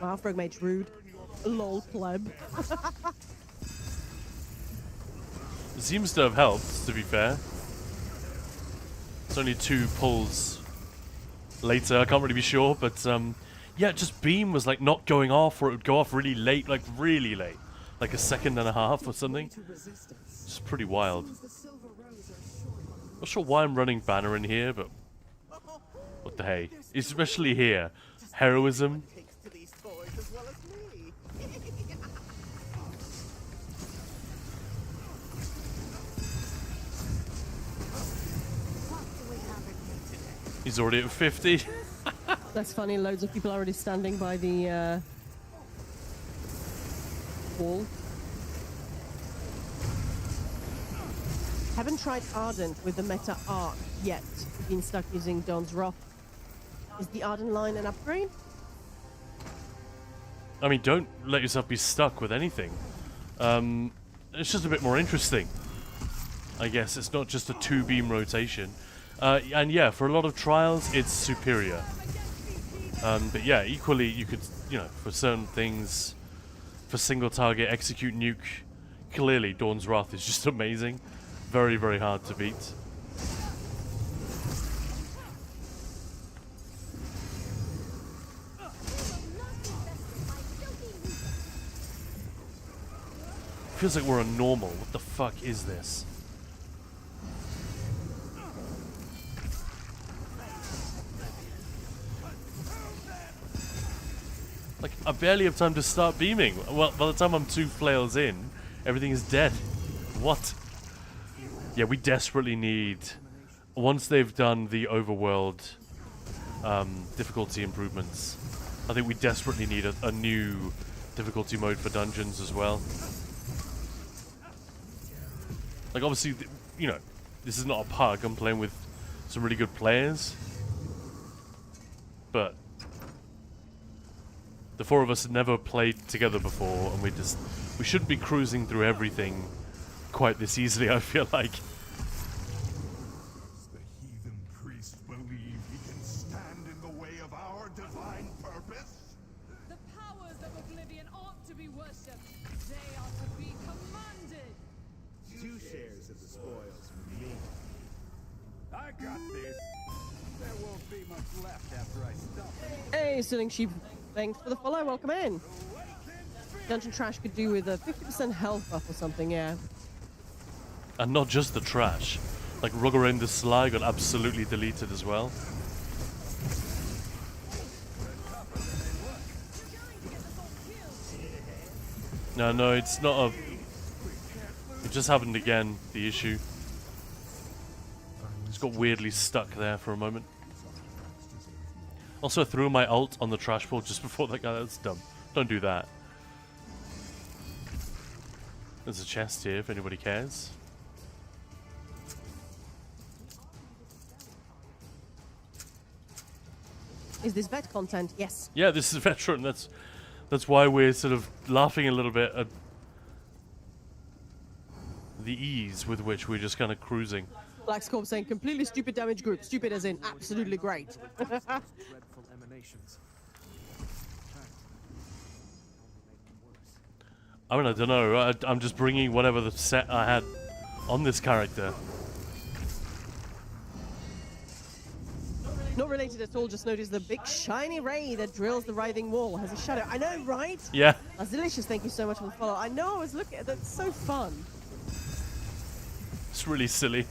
Wow, Frog Mage rude. Lol pleb. It seems to have helped, to be fair. It's only 2 pulls later, I can't really be sure, but yeah, just beam was like not going off, or it would go off really late, like really late. Like a second and a half or something. It's pretty wild. Not sure why I'm running banner in here, but what the hey. Especially here. Heroism. He's already at 50. That's funny, loads of people are already standing by the wall. Haven't tried Ardent with the meta arc yet. Been stuck using Dawn's Wrath. Is the Ardent line an upgrade? I mean, don't let yourself be stuck with anything. It's just a bit more interesting. I guess it's not just a 2-beam rotation. And yeah, for a lot of trials, it's superior. But yeah, equally, you could, you know, for certain things, for single target, execute nuke, clearly Dawn's Wrath is just amazing. Very, very hard to beat. Feels like we're on normal. What the fuck is this? Like, I barely have time to start beaming. Well, by the time I'm 2 flails in, everything is dead. What? Yeah, we desperately need... Once they've done the overworld difficulty improvements, I think we desperately need a new difficulty mode for dungeons as well. Like, obviously, you know, this is not a pug. I'm playing with some really good players. But the 4 of us had never played together before, and we shouldn't be cruising through everything quite this easily, I feel like. Does the heathen priest believe he can stand in the way of our divine purpose? The powers of oblivion aren't Hey, Sterling Sheep, thanks for the follow. Welcome in. Dungeon trash could do with a 50% health buff or something, yeah. And not just the trash. Like Rugger the Sly got absolutely deleted as well. No, it's not a... It just happened again, the issue. Just got weirdly stuck there for a moment. Also, I threw my ult on the trash ball just before that guy. That's dumb. Don't do that. There's a chest here if anybody cares. Is this vet content? Yes. Yeah, this is veteran. That's why we're sort of laughing a little bit at the ease with which we're just kind of cruising. Black Scorp saying completely stupid damage group. Stupid as in absolutely great. Dreadful emanations. I mean, I don't know. I'm just bringing whatever the set I had on this character. Not related at all, just noticed the big shiny ray that drills the writhing wall has a shadow. I know, right? Yeah. That's delicious. Thank you so much for the follow. I know, I was looking at that. It's so fun. It's really silly.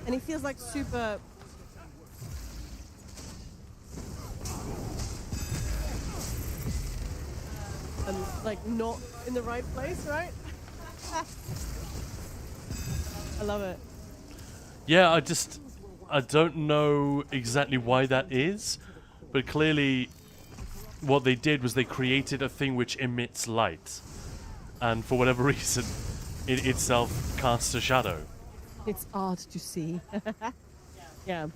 And he feels like super... like not in the right place, right? I love it. Yeah, I don't know exactly why that is, but clearly what they did was they created a thing which emits light. And for whatever reason, it itself casts a shadow. It's odd to see. Yeah.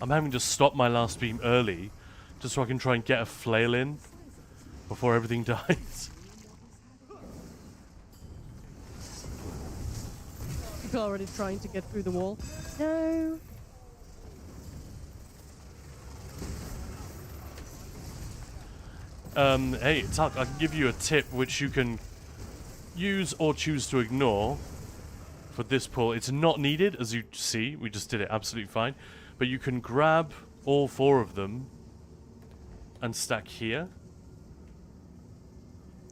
I'm having to stop my last beam early, just so I can try and get a flail in before everything dies. People are already trying to get through the wall. No. Hey, Tuck, I can give you a tip which you can use or choose to ignore for this pull. It's not needed, as you see. We just did it absolutely fine. But you can grab all 4 of them and stack here.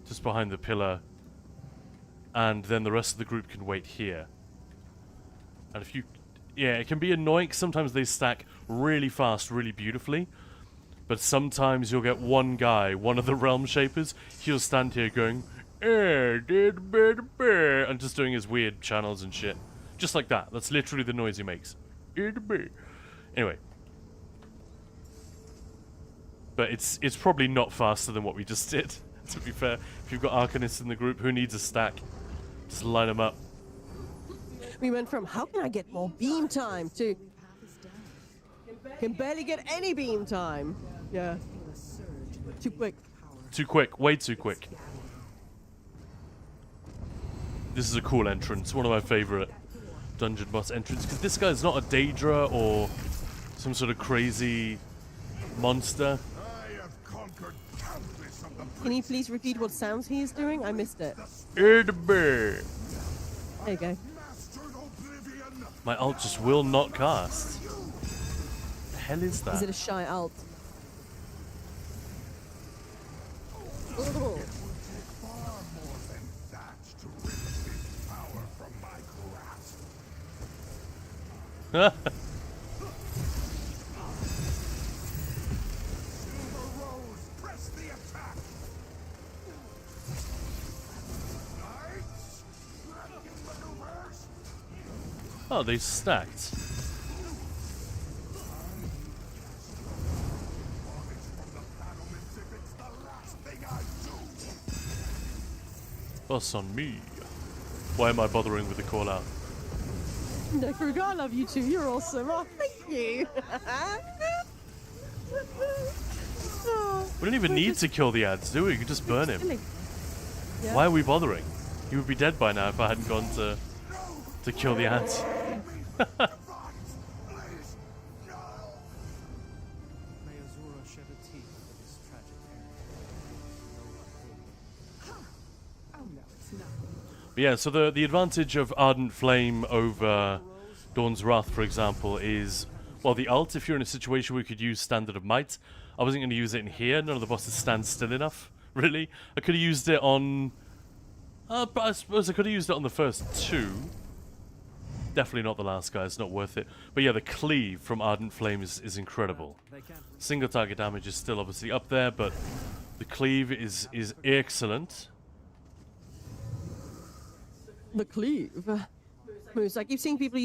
Just behind the pillar. And then the rest of the group can wait here. And if you... Yeah, it can be annoying. Sometimes they stack really fast, really beautifully. But sometimes you'll get one guy, one of the Realm Shapers, he'll stand here going, and just doing his weird channels and shit. Just like that. That's literally the noise he makes. Anyway. But it's probably not faster than what we just did, to be fair. If you've got Arcanists in the group, who needs a stack? Just line them up. We went from, how can I get more beam time, to can barely get any beam time. Yeah. Too quick. Too quick. Way too quick. This is a cool entrance. One of my favorite dungeon boss entrance. Because this guy's not a Daedra or some sort of crazy monster. I have conquered countless of them. Can you please repeat what sounds he is doing? I missed it. There you go. Mastered oblivion. My ult just will not cast. The hell is that? Is it a shy alt? Ooh. Far more than that to rip this power from my grasp. Silver Rose, press the attack. Knights, maneuvers. Oh, they stacked. Boss on me. Why am I bothering with the call out? Necrug, I love you too. You're awesome. Oh, thank you. We don't even need to kill the ants, do we? We could just burn him. Silly. Yeah. Why are we bothering? He would be dead by now if I hadn't gone to kill the ants. Please, no! May Azura shed a tear for this tragic errand. Oh no, it's not. But yeah, so the advantage of Ardent Flame over Dawn's Wrath, for example, is, well, the ult, if you're in a situation where you could use Standard of Might. I wasn't going to use it in here. None of the bosses stand still enough, really. I could have used it on... but I suppose I could have used it on the first two. Definitely not the last guy. It's not worth it. But yeah, the cleave from Ardent Flame is incredible. Single target damage is still obviously up there, but the cleave is excellent. The cleave. Moose, I keep seeing people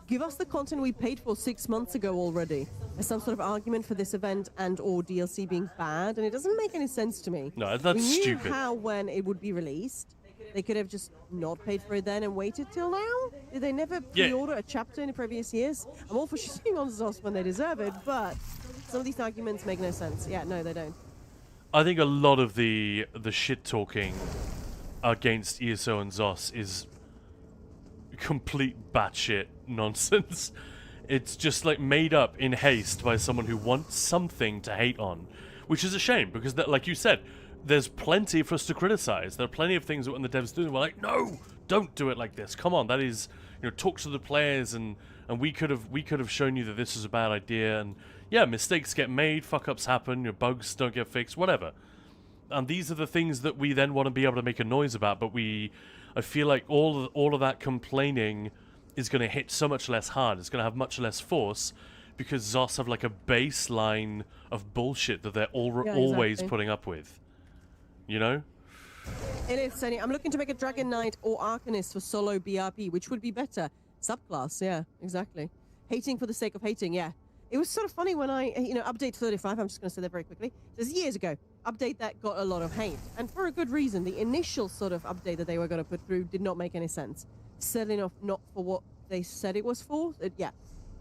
give us the content we paid for 6 months ago already as some sort of argument for this event and or DLC being bad, and it doesn't make any sense to me. No, that's we knew stupid. how when it would be released. They could have just not paid for it then and waited till now? Did they never pre-order a chapter in the previous years? I'm all for shitting on ZOS when they deserve it, but some of these arguments make no sense. Yeah, no, they don't. I think a lot of the shit talking against ESO and ZOS is complete batshit nonsense. It's just like made up in haste by someone who wants something to hate on, which is a shame because, that, like you said, there's plenty for us to criticize. There are plenty of things that when the devs do, we're like, no, don't do it like this. Come on, that is, talk to the players, and we could have shown you that this is a bad idea. And yeah, mistakes get made, fuck ups happen, your bugs don't get fixed, whatever. And these are the things that we then want to be able to make a noise about. But I feel like all of that complaining is going to hit so much less hard. It's going to have much less force because ZOS have like a baseline of bullshit that they're always putting up with. You know? It is, Sonny. I'm looking to make a Dragon Knight or Arcanist for solo BRP, which would be better. Subclass, yeah, exactly. Hating for the sake of hating, yeah. It was sort of funny when I, update 35, I'm just going to say that very quickly. This is years ago. Update that got a lot of hate. And for a good reason. The initial sort of update that they were going to put through did not make any sense. Certainly not for what they said it was for. Yeah.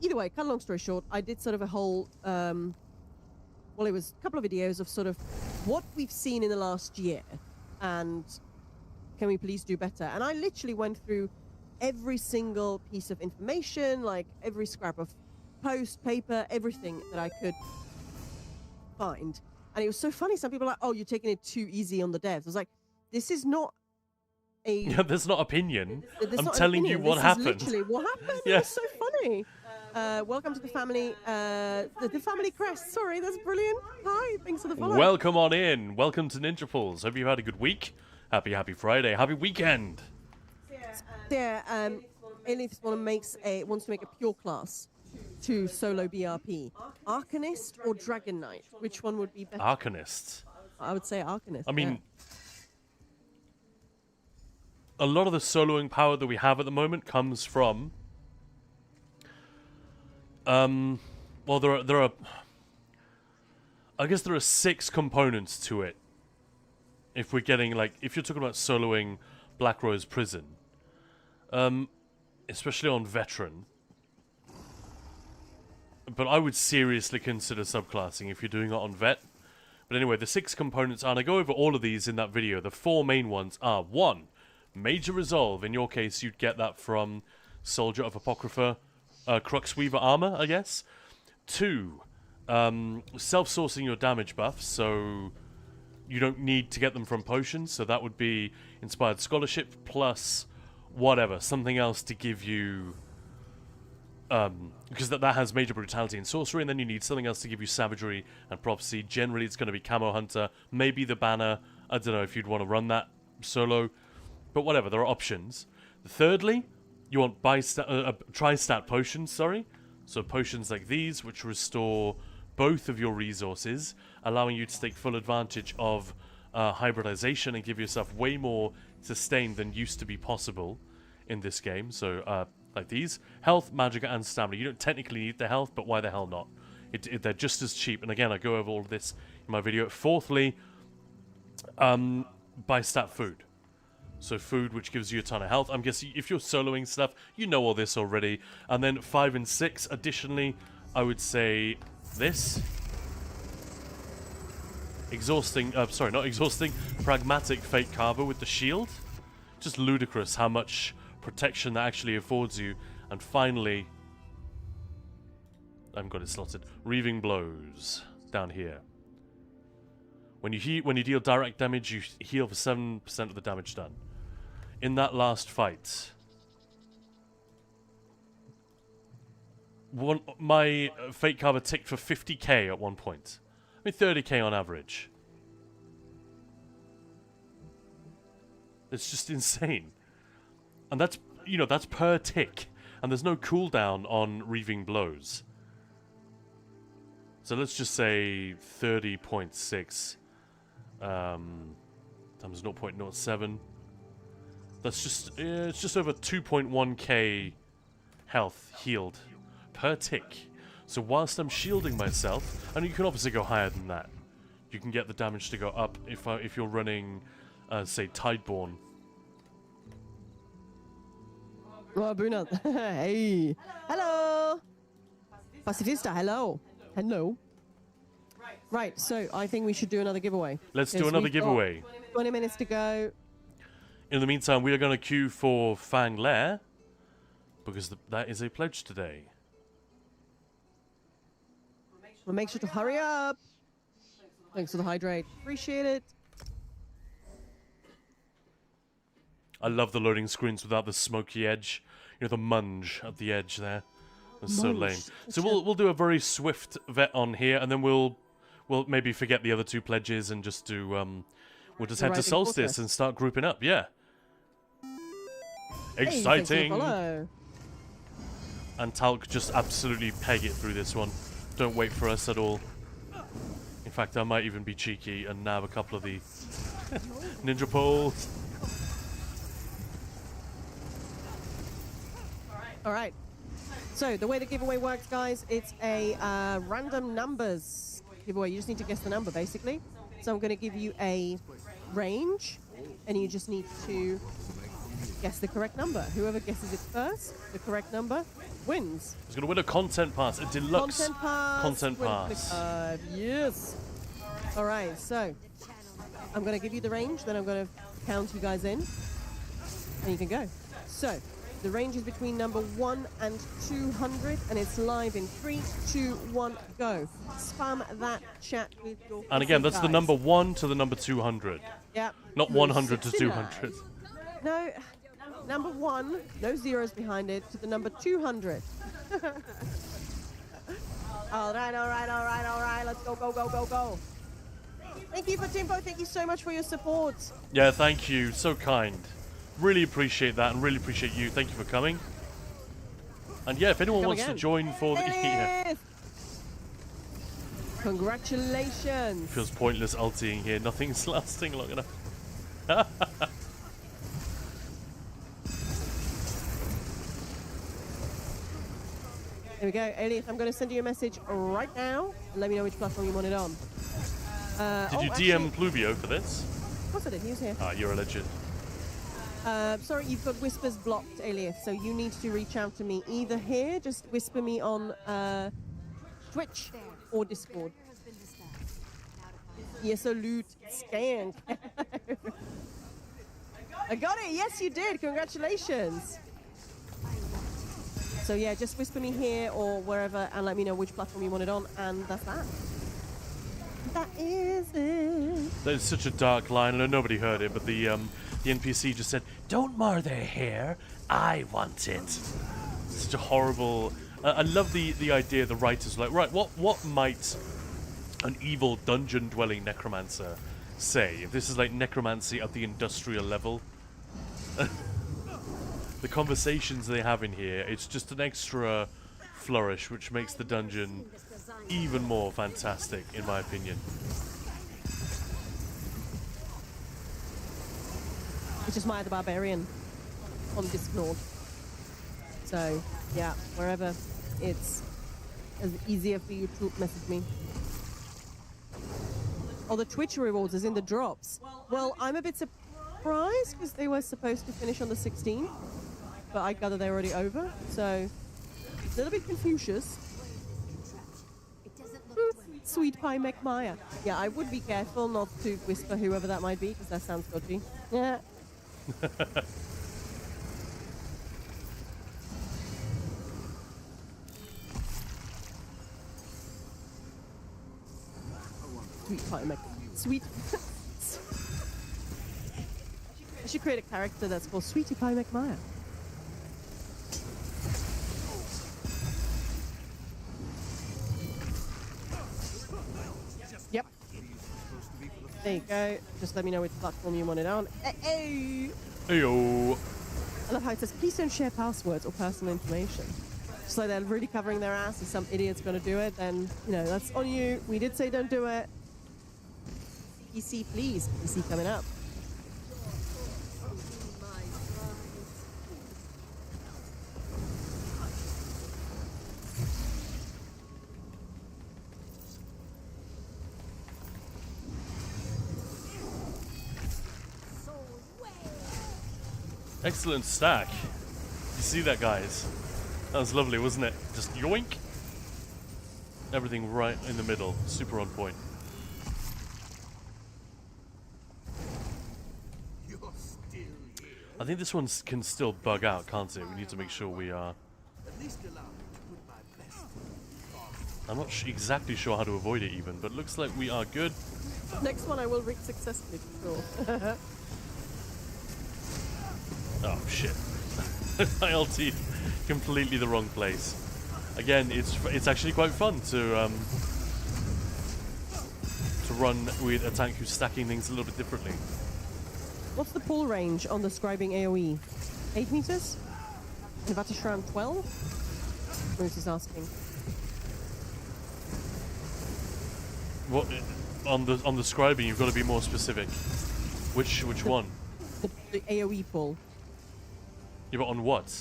Either way, cut a long story short, I did sort of a whole, it was a couple of videos of sort of what we've seen in the last year. And can we please do better? And I literally went through every single piece of information, like every scrap of post, paper, everything that I could find. And it was so funny. Some people are like, oh, you're taking it too easy on the devs. I was like, this is not a... Yeah, there's not opinion. There's I'm not telling opinion. you what this happened. Is literally what happened. Yeah. It's so funny. Welcome to the family. The family crest. Sorry, that's brilliant. Hi, thanks for the follow. Welcome on in. Welcome to Ninja Pools. Hope you've had a good week. Happy Friday. Happy weekend. Yeah, Elif wants to make a pure class to solo BRP. Arcanist or Dragon Knight? Which one would be better? Arcanist. I would say Arcanist. I mean, a lot of the soloing power that we have at the moment comes from... well, there are... I guess there are 6 components to it. If we're getting, if you're talking about soloing Black Rose Prison, especially on Veteran, but I would seriously consider subclassing if you're doing it on Vet. But anyway, the 6 components are, and I go over all of these in that video. The 4 main ones are, 1, Major Resolve. In your case, you'd get that from Soldier of Apocrypha, Cruxweaver armor, I guess. 2, self-sourcing your damage buffs, so you don't need to get them from potions, so that would be Inspired Scholarship plus whatever, something else to give you... because that has Major Brutality and Sorcery, and then you need something else to give you Savagery and Prophecy. Generally, it's going to be Camo Hunter, maybe the Banner. I don't know if you'd want to run that solo, but whatever, there are options. Thirdly, you want Tri-Stat Potions, so potions like these, which restore both of your resources, allowing you to take full advantage of hybridization and give yourself way more sustain than used to be possible in this game. So, like these. Health, Magicka, and Stamina. You don't technically need the health, but why the hell not? They're just as cheap. And again, I go over all of this in my video. Fourthly, buy stat food. So food, which gives you a ton of health. I'm guessing if you're soloing stuff, you know all this already. And then 5 and 6, additionally, I would say this. exhausting, sorry, not exhausting, pragmatic Fate Carver with the shield. Just ludicrous how much protection that actually affords you. And finally, I haven't got it slotted. Writhing Blows down here. When you deal direct damage, you heal for 7% of the damage done. In that last fight, my Fate Carver ticked for 50k at one point. I mean 30k on average. It's just insane. And that's, you know, that's per tick. And there's no cooldown on Writhing Blows. So let's just say 30.6 times 0.07. That's just, it's just over 2.1k health healed per tick. So whilst I'm shielding myself, and you can obviously go higher than that. You can get the damage to go up if you're running, say, Tideborn. Oh, Bruna. Hey. Hello. Pacifista, hello. Hello. Right, so I think we should do another giveaway. Let's do another giveaway. 20 minutes to go. In the meantime, we are going to queue for Fang Lair, because that is a pledge today. Well, make sure to hurry up. Thanks for the hydrate. Appreciate it. I love the loading screens without the smoky edge. You know, the munge at the edge there. That's so lame. So we'll do a very swift vet on here, and then we'll maybe forget the other two pledges and just do we'll just head to Writhing Solstice Fortress. and start grouping up. Yeah. Hey, thanks for the Exciting. follow. And Talc just absolutely peg it through this one. Don't wait for us at all. In fact, I might even be cheeky and nab a couple of the ninja poles. All right. So the way the giveaway works, guys, it's a random numbers giveaway. You just need to guess the number, basically. So I'm going to give you a range, and you just need to guess the correct number. Whoever guesses it first, the correct number, wins. He's going to win a content pass, a deluxe Content pass. content win pass. Yes. All right. So I'm going to give you the range, then I'm going to count you guys in, and you can go. So the range is between number 1 and 200, and it's live in 3, 2, 1, go. Spam that chat with your And again, that's the guys. number 1 to the number 200. Yep. Not 100 to 69. 200. No, number 1, no zeros behind it, to the number 200. All right. Let's go, go. Thank you for Timbo. Thank you so much for your support. Yeah, thank you. So kind. Really appreciate that and really appreciate you. Thank you for coming. And yeah, if anyone Come wants again. to join for the... Yeah, Elif! Congratulations. feels pointless ulting here. Nothing's lasting long enough. There we go. Elif, I'm going to send you a message right now. And let me know which platform you want it on. Did you DM Pluvio for this? Of course I did. He was here. Ah, you're a legend. Sorry, you've got whispers blocked, Elias, so you need to reach out to me either here, just whisper me on Twitch or Discord. Yes, salute, scan. I got it. Yes, you did. Congratulations. So yeah, just whisper me here or wherever, and let me know which platform you want it on, and that's that. That is it. That is such a dark line. I know nobody heard it, but the NPC just said, "Don't mar their hair. I want it." Such a horrible. I love the idea. The writers were like, right, what might an evil dungeon-dwelling necromancer say if this is like necromancy at the industrial level? The conversations they have in here, it's just an extra flourish, which makes the dungeon even more fantastic, in my opinion. It's just Maya the Barbarian on Discord. So, yeah, wherever it's as easier for you to message me. Oh, the Twitch rewards is in the drops. Well, I'm a bit surprised because they were supposed to finish on the 16th, but I gather they're already over. So, a little bit Confucius. Sweet Pie McMaya. Yeah, I would be careful not to whisper whoever that might be, because that sounds dodgy. Yeah. Sweet Pie Mc... Sweet... I should create a character that's called Sweetie Pie McMaya. Yep. There you go. Just let me know which platform you want it on. Hey! Heyo. I love how it says, please don't share passwords or personal information. Just like they're really covering their ass. If some idiot's going to do it, then, you know, that's on you. We did say don't do it. PC, please. PC coming up. Excellent stack. You see that, guys? That was lovely, wasn't it? Just yoink. Everything right in the middle. Super on point. You're still here. I think this one can still bug out, can't it? We need to make sure we are... At least allow me to put my best. I'm not exactly sure how to avoid it even, but looks like we are good. Next one I will rig successfully, for sure. Oh shit. I ultied completely the wrong place. Again, it's actually quite fun to run with a tank who's stacking things a little bit differently. What's the pull range on the scribing AoE? 8 meters? And Vatashran 12? Bruce is asking. What on the scribing? You've got to be more specific. Which one? The AoE pull. Yeah, but on what?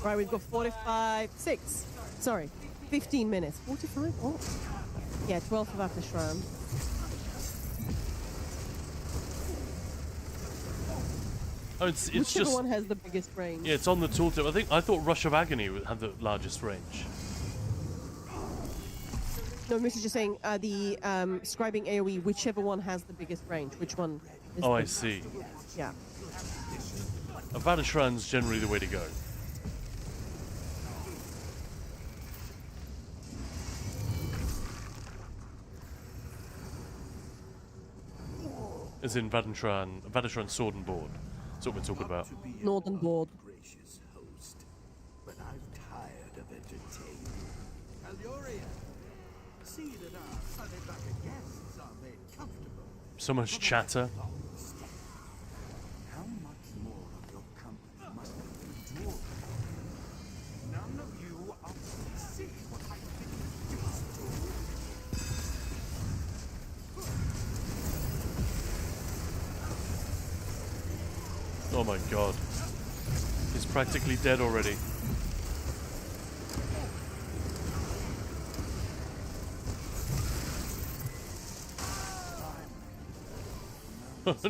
Right, we've got 15 minutes. 45? Oh. Yeah, 12 for Vatashran. Oh, it's Whichever just one has the biggest range. yeah, it's on the tooltip. I thought Rush of Agony had the largest range. No, Mrs. just saying the scribing AoE, whichever one has the biggest range. Which one is Oh, I the- see. Yeah. Vatashran's generally the way to go. As in Vatashran Sword and Board. That's what we're talking about. Northern Board. Gracious host, but I'm tired of entertaining. Alioria, see that our uninvited guests are made comfortable. So much chatter. How much more of your company must I endure? None of you are see what I've been used to. Oh my god. He's practically dead already.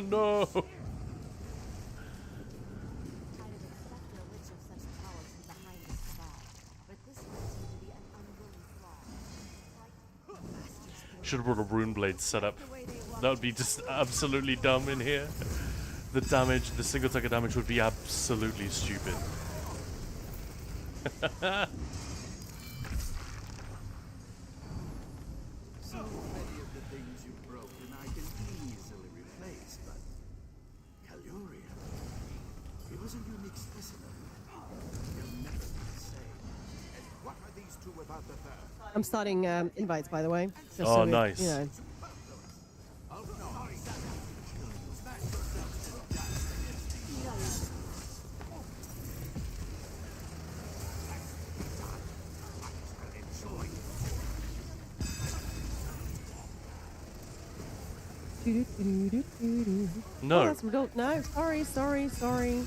No! Should have brought a rune blade setup. That would be just absolutely dumb in here. The damage, the single target damage would be absolutely stupid. So many of the things you've broken I can easily replace, but Caluria, it was a unique specimen. You'll never be the same. And what are these two without the third? I'm starting invites, by the way. Just Oh, so we- nice. You know. Oh no, smash yourselves to dust. Enjoy. Oh, No. that's no, sorry.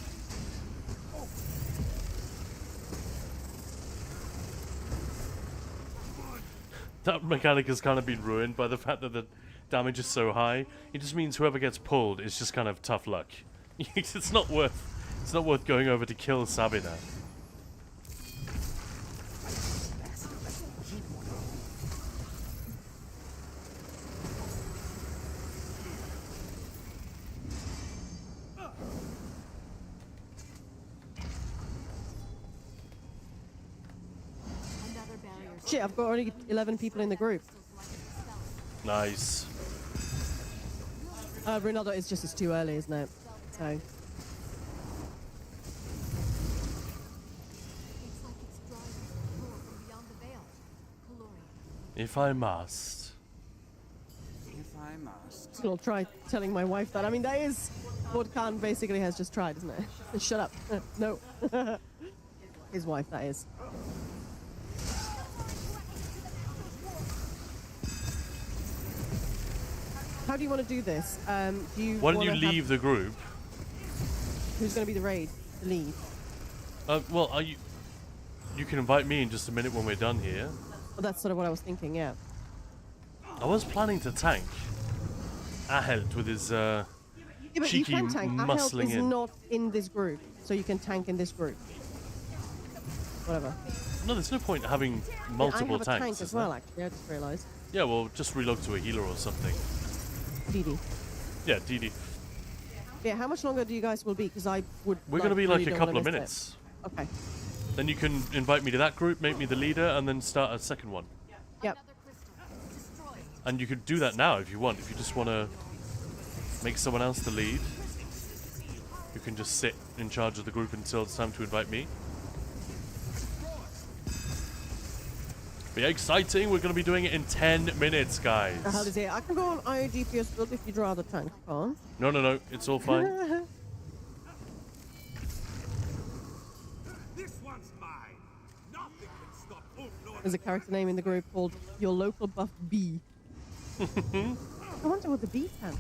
That mechanic has kind of been ruined by the fact that damage is so high, it just means whoever gets pulled is just kind of tough luck. It's not worth going over to kill Sabina. Shit, I've got already 11 people in the group. Nice. Ronaldo, it's too early, isn't it? So. It's like it's drawing more from beyond the veil. Caloria. If I must. If I must. I'll try telling my wife that. I mean, that is what Khan basically has just tried, isn't it? Shut up. No. His wife, that is. How do you want to do this? Do you Why don't you wanna have- leave the group? Who's going to be the raid? The lead? Well, are you? You can invite me in just a minute when we're done here. Well, that's sort of what I was thinking, yeah. I was planning to tank Ahelt with his Yeah, but you cheeky can tank. Ahelt muscling is in. not in this group, so you can tank in this group. Whatever. No, there's no point having Yeah, multiple I have a tanks. tank is as there? well, actually. I just realised. Yeah, well, just relog to a healer or something. DD. Yeah, DD. Yeah, how much longer do you guys will be? Because I would. We're gonna be like really a don't couple wanna of miss it. minutes. Okay. Then you can invite me to that group, make me the leader, and then start a second one. Yep. Another crystal. Destroyed. And you could do that now if you want. If you just want to make someone else the lead, you can just sit in charge of the group until it's time to invite me. But yeah, exciting. We're going to be doing it in 10 minutes, guys. The hell is it? I can go on IOGPS build if you'd rather tank. Can't. No. It's all fine. This one's mine. Nothing can stop Ulflord. There's a character name in the group called Your Local Buff B. I wonder what the B stands.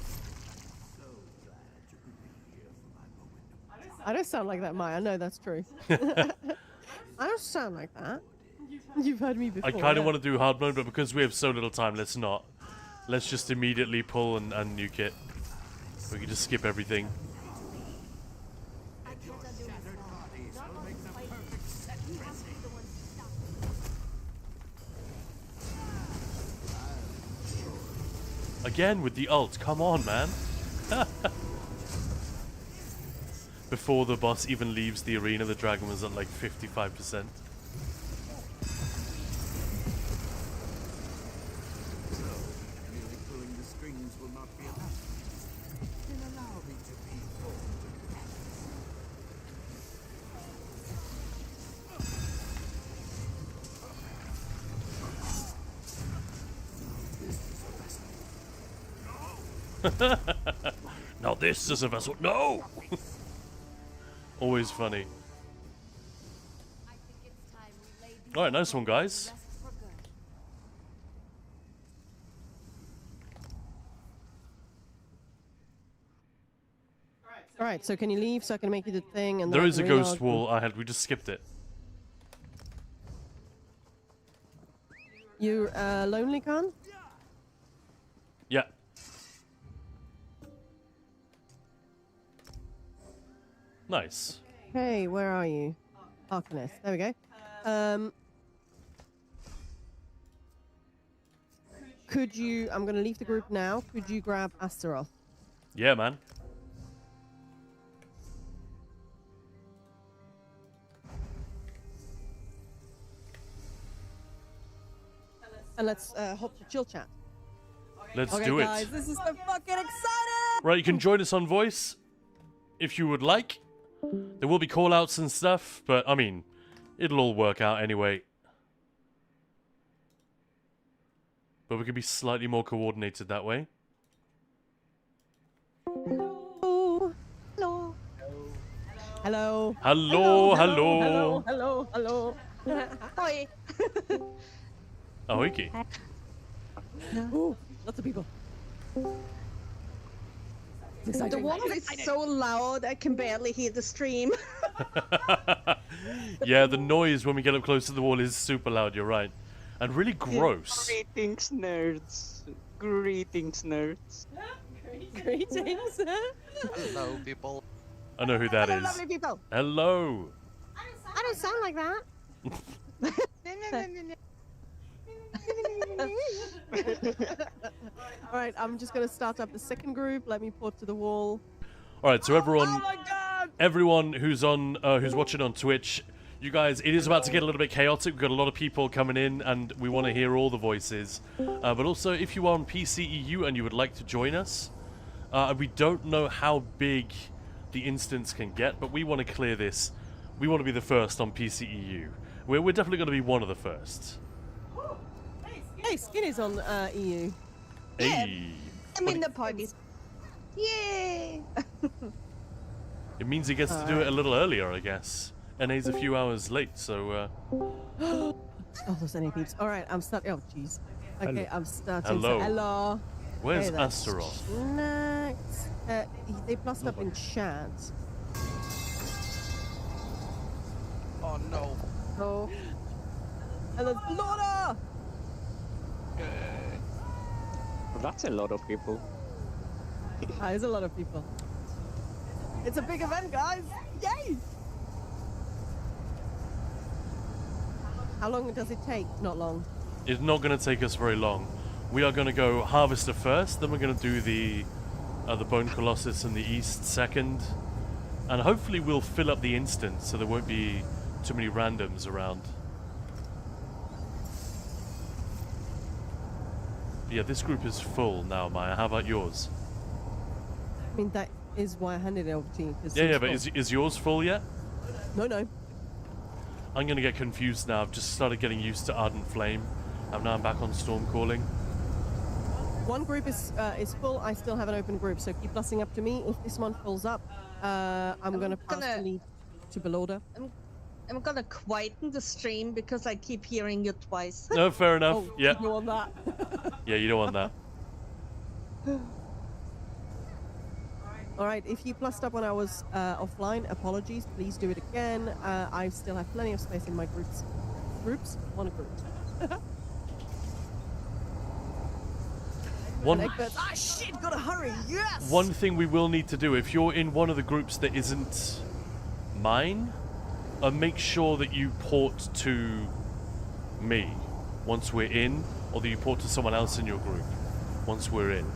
I don't sound like that, Maya. No, that's true. I don't sound like that. You've heard me before. I kind of yeah. want to do hard mode, but because we have so little time, let's not. Let's just immediately pull and nuke it. We can just skip everything. I can't undo this now. Not on the fight. You have to be the one to stop. Again with the ult. Come on, man. Before the boss even leaves the arena, the dragon was at like 55%. Merely pulling the strings will not be enough. Then allow me to be bold and reckless. Now this is a vessel. No! Always funny. I think it's time we laid these Alright, nice one, guys. rest for good. All right, so can you leave so I can make you the thing? And There then is a relog ghost and- wall I had. We just skipped it. You lonely, Khan? Yeah. Nice. Hey, where are you? Arcanist. There we go. Could you? I'm going to leave the group now. Could you grab Astaroth? Yeah, man. And let's hop to chill chat. Let's Okay, do it. guys, this is so fucking exciting! Right, you can join us on voice if you would like. There will be call-outs and stuff, but I mean, it'll all work out anyway. But we can be slightly more coordinated that way. Hello. Hello. Hello. Hello, Hello. hello. Hello. Hi. Oh, okay. Ooh, lots of people. It's The exciting. wall is so loud I can barely hear the stream. Yeah, the noise when we get up close to the wall is super loud, you're right. And really gross. Greetings, nerds. Greetings, nerds. Greetings. Hello, people. I know who that Hello, is. lovely people. Hello. I don't sound like that. All right, I'm just gonna start up the second group. Let me port to the wall. All right, so everyone, Oh my god! everyone who's watching on Twitch, you guys, it is about to get a little bit chaotic. We've got a lot of people coming in, and we want to hear all the voices. But also, if you are on PCEU and you would like to join us, we don't know how big the instance can get, but we want to clear this. We want to be the first on PCEU. We're definitely going to be one of the first. Hey, Skinny's on EU. Hey. I'm in the parties. Yay! It means he gets to do it a little earlier, I guess. NA's a few hours late, so... Oh, those NA peeps. All right, I'm starting. Oh, jeez. Okay, Hello. I'm starting. Hello. So, hello. Where's Hey there. Astaroth? Next. They plussed up in chat. Oh no. Oh. And there's Lorna! Well, that's a lot of people. There's a lot of people. It's a big event, guys! Yay! How long does it take? Not long. It's not going to take us very long. We are going to go Harvester first, then we're going to do the Bone Colossus in the east second. And hopefully we'll fill up the instance so there won't be too many randoms around. Yeah, this group is full now, Maya. How about yours? I mean, that is why I handed it over to you. 'cause Yeah, it's but full. is yours full yet? No. I'm going to get confused now. I've just started getting used to Ardent Flame. And now I'm back on Storm Calling. One group is full. I still have an open group, so keep plussing up to me. If this one fills up, I'm gonna pass the lead to Belorda. I'm gonna quieten the stream because I keep hearing you twice. No, fair enough. Oh, Yeah. you don't want that. Yeah, you don't want that. All right, if you plussed up when I was offline, apologies. Please do it again. I still have plenty of space in my groups. One group. Ah, shit! Gotta hurry. Yes. One thing we will need to do, if you're in one of the groups that isn't mine, make sure that you port to me once we're in, or that you port to someone else in your group once we're in.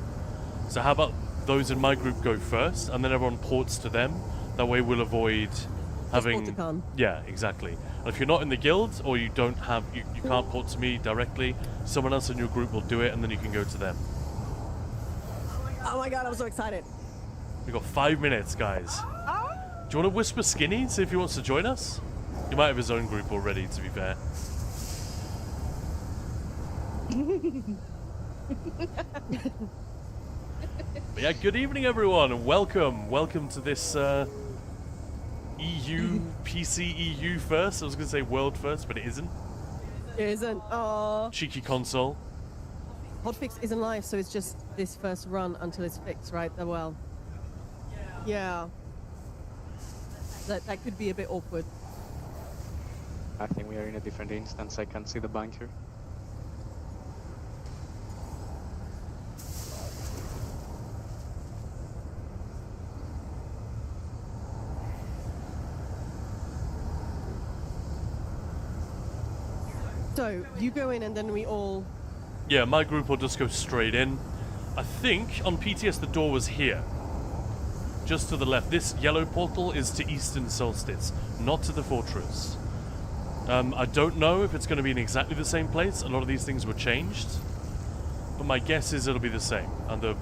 So how about those in my group go first, and then everyone ports to them? That way we'll avoid having... Yeah, exactly. And if you're not in the guild, or you don't have, you can't port to me directly, someone else in your group will do it, and then you can go to them. Oh my god, I'm so excited. We've got 5 minutes, guys. Do you want to whisper Skinny, see if he wants to join us? He might have his own group already, to be fair. But yeah, good evening, everyone, and welcome to this EU, PC EU first. I was going to say world first, but it isn't. It isn't. Oh. Cheeky console. Hotfix isn't live, so it's just this first run until it's fixed, right? Well, yeah. That could be a bit awkward. I think we are in a different instance. I can't see the bunker. So, you go in and then we all... Yeah, my group will just go straight in. I think on PTS the door was here. Just to the left. This yellow portal is to Eastern Solstice, not to the fortress. I don't know if it's going to be in exactly the same place. A lot of these things were changed. But my guess is it'll be the same. And the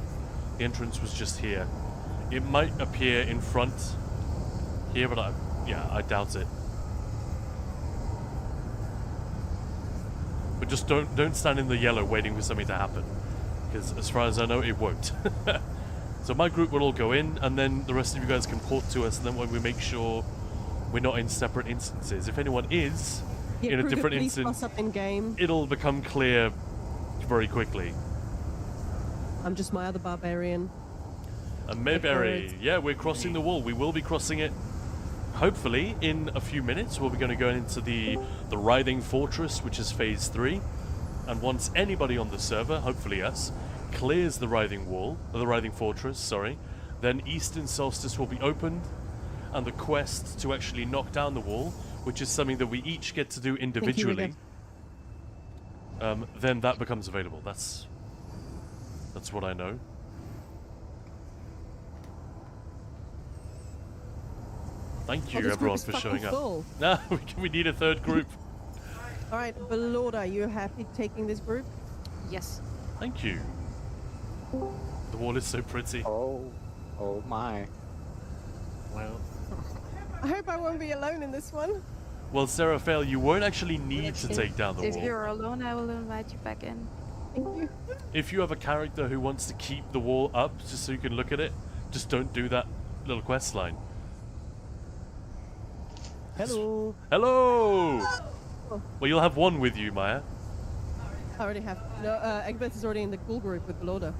entrance was just here. It might appear in front here, but I doubt it. But just don't stand in the yellow waiting for something to happen. Because as far as I know, it won't. So my group will all go in, and then the rest of you guys can port to us, and then when we make sure we're not in separate instances. If anyone is in a different instance, it'll become clear very quickly. I'm just my other barbarian. And Mayberry, yeah, we're crossing the wall. We will be crossing it, hopefully, in a few minutes. We'll be going to go into the Writhing Fortress, which is Phase 3. And once anybody on the server, hopefully us, clears the Writhing Wall, or the Writhing Fortress, sorry, then Eastern Solstice will be opened, and the quest to actually knock down the wall, which is something that we each get to do individually, then that becomes available. That's what I know. Thank you, everyone, for showing up. No, we need a third group. All right, Belord, are you happy taking this group? Yes. Thank you. The wall is so pretty. Oh my. Well. I hope I won't be alone in this one. Well, Seraphel, you won't actually need to take down the wall. If you're alone, I will invite you back in. Thank you. If you have a character who wants to keep the wall up just so you can look at it, just don't do that little quest line. Hello. Hello. Oh. Well, you'll have one with you, Maya. I already have. No, Egbert is already in the cool group with Belorda.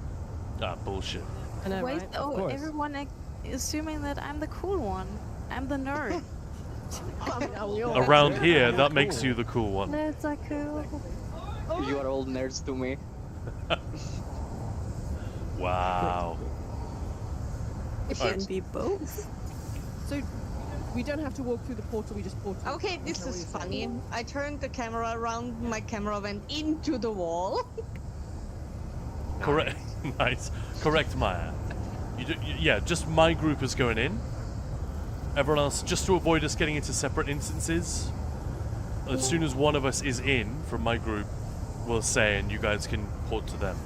Ah, bullshit. I know, Wait, right? oh, everyone assuming that I'm the cool one. I'm the nerd. Around here, that makes you the cool one. That's so cool. You are all nerds to me. Wow. It can be both. So, we don't have to walk through the portal, we just portal. Okay, this is funny. I turned the camera around, my camera went into the wall. Correct. Nice. Correct, Maya. Yeah, just my group is going in. Everyone else, just to avoid us getting into separate instances, as soon as one of us is in from my group, we'll say, and you guys can port to them.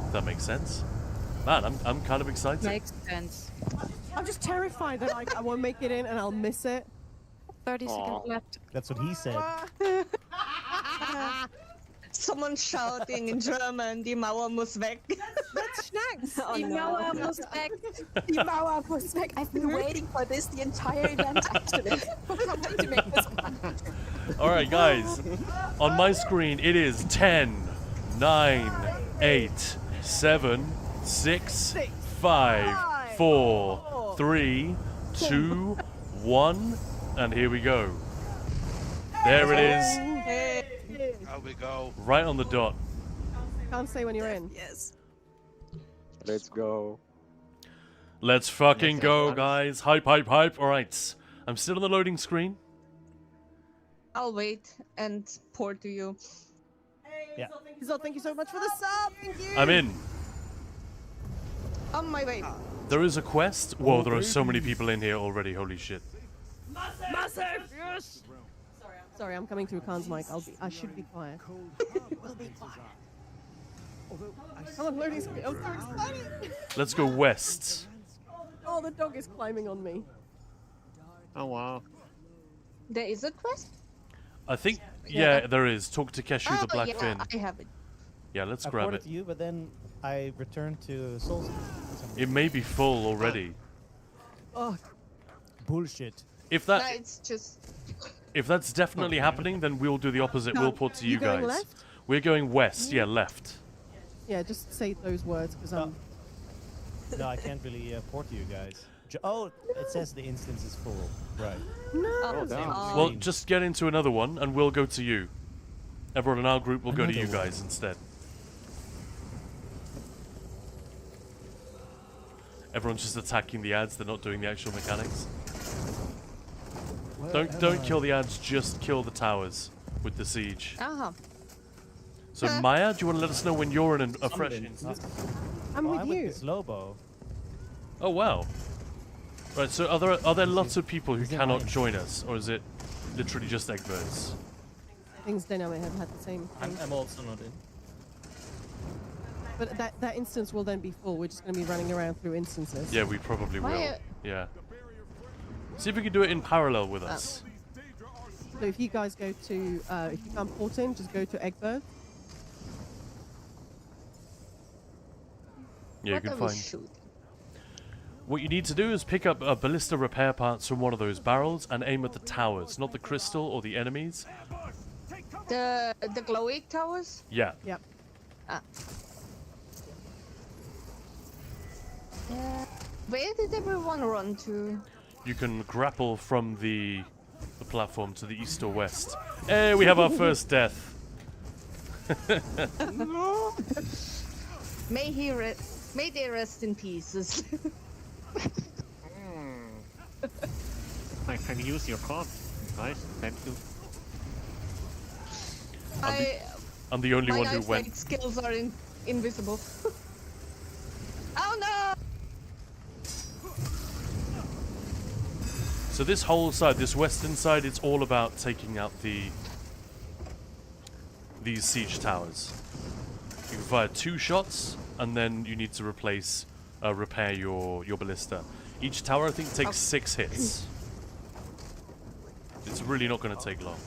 Does that make sense? Man, I'm kind of excited. Makes sense. I'm just terrified that I won't make it in and I'll miss it. 30 seconds left. That's what he said. Someone shouting in German, die Mauer muss weg. That's Schnacks. Die Mauer muss weg. Die Mauer muss weg. I've been waiting for this the entire event, actually. I can't wait to make this one. Alright, guys. On my screen, it is 10, 9, 8, 7, 6, 5, 4, 3, 2, 1. And here we go. There it is. How we go? Right on the dot. Can't say when you're in. Yes. Let's go. Let's fucking go, guys. Hype, hype, hype. Alright. I'm still on the loading screen. I'll wait and pour to you. Yeah. Izzot, thank you so much for the sub. Thank you. I'm in. On my way. There is a quest. Whoa, there are so many people in here already. Holy shit. Massive. Yes. Sorry, I'm coming through Khan's mic. I should be quiet. We'll be quiet. Come on, loading screen. I'm so excited. Let's go west. Oh, the dog is climbing on me. Oh wow. There is a quest? I think, yeah, there is. Talk to Keshu the Black Fin. I have it. Yeah, let's I grab poured it. to you, but then I returned to Souls. It may be full already. Oh, bullshit. If No, that, it's just... if that's definitely happening, then we'll do the opposite. No, We'll port to you you going guys. left? We're going west. Yeah, left. yeah, just say those words because I'm. No, I can't really port to you guys. Oh, it says the instance is full. Right. No. Well, just get into another one, and we'll go to you. Everyone in our group will go to you Another guys instead. Everyone's just attacking the ads. They're not doing the actual mechanics. Don't kill the ads. Just kill the towers with the siege. Uh-huh. So Maya, do you want to let us know when you're in a fresh instance? I'm with I'm you. with this Lobo. Oh wow. Right. So are there lots of people who cannot join us, or is it literally just Egberts? Things Dynamic have had the same thing. I'm also not in. But that instance will then be full. We're just going to be running around through instances. Yeah, we probably will. Maya- Yeah. See if we can do it in parallel with us. So if you guys go to, if you can't port in, just go to Egbert. Yeah, you What can are we find. shooting? What you need to do is pick up ballista repair parts from one of those barrels and aim at the towers, not the crystal or the enemies. The glowy towers? Yeah. Yep. Ah. Where did everyone run to? You can grapple from the platform to the east or west. Hey, we have our first death. May they rest in pieces. I can use your card. Nice, thank you. I'm the only my one who eyesight went. skills are invisible. Oh no! So this whole side, this western side, it's all about taking out these siege towers. You can fire 2 shots, and then you need to repair your ballista. Each tower, I think, takes 6 hits. It's really not going to take long.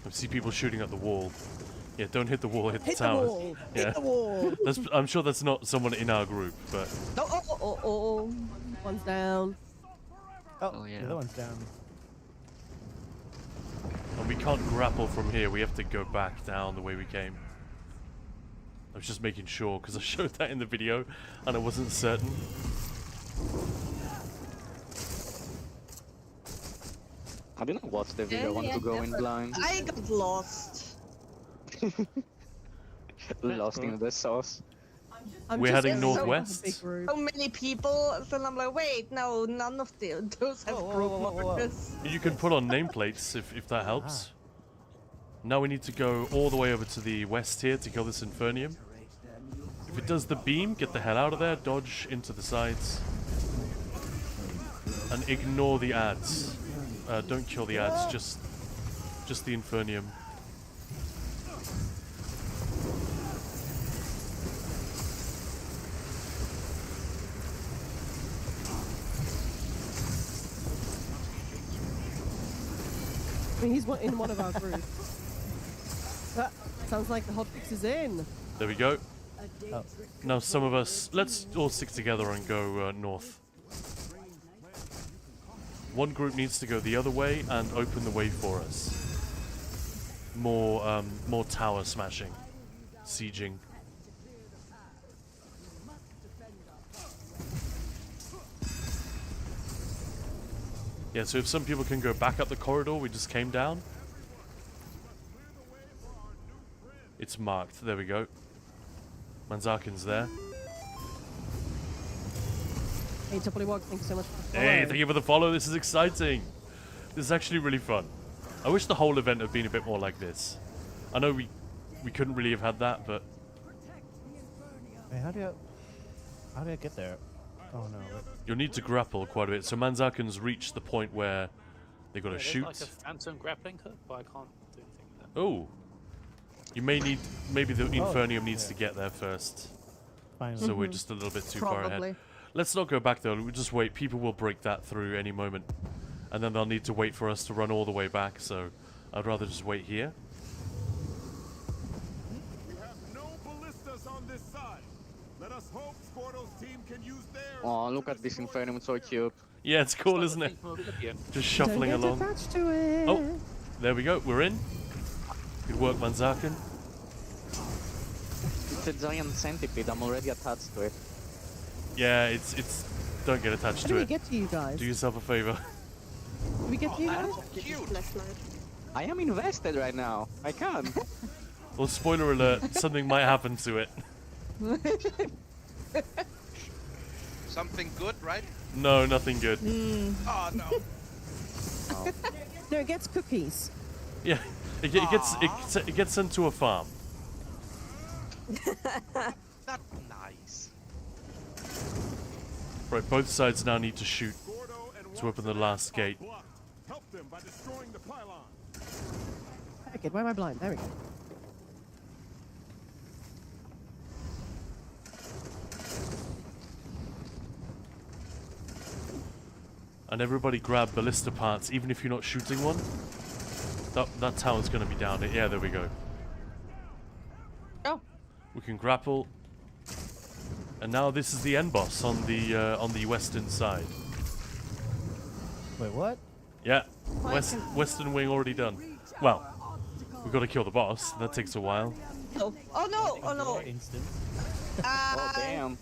I see people shooting at the wall. Yeah, don't hit the wall, hit the towers. Wall. Yeah. Hit the wall. I'm sure that's not someone in our group, but... Oh. One's down. Oh, yeah. The other one's down. And we can't grapple from here, we have to go back down the way we came. I was just making sure, because I showed that in the video, and I wasn't certain. I didn't watch the video, I want to go in blind. I got lost. Lost in the sauce. We're heading northwest. So many people, so I'm like, wait, no, none of those have group markers. You can put on nameplates if that helps. Now we need to go all the way over to the west here to kill this Infernium. If it does the beam, get the hell out of there, dodge into the sides. And ignore the ads. Don't kill the ads, just the Infernium. I mean, he's in one of our groups. That sounds like the hotfix is in. There we go. Now some of us, let's all stick together and go north. One group needs to go the other way and open the way for us. More tower smashing, sieging. Yeah, so if some people can go back up the corridor we just came down. It's marked, there we go. Manzakin's there. Hey, Topoliwog, thank you so much for the follow. Hey, thank you for the follow, this is exciting. This is actually really fun. I wish the whole event had been a bit more like this. I know we couldn't really have had that, but... Hey, how do I get there? Oh no. You'll need to grapple quite a bit. So Manzakin's reached the point where they got to shoot. There's like a phantom grappling hook, but I can't do anything with that. Oh. You may need... Maybe the Infernium needs to get there first. Finally. So we're just a little bit too far ahead. Probably. Let's not go back though. We'll just wait. People will break that through any moment. And then they'll need to wait for us to run all the way back. So I'd rather just wait here. We have no ballistas on this side. Let us hope Squirtle's team can use theirs. Oh, look at this Infernium, it's so cute. Yeah, it's cool, isn't it? Just shuffling Don't get along. attached to it. Oh, there we go. We're in. Good work, Manzakin. It's a giant centipede, I'm already attached to it. Yeah, it's. Don't get attached How to do we it. get to you guys? Do yourself a favor. Do we get to you guys? I am invested right now, I can. Well, spoiler alert, something might happen to it. Something good, right? No, nothing good. Oh no. No, it gets cookies. Yeah, it gets sent to a farm. Not nice. Right, both sides now need to shoot to open the last gate. Help them by destroying the pylon. Okay, why am I blind? There we go. And everybody grab ballista parts, even if you're not shooting one. That tower's gonna be down. Yeah, there we go. Oh. We can grapple. And now this is the end boss on the western side. Wait, what? Yeah, western wing already done. Well, we've got to kill the boss. That takes a while. no! Oh no! Oh no! Instant. Oh damn.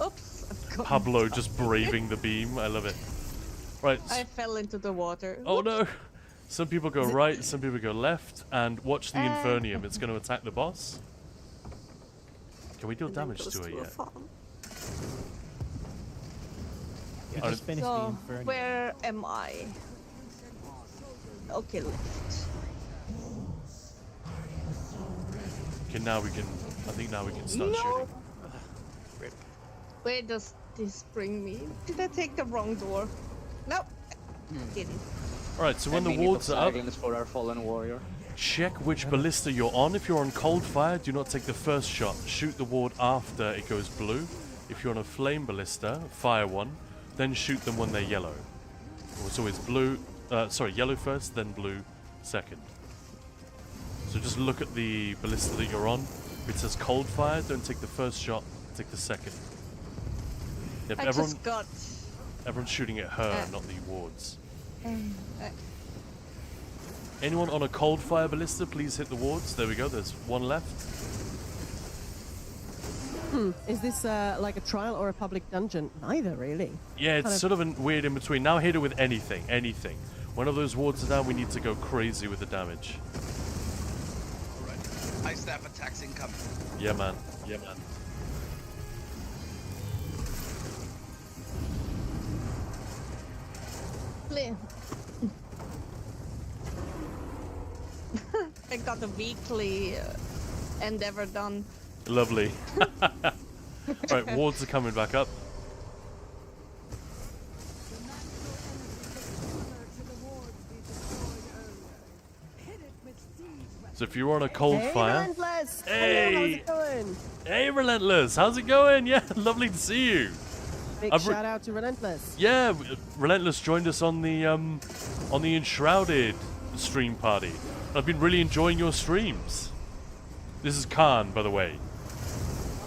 Oops! Pablo just braving the beam. I love it. Right. I fell into the water. Oh no! Some people go right, some people go left, and watch the Infernium. It's going to attack the boss. Can we deal damage to it yet? Yeah, just finish the So, Inferno. where am I? Okay, left. Okay, now we can. I think now we can start shooting. Where does this bring me? Did I take the wrong door? Nope. Didn't. Alright, so when the 10 minutes wards of are up, silence for our fallen warrior. check which ballista you're on. If you're on cold fire, do not take the first shot. Shoot the ward after it goes blue. If you're on a flame ballista, fire one, then shoot them when they're yellow. It's always blue, yellow first, then blue second. So just look at the ballista that you're on. If it says cold fire, don't take the first shot, take the second. Yep, I just got... everyone's shooting at her, not the wards. Anyone on a cold fire ballista, please hit the wards. There we go, there's one left. Is this like a trial or a public dungeon? Neither, really. Yeah, it's sort of a weird in between. Now hit it with anything, anything. One of those wards are down, we need to go crazy with the damage. Alright. Ice staff attacks incoming. Yeah, man. Yeah, man. I got a weekly endeavor done. Lovely. Right, wards are coming back up. So if you're on a cold fire... Relentless! Hey! Hello, how's it going? Hey, Relentless! How's it going? Yeah, lovely to see you. Big shout out to Relentless. Yeah, Relentless joined us on the Enshrouded stream party. I've been really enjoying your streams. This is Khan, by the way.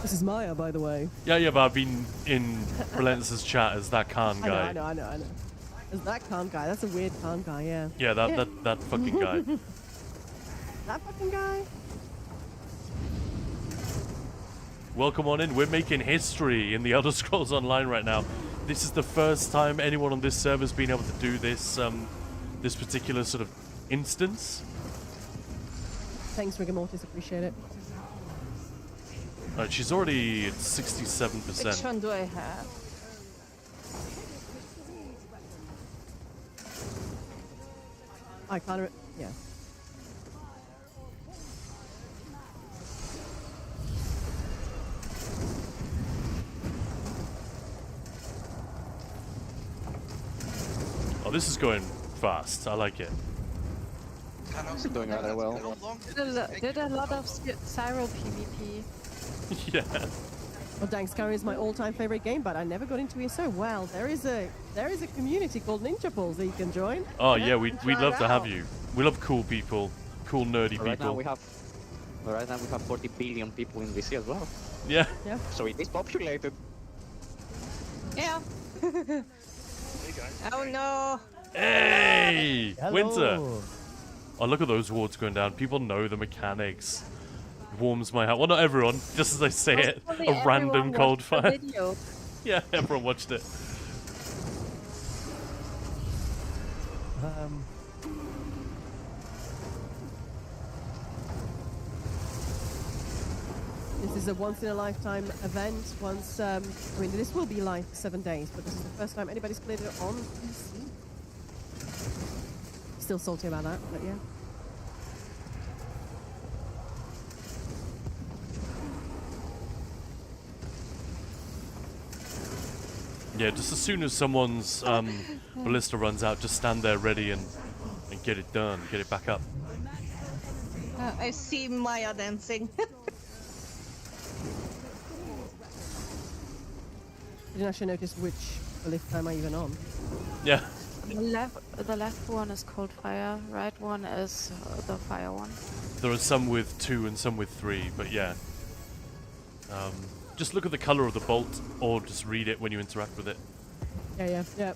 This is Maya, by the way. Yeah, but I've been in Relentless's chat as that Khan guy. I know. Is that Khan guy? That's a weird Khan guy, yeah. Yeah, that fucking guy. That fucking guy? Welcome on in. We're making history in the Elder Scrolls Online right now. This is the first time anyone on this server's been able to do this this particular sort of instance. Thanks, Rigor Mortis. Appreciate it. Alright, she's already at 67%. Which one do I have? I can't. Yeah. Oh, this is going fast. I like it. It's doing rather well. Did a lot of Cyro PvP. Yeah. Well, Dankskari is my all-time favorite game, but I never got into ESO. Well, there is a community called Ninja Balls that you can join. Oh yeah, we'd love to have you. We love cool people, cool nerdy Right now people. we have 40 billion people in VC as well. Yeah. Yeah. So it is populated. Yeah. Oh no. Hey! Hello. Winter! Oh, look at those wards going down. People know the mechanics. It warms my heart. Well, not everyone, just as I say it. A random cold fire. Yeah, everyone watched it. This is a once-in-a-lifetime event. I mean, this will be live for 7 days, but this is the first time anybody's played it on PC. Still salty about that, but yeah. Yeah, just as soon as someone's ballista runs out, just stand there ready and get it done, get it back up. I see Maya dancing. I didn't actually notice which ballista am I even on. Yeah. The left one is cold fire, right one is the fire one. There are some with 2 and some with 3, but yeah. Just look at the color of the bolt, or just read it when you interact with it. Yeah.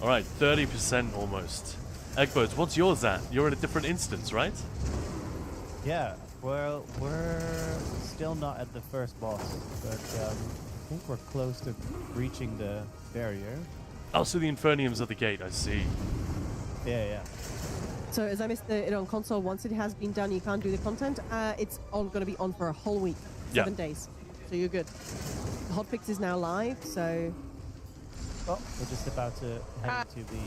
Alright, 30% almost. Eggbirds, what's yours at? You're in a different instance, right? Yeah, well, we're still not at the first boss, but I think we're close to breaching the barrier. Oh, so the Infernium's at the gate, I see. Yeah. So as I missed it on console, once it has been done, you can't do the content. It's going to be on for a whole week, 7 days. So you're good. The hotfix is now live, so... Oh, we're just about to head into the...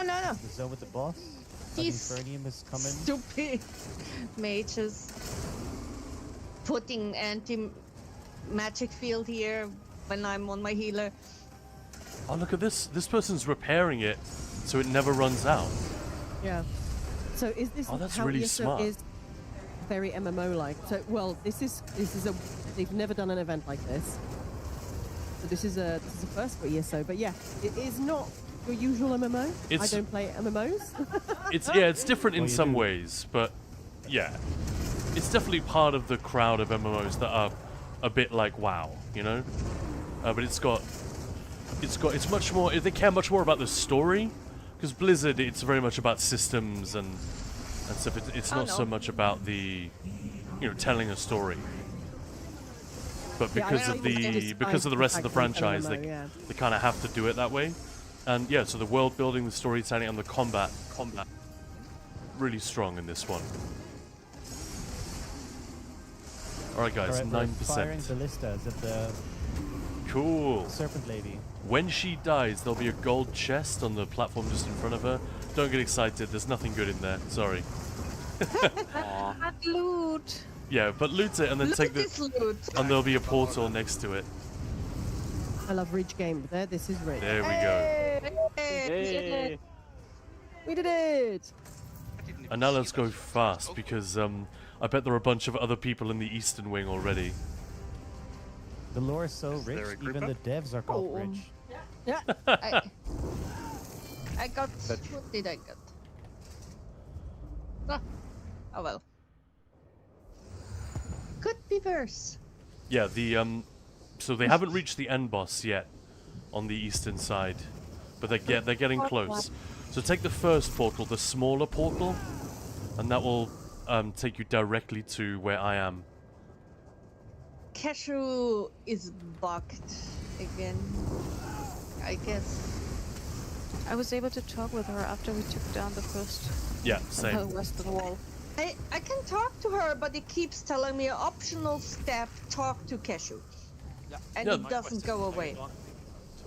No. the zone with the boss. These Infernium is coming. stupid mages putting anti-magic field here when I'm on my healer. Oh, look at this. This person's repairing it so it never runs out. Yeah. So is this that's how really ESO smart. is very MMO-like? So, well, this is a... They've never done an event like this. So this is a first for ESO. But yeah, it is not your usual MMO. I don't play MMOs. It's different in Well, you some do. ways, but yeah, it's definitely part of the crowd of MMOs that are a bit like WoW, you know. But it's much more. They care much more about the story, because Blizzard, it's very much about systems and stuff. It's not so much about the, telling a story. But because of the rest of the franchise, they kind of have to do it that way. And yeah, so the world building, the storytelling, and the combat, really strong in this one. All right, guys, 9%. Firing ballistas at the Cool. serpent lady. When she dies, there'll be a gold chest on the platform just in front of her. Don't get excited. There's nothing good in there. Sorry. That loot. Yeah, but loot it and then take the. Loot. And there'll be a portal next to it. I love Ridge game. There, this is Ridge. There we go. Hey. We did it! And now let's go fast because I bet there are a bunch of other people in the eastern wing already. The lore is so rich, even the devs are called rich. Yeah. I got. What did I get? Oh well. Could be worse. Yeah, so they haven't reached the end boss yet on the eastern side, but they're getting close. So take the first portal, the smaller portal, and that will take you directly to where I am. Cashew is bugged again, I guess. I was able to talk with her after we took down the first same. western wall. I can talk to her, but it keeps telling me optional step, talk to Cashew. And it doesn't go away.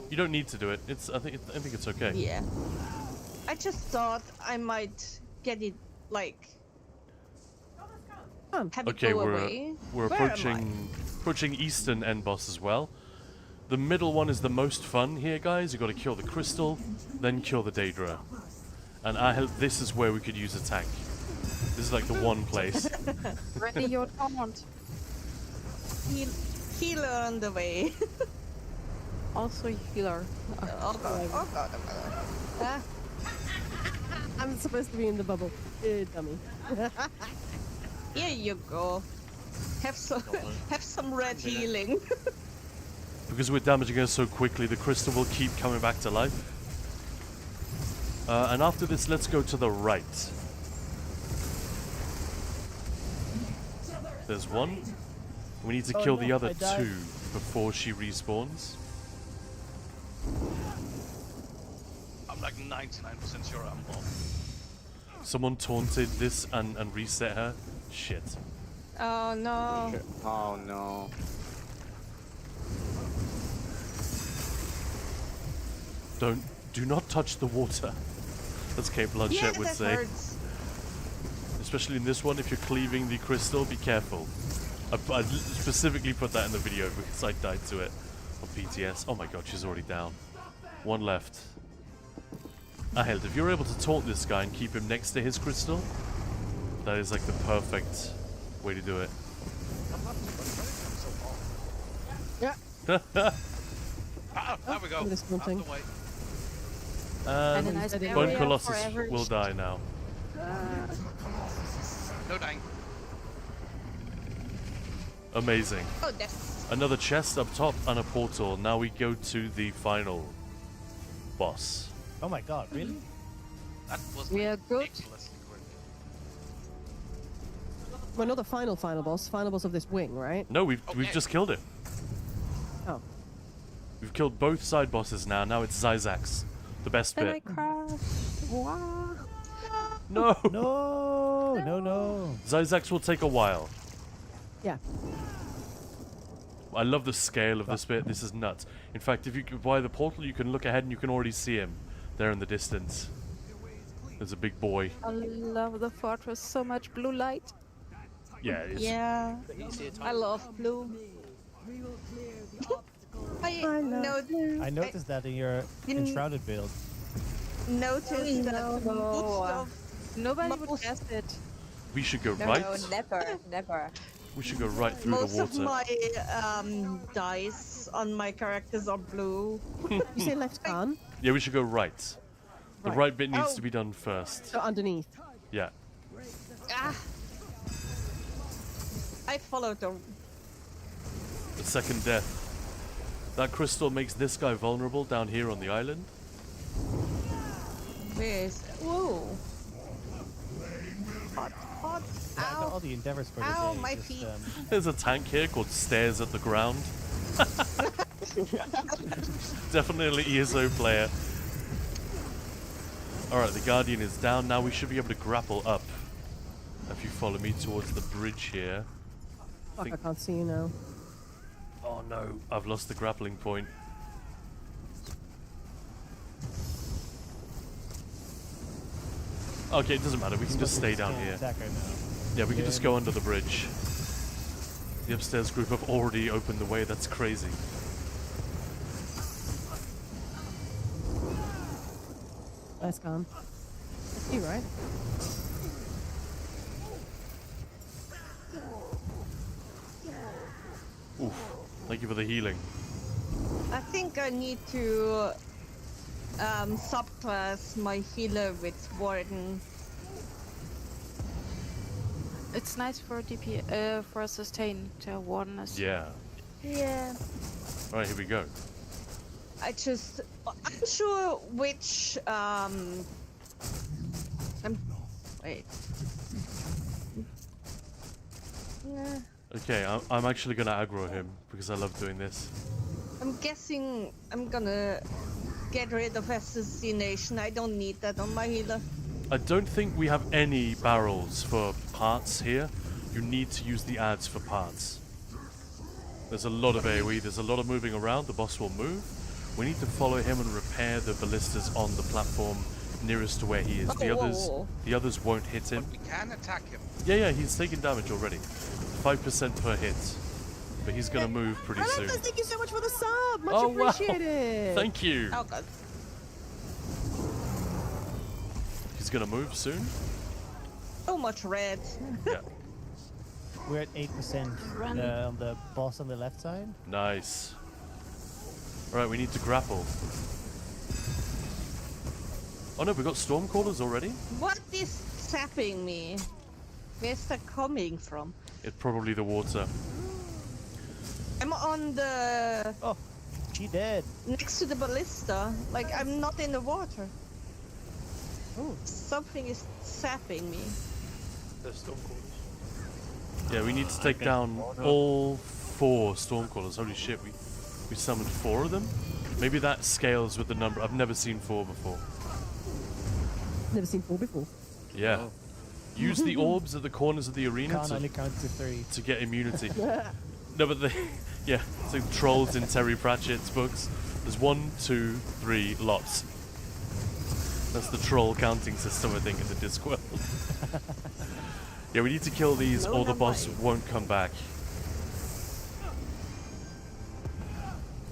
You don't need to do it. I think it's okay. Yeah. I just thought I might get it, like... have it go away. We're approaching eastern end boss as well. The middle one is the most fun here, guys. You got to kill the crystal, then kill the Daedra. And this is where we could use a tank. This is like the one place. Ready your taunt. Healer on the way. Also healer. Oh god. I'm supposed to be in the bubble. Dummy. Here you go. Have some red healing. Because we're damaging her so quickly, the crystal will keep coming back to life. And after this, let's go to the right. There's one. We need to kill the other two before she respawns. I'm like 99% sure I'm off. Someone taunted this and reset her. Shit. Oh no. Oh no. Do not touch the water. As Kate Blanchett would say. Hurts. Especially in this one, if you're cleaving the crystal, be careful. I specifically put that in the video because I died to it on PTS. Oh my god, she's already down. One left. Aheld, if you're able to taunt this guy and keep him next to his crystal, that is like the perfect way to do it. Yeah. There we go. This Out the way. And a nice Bone area Colossus for average. will die now. No dying. Amazing. Oh, that's... Another chest up top and a portal. Now we go to the final boss. Oh my god, really? That was We are good. ridiculously quick. Well, not the final boss. Final boss of this wing, right? No, we've just killed it. Oh. We've killed both side bosses now. Now it's Zyzax, the best Then I bit. crashed. Wow. No. No. Zyzax will take a while. Yeah. I love the scale of this bit. This is nuts. In fact, if you go by the portal, you can look ahead and you can already see him there in the distance. There's a big boy. I love the fortress. So much blue light. Yeah, it's Yeah. I love blue. I noticed that in your Didn't- enshrouded build. noticed that most of Nobody would guess it. We should go No, right. no, never. We should go right through most the of water. my dice on my characters are blue. You say left, Khan? Yeah, we should go right. The Right. right bit needs Oh. to be done first. So underneath. Yeah. Ah. I followed the... The second death. That crystal makes this guy vulnerable down here on the island. Where is... Whoa. Hot. That's all Ow. the endeavors for the Ow, day. my just, feet. There's a tank here called Stairs at the Ground. Definitely an ESO player. Alright, the Guardian is down. Now we should be able to grapple up. If you follow me towards the bridge here. Fuck, I can't see you now. Oh no, I've lost the grappling point. Okay, it doesn't matter. We can just stay down here. Attack right now. Yeah, we can just go under the bridge. The upstairs group have already opened the way. That's crazy. Nice, Khan. That's you, right? Oof. Thank you for the healing. I think I need to subclass my healer with Warden. It's nice for DP, for sustain to warden us. Yeah. Yeah. Alright, here we go. I'm sure which wait. Yeah. Okay, I'm actually gonna aggro him because I love doing this. I'm guessing I'm gonna get rid of assassination. I don't need that on my healer. I don't think we have any barrels for parts here. You need to use the ads for parts. There's a lot of AoE, there's a lot of moving around, the boss will move. We need to follow him and repair the ballistas on the platform nearest to where he is. The others won't hit him. We can attack him. Yeah, he's taking damage already. 5% per hit. But he's gonna move pretty soon. Thank you so much for the sub. Much Oh, wow. appreciated. Thank you. Oh god. He's gonna move soon. So much red. Yeah. We're at 8% on the boss on the left side. Nice. Alright, we need to grapple. Oh no, we got Stormcallers already? What is sapping me? Where's that coming from? It's probably the water. I'm on the... Oh, she dead. Next to the ballista. Like, I'm not in the water. Oh. Something is sapping me. There's Stormcallers. Yeah, we need to take down all 4 Stormcallers. Holy shit, we summoned 4 of them? Maybe that scales with the number. I've never seen 4 before. Never seen 4 before. Yeah. Oh. Use the orbs at the corners of the arena Can't only count to 3. to get immunity. No, but yeah, it's like trolls in Terry Pratchett's books. There's 1, 2, 3, lots. That's the troll counting system, I think, in the Discworld. Yeah, we need to kill these or the boss won't come back.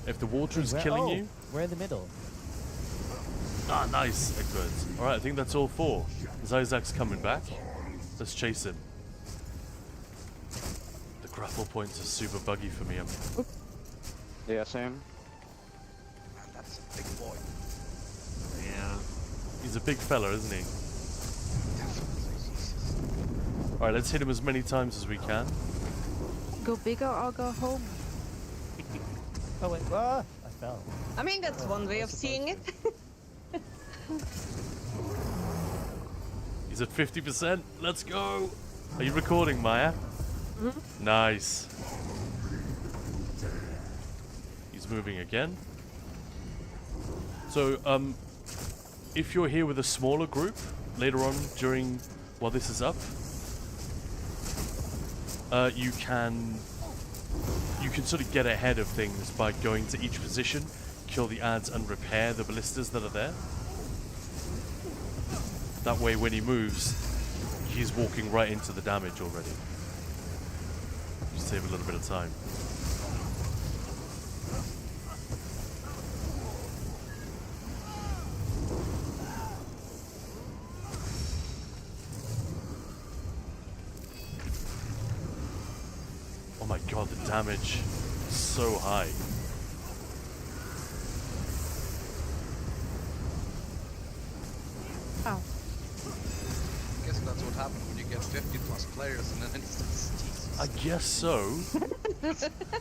If the water is killing you... We're in the middle. Ah, nice. Excellent. Alright, I think that's all 4. Zyzak's coming back. Let's chase him. The grapple points are super buggy for me. Yeah, same. Man, that's a big boy. Yeah. He's a big fella, isn't he? Alright, let's hit him as many times as we can. Go bigger or go home. Oh wait, I fell. I mean, that's one way of seeing it. He's at 50%. Let's go. Are you recording, Maya? Mm-hmm. Nice. He's moving again. So, if you're here with a smaller group later on while this is up, you can sort of get ahead of things by going to each position, kill the ads, and repair the ballistas that are there. That way, when he moves, he's walking right into the damage already. You save a little bit of time. Oh my god, the damage is so high. Oh. I guess that's what happens when you get 50 plus players in an instance. Jesus. I guess so.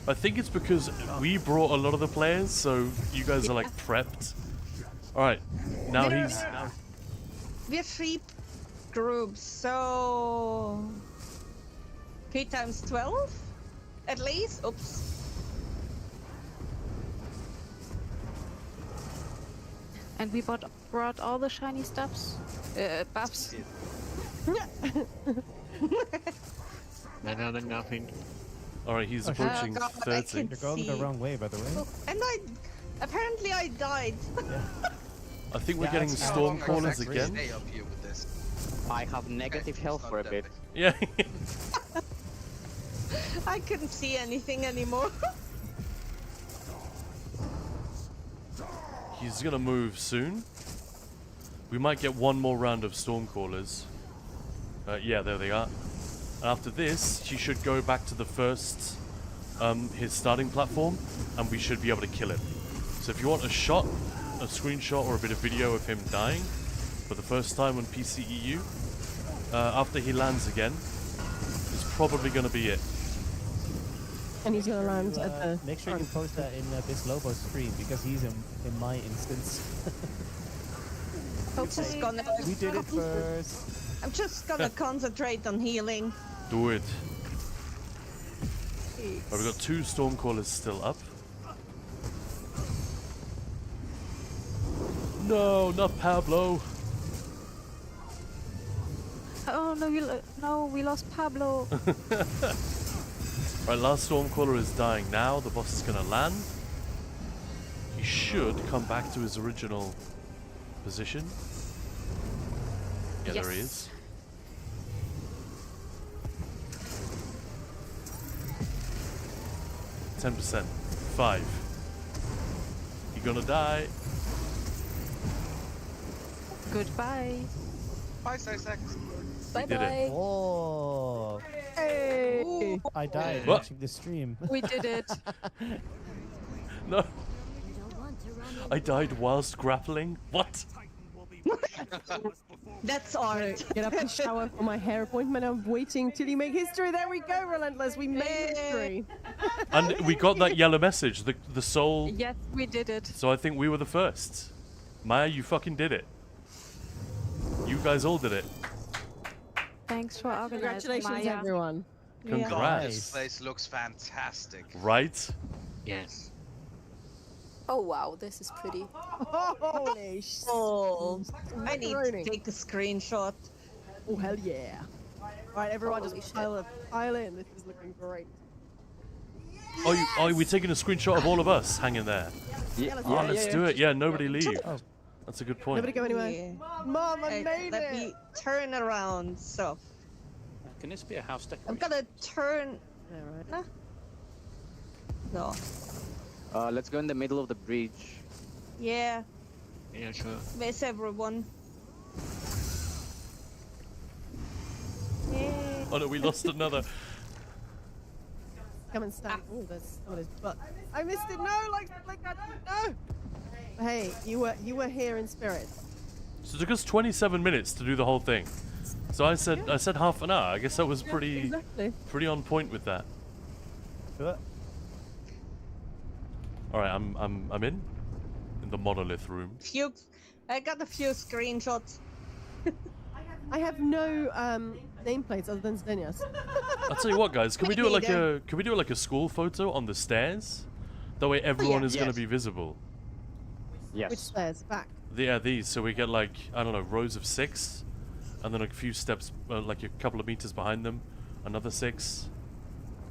I think it's because we brought a lot of the players, so you guys are like prepped. Alright, now he's... We're 3 groups, so... 3 times 12? At least? Oops. And we brought all the shiny stuffs. Buffs. Another nothing. Alright, he's approaching 30. You're going the wrong way, by the way. And apparently I died. I think we're getting Stormcrawlers again. I have negative health for a bit. Yeah. I couldn't see anything anymore. He's gonna move soon. We might get one more round of Stormcrawlers. Yeah, there they are. After this, he should go back to the first, his starting platform, and we should be able to kill him. So if you want a shot, a screenshot, or a bit of video of him dying for the first time on PCEU, after he lands again, is probably gonna be it. And he's gonna land at the... Make sure you post that in this Lobo's stream, because he's in my instance. We did it first. I'm just gonna concentrate on healing. Do it. Right, we've got 2 Stormcrawlers still up. No, not Pablo. Oh no, we lost Pablo. Right, last Stormcaller is dying now. The boss is gonna land. He should come back to his original position. Yeah, there he is. %. 5. You're gonna die. Goodbye. Bye, 6 seconds. Bye did bye. it. Oh. Hey! I died What? watching the stream. We did it. No. I died whilst grappling. What? That's art. Get up and shower for my hair appointment. I'm waiting till you make history. There we go, Relentless. We made history. And we got that yellow message. The soul. Yes, we did it. So I think we were the first. Maya, you fucking did it. You guys all did it. Thanks for organizing, Congratulations, Maya. everyone. Congrats. God, this place looks fantastic. Right? Yes. Oh wow, this is pretty. Holy shit. Oh, I need to Macaroni. take a screenshot. Oh, hell yeah. Alright, everyone Holy just pile in. This is looking great. Oh, we're taking a screenshot of all of us hanging there. Yeah, Oh, let's do it. Yeah, nobody leave. Oh. That's a good point. Nobody go anywhere. Yeah. Mom, I made Let it! me turn around. So Can this be a house I'm decoration? gonna turn. Yeah, right. No. Let's go in the middle of the bridge. Yeah. Yeah, sure. Where's everyone? Yeah. Oh no, we lost another. Come and stand. Oh, there's somebody's butt. I missed it. No, like that. No. Hey, you were here in spirit. So it took us 27 minutes to do the whole thing. So I said half an hour. I guess that was pretty Exactly. pretty on point with that. All right, I'm in the monolith room. I got a few screenshots. I have no nameplates other than Zdenia's. I'll tell you what, guys. Can we do it like a school photo on the stairs? That way everyone is going to be visible. Yes. Which stairs? Back. Yeah, these. So we get like, I don't know, rows of 6, and then a few steps, like a couple of meters behind them, another 6.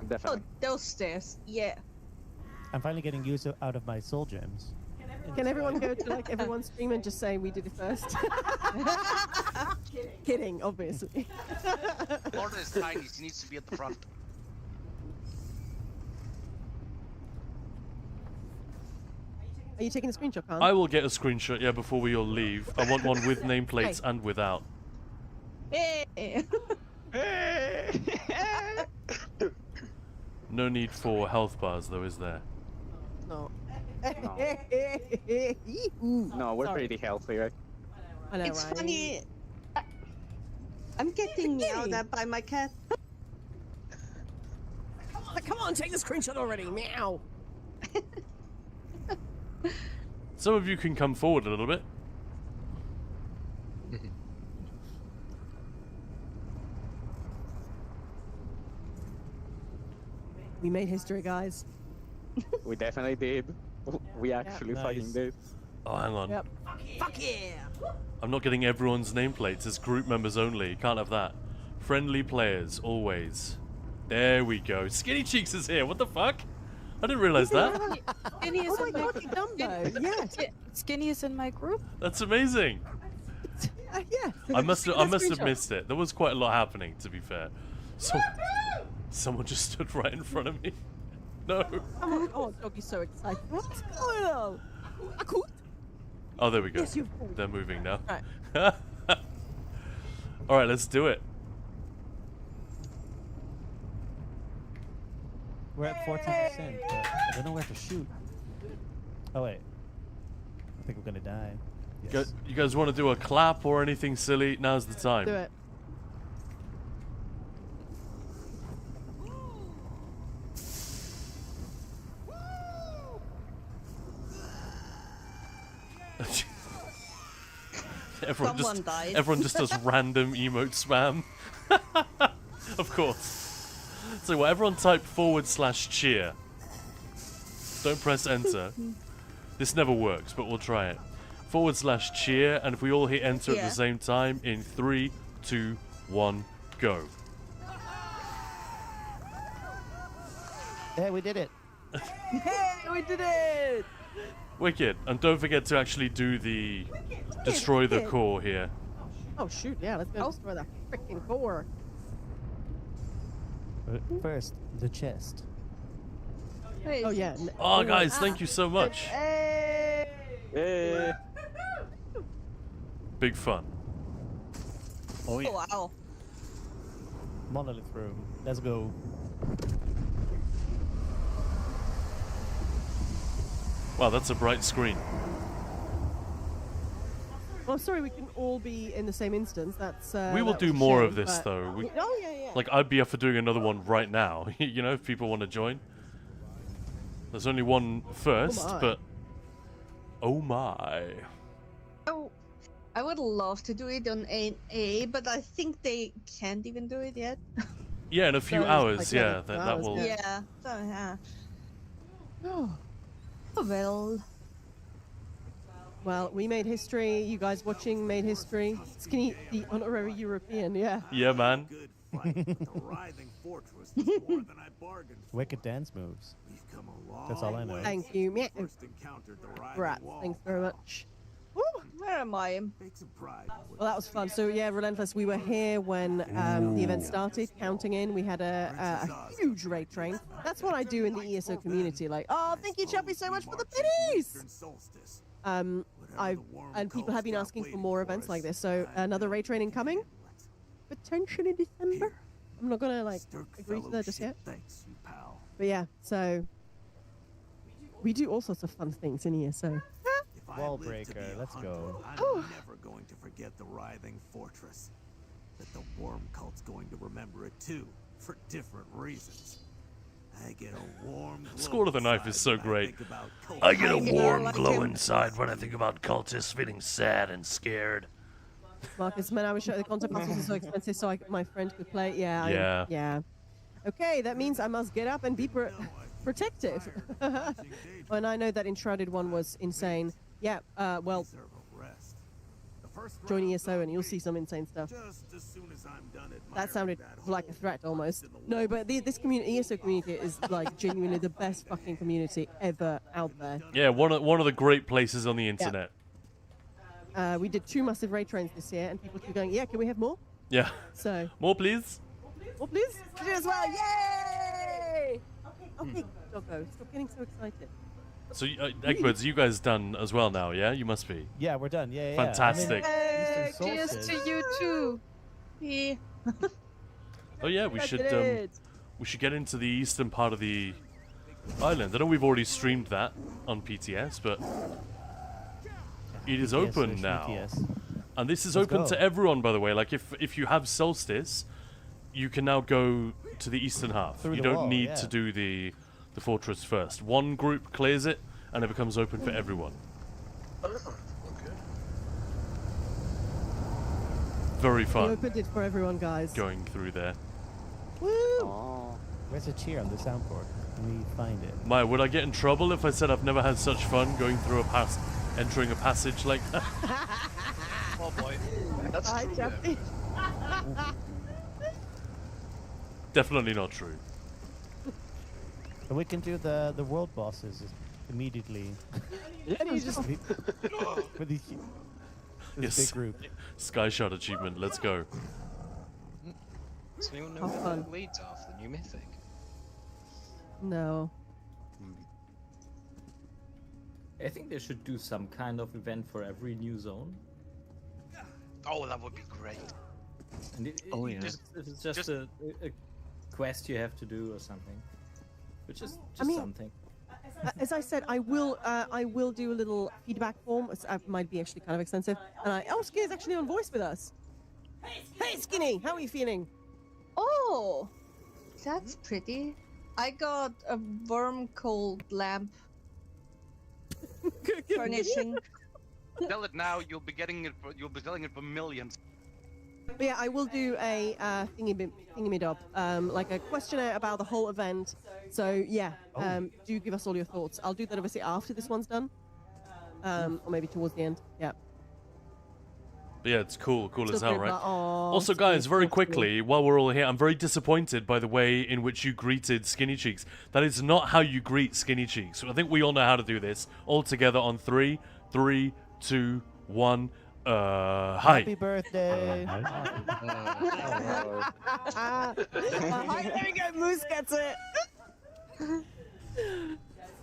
Definitely. Oh, those stairs. Yeah. I'm finally getting use out of my soul gems. Can everyone go to like everyone's stream and just say we did it first? Kidding, obviously. Lord is tiny, he needs to be at the front. Are you taking a screenshot, Khan? I will get a screenshot, yeah, before we all leave. I want one with nameplates and without. Hey. No need for health bars, though, is there? No. No, we're pretty healthy, right? I know, It's right? funny. I'm getting meowed at by my cat. Come on, take the screenshot already. Meow. Some of you can come forward a little bit. We made history, guys. We definitely did. We actually fucking did. Oh, hang on. Yep. Fuck yeah! I'm not getting everyone's nameplates. It's group members only. Can't have that. Friendly players, always. There we go. Skinny Cheeks is here. What the fuck? I didn't realize that. Skinny is in my God, you Dumbo. Yes. Skinny is in my group. That's amazing. Yeah. I must have missed it. There was quite a lot happening, to be fair. So, someone just stood right in front of me. No. Oh, doggy's so excited. What's going on? Oh, there we go. Yes, you've pulled. They're moving now. Right. All right, let's do it. We're at 14%, but I don't know where to shoot. Oh wait. I think we're gonna die. Yes. You guys want to do a clap or anything silly? Now's the time. Do it. Everyone just does random emote spam. Of course. So what, everyone type /cheer. Don't press enter. This never works, but we'll try it. /cheer, and if we all hit enter at the same time, in 3, 2, 1, go. Yeah, we did it. Hey, we did it! Wicked. And don't forget to actually do the destroy the core here. Oh shoot, yeah, let's go destroy that freaking core. First, the chest. Oh yeah. Oh guys, thank you so much. Hey. Big fun. Oh, yeah. Wow. Monolith room. Let's go. Wow, that's a bright screen. Well, I'm sorry we can all be in the same instance. That's we will that do was a more shame, of this but- though. Oh yeah. Like I'd be up for doing another one right now. You know, if people want to join. There's only one first, my. but oh my. Oh, I would love to do it on A, but I think they can't even do it yet. Yeah, in a few So, hours. like, Yeah, few that hours, will. Yeah. So yeah. Oh. Oh well. Well, we made history. You guys watching made history. Skinny, the honorary European. Yeah. Yeah, man. Good fight, but the Writhing Fortress was more than I bargained for. Wicked dance moves. We've come a long That's all I know. way Thank since you. we Meow. first encountered the Writhing Rats. Wall. Thanks very much. Where am I? Take some pride. Well, that was fun. So yeah, Relentless. We were here when the event started, counting in. We had a huge raid train. That's what I do in the ESO community. Like, oh, thank you, Chuppy, so much for the biddies. And people have been asking for more events like this. So another raid train incoming, potentially December. I'm not gonna like agree to that just yet. Thanks, you pal. But yeah, so we do all sorts of fun things in ESO. Wall breaker, let's go. I'm never going to forget the Writhing Fortress. But the worm cult's going to remember it too, for different reasons. I get a warm glow School of the Knife is so inside when great. think about I get a cultists. warm glow inside when I think about cultists feeling sad and scared. Marcus, man, I wish the content passes are so expensive so my friend could play. Yeah. Yeah. Yeah. Okay, that means I must get up and be protective. And I know that Enshrouded one was insane. Yeah, well, Deserve a rest. The first join round ESO and you'll see some insane stuff. just as soon as I'm done That admiring sounded that like a whole threat almost. in the No, but this community, ESO community, is like genuinely the best fucking community ever out there. Yeah, one of the great places on the internet. We did 2 massive raid trains this year, and people keep going, yeah, can we have more? Yeah. So, More, please. well, please, do as well. Yay! Okay, Doggo, stop getting so excited. So, Eggbirds, you guys done as well now, yeah? You must be. Yeah, we're done. Yeah, yeah. Fantastic. Hey, Eastern cheers Solstice. to you too. Yeah. Oh yeah, we I should did it. we should get into the eastern part of the island. I know we've already streamed that on PTS, but it is PTS open slash now. PTS. And this is Let's open go. to everyone, by the way. Like, if you have Solstice, you can now go to the eastern half. Through You the don't wall, need yeah. to do the fortress first. One group clears it, and it becomes open for everyone. Okay. Very We fun opened it for everyone, guys. going through there. Woo! Oh. Where's the cheer on the soundboard? Can we find it? Maya, would I get in trouble if I said I've never had such fun going through entering a passage like that? Oh boy. That's Hi, true. Jeffy. Definitely not true. And we can do the world bosses immediately. And you just With these, this Yes. big group. Skyshot achievement, let's go. Does anyone know Have what fun. the leads are for the new mythic? no. I think they should do some kind of event for every new zone. Oh, that would be great. And Oh, yeah. it's just a quest you have to do or something. Which is just I mean, something. As I said, I will do a little feedback form. It might be actually kind of extensive. And Skinny's actually on voice with us. Hey, Skinny, how are you feeling? Oh, that's pretty. I got a worm cold lamp furnishing. Tell it now. You'll be getting it. You'll be selling it for millions. But yeah, I will do a thingy-me-dob, like a questionnaire about the whole event. So yeah, do give us all your thoughts. I'll do that obviously after this one's done, or maybe towards the end. Yeah. But yeah, it's cool as Still hell, good, right? but, aw, Also, Skinny, guys, very thanks, Skinny. quickly, while we're all here, I'm very disappointed by the way in which you greeted Skinny Cheeks. That is not how you greet Skinny Cheeks. I think we all know how to do this. All together on 3, 2, 1. Hi. Happy birthday! Hi, there we go. Moose gets it.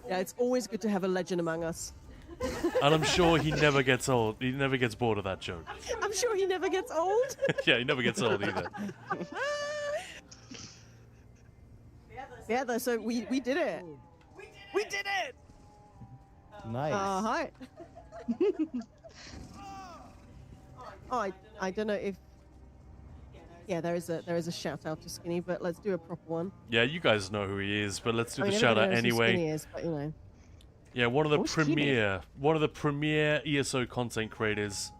Yeah, it's always good to have a legend among us. And I'm sure he never gets old. He never gets bored of that joke. I'm sure he never gets old. Yeah, he never gets old either. Yeah, though, so we did it. We did it. Nice. Hi. Oh, I don't know if. Yeah, there is a shout out to Skinny, but let's do a proper one. Yeah, you guys know who he is, but let's do I mean, the shout out everybody knows who Skinny anyway. is, but, you know. Yeah, one of the Who's Skinny? premier ESO content creators.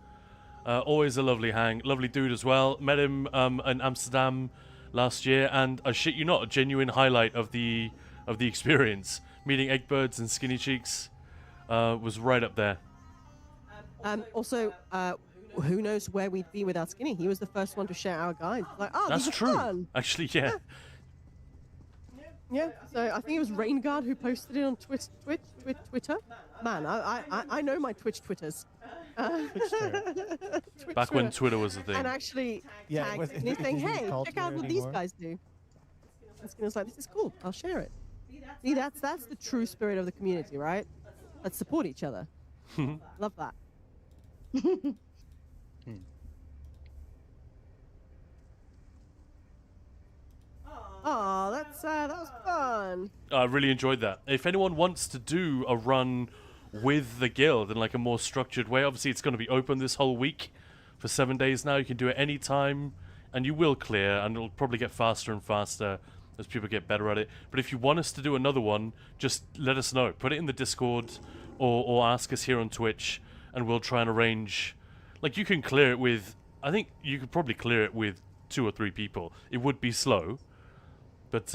Always a lovely lovely dude as well. Met him in Amsterdam last year, and I shit you not, a genuine highlight of the experience. Meeting Eggbirds and Skinny Cheeks was right up there. Also, who knows where we'd be without Skinny? He was the first one to share our guides. Like, oh, That's these are true. fun. Actually, yeah. Yeah, so I think it was Rainguard who posted it on Twitter. Man, I know my Twitters. Twitch Back when Twitter was a thing. And actually tagged Skinny saying, hey, check out what these guys do. And Skinny was like, this is cool, I'll share it. See, that's the true spirit of the community, right? Let's support each other. Love that. Oh, that was fun. I really enjoyed that. If anyone wants to do a run with the guild in like a more structured way, obviously it's going to be open this whole week for 7 days now. You can do it anytime, and you will clear, and it'll probably get faster and faster as people get better at it. But if you want us to do another one, just let us know. Put it in the Discord or ask us here on Twitch, and we'll try and arrange. Like, you can clear it with... I think you could probably clear it with 2 or 3 people. It would be slow. But,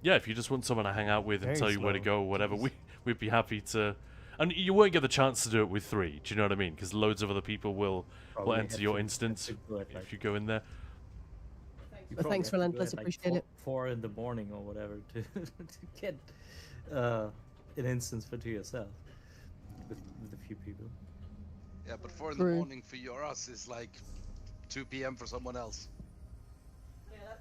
yeah, if you just want someone to hang out with and tell you where to go or whatever, we'd be happy to... And you won't get the chance to do it with 3, do you know what I mean? Because loads of other people will enter your instance if you go in there. Well, thanks, Relentless. Appreciate it. 4 in the morning or whatever to get an instance to yourself with a few people. Yeah, but 4 in the morning for us is like 2 p.m. for someone else.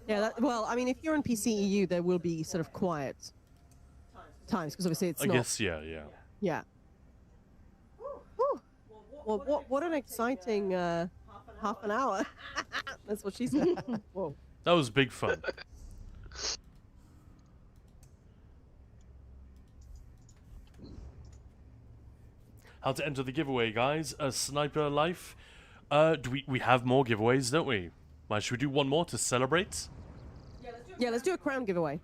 Yeah, well, I mean, if you're in PCEU, there will be sort of quiet times, because obviously it's I not... guess, yeah. Yeah. Well, what an exciting half an hour. That's what she said. Whoa. That was big fun. How to enter the giveaway, guys? A sniper life. Do we have more giveaways, don't we? Should we do one more to celebrate? Yeah, let's do a crown giveaway.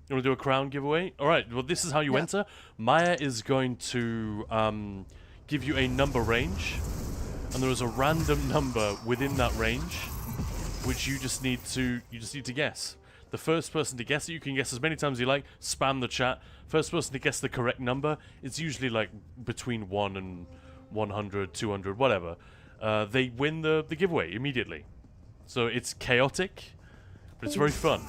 You want to do a crown giveaway? All right. Well, this is how you enter. Maya is going to give you a number range, and there is a random number within that range, which you just need to guess. The first person to guess it, you can guess as many times as you like. Spam the chat. First person to guess the correct number. It's usually like between 1 and 100, 200, whatever. They win the giveaway immediately. So it's chaotic, but it's very fun.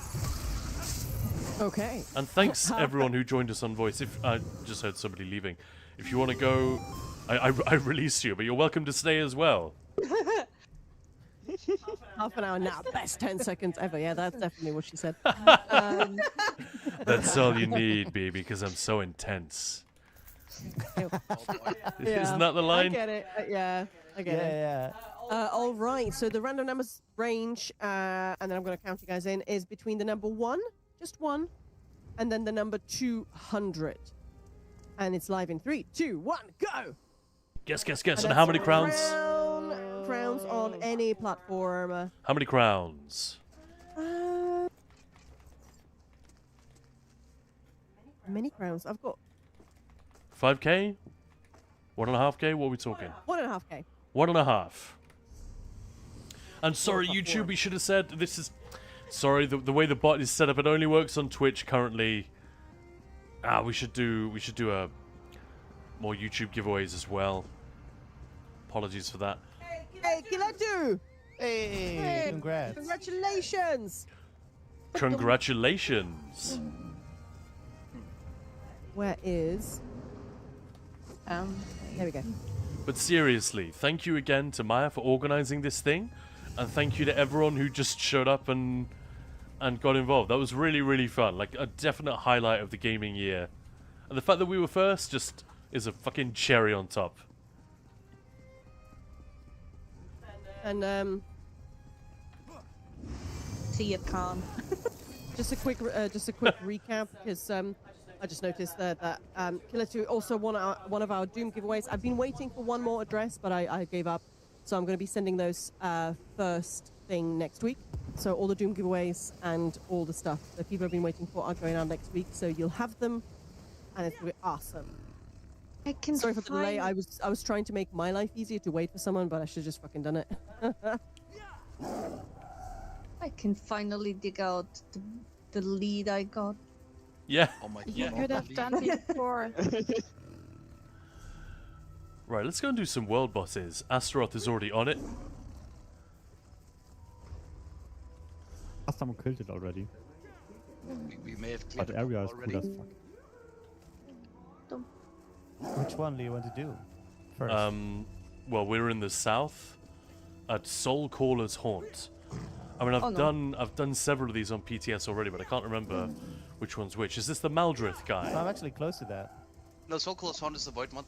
Okay. And thanks everyone who joined us on voice. If I just heard somebody leaving. If you want to go, I released you, but you're welcome to stay as well. Half an hour now, best 10 seconds ever. Yeah, that's definitely what she said. That's all you need, baby, because I'm so intense. Isn't that the line? I get it. Yeah, I get it. Yeah. All right, so the random numbers range, and then I'm going to count you guys in, is between the number 1, just 1, and then the number 200. And it's live in 3, 2, 1, go! Guess. And how many crowns? Crowns on any platform. How many crowns? Many crowns. I've got 5k? 1.5k? What are we talking? 1.5k. 1.5. And sorry, YouTube, we should have said this is... Sorry, the way the bot is set up, it only works on Twitch currently. We should do more YouTube giveaways as well. Apologies for that. Hey, Kilatu! Hey, congrats. Congratulations! Congratulations. Where is... there we go. But seriously, thank you again to Maya for organizing this thing. And thank you to everyone who just showed up and got involved. That was really, really fun. Like, a definite highlight of the gaming year. And the fact that we were first just is a fucking cherry on top. And, See you, Khan. just a quick recap, because I just noticed that Killer 2 also won one of our Doom giveaways. I've been waiting for one more address, but I gave up. So I'm going to be sending those first thing next week. So all the Doom giveaways and all the stuff that people have been waiting for are going out next week. So you'll have them, and it's going to be awesome. Sorry for the delay. I was trying to make my life easier to wait for someone, but I should have just fucking done it. I can finally dig out the lead I got. Yeah. Oh my god. You could have done it before. Right, let's go and do some world bosses. Astaroth is already on it. Someone killed it already. We may have But cleared the it area is already. cool as fuck. Which one do you want to do first? Well, we're in the south at Soul Caller's Haunt. I mean, I've done several of these on PTS already, but I can't remember which one's which. Is this the Maldrith guy? I'm actually close to that. No, Soul Caller's Haunt is the Void mod.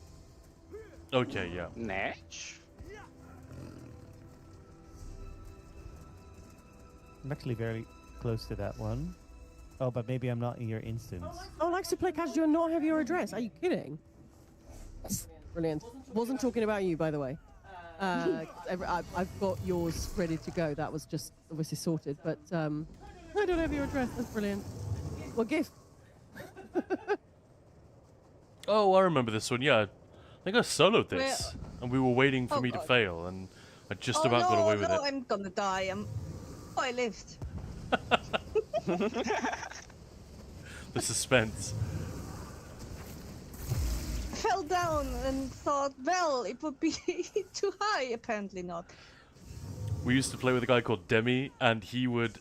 Okay, yeah. Natch? I'm actually very close to that one. Oh, but maybe I'm not in your instance. Oh, likes to play casual and not have your address. Are you kidding? Brilliant. Wasn't talking about you, by the way. I've got yours ready to go. That was just obviously sorted, but I don't have your address. That's brilliant. What gift? Oh, I remember this one. Yeah, I think I soloed this, and we were waiting for Oh, me to God. fail, and I just Oh, about got no, away with no, it. I'm gonna die. Oh, I lived. The suspense. Fell down and thought, well, it would be too high. Apparently not. We used to play with a guy called Demi, and he would,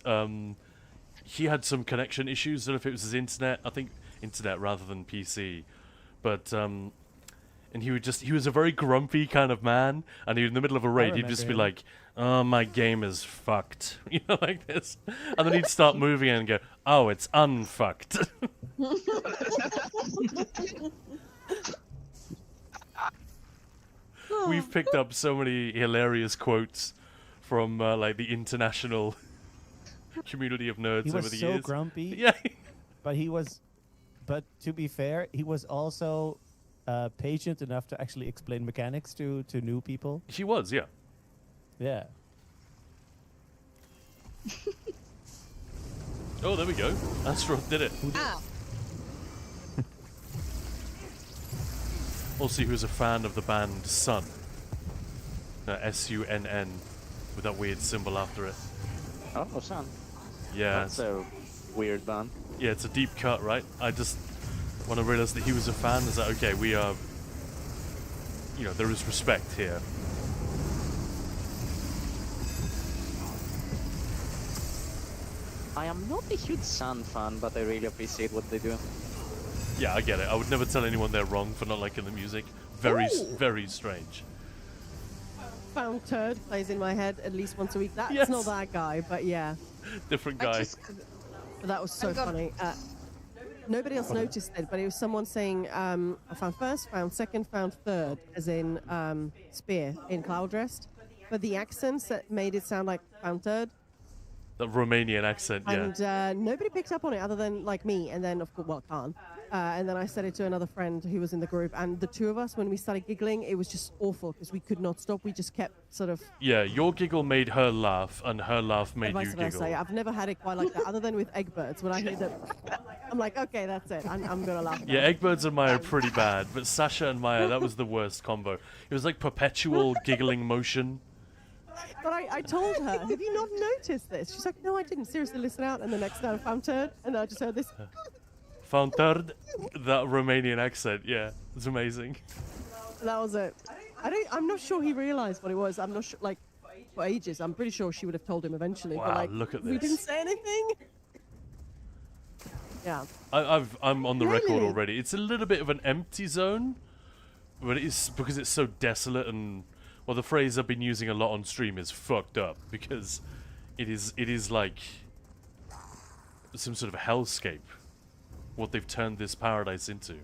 he had some connection issues. I don't know if it was his internet. I think internet rather than PC. But, and he was a very grumpy kind of man, and he, in the middle of a raid, he'd just be remember him. like, oh, my game is fucked. You know, like this. And then he'd start moving and go, oh, it's unfucked. We've picked up so many hilarious quotes from like the international community of nerds He over was the so years. grumpy. Yeah. But to be fair, he was also patient enough to actually explain mechanics to new people. He was, yeah. Yeah. Oh, there we go. Astaroth did it. Ah. Also, he was a fan of the band Sun. S-U-N-N, with that weird symbol after it. Oh, Sun. Yeah. That's a weird band. Yeah, it's a deep cut, right? I just, when I realized that he was a fan, I was like, okay, we are, you know, there is respect here. I am not a huge Sun fan, but I really appreciate what they do. Yeah, I get it. I would never tell anyone they're wrong for not liking the music. Very strange. Found Turd plays in my head at least once a week. That's Yes. not that guy, but yeah. Different guy. But that was so funny. Nobody else noticed it, but it was someone saying, I found first, found second, found third, as in spear in Cloud Rest. But the accents that made it sound like found third. The Romanian accent, yeah. And nobody picked up on it other than like me, and then of course, well, Khan. And then I said it to another friend who was in the group, and the two of us, when we started giggling, it was just awful because we could not stop. We just kept sort of. Yeah, your giggle made her laugh, and her laugh made vice you versa. giggle. I've never had it quite like that, other than with Eggbirds. When I hear them, I'm like, okay, that's it. I'm gonna laugh. now. Yeah, Eggbirds and Maya are pretty bad, but Sasha and Maya, that was the worst combo. It was like perpetual giggling motion. But I told her, have you not noticed this? She's like, no, I didn't. Seriously, listen out. And the next day I found Turd, and I just heard this. Found third, that Romanian accent, yeah, it's amazing. That was it. I'm not sure he realized what it was. I'm not sure, like, for ages. I'm pretty sure she would have told him eventually. Wow, but like, look at we this. didn't say anything. Yeah. I'm on the Really? record already. It's a little bit of an empty zone, but it's because it's so desolate and, well, the phrase I've been using a lot on stream is fucked up because it is like some sort of hellscape. What they've turned this paradise into.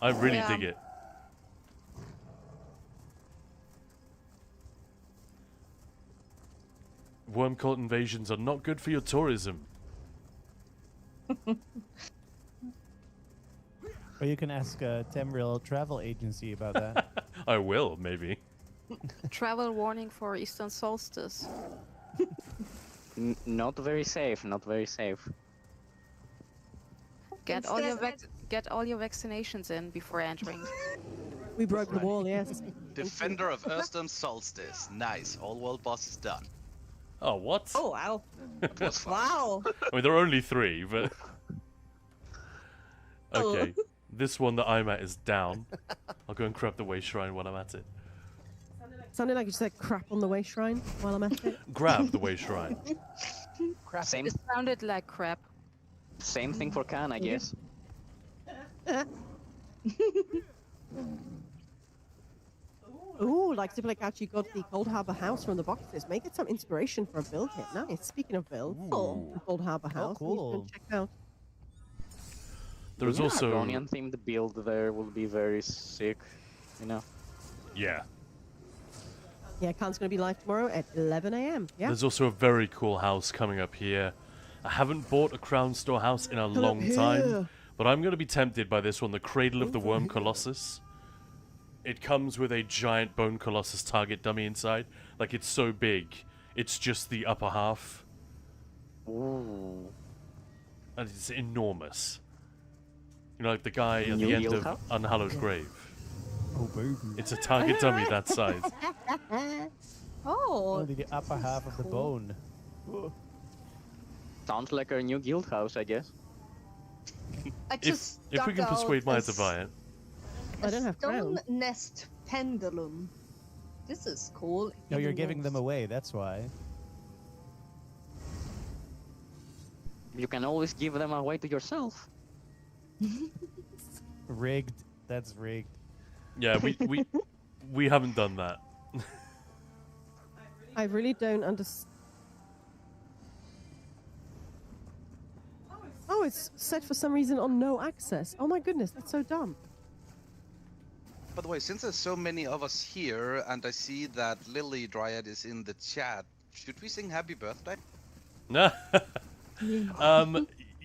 I really dig it. Worm cult invasions are not good for your tourism. Or you can ask Temril Travel Agency about that. I will, maybe. Travel warning for Eastern Solstice. Not very safe, not very safe. Get all your vaccinations in before entering. We broke the wall, yes. Defender of Earth's Solstice. Nice. All world boss is done. Oh, what? Oh, wow. That was fun. Wow. I mean, there are only 3, but... Okay, this one that I'm at is down. I'll go and grab the way shrine while I'm at it. Sounded like you said crap on the way shrine while I'm at it. Grab the way shrine. Same, It sounded like crap. same thing for Khan, I guess. Ooh, like to play couch, you got the Cold Harbor House from the boxes. Make it some inspiration for a build hit. Nice. Speaking of builds, the Cold Harbor House. cool. You can check out. There's also... Argonian themed build there will be very sick, you know. Yeah. Yeah, Khan's going to be live tomorrow at 11 a.m. Yeah. There's also a very cool house coming up here. I haven't bought a Crown Store house in a long time, but I'm going to be tempted by this one, the Cradle of the Worm Colossus. It comes with a giant Bone Colossus target dummy inside. Like, it's so big, it's just the upper half. Ooh. and it's enormous. You know, like the guy at New the end Guild of House? Unhallowed Grave. Oh, baby. It's a target dummy that size. Oh, Only the upper half of the bone. Whoa. Sounds like our new guild house, I guess. I just If we can dug persuade out Maya a to buy it. I don't have stone crown. nest pendulum. This is cool. No, you're Even giving them worse. away, that's why. You can always give them away to yourself. Rigged. That's rigged. Yeah, we haven't done that. I really don't understand. Oh, it's set for some reason on no access. Oh my goodness, that's so dumb. By the way, since there's so many of us here, and I see that Lily Dryad is in the chat, should we sing Happy Birthday? No.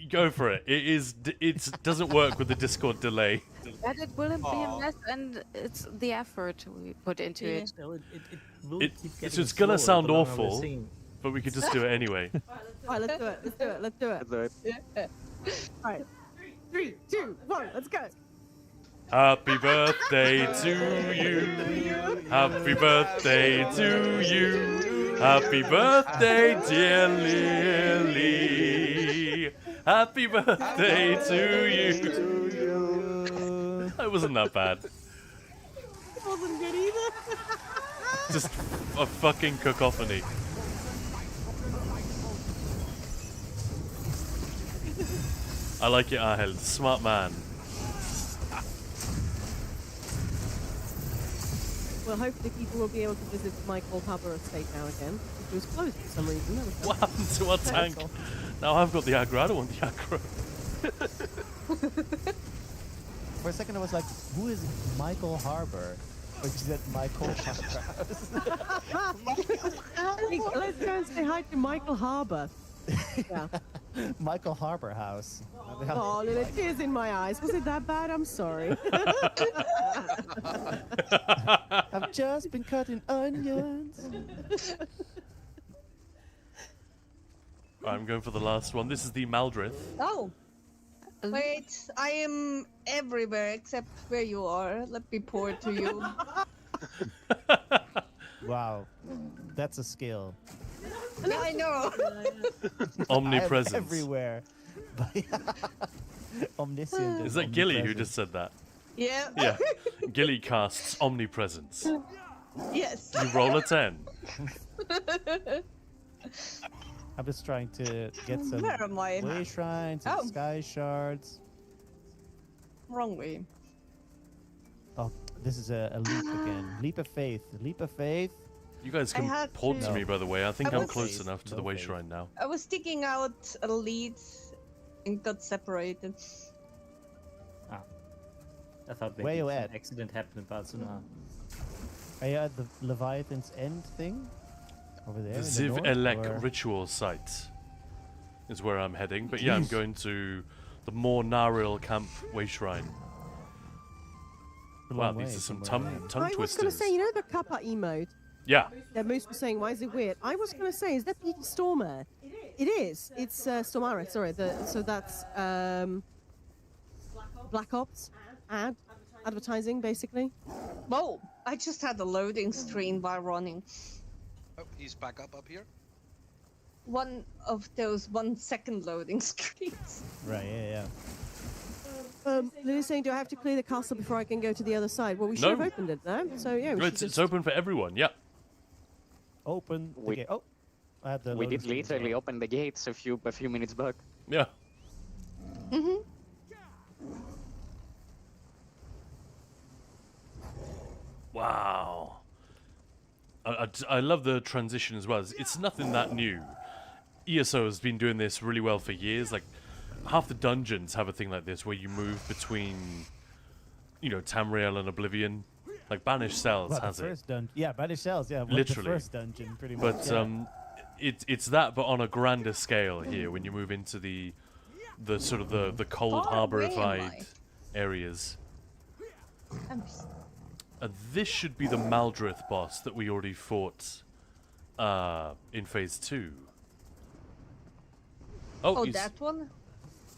Go for it. It doesn't work with the Discord delay. but it wouldn't be Aw. a mess, and it's the effort we put into it. So it will It, keep it's getting just gonna slower sound the longer we're awful, singing. but we could just do it anyway. Alright, let's do it. Let's do it. Let's do it. Alright. 3, 2, 1, let's go. Happy birthday to you. Happy birthday to you. Happy birthday, dear Lily. Happy birthday to you. That wasn't that bad. It wasn't good either. Just a fucking cacophony. I like it, Ahel. Smart man. Well, hopefully people will be able to visit my Cold Harbour estate now again. It was closed for some reason. That was What happened to our tank? Now I've got the aggro. I don't want the aggro. For a second I was like, who is Michael Harbour? But she said Michael Hey, let's go and say hi to Michael Harbour. Yeah. Michael Harbour House. Oh, little tears in my eyes. Was it that bad? I'm sorry. I've just been cutting onions. I'm going for the last one. This is the Maldrith. Oh. Wait, I am everywhere except where you are. Let me pour to you. Wow, that's a skill. Yeah, I know. Omnipresence. I am everywhere. Omniscient. Is that Gilly who just said that? Yeah. Yeah. Gilly casts omnipresence. Yes. You roll a 10. I'm just trying to get some Where am I? way shrines and Oh. sky shards. Wrong way. Oh, this is a leap again. Leap of faith. Leap of faith. You guys I can had port to to- me, by the way. I think I I'm was- close enough to the No way faith. shrine now. I was sticking out a lead and got separated. I thought Where maybe you an at? accident happened in Barcelona. Are you at the Leviathan's End thing? Over there? The in the Ziv north, Elek or- ritual site is where I'm heading. But yeah, I'm going to the more Naril camp way shrine. a Wow, long way these are some from where I tongue am. tongue I was going to twisters. say, you know the Kappa emote Yeah. that Moose was saying, why is it weird? I was going to say, is that Peter Stormer? It is. It's Stormara, sorry. So that's Black Ops advertising, basically. Whoa! I just had a loading screen while running. Oh, he's back up here. One of those 1 second loading screens. Right, yeah. Lily's saying, do I have to clear the castle before I can go to the other side? Well, we should No. have opened it there. So, yeah, we should It's just... open for everyone. Yeah. Open the We- gate. Oh, I had the We loading did screen as well. literally open the gates a few minutes back. Yeah. Mm-hmm. Wow. I love the transition as well. It's nothing that new. ESO has been doing this really well for years. Like, half the dungeons have a thing like this where you move between, you know, Tamriel and Oblivion. Like, Banished Cells Well, has the it. first dungeon. Yeah, Banished Cells. Yeah, Literally. the first dungeon, pretty much. But yeah. it's that, but on a grander scale here when you move into the sort of the Cold Far away am Harborified areas. I'm This should be the Maldrith boss that we already fought in phase 2. Oh, he's- that one?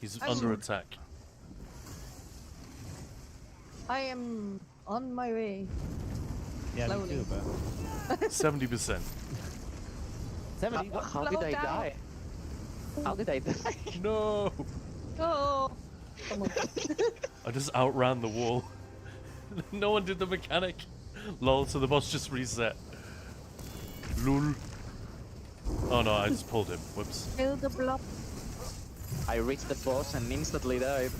He's I'm- under attack. I am on my way. Yeah, me Slowly. too, but 70%. 70. How did I die? How did I die? No! Oh. Come on. I just outran the wall. No one did the mechanic. Lol, so the boss just reset. Lul. Oh no, I just pulled him. Whoops. Kill the blob. I reached the boss and instantly died.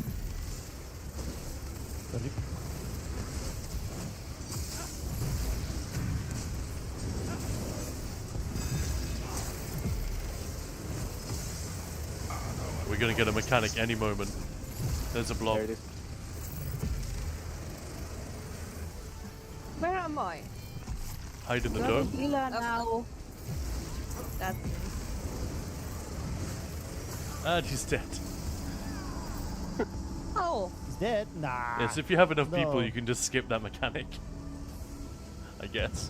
We're gonna get a mechanic any moment. There's a blob. There it is. Where am I? Hide in the You're the dome. healer now. That's And he's dead. Oh. He's dead? Nah. Yes, if you have enough people, No. you can just skip that mechanic. I guess.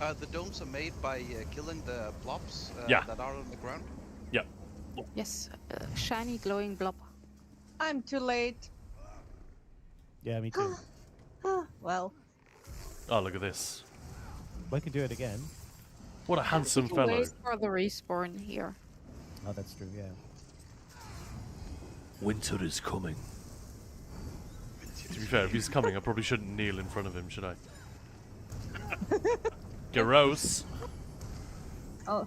The domes are made by killing the blobs Yeah. that are on the ground. Yep. Yes, shiny glowing blob. I'm too late. Yeah, me too. Well. Oh, look at this. We can do it again. What a handsome We can fellow. wait for the respawn here. Oh, that's true, yeah. Winter is coming. To be fair, if he's coming, I probably shouldn't kneel in front of him, should I? Gross. Oh.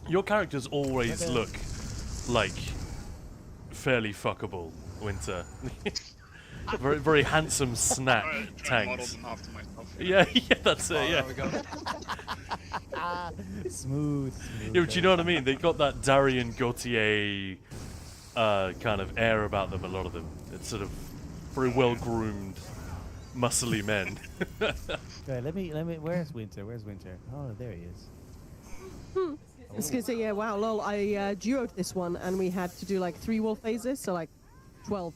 Your characters always Okay. look like fairly fuckable, Winter. Very, very handsome snack tanks. Yeah, yeah, that's it. Yeah. Smooth. Yeah, but you know what I mean? They got that Darian Gautier kind of air about them. A lot of them. It's sort of very well groomed, muscly men. Okay, let me. Where's Winter? Where's Winter? Oh, there he is. I was gonna say, yeah, wow, lol. I duoed this one, and we had to do like 3 wall phases, so like 12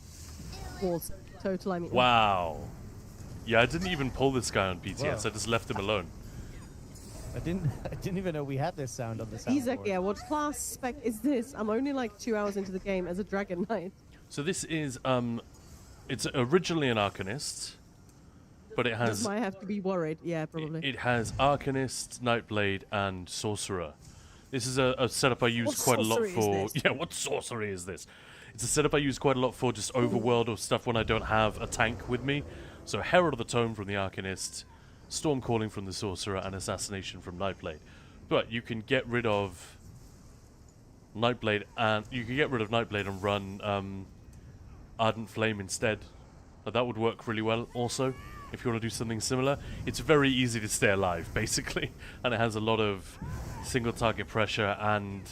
walls total. I mean, Wow. Yeah, I didn't even pull this guy on PTS. Whoa. I just left him alone. I didn't even know we had this sound on the He's like, soundboard. yeah, what class spec is this? I'm only like 2 hours into the game as a Dragon Knight. So this is it's originally an Arcanist, but it has Might have to be worried. Yeah, probably. it has Arcanist, Nightblade, and Sorcerer. This is a setup I use What quite a lot sorcery is for. this? Yeah, what sorcery is this? It's a setup I use quite a lot for just overworld or stuff when I don't have a tank with me. So Herald of the Tome from the Arcanist, Storm Calling from the Sorcerer, and Assassination from Nightblade. But you can get rid of Nightblade and run Ardent Flame instead. That would work really well also if you want to do something similar. It's very easy to stay alive basically, and it has a lot of single target pressure and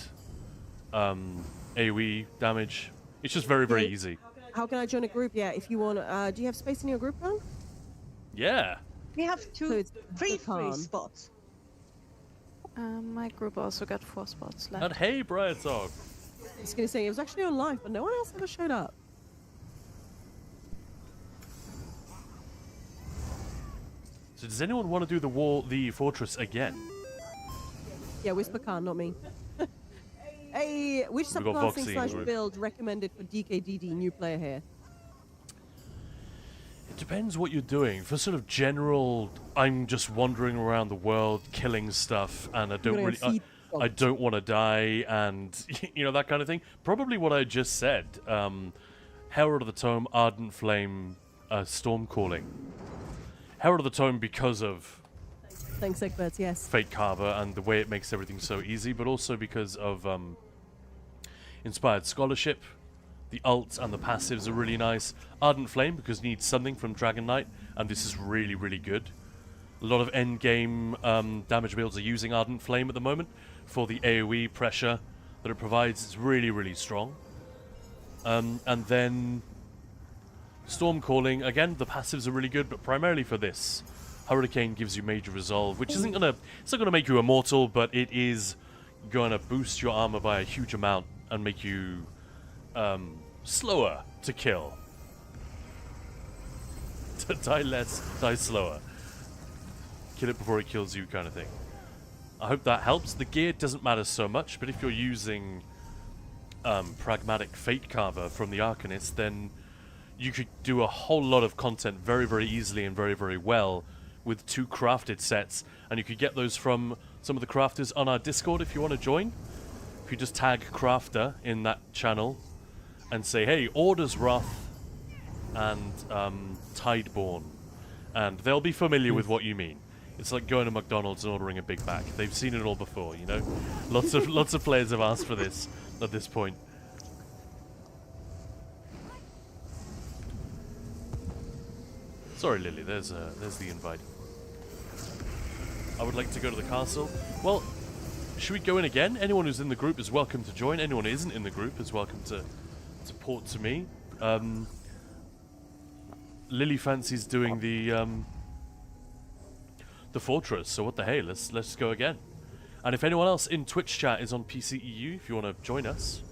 AoE damage. It's just very, very easy. How can I join a group? Yeah, if you want. Do you have space in your group, Dan? Yeah. We have So free Pecan. spots. My group also got 4 spots left. And hey, Briar Dog. I was gonna say it was actually on live, but no one else ever showed up. So does anyone want to do the fortress again? Yeah, Whisper Khan, not me. Hey, which We got subclassing Voxy in the slash group. build recommended for DKDD? New player here. It depends what you're doing. For sort of general, I'm just wandering around the world killing stuff, and I don't gonna really, feed I don't want to die, and you know that kind of thing. Probably what I just said. Herald of the Tome, Ardent Flame, Storm Calling. Herald of the Tome because of Thanks, Egberts, yes. Fate Carver and the way it makes everything so easy, but also because of Inspired Scholarship. The ults and the passives are really nice. Ardent Flame because you need something from Dragon Knight, and this is really, really good. A lot of endgame damage builds are using Ardent Flame at the moment for the AoE pressure that it provides. It's really, really strong. And then Storm Calling, again, the passives are really good, but primarily for this. Hurricane gives you Major Resolve, which isn't gonna, it's not gonna make you immortal, but it is gonna boost your armor by a huge amount and make you slower to kill. To die less, die slower. Kill it before it kills you, kind of thing. I hope that helps. The gear doesn't matter so much, but if you're using pragmatic fate carver from the Arcanist, then you could do a whole lot of content very, very easily and very, very well with 2 crafted sets, and you could get those from some of the crafters on our Discord if you want to join. If you just tag Crafter in that channel and say, hey, Order's Wrath and Tideborn, and they'll be familiar with what you mean. It's like going to McDonald's and ordering a Big Mac. They've seen it all before, you know? Lots of players have asked for this at this point. Sorry, Lily, there's the invite. I would like to go to the castle. Well, should we go in again? Anyone who's in the group is welcome to join. Anyone who isn't in the group is welcome to port to me. Lily fancies doing the fortress, so what the hey, let's go again. And if anyone else in Twitch chat is on PCEU, if you want to join us,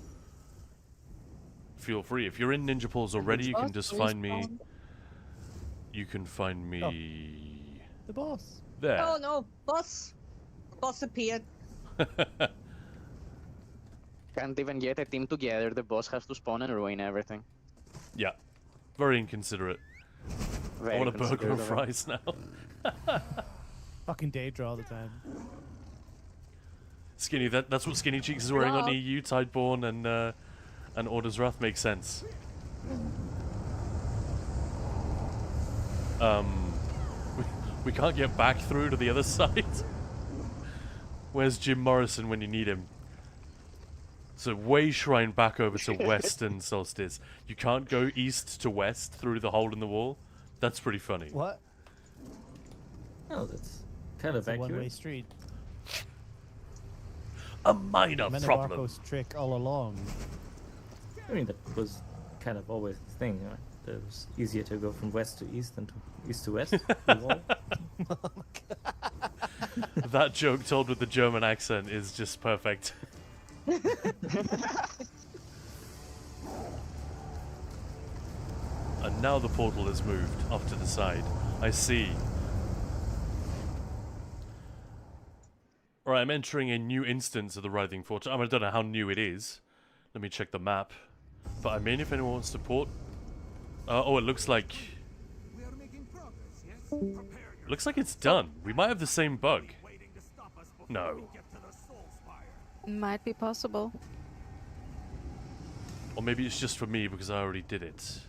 feel free. If you're in Ninja Pools already, you can just find me. You can find me. The boss. There. Oh no, boss appeared. Can't even get a team together. The boss has to spawn and ruin everything. Yeah, very inconsiderate. I want a burger and fries now. Fucking Daedra all the time. Skinny, that's what Skinny Cheeks is wearing on EU. Tideborn and Order's Wrath makes sense. We can't get back through to the other side. Where's Jim Morrison when you need him? So way shrine back over to Western Solstice. You can't go east to west through the hole in the wall. That's pretty funny. What? Oh, that's kind of a accurate. one-way street. A minor problem. Menabarco's trick all along. I mean, that was kind of always the thing, right? It was easier to go from west to east than to east to west. That joke told with the German accent is just perfect. And now the portal has moved off to the side. I see. Alright, I'm entering a new instance of the Writhing Fortress. I mean, I don't know how new it is. Let me check the map. But I mean, if anyone wants to port... oh, it looks like... Looks like it's done. We might have the same bug. No. Might be possible. Or maybe it's just for me because I already did it.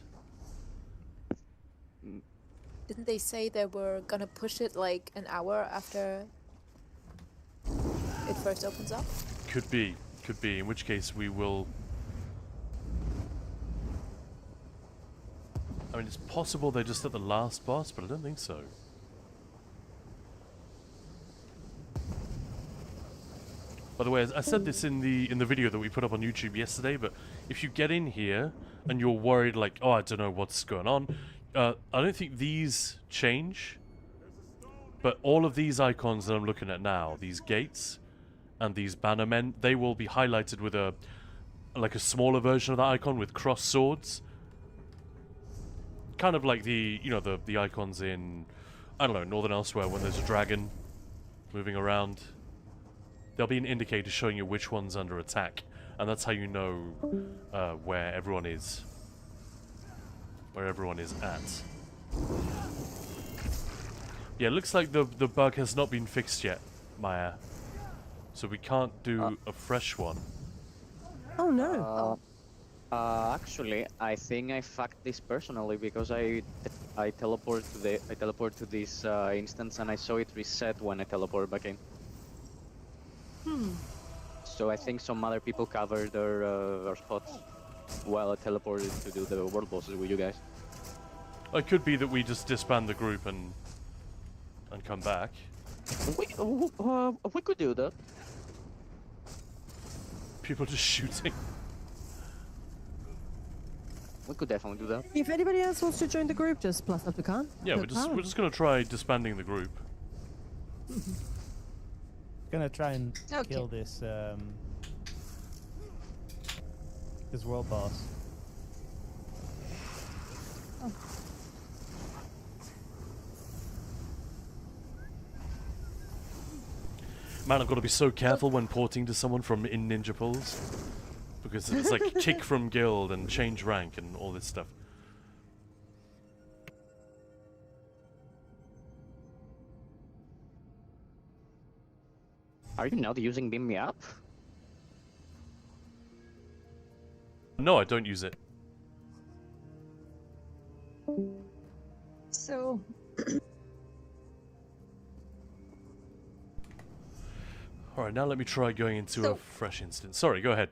Didn't they say they were gonna push it like an hour after it first opens up? Could be. Could be. In which case we will... I mean, it's possible they're just at the last boss, but I don't think so. By the way, I said this in the video that we put up on YouTube yesterday, but if you get in here and you're worried like, oh, I don't know what's going on, I don't think these change, but all of these icons that I'm looking at now, these gates and these bannermen, they will be highlighted with a smaller version of that icon with cross swords. Kind of like the, you know, the icons in, I don't know, Northern Elsewhere when there's a dragon moving around. There'll be an indicator showing you which one's under attack, and that's how you know where everyone is. Where everyone is at. Yeah, it looks like the bug has not been fixed yet, Maya. So we can't do a fresh one. Oh no. Actually, I think I fucked this personally because I teleport to this instance and I saw it reset when I teleported back in. So I think some other people covered their spots while I teleported to do the world bosses with you guys. It could be that we just disband the group and come back. We could do that. People just shooting. We could definitely do that. If anybody else wants to join the group, just plus up the can. Yeah, we're just gonna try disbanding the group. Gonna try and kill this this world boss. Oh. Man, I've got to be so careful when porting to someone from in Ninja Pools, Because it's like kick from guild and change rank and all this stuff. Are you not using Beam Me Up? No, I don't use it. So. Alright, now let me try going into a fresh instance. Sorry, go ahead.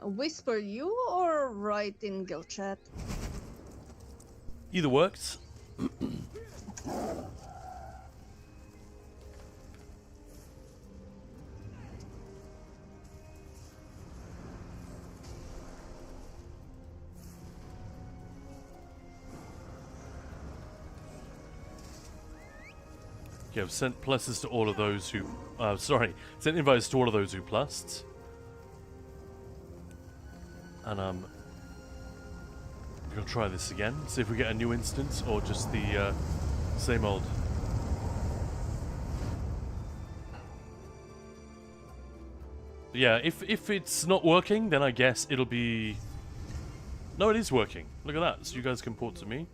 Whisper you or write in guild chat? Either works. Okay, I've sent pluses to all of those who... sent invites to all of those who plussed. And I'm gonna try this again, see if we get a new instance or just the same old. Yeah, if it's not working, then I guess it'll be... No, it is working. Look at that, so you guys can port to me.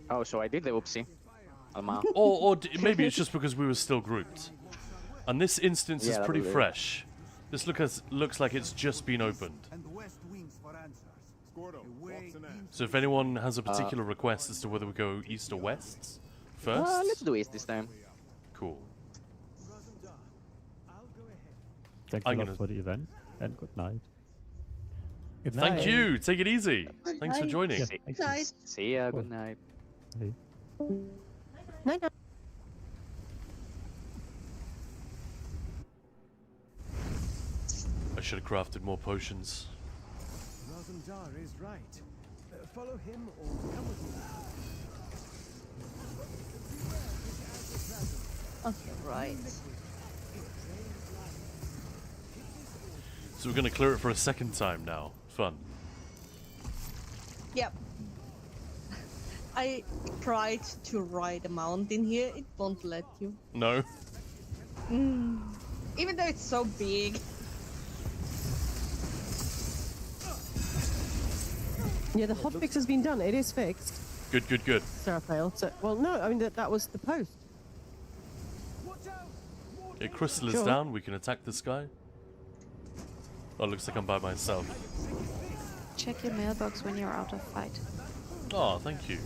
Oh, so I did the oopsie. Or maybe it's just because we were still grouped. And this instance is pretty fresh. This looks like it's just been opened. So if anyone has a particular request as to whether we go east or west first... let's do east this time. Cool. Thanks a lot for the event, and good night. Good Thank night. you. Take it easy. Thanks for joining. Yeah, Good night. See ya. Good night. Hey. Night. I should have crafted more potions. Rosendar is right. Follow him or come with me. Okay, right. So we're going to clear it for a second time now. Fun. Yep. I tried to ride a mountain here, it won't let you. No. Even though it's so big. Yeah, the hotfix has been done. It is fixed. Good, good, good. Seraphale. So, well, no, I mean that was the post. Okay, Crystal is Sure. down. We can attack this guy. Oh, looks like I'm by myself. Check your mailbox when you're out of fight. Oh, thank you.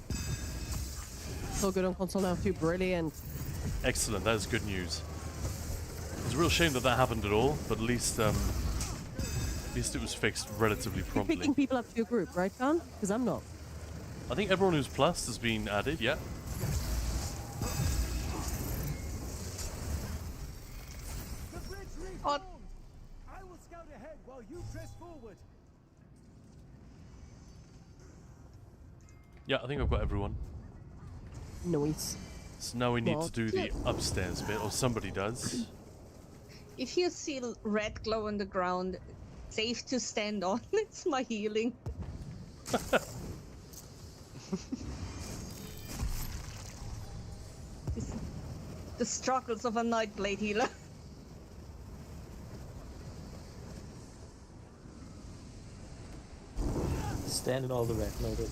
It's all good on console now too. Brilliant. Excellent. That is good news. It's a real shame that happened at all, but at least it was fixed relatively You're promptly. picking people up to your group, right, Khan? Because I'm not. I think everyone who's plus has been added. Yeah. I will scout ahead while you press forward. Yeah, I think I've got everyone. Noise. So now we need Well, to do the upstairs bit, or somebody does. If you see red glow on the ground, safe to stand on. It's my healing. The struggles of a Nightblade healer. Stand in all the red noted.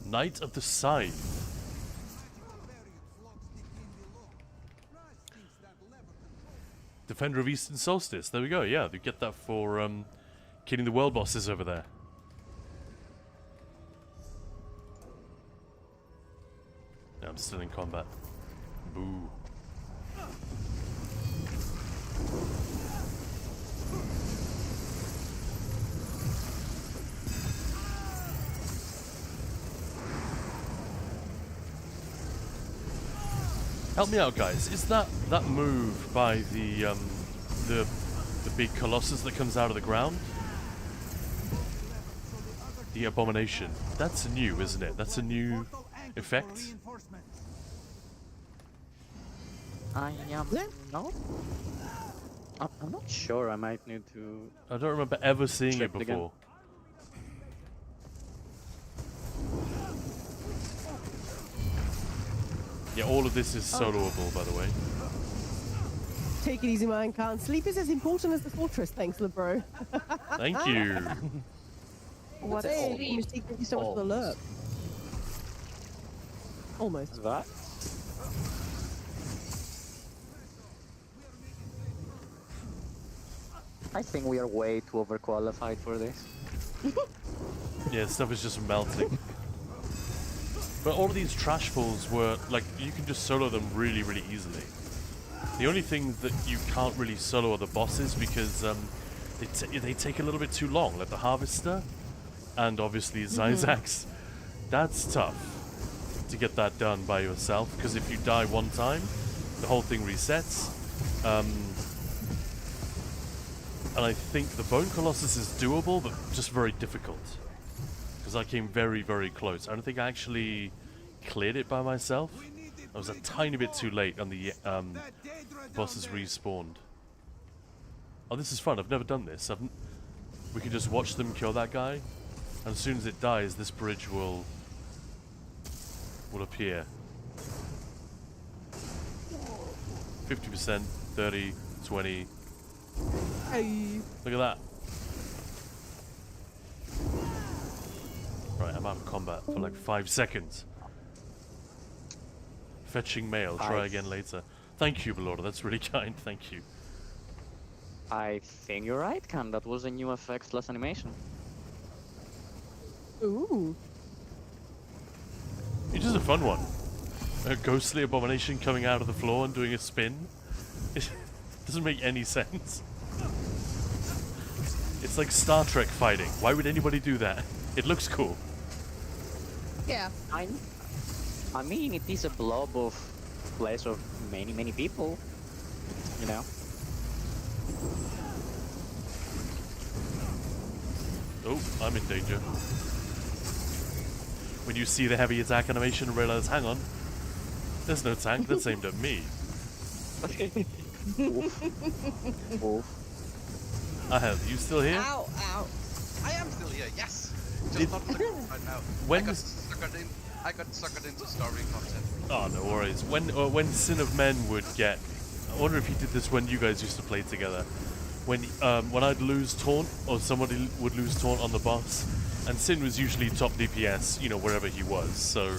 Knight of the Scythe. Defender of Eastern Solstice. There we go. Yeah, you get that for killing the world bosses over there. Yeah, I'm still in combat. Boo. Help me out, guys. Is that move by the big colossus that comes out of the ground? The abomination. That's new, isn't it? That's a new effect. I am not. I'm not sure. I might need to. I don't remember ever seeing it check again. before. Yeah, all of this is soloable, by the way. Take it easy, man. Can't sleep is as important as the fortress. Thanks, LeBro. Thank you. What a thank you so much for the alert. Almost. That? I think we are way too overqualified for this. Yeah, stuff is just melting. But all of these trash pulls were, like, you can just solo them really, really easily. The only thing that you can't really solo are the bosses because they take a little bit too long, like the Harvester and obviously Zyzax. That's tough to get that done by yourself because if you die one time, the whole thing resets. And I think the Bone Colossus is doable, but just very difficult. Because I came very, very close. I don't think I actually cleared it by myself. I was a tiny bit too late and the bosses respawned. Oh, this is fun. I've never done this. We can just watch them kill that guy. And as soon as it dies, this bridge will appear. 50%, 30, 20. Hey. Look at that. Right, I'm out of combat for like 5 seconds. Fetching mail. Try again later. Thank you, Belorda. That's really kind. Thank you. I think you're right, Cam. That was a new effect plus animation. Ooh. It's just a fun one. A ghostly abomination coming out of the floor and doing a spin. It doesn't make any sense. It's like Star Trek fighting. Why would anybody do that? It looks cool. Yeah. I mean, it is a blob of flesh of many, many people. You know? Oh, I'm in danger. When you see the heavy attack animation and realize, hang on, there's no tank, that's aimed at me. Oof. Oof. You still here? Ow, ow. I am still here, yes. Just not looking right now. I got suckered into story content. Oh, no worries. When Sin of Men would get... I wonder if he did this when you guys used to play together. When I'd lose taunt, or somebody would lose taunt on the boss, and Sin was usually top DPS, you know, wherever he was, so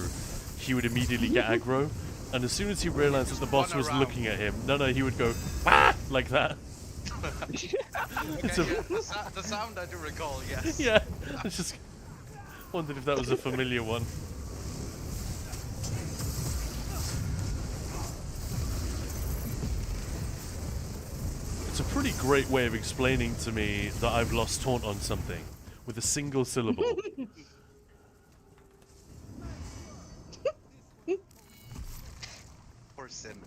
he would immediately get aggro, and as soon as he realized that the boss was looking at him, he would go, "Wah!" like that. Okay, yeah, the sound I do recall, yes. Yeah, I just wondered if that was a familiar one. It's a pretty great way of explaining to me that I've lost taunt on something with a single syllable. Poor Sin.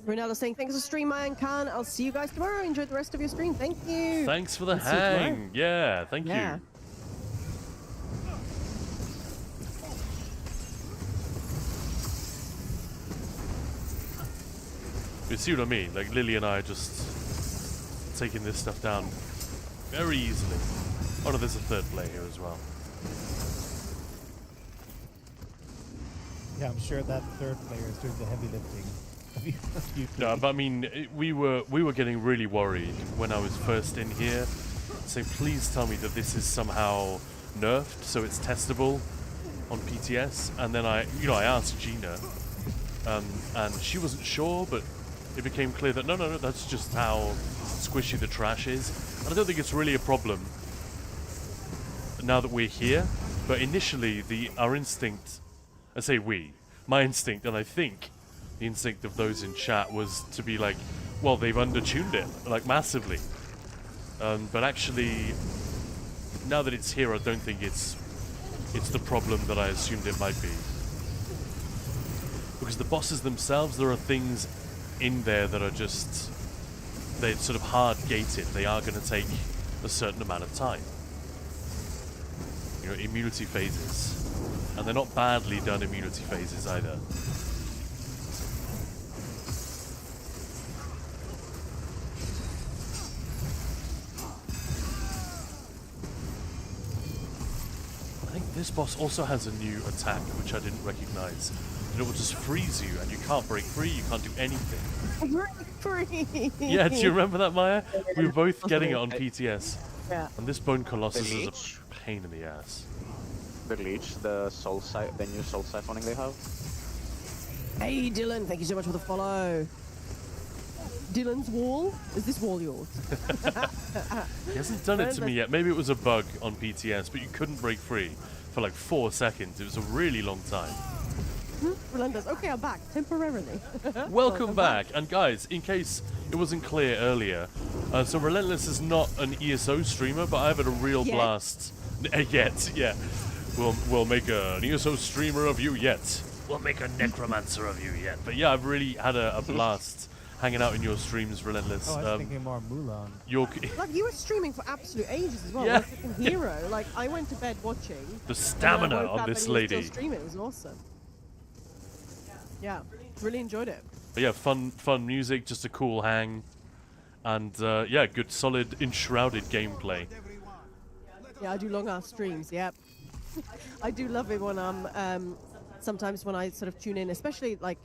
Ronaldo saying, thanks for the stream, man. Khan. I'll see you guys tomorrow. Enjoy the rest of your stream. Thank you. Thanks for the hang. Yeah, thank you. You see what I mean? Like, Lily and I are just taking this stuff down very easily. Oh no, there's a third player here as well. Yeah, I'm sure that third player is doing the heavy lifting. No, but I mean, we were getting really worried when I was first in here. So please tell me that this is somehow nerfed, so it's testable on PTS. And then I asked Gina, and she wasn't sure, but it became clear that no, that's just how squishy the trash is. And I don't think it's really a problem now that we're here. But initially, our instinct, I say my instinct, and I think the instinct of those in chat was to be like, well, they've undertuned it, like, massively. But actually, now that it's here, I don't think it's the problem that I assumed it might be. Because the bosses themselves, there are things in there that are just... they're sort of hard-gated. They are going to take a certain amount of time. You know, immunity phases. And they're not badly done immunity phases either. I think this boss also has a new attack, which I didn't recognize. And it will just freeze you, and you can't break free, you can't do anything. Break free! Yeah, do you remember that, Maya? We were both getting it on PTS. Yeah. And this Bone Colossus is a pain in the ass. The Leech, the the new soul siphoning they have. Hey Dylan, thank you so much for the follow. Dylan's wall? Is this wall yours? He hasn't done it to me yet. Maybe it was a bug on PTS, but you couldn't break free for like 4 seconds. It was a really long time. Relentless. Okay, I'm back temporarily. Welcome back. And guys, in case it wasn't clear earlier, so Relentless is not an ESO streamer, but I've had a real blast. Yet, yeah. We'll make an ESO streamer of you yet. We'll make a necromancer of you yet. But yeah, I've really had a blast hanging out in your streams, Relentless. Oh, I was thinking more Mulan. Like, you were streaming for absolute ages as well. Yeah. Like a fucking hero. Like, I went to bed watching. The stamina on this lady. Still streaming. It was awesome. Yeah, really enjoyed it. But yeah, fun music, just a cool hang. And yeah, good solid enshrouded gameplay. Yeah, I do long ass streams, yep. I do love it when I'm sometimes when I sort of tune in, especially like,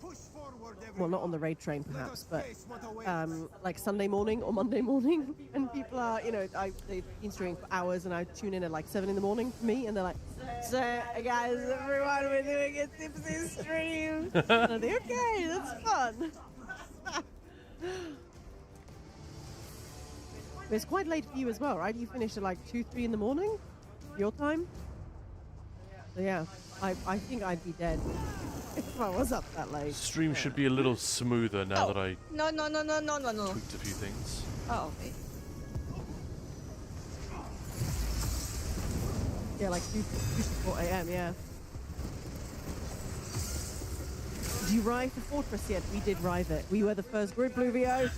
well, not on the raid train perhaps, but like Sunday morning or Monday morning, and people are, you know, they've been streaming for hours, and I tune in at like 7 in the morning for me, and they're like, so guys, everyone, we're doing a tipsy stream. And I'm like, okay, that's fun. But it's quite late for you as well, right? You finish at like 2, 3 in the morning, your time. So yeah, I think I'd be dead if I was up that late. Stream should be a little smoother now that I No. tweaked a few things. Oh, okay. Yeah, like 2 to 4 a.m., yeah. Did you rive the Fortress yet? We did rive it. We were the first group, Bluvio.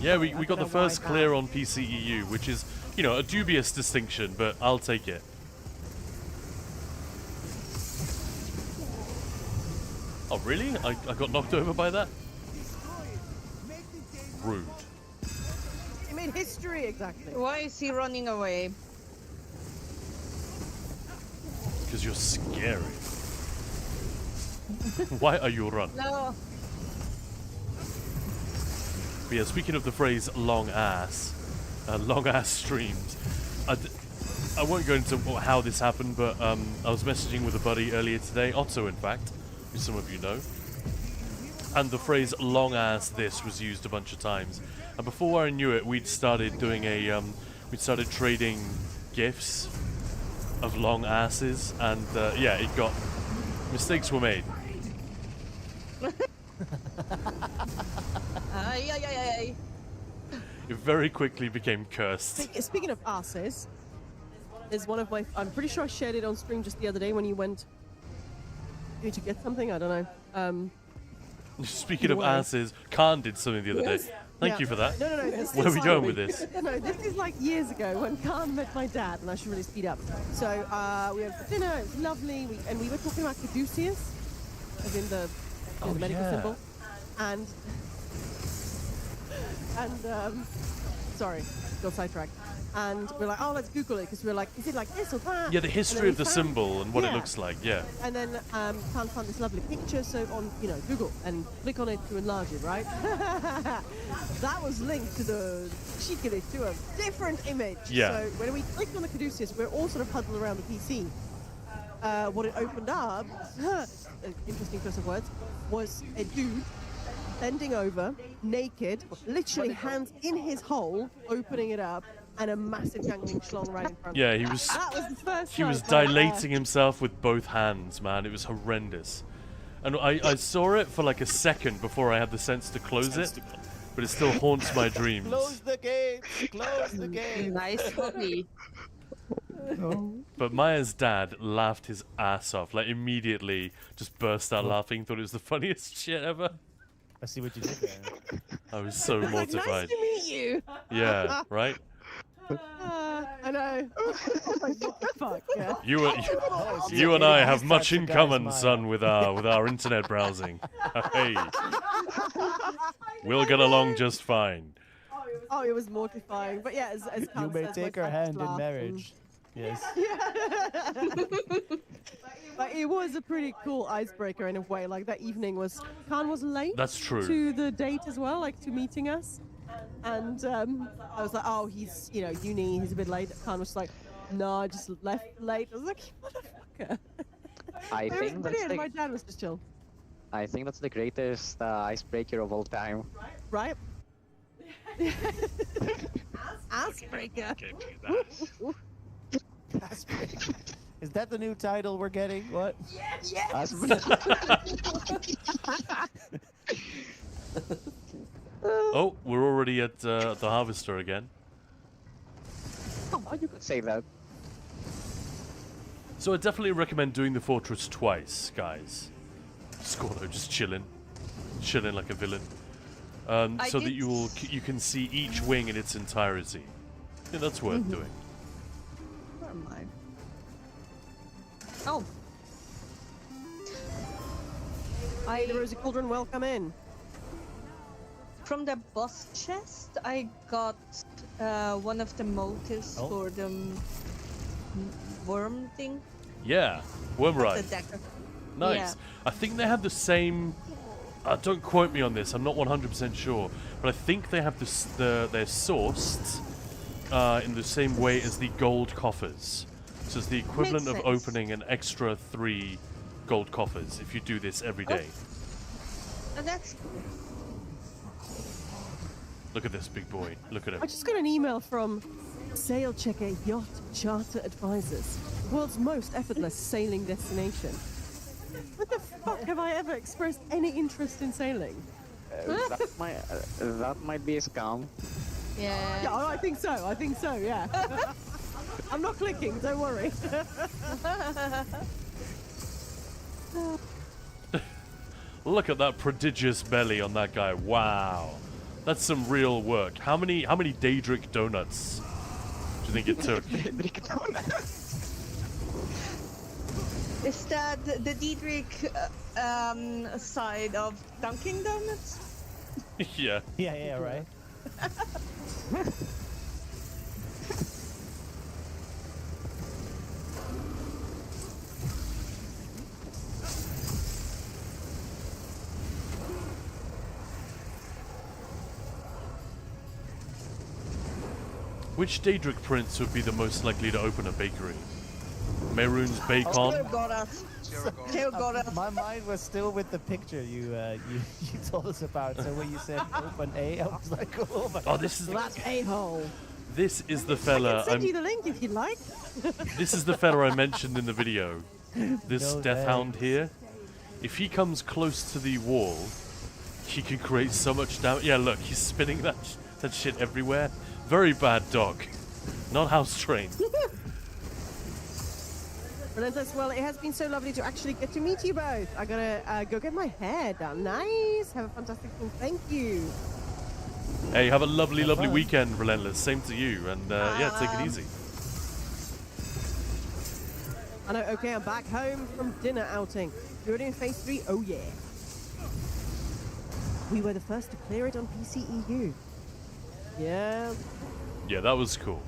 Yeah, we got the first clear on PCEU, which is, you know, a dubious distinction, but I'll take it. Oh, really? I got knocked over by that? Rude. You made history, exactly. Why is he running away? Because you're scary. Why are you running? No. But yeah, speaking of the phrase long ass streams, I won't go into how this happened, but I was messaging with a buddy earlier today, Otto in fact, who some of you know, and the phrase long ass this was used a bunch of times, and before I knew it, we'd started doing we'd started trading gifs of long asses, and yeah, mistakes were made. It very quickly became cursed. Speaking of asses, there's one of my... I'm pretty sure I shared it on stream just the other day when you went... Did you get something? I don't know. Speaking of asses, Khan did something the other day. Thank you for that. No. Where are we going with this? No, this is like years ago when Khan met my dad, and I should really speed up. So we went for dinner, it was lovely, and we were talking about caduceus, as in the medical symbol. And sorry, got sidetracked. And we're like, oh, let's Google it, because we're like, is it like this or that? Yeah, the history of the symbol and what it looks like, yeah. And then Khan found this lovely picture, so on, Google, and click on it to enlarge it, right? That was linked to the Shikiri, to a different image. Yeah. So when we clicked on the caduceus, we're all sort of huddled around the PC. What it opened up, interesting choice of words, was a dude bending over, naked, literally hands in his hole, opening it up, and a massive gangling schlong right in front. Yeah, he was. That was the first. He was dilating himself with both hands, man. It was horrendous, and I saw it for like a second before I had the sense to close it, but it still haunts my dreams. Close the gate. Close the gate. Nice hobby. But Maya's dad laughed his ass off, like immediately, just burst out laughing. Thought it was the funniest shit ever. I see what you did there. I was so mortified. Nice to meet you. Yeah, right? I know. Like, what the fuck? Yeah. You and I have much in common, son, with our internet browsing. Hey, we'll get along just fine. Oh, it was mortifying. But yeah, as You Carl may says, take like, her I hand just in laughed marriage. Yes. But it was a pretty cool icebreaker in a way. Like that evening Khan was late. That's true. To the date as well, like to meeting us. And I was like, oh, he's uni, he's a bit late. Khan was like, no, I just left late. I was like, motherfucker. I It was think that's brilliant. the, My dad was just chill. I think that's the greatest icebreaker of all time. Right? Icebreaker. Is that the new title we're getting? What? Yes. Oh, we're already at the Harvester again. Oh, you could say that. So I definitely recommend doing the fortress twice, guys. Scorlo just chilling like a villain, so that you can see each wing in its entirety. Yeah, that's worth doing. Where am I? Oh. The Rosy Cauldron, welcome in. From the boss chest, I got one of the motives for the worm thing. Yeah, worm ride. The dagger. Nice. Yeah. I think they have the same. Don't quote me on this. I'm not 100% sure, but I think they have this. They're sourced in the same way as the gold coffers. So it's the equivalent of opening an extra 3 gold coffers if you do this every day. And that's. Look at this big boy. Look at him. I just got an email from Sail Checker Yacht Charter Advisors, the world's most effortless sailing destination. What the fuck have I ever expressed any interest in sailing? That might be a scam. Yeah. Yeah, I think so, yeah. I'm not clicking, don't worry. Look at that prodigious belly on that guy. Wow. That's some real work. How many Daedric donuts do you think it took? Is that the Diedrich side of Dunkin' Donuts? Yeah. Yeah, right. Which Daedric prince would be the most likely to open a bakery? Mehrunes Bacon? My mind was still with the picture you told us about. So when you said open A, I was like, oh my god. Oh, this is That's a-hole. This is the I fella. can send you the link if you'd like. This is the fella I mentioned in the video. This No death hound thanks. here. If he comes close to the wall, he can create so much damage. Yeah, look, he's spinning that shit everywhere. Very bad dog. Not house trained. Relentless, well, it has been so lovely to actually get to meet you both. I gotta go get my hair done. Nice. Have a fantastic one. Thank you. Hey, have a lovely weekend, Relentless. Same to you. And yeah, take it easy. I know, okay, I'm back home from dinner outing. You're in phase 3? Oh yeah. We were the first to clear it on PCEU. Yeah. Yeah, that was cool.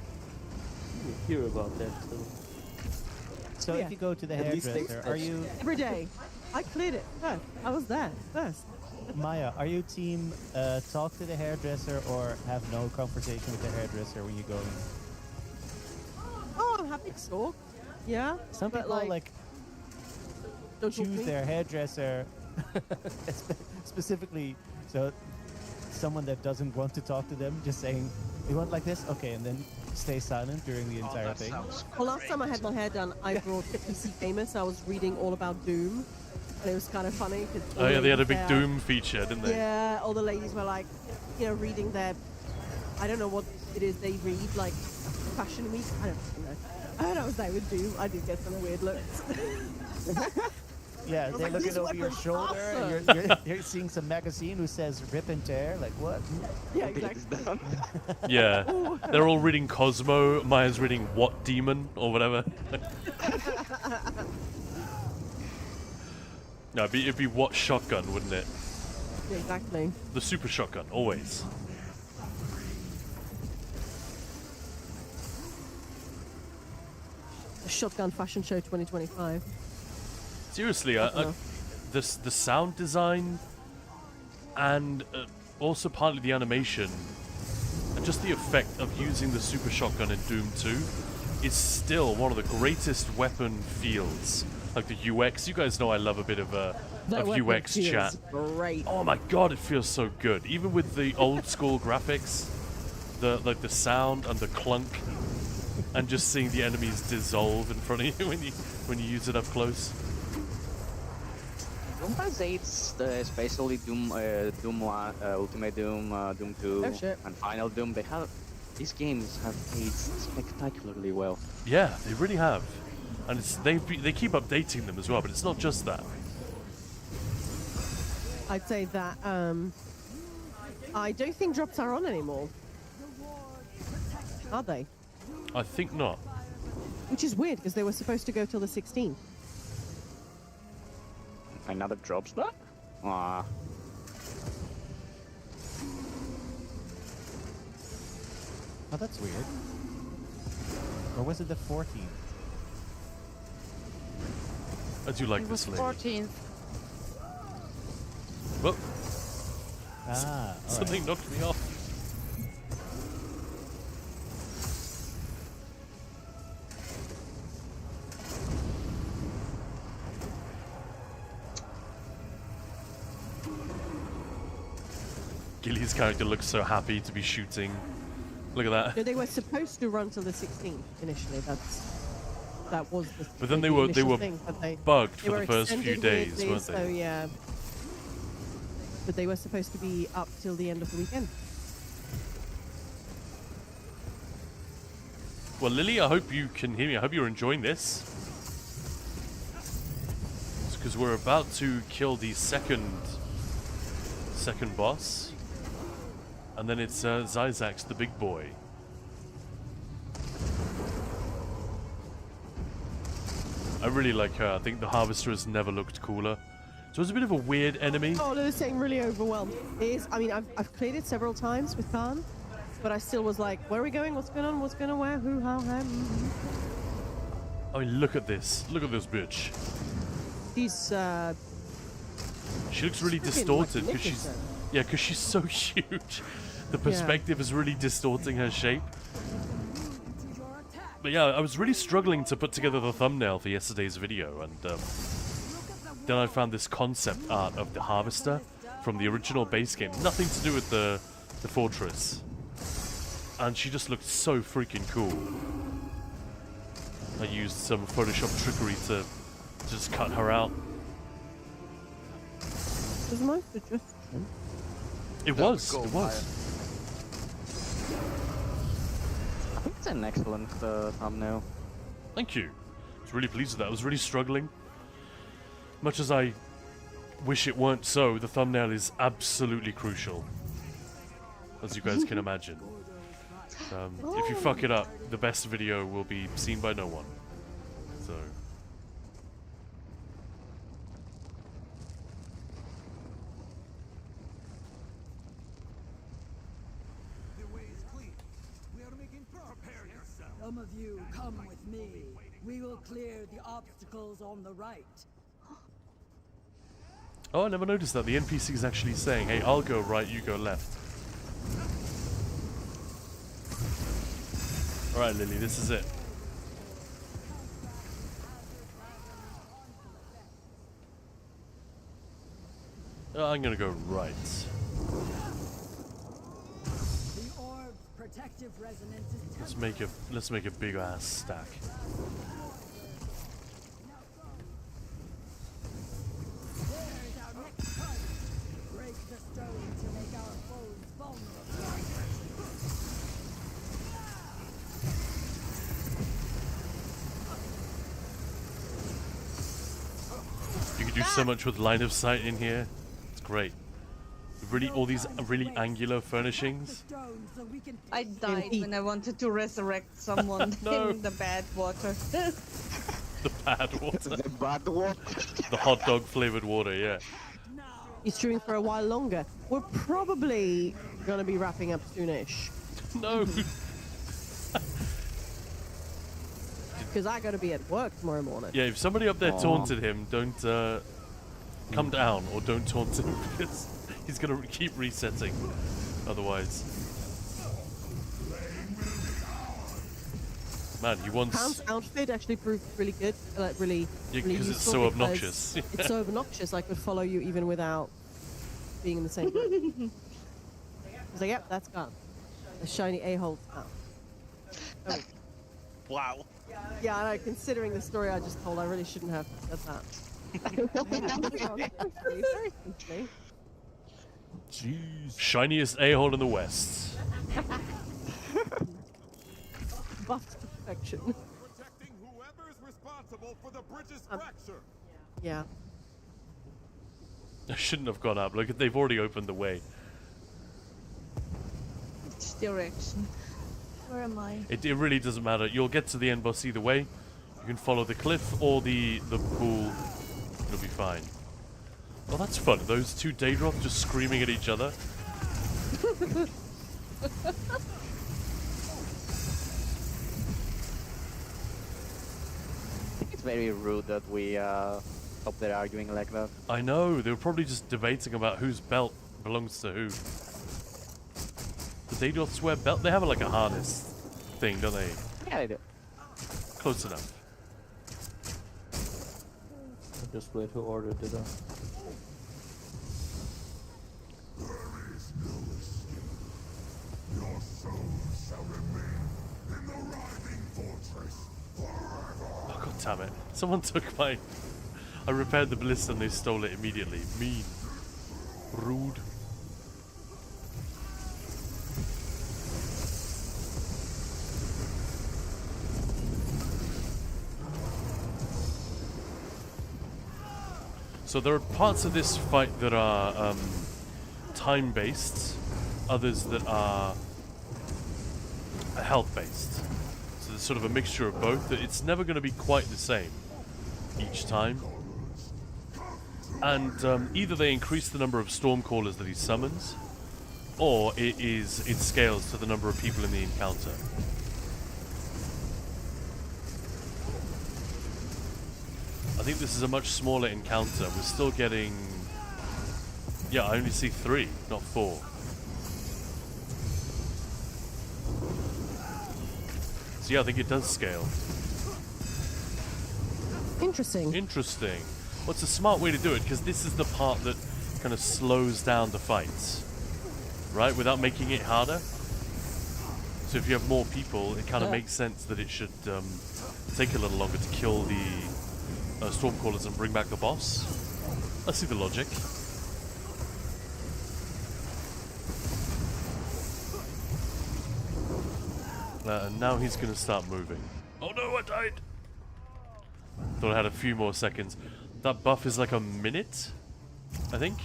You hear about that too. So Yeah. if you go to the At least hairdresser, they- are you Every day. I cleared it first. I was there first. Maya? Are you team talk to the hairdresser or have no conversation with the hairdresser when you go in? Oh, I'm happy to talk. Yeah. Some but people like don't talk to choose me. their hairdresser specifically, so someone that doesn't want to talk to them, just saying, "You want like this? Okay," and then stay silent during the entire thing. Well, last time I had my hair done, I brought PC Famous. I was reading all about Doom, and it was kind of funny. Oh yeah, they had a big Doom feature, didn't they? Yeah, all the ladies were like, reading their, I don't know what it is they read, like Fashion Week. I don't know. And I was there with Doom. I did get some weird looks. Yeah, they're like, looking "These over your weapons shoulder. awesome." You're seeing some magazine who says "rip and tear." Like what? Yeah, exactly. Yeah, they're all reading Cosmo. Maya's reading What Demon or whatever. No, it'd be What Shotgun, wouldn't it? Yeah, exactly. The Super Shotgun, always. The Shotgun Fashion Show 2025. Seriously, the sound design and also partly the animation and just the effect of using the Super Shotgun in Doom 2 is still one of the greatest weapon feels. Like the UX, you guys know I love a bit of UX chat. Great. Oh my god, it feels so good. Even with the old school graphics, the sound and the clunk, and just seeing the enemies dissolve in front of you when you use it up close. Doom has 8, especially Doom, Doom 1, Ultimate Doom, Doom 2, and Final Doom. These games have aged spectacularly well. Yeah, they really have, and they keep updating them as well. But it's not just that. I'd say that I don't think drops are on anymore. Are they? I think not. Which is weird because they were supposed to go till the 16th. Another drop spot? Ah. Oh, that's weird. Or was it the 14th? I do like It this was lady. 14th. Well, something knocked me off. Gilly's character looks so happy to be shooting. Look at that. No, they were supposed to run till the 16th initially. That was the. But then the they were initial thing, but bugged they for were the first few extended days, weirdly, weren't they? So yeah. But they were supposed to be up till the end of the weekend. Well, Lily, I hope you can hear me. I hope you're enjoying this. Because we're about to kill the second boss. And then it's Zyzax, the big boy. I really like her. I think the Harvester has never looked cooler. So it's a bit of a weird enemy. Oh, they're saying really overwhelmed. It is. I mean, I've cleared it several times with Khan, but I still was like, where are we going? What's going on? What's going on? Where? Who? How? I mean, look at this. Look at this bitch. She looks really distorted because she's so huge. The perspective is really distorting her shape. But yeah, I was really struggling to put together the thumbnail for yesterday's video, and then I found this concept art of the Harvester from the original base game. Nothing to do with the fortress. And she just looked so freaking cool. I used some Photoshop trickery to just cut her out. Was my suggestion? It was. It was. I think it's an excellent thumbnail. Thank you. I was really pleased with that. I was really struggling. Much as I wish it weren't so, the thumbnail is absolutely crucial. As you guys can imagine. If you fuck it up, the best video will be seen by no one. So... Some of you come with me. We will clear the obstacles on the right. Oh, I never noticed that. The NPC is actually saying, hey, I'll go right, you go left. Alright, Lily, this is it. I'm gonna go right. The orb's protective resonance is Let's make a big ass stack. There's our next target. Break the stone to make our foes vulnerable. You can do so much with line of sight in here. It's great. Really, all these really angular furnishings. I died when I wanted to resurrect someone in the bad water. The bad water. The bad water. The hot dog flavored water, yeah. He's stewing for a while longer. We're probably going to be wrapping up soonish. No. Because I got to be at work tomorrow morning. Yeah, if somebody up there taunted him, don't come down or don't taunt him because he's going to keep resetting otherwise. Man, he wants... Pound's outfit actually proved really good. Really, yeah, really because it's useful so obnoxious. It's so obnoxious, I could follow you even without being in the same room. I was like, yep, that's gone. A shiny a-hole now. Oh. Wow. Yeah, I know, considering the story I just told, I really shouldn't have said that. Very simply. Jeez. Shiniest a-hole in the West. Buffed to perfection. Protecting whoever's responsible for the bridge's fracture. Yeah. I shouldn't have gone up. Look, they've already opened the way. Which direction? Where am I? It really doesn't matter. You'll get to the end boss either way. You can follow the cliff or the pool. It'll be fine. Oh, that's fun. Those two Daedroth just screaming at each other. It's very rude that we stop there arguing like that. I know. They were probably just debating about whose belt belongs to who. The Daedroths wear belt. They have like a harness thing, don't they? Yeah, they do. Close enough. Just wait to order it up. Your soul shall remain in the Writhing Fortress forever. Oh, god damn it. Someone took my... I repaired the ballista and they stole it immediately. Mean. Rude. So there are parts of this fight that are time-based, others that are health-based. So there's sort of a mixture of both. It's never going to be quite the same each time. And either they increase the number of Stormcallers that he summons, or it scales to the number of people in the encounter. I think this is a much smaller encounter. We're still getting... Yeah, I only see 3, not 4. So yeah, I think it does scale. Interesting. Interesting. Well, it's a smart way to do it, because this is the part that kind of slows down the fights. Right? Without making it harder. So if you have more people, it kind of makes sense that it should take a little longer to kill the... Stormcallers and bring back the boss. I see the logic. And now he's going to start moving. Oh no, I died! Thought I had a few more seconds. That buff is like a minute, I think.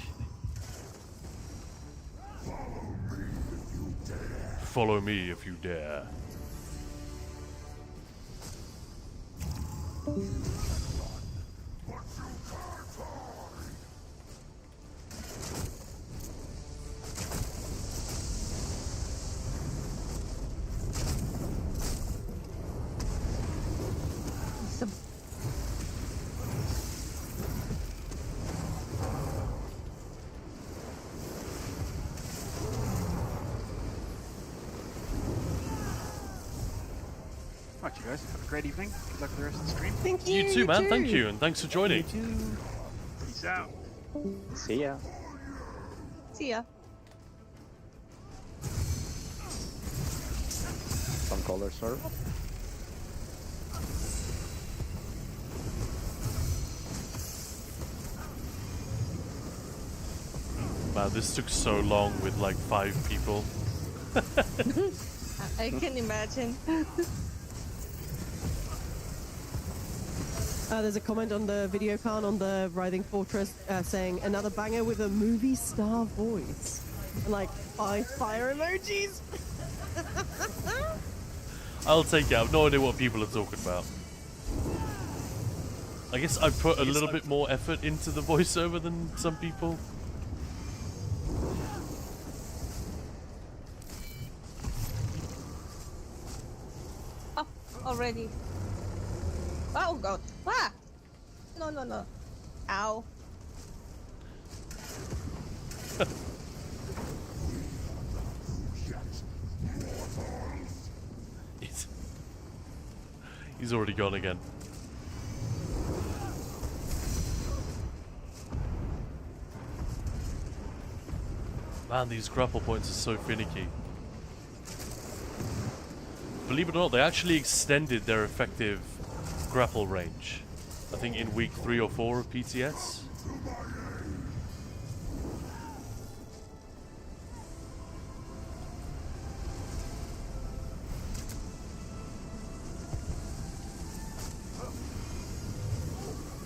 Follow me if you dare. Right, you guys. Have a great evening. Good luck with the rest of the stream. Thank you. You too, man. Thank you, and thanks for joining. Peace out. See ya. See ya. Some color, sir. Wow, this took so long with like 5 people. I can imagine. There's a comment on the video card on the Writhing Fortress saying another banger with a movie star voice. And like 5 fire emojis. I'll take it. I have no idea what people are talking about. I guess I've put a little bit more effort into the voiceover than some people. Oh, already. Oh god. Ah! No, no, no. Ow. He's already gone again. Man, these grapple points are so finicky. Believe it or not, they actually extended their effective grapple range. I think in week 3 or 4 of PTS.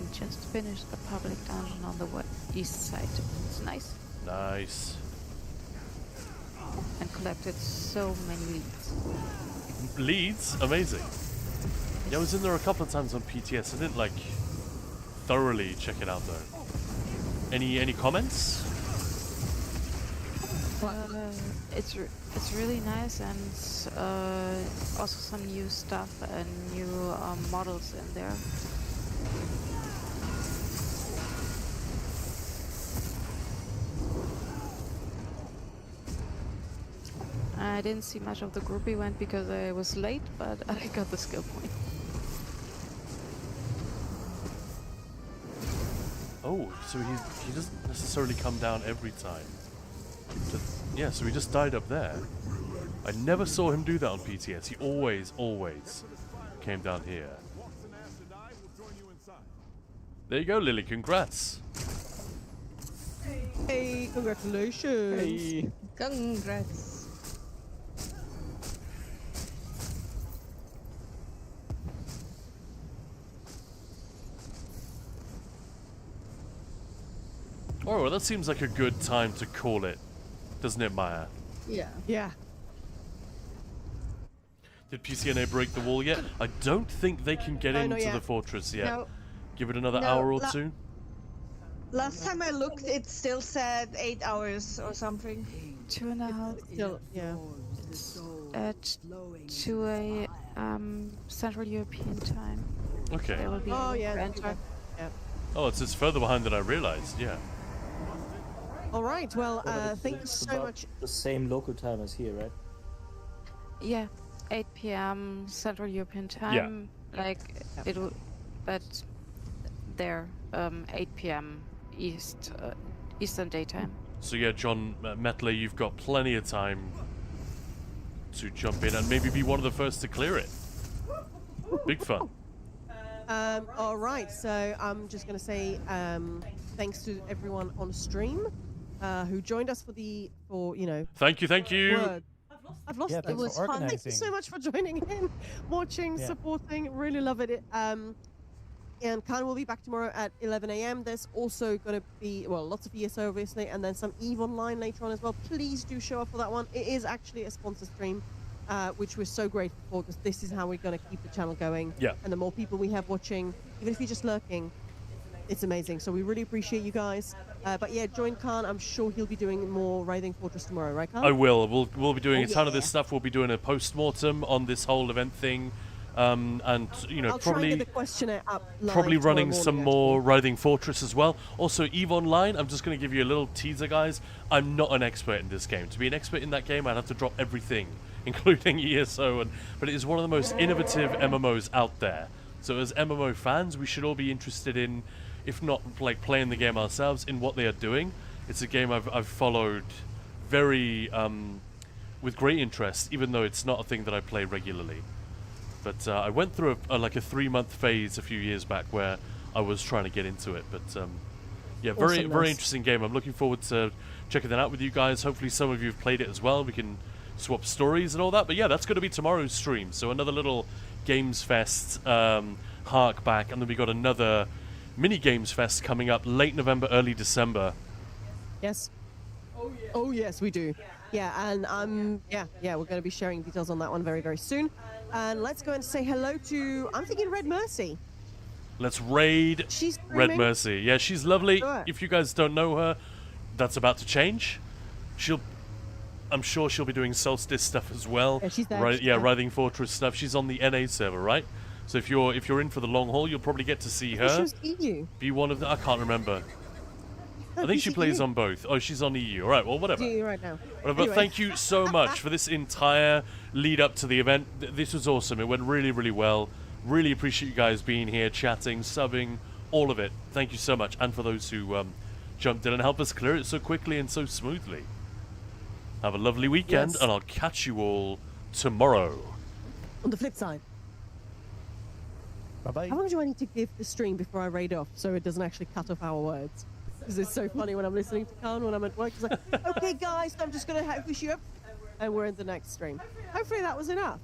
We just finished the public dungeon on the east side. It's nice. Nice. And collected so many leads. Leads? Amazing. Yeah, I was in there a couple of times on PTS. I didn't like thoroughly check it out though. Any comments? It's really nice, and also some new stuff and new models in there. I didn't see much of the group event because I was late, but I got the skill point. Oh, so he doesn't necessarily come down every time. Yeah, so he just died up there. I never saw him do that on PTS. He always came down here. There you go, Lily. Congrats. Hey, congratulations. Hey. Congrats. Oh, well, that seems like a good time to call it, doesn't it, Maya? Yeah. Yeah. Did PCNA break the wall yet? I don't think they can get into the fortress yet. No. Give it another hour or two. Last time I looked, it still said 8 hours or something. 2.5. Still, yeah. It's at 2 a.m. Central European time. Okay. There will be enter. Yeah. Oh, it's further behind than I realized. Yeah. All right. Well, thank you so much. The same local time as here, right? Yeah, 8 p.m. Central European time. Yeah. Like it will, but there, 8 p.m. Eastern Daytime. So yeah, John Metley, you've got plenty of time to jump in and maybe be one of the first to clear it. Big fun. All right. So I'm just going to say thanks to everyone on stream who joined us for you know. Thank you. Word. I've lost Yeah, them. it was fun. Thank you so much for joining in, watching, supporting. Really love it. And Khan will be back tomorrow at 11 a.m. There's also going to be, well, lots of ESO obviously, and then some EVE Online later on as well. Please do show up for that one. It is actually a sponsor stream, which we're so grateful for, because this is how we're going to keep the channel going. Yeah. And the more people we have watching, even if you're just lurking, it's amazing. So we really appreciate you guys. But yeah, join Khan. I'm sure he'll be doing more Writhing Fortress tomorrow, right, Khan? I will. We'll be doing a ton of this stuff. We'll be doing a post-mortem on this whole event thing. And you know, I'll try and get the questionnaire up live probably running tomorrow some morning, more Writhing Fortress as well. Also, EVE Online, I'm just going to give you a little teaser, guys. I'm not an expert in this game. To be an expert in that game, I'd have to drop everything, including ESO. But it is one of the most innovative MMOs out there. So as MMO fans, we should all be interested in, if not like playing the game ourselves, in what they are doing. It's a game I've followed very with great interest, even though it's not a thing that I play regularly. But I went through like a 3-month phase a few years back where I was trying to get into it. But yeah, very interesting game. I'm looking forward to checking that out with you guys. Hopefully some of you have played it as well. We can swap stories and all that. But yeah, that's going to be tomorrow's stream. So another little Games Fest hark back, and then we got another mini games fest coming up late November, early December. Yes. Oh yes, we do. Yeah, and yeah, we're going to be sharing details on that one very, very soon. And let's go and say hello to, I'm thinking Red Mercy. Let's raid Red Mercy. Yeah, she's lovely. Sure. If you guys don't know her, that's about to change. I'm sure she'll be doing Solstice stuff as well. Yeah, she's there. Right, She's yeah, there. Writhing Fortress stuff. She's on the NA server, right? So if you're in for the long haul, you'll probably get to see her. She was EU. Be one of the. I can't remember. I think she plays on both. Oh, she's on EU. All right, well, whatever. EU right now. But Anyway. thank you so much for this entire lead up to the event. This was awesome. It went really, really well. Really appreciate you guys being here, chatting, subbing, all of it. Thank you so much. And for those who jumped in and helped us clear it so quickly and so smoothly. Have a lovely weekend, Yes. and I'll catch you all tomorrow. On the flip side. Bye-bye. How long do I need to give the stream before I raid off so it doesn't actually cut off our words? Because it's so funny when I'm listening to Khan when I'm at work. It's like, okay, guys, I'm just going to wish you up. And we're in the next stream. Hopefully that was enough.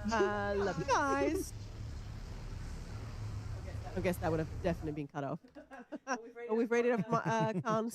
Love you guys. I guess that would have definitely been cut off. But we've raided off Khan.